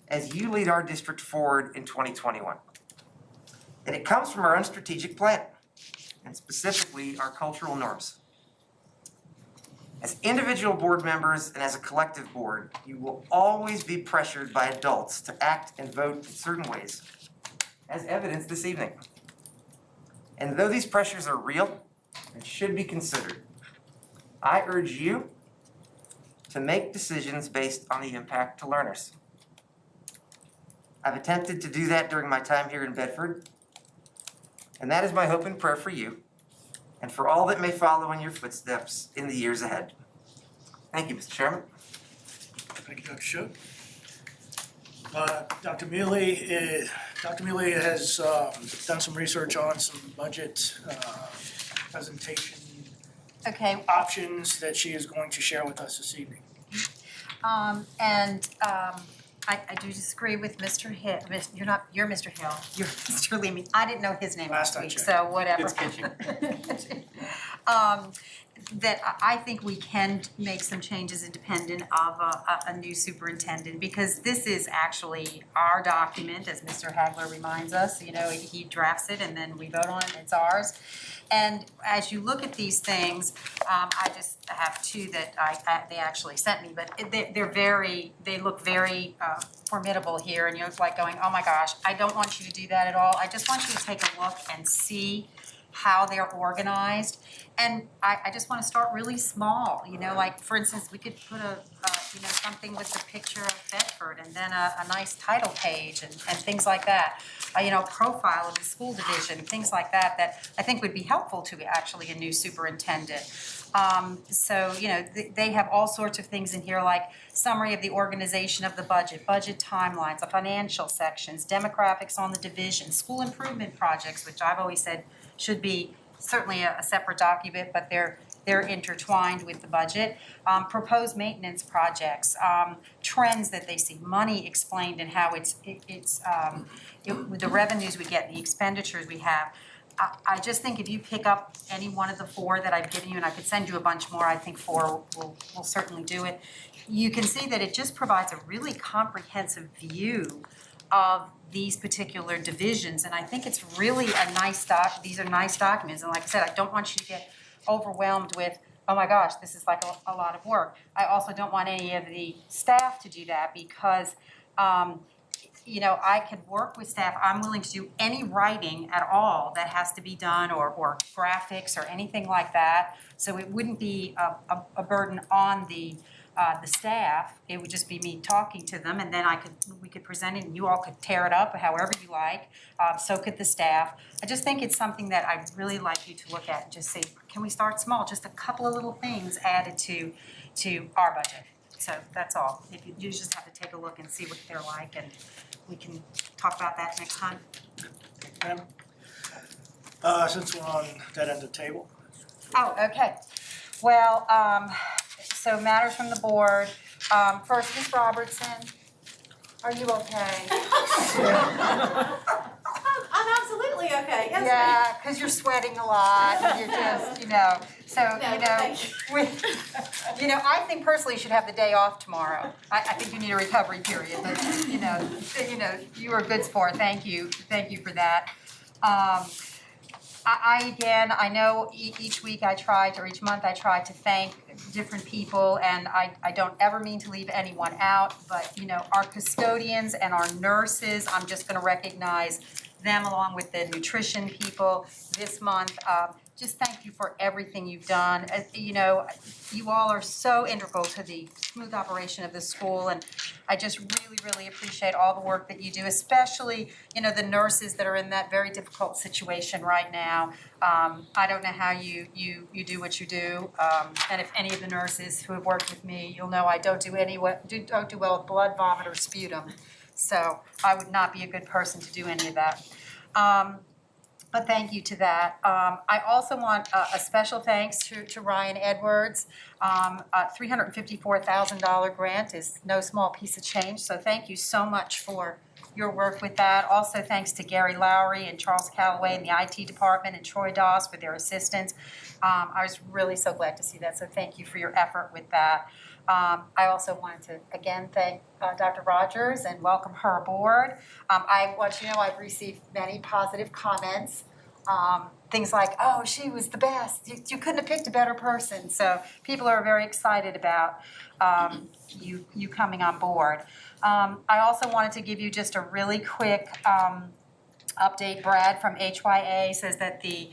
as you lead our district forward in 2021. And it comes from our own strategic plan, and specifically our cultural norms. As individual board members and as a collective board, you will always be pressured by adults to act and vote in certain ways, as evidenced this evening. And though these pressures are real and should be considered, I urge you to make decisions based on the impact to learners. I've attempted to do that during my time here in Bedford, and that is my hope and prayer for you and for all that may follow in your footsteps in the years ahead. Thank you, Mr. Chairman. Thank you, Dr. Shook. Dr. Mealy has done some research on some budget presentation options that she is going to share with us this evening. I do disagree with Mr. Hill. You're Mr. Hill. You're Mr. Leamy. I didn't know his name last week, so whatever. It's kitchen. That I think we can make some changes independent of a new superintendent, because this is actually our document, as Mr. Hagler reminds us. You know, he drafts it and then we vote on it, and it's ours. And as you look at these things, I just have two that they actually sent me, but they look very formidable here, and you're like going, oh my gosh, I don't want you to do that at all. I just want you to take a look and see how they're organized. And I just want to start really small, you know, like for instance, we could put something with a picture of Bedford, and then a nice title page and things like that. Profile of the school division, things like that I think would be helpful to actually a new superintendent. They have all sorts of things in here, like summary of the organization of the budget timelines, the financial sections, demographics on the division, school improvement projects, which I've always said should be certainly a separate document, but they're intertwined with the budget. Proposed maintenance projects, trends that they see, money explained and how the revenues we get, the expenditures we have. I just think if you pick up any one of the four that I've given you, and I could send you a bunch more, I think four will certainly do it. You can see that it just provides a really comprehensive view of these particular divisions, and I think it's really a nice these are nice documents, and like I said, I don't want you to get overwhelmed with, oh my gosh, this is like a lot of work. I also don't want any of the staff to do that, because I can work with staff. I'm willing to do any writing at all that has to be done, or graphics or anything like that, so it wouldn't be a burden on the staff. It would just be me talking to them, and then we could present it, and you all could tear it up however you like. So could the staff. I just think it's something that I'd really like you to look at and just say, can we start small? Just a couple of little things added to our budget. So that's all. You just have to take a look and see what they're like, and we can talk about that next time. Ma'am, since we're on that end of the table. Oh, okay. Well, so matters from the board. First, Ms. Robertson, are you okay? I'm absolutely okay, yes, Yeah, because you're sweating a lot, and you're just, I think personally you should have the day off tomorrow. I think you need a recovery period, but, you were a good sport, thank you for that. I know each week or each month I try to thank different people, and I don't ever mean to leave anyone out, but, our custodians and our nurses, I'm just gonna recognize them along with the nutrition people this month. Just thank you for everything you've done. You all are so integral to the smooth operation of the school, and I just really, really appreciate all the work that you do, especially, the nurses that are in that very difficult situation right now. I don't know how you do what you do, and if any of the nurses who have worked with me, you'll know I don't do well with blood, vomit, or sputum. So I would not be a good person to do any of that. But thank you to that. I also want a special thanks to Ryan Edwards. A $354,000 grant is no small piece of change, so thank you so much for your work with that. Also thanks to Gary Lowry and Charles Calloway in the IT department, and Troy Doss for their assistance. I was really so glad to see that, so thank you for your effort with that. I also wanted to again thank Dr. Rogers and welcome her aboard. I want you to know I've received many positive comments. Things like, oh, she was the best. You couldn't have picked a better person. So people are very excited about you coming on board. I also wanted to give you just a really quick update. Brad from HYA says that the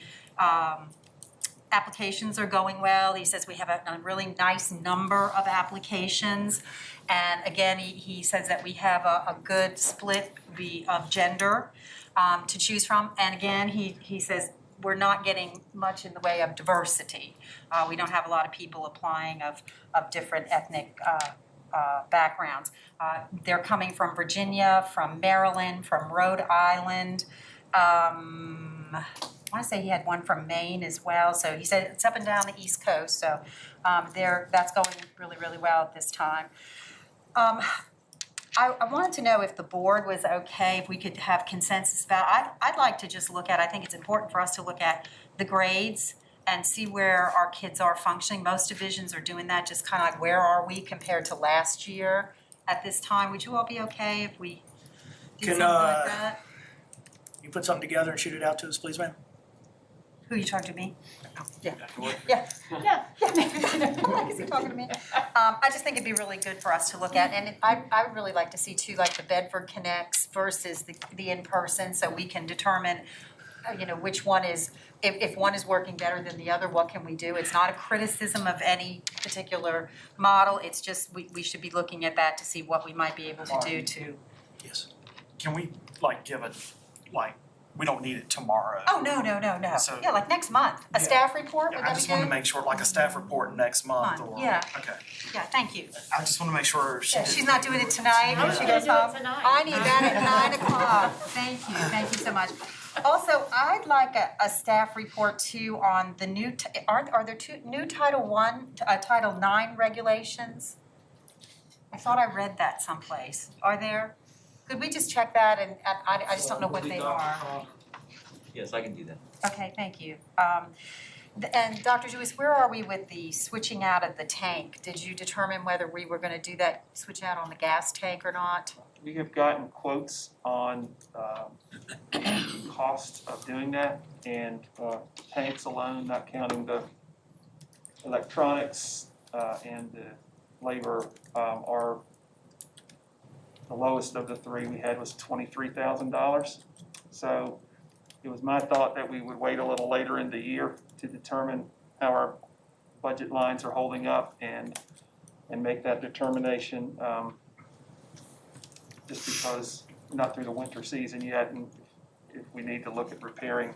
applications are going well. He says we have a really nice number of applications. And again, he says that we have a good split of gender to choose from. And again, he says we're not getting much in the way of diversity. We don't have a lot of people applying of different ethnic backgrounds. They're coming from Virginia, from Maryland, from Rhode Island. I want to say he had one from Maine as well. So he said it's up and down the East Coast. So that's going really, really well at this time. I wanted to know if the board was okay, if we could have consensus about, I'd like to just look at, I think it's important for us to look at the grades and see where our kids are functioning. Most divisions are doing that, just kind of like where are we compared to last year at this time? Would you all be okay if we did something like that? You put something together and shoot it out to us, please, ma'am? Who are you talking to me? Yeah. Is he talking to me? I just think it'd be really good for us to look at, and I would really like to see too, like the Bedford Connects versus the in-person, so we can determine, which one is, if one is working better than the other, what can we do? It's not a criticism of any particular model, it's just, we should be looking at that to see what we might be able to do to. Yes. Can we give it, we don't need it tomorrow. Oh, no. So- Yeah, like next month, a staff report, would I that be just want to good? make sure, like a staff report next month or. Yeah. Okay. Yeah, thank you. I just want to make sure She's not doing it tonight when she Yeah. goes home. I need that at 9 o'clock. Thank you so much. Also, I'd like a staff report too on the new, are there two new Title IX regulations? I thought I read that someplace. Are there? Could we just check that, and I just don't know what they are. Yes, I can do that. Okay, thank you. And Dr. Jewis, where are we with the switching out of the tank? Did you determine whether we were gonna do that, switch out on the gas tank or not? We have gotten quotes on the cost of doing that, and tanks alone, not counting the electronics and the labor, are the lowest of the three we had was $23,000. So it was my thought that we would wait a little later in the year to determine how our budget lines are holding up and make that determination. Just because we're not through the winter season yet, and if we need to look at repairing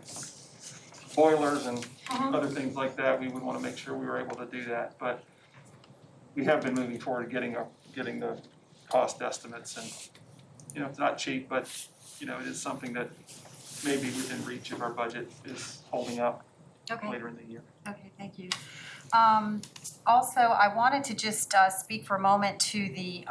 boilers and other things like that, we would want to make sure we were able to do that. But we have been moving forward to getting the cost estimates, and it's not cheap, but it is something that may be within reach if our budget is holding up later in the year. Okay, thank you. Also, I wanted to just speak for a moment to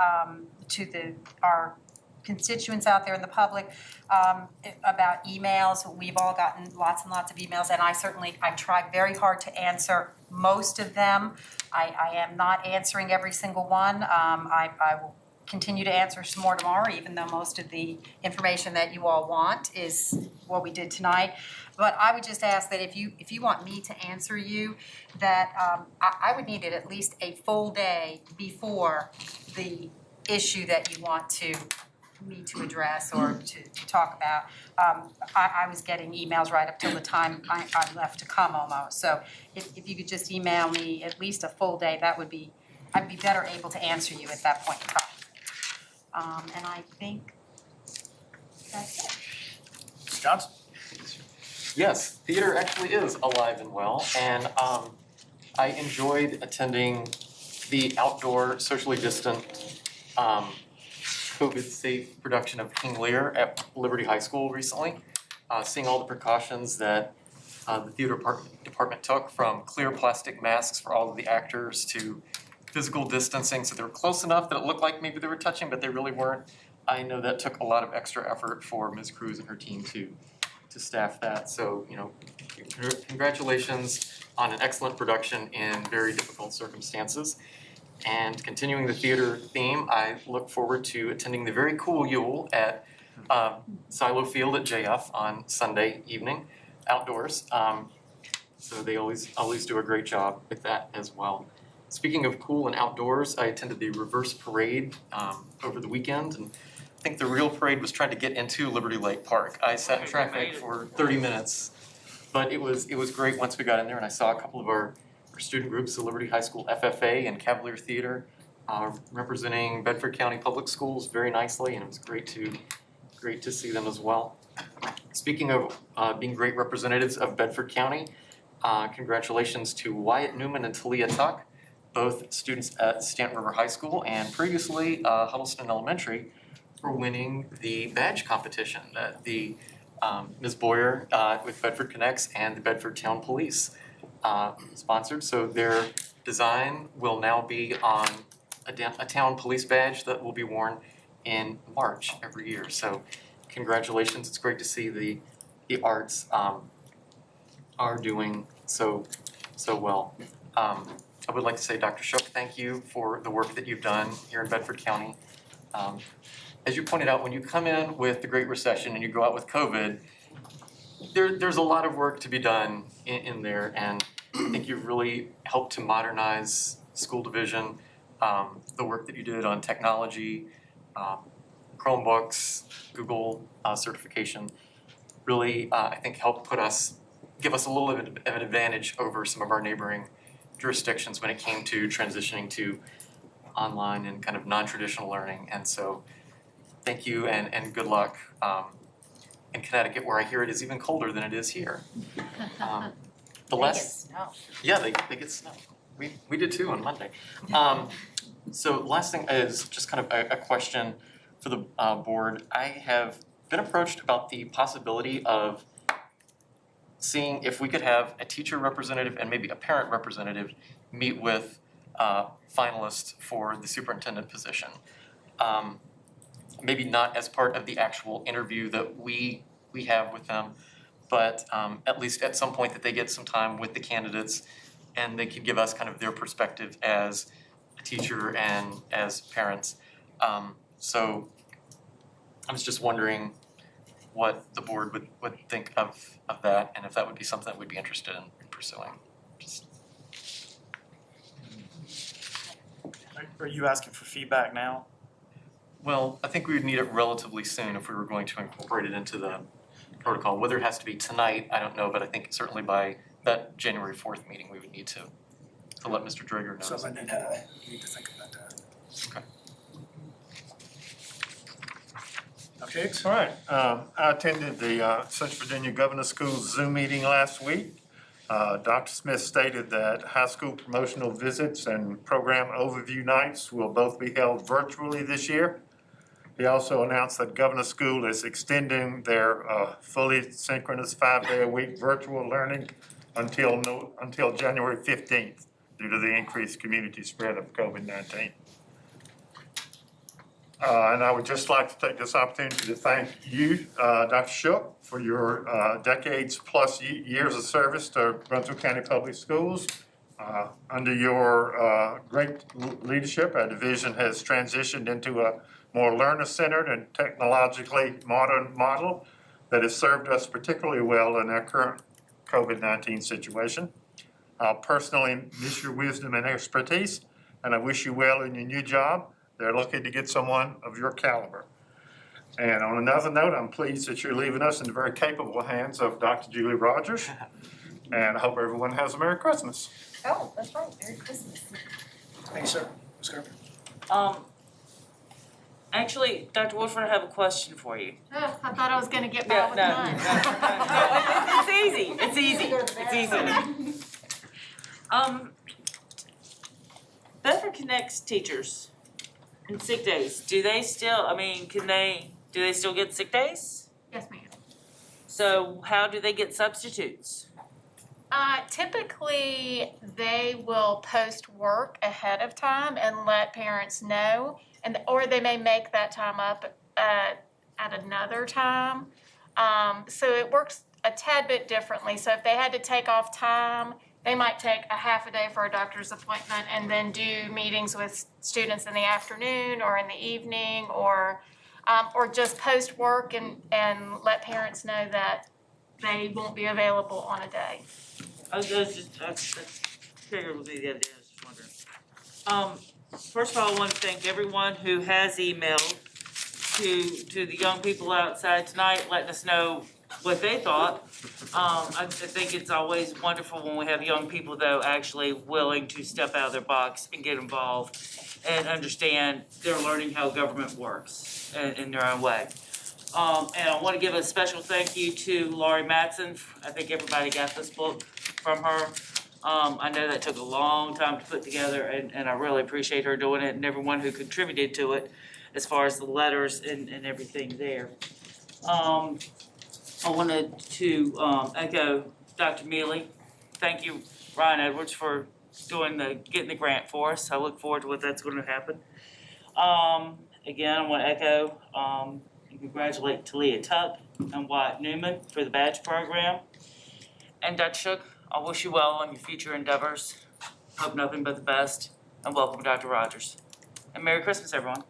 our constituents out there in the public about emails. We've all gotten lots and lots of emails, and I've tried very hard to answer most of them. I am not answering every single one. I will continue to answer some more tomorrow, even though most of the information that you all want is what we did tonight. But I would just ask that if you want me to answer you, that I would need it at least a full day before the issue that you want me to address or to talk about. I was getting emails right up till the time I left to come almost. So if you could just email me at least a full day, I'd be better able to answer you at that point in time. And I think that's it. Mr. Johnson? Yes, theater actually is alive and well, and I enjoyed attending the outdoor, socially distant, COVID-safe production of King Lear at Liberty High School recently, seeing all the precautions that the theater department took, from clear plastic masks for all of the actors to physical distancing, so they were close enough that it looked like maybe they were touching, but they really weren't. I know that took a lot of extra effort for Ms. Cruz and her team to staff that. So, congratulations on an excellent production in very difficult circumstances. And continuing the theater theme, I look forward to attending the very cool Yule at Silo Field at JF on Sunday evening, outdoors. So they always do a great job with that as well. Speaking of cool and outdoors, I attended the reverse parade over the weekend, and I think the real parade was trying to get into Liberty Lake Park. I sat in traffic for 30 minutes But it was great once we got in there and I saw a couple of our student groups, the Liberty High School FFA and Cavalier Theater, representing Bedford County Public Schools very nicely, and it was great to see them as well. Speaking of being great representatives of Bedford County, congratulations to Wyatt Newman and Talia Tuck, both students at Stanton River High School and previously Huddleston Elementary, for winning the badge competition that the Ms. Boyer with Bedford Connects and the Bedford Town Police sponsored. So their design will now be on a town police badge that will be worn in March every year. So congratulations, it's great to see the arts are doing so well. I would like to say, Dr. Shook, thank you for the work that you've done here in Bedford County. As you pointed out, when you come in with the Great Recession and you go out with COVID, there's a lot of work to be done in there, and I think you've really helped to modernize school division. The work that you did on technology, Chromebooks, Google certification, really I think helped give us a little bit of an advantage over some of our neighboring jurisdictions when it came to transitioning to online and kind of non-traditional learning. And so thank you and good luck in Connecticut, where I hear it is even colder than it is here. They get snow. Yeah, they get snow. We did too on Monday. So last thing is just kind of a question for the board. I have been approached about the possibility of seeing if we could have a teacher representative and maybe a parent representative meet with finalists for the superintendent position. Maybe not as part of the actual interview that we have with them, but at least at some point that they get some time with the candidates and they can give us kind of their perspective as a teacher and as parents. So I was just wondering what the board would think of that, and if that would be something that we'd be interested in pursuing. Are you asking for feedback now? Well, I think we would need it relatively soon if we were going to incorporate it into the protocol. Whether it has to be tonight, I don't know, but I think certainly by that January 4th meeting, we would need to let Mr. Drager know. So I need to think about that. Okay. Okay. All right, I attended the Central Virginia Governor School's Zoom meeting last week. Dr. Smith stated that high school promotional visits and program overview nights will both be held virtually this year. He also announced that Governor School is extending their fully synchronous 5-day-a-week virtual learning until January 15th due to the increased community spread of COVID-19. And I would just like to take this opportunity to thank you, Dr. Shook, for your decades plus years of service to Brunswick County Public Schools. Under your great leadership, our division has transitioned into a more learner-centered and technologically modern model that has served us particularly well in our current COVID-19 situation. I'll personally miss your wisdom and expertise, and I wish you well in your new job. They're looking to get someone of your caliber. And on another note, I'm pleased that you're leaving us in the very capable hands of Dr. Julie Rogers. And I hope everyone has a Merry Christmas. Oh, that's right, Merry Christmas. Thank you, sir. Ms. Gerber. Actually, Dr. Woodford, I have a question for you. I thought I was gonna get by with mine. It's easy. Bedford Connects teachers and sick days, do they still get sick days? Yes, ma'am. So how do they get substitutes? Typically, they will post work ahead of time and let parents know, or they may make that time up at another time. So it works a tad bit differently. So if they had to take off time, they might take a half a day for a doctor's appointment and then do meetings with students in the afternoon or in the evening, or just post work and let parents know that they won't be available on a day. I figured it would be the other day, I was just wondering. First of all, I want to thank everyone who has emailed to the young people outside tonight, letting us know what they thought. I think it's always wonderful when we have young people though actually willing to step out of their box and get involved and understand they're learning how government works in their own way. And I want to give a special thank you to Laurie Matson. I think everybody got this book from her. I know that took a long time to put together, and I really appreciate her doing it and everyone who contributed to it as far as the letters and everything there. I wanted to echo Dr. Mealy. Thank you, Ryan Edwards, for getting the grant for us. I look forward to what that's going to happen. Again, I want to echo and congratulate Talia Tuck and Wyatt Newman for the badge program. And Dr. Shook, I wish you well on your future endeavors. Hope nothing but the best. And welcome, Dr. Rogers. And Merry Christmas, everyone.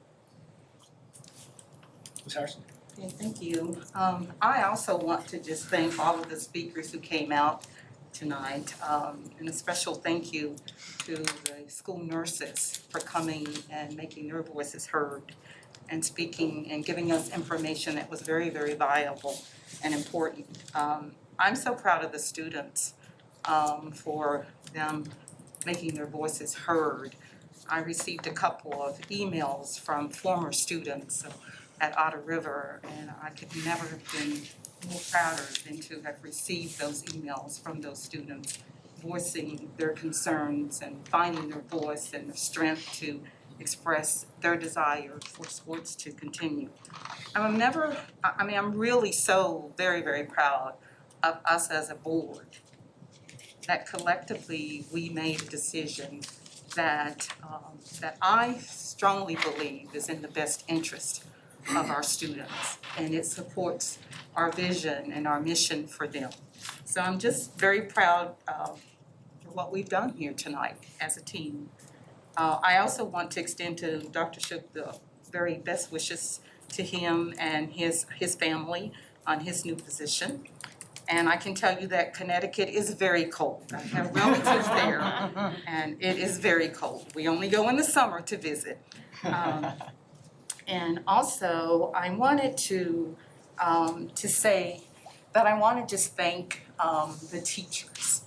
Ms. Harrison? Okay, thank you. I also want to just thank all of the speakers who came out tonight. And a special thank you to the school nurses for coming and making their voices heard and speaking and giving us information that was very, very valuable and important. I'm so proud of the students for them making their voices heard. I received a couple of emails from former students at Otter River, and I could never have been more prouder than to have received those emails from those students voicing their concerns and finding their voice and the strength to express their desire for sports to continue. I'm really so very, very proud of us as a board that collectively we made a decision that I strongly believe is in the best interest of our students, and it supports our vision and our mission for them. So I'm just very proud of what we've done here tonight as a team. I also want to extend to Dr. Shook the very best wishes to him and his family on his new position. And I can tell you that Connecticut is very cold. I have relatives there, and it is very cold. We only go in the summer to visit. And also, I wanted to say that I want to just thank the teachers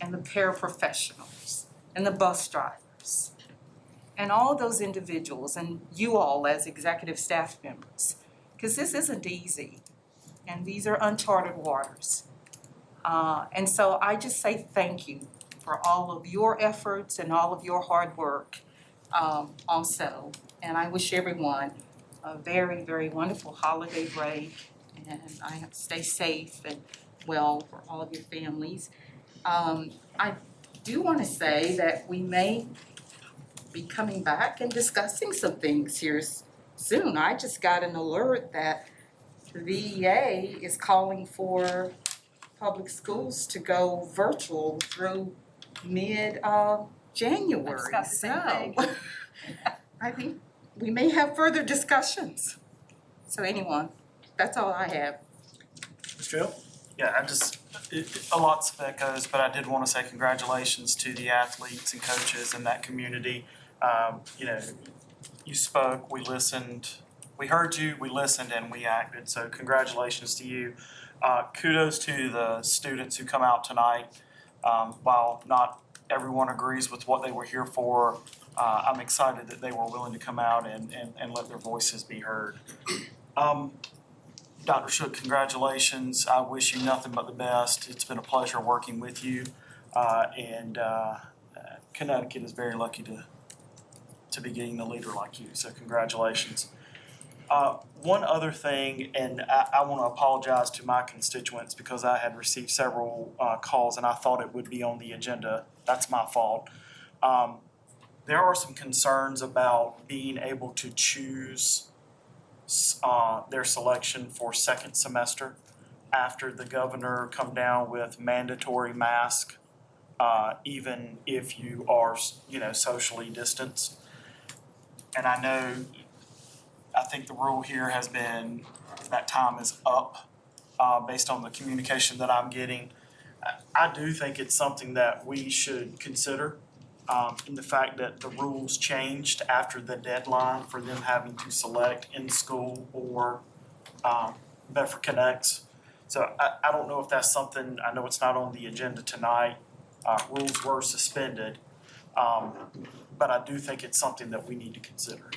and the paraprofessionals and the bus drivers and all those individuals and you all as executive staff members, because this isn't easy and these are uncharted waters. And so I just say thank you for all of your efforts and all of your hard work also. And I wish everyone a very, very wonderful holiday break, and I stay safe and well for all of your families. I do want to say that we may be coming back and discussing some things here soon. I just got an alert that the VEA is calling for public schools to go virtual through mid-January. So I think we may have further discussions. So anyway, that's all I have. Mr. Hill? Yeah, a lot of echoes, but I did want to say congratulations to the athletes and coaches in that community. You spoke, we listened, we heard you, we listened, and we acted. So congratulations to you. Kudos to the students who come out tonight. While not everyone agrees with what they were here for, I'm excited that they were willing to come out and let their voices be heard. Dr. Shook, congratulations. I wish you nothing but the best. It's been a pleasure working with you. And Connecticut is very lucky to be getting a leader like you. So congratulations. One other thing, and I want to apologize to my constituents because I had received several calls and I thought it would be on the agenda. That's my fault. There are some concerns about being able to choose their selection for second semester after the governor come down with mandatory mask, even if you are, socially distanced. And I think the rule here has been that time is up based on the communication that I'm getting. I do think it's something that we should consider in the fact that the rules changed after the deadline for them having to select in school or Bedford Connects. So I don't know if that's something, I know it's not on the agenda tonight, rules were suspended. But I do think it's something that we need to consider.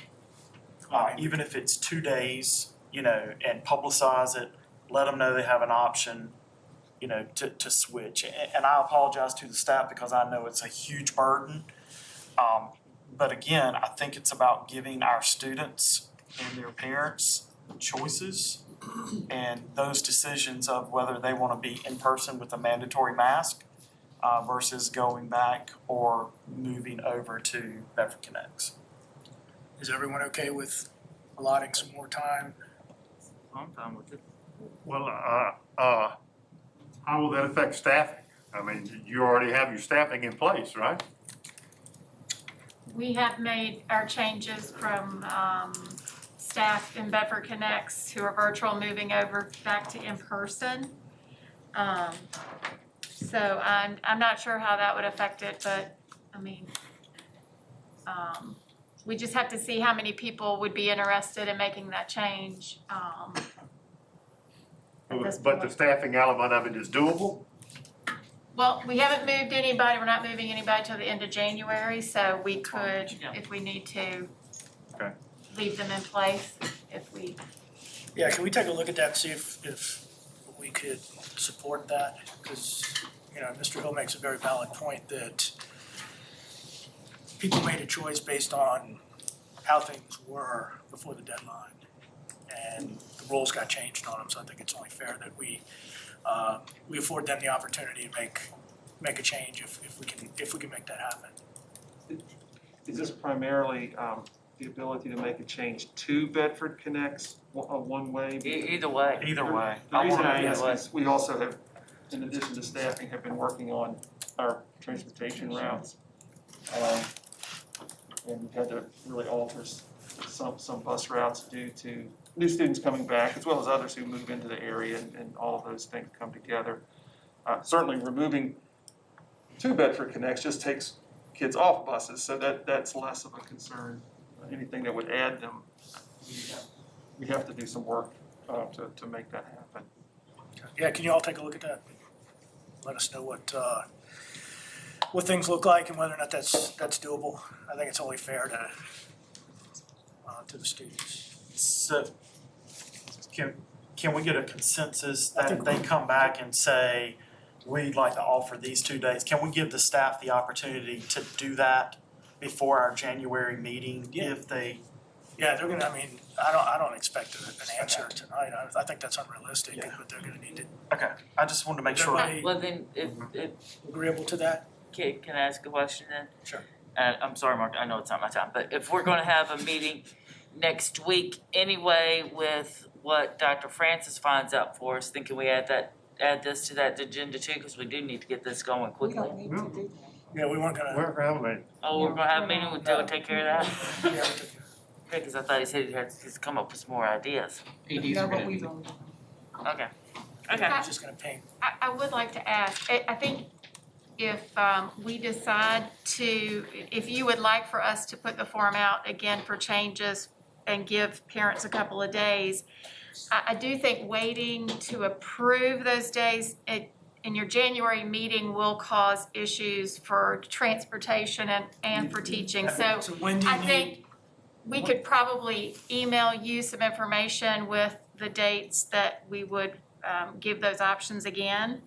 Even if it's 2 days, you know, and publicize it, let them know they have an option, you know, to switch. And I apologize to the staff because I know it's a huge burden. But again, I think it's about giving our students and their parents choices and those decisions of whether they want to be in person with a mandatory mask versus going back or moving over to Bedford Connects. Is everyone okay with allotting some more time? I'm fine with it. Well, how will that affect staffing? I mean, you already have your staffing in place, right? We have made our changes from staff in Bedford Connects who are virtual, moving over back to in-person. So I'm not sure how that would affect it, but I mean, we just have to see how many people would be interested in making that change. But the staffing element of it is doable? Well, we haven't moved anybody, we're not moving anybody till the end of January, so we could, if we need to, Okay. leave them in place if we. Yeah, can we take a look at that and see if we could support that? Because, you know, Mr. Hill makes a very valid point that people made a choice based on how things were before the deadline. And the rules got changed on them, so I think it's only fair that we afford them the opportunity to make a change if we can make that happen. Is this primarily the ability to make a change to Bedford Connects one way? Either way. Either way. The reason I Either ask way. is we also have, in addition to staffing, have been working on our transportation routes. And we've had to really alter some bus routes due to new students coming back, as well as others who move into the area, and all of those things come together. Certainly removing to Bedford Connects just takes kids off buses, so that's less of a concern. Anything that would add them, we have to do some work to make that happen. Yeah, can you all take a look at that? Let us know what things look like and whether or not that's doable. I think it's only fair to the students. So can we get a consensus that they come back and say, we'd like to offer these 2 days? Can we give the staff the opportunity to do that before our January meeting if they? Yeah, they're gonna, I mean, I don't expect an answer tonight. I think that's unrealistic, but they're gonna need it. Okay, I just wanted to make sure. Well, then, if Agreeable to that? can I ask a question then? Sure. I'm sorry, Mark, I know it's not my time, but if we're gonna have a meeting next week anyway with what Dr. Francis finds out for us, then can we add this to that agenda too? Because we do need to get this going quickly. Yeah, we weren't gonna. We're having Oh, we're gonna have a meeting, we'll take care of that? Yeah, Okay, because I thought he said he had to come up with some more ideas. No, but we don't. Okay. I'm just gonna paint. I would like to ask, I think if we decide if you would like for us to put the form out again for changes and give parents a couple of days, I do think waiting to approve those days in your January meeting will cause issues for transportation and for teaching. So when do you I think we could probably email you some information with the dates that we would give those options again.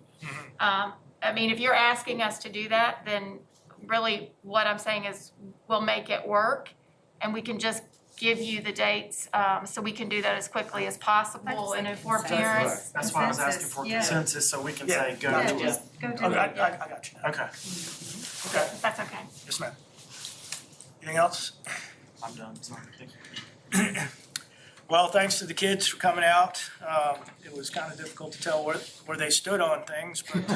I mean, if you're asking us to do that, then really what I'm saying is we'll make it work and we can just give you the dates, so we can do that as quickly as possible and inform parents. That's why I was asking for consensus, so we can say go to it. Go to Okay, it. I got you now. Okay, Okay, That's okay. yes, ma'am. Anything else? I'm done, sorry. Well, thanks to the kids for coming out. It was kind of difficult to tell where they stood on things, but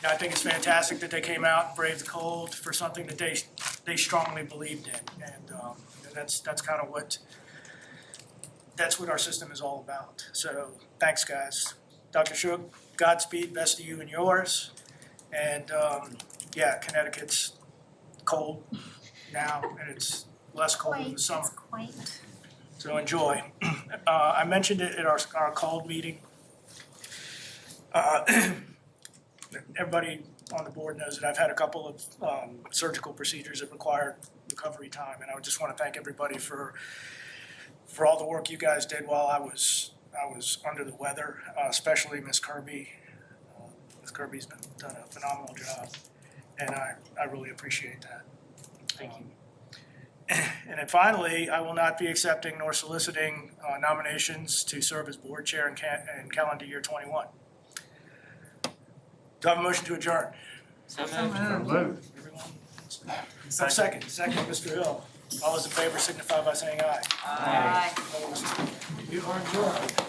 yeah, I think it's fantastic that they came out and braved the cold for something that they strongly believed in, and that's kind of what our system is all about. So thanks, guys. Dr. Shook, Godspeed, best to you and yours. And yeah, Connecticut's cold now, and it's less cold in the summer. It's quaint. So enjoy. I mentioned it at our called meeting. Everybody on the board knows that I've had a couple of surgical procedures that required recovery time, and I just want to thank everybody for all the work you guys did while I was under the weather, especially Ms. Kirby. Ms. Kirby's done a phenomenal job, and I really appreciate that. Thank you. And then finally, I will not be accepting nor soliciting nominations to serve as board chair in calendar year 21. Do I have a motion to adjourn? So moved. Everyone? Second, Mr. Hill. All those in favor signify by saying aye. Aye. Opposed? You are adjourned.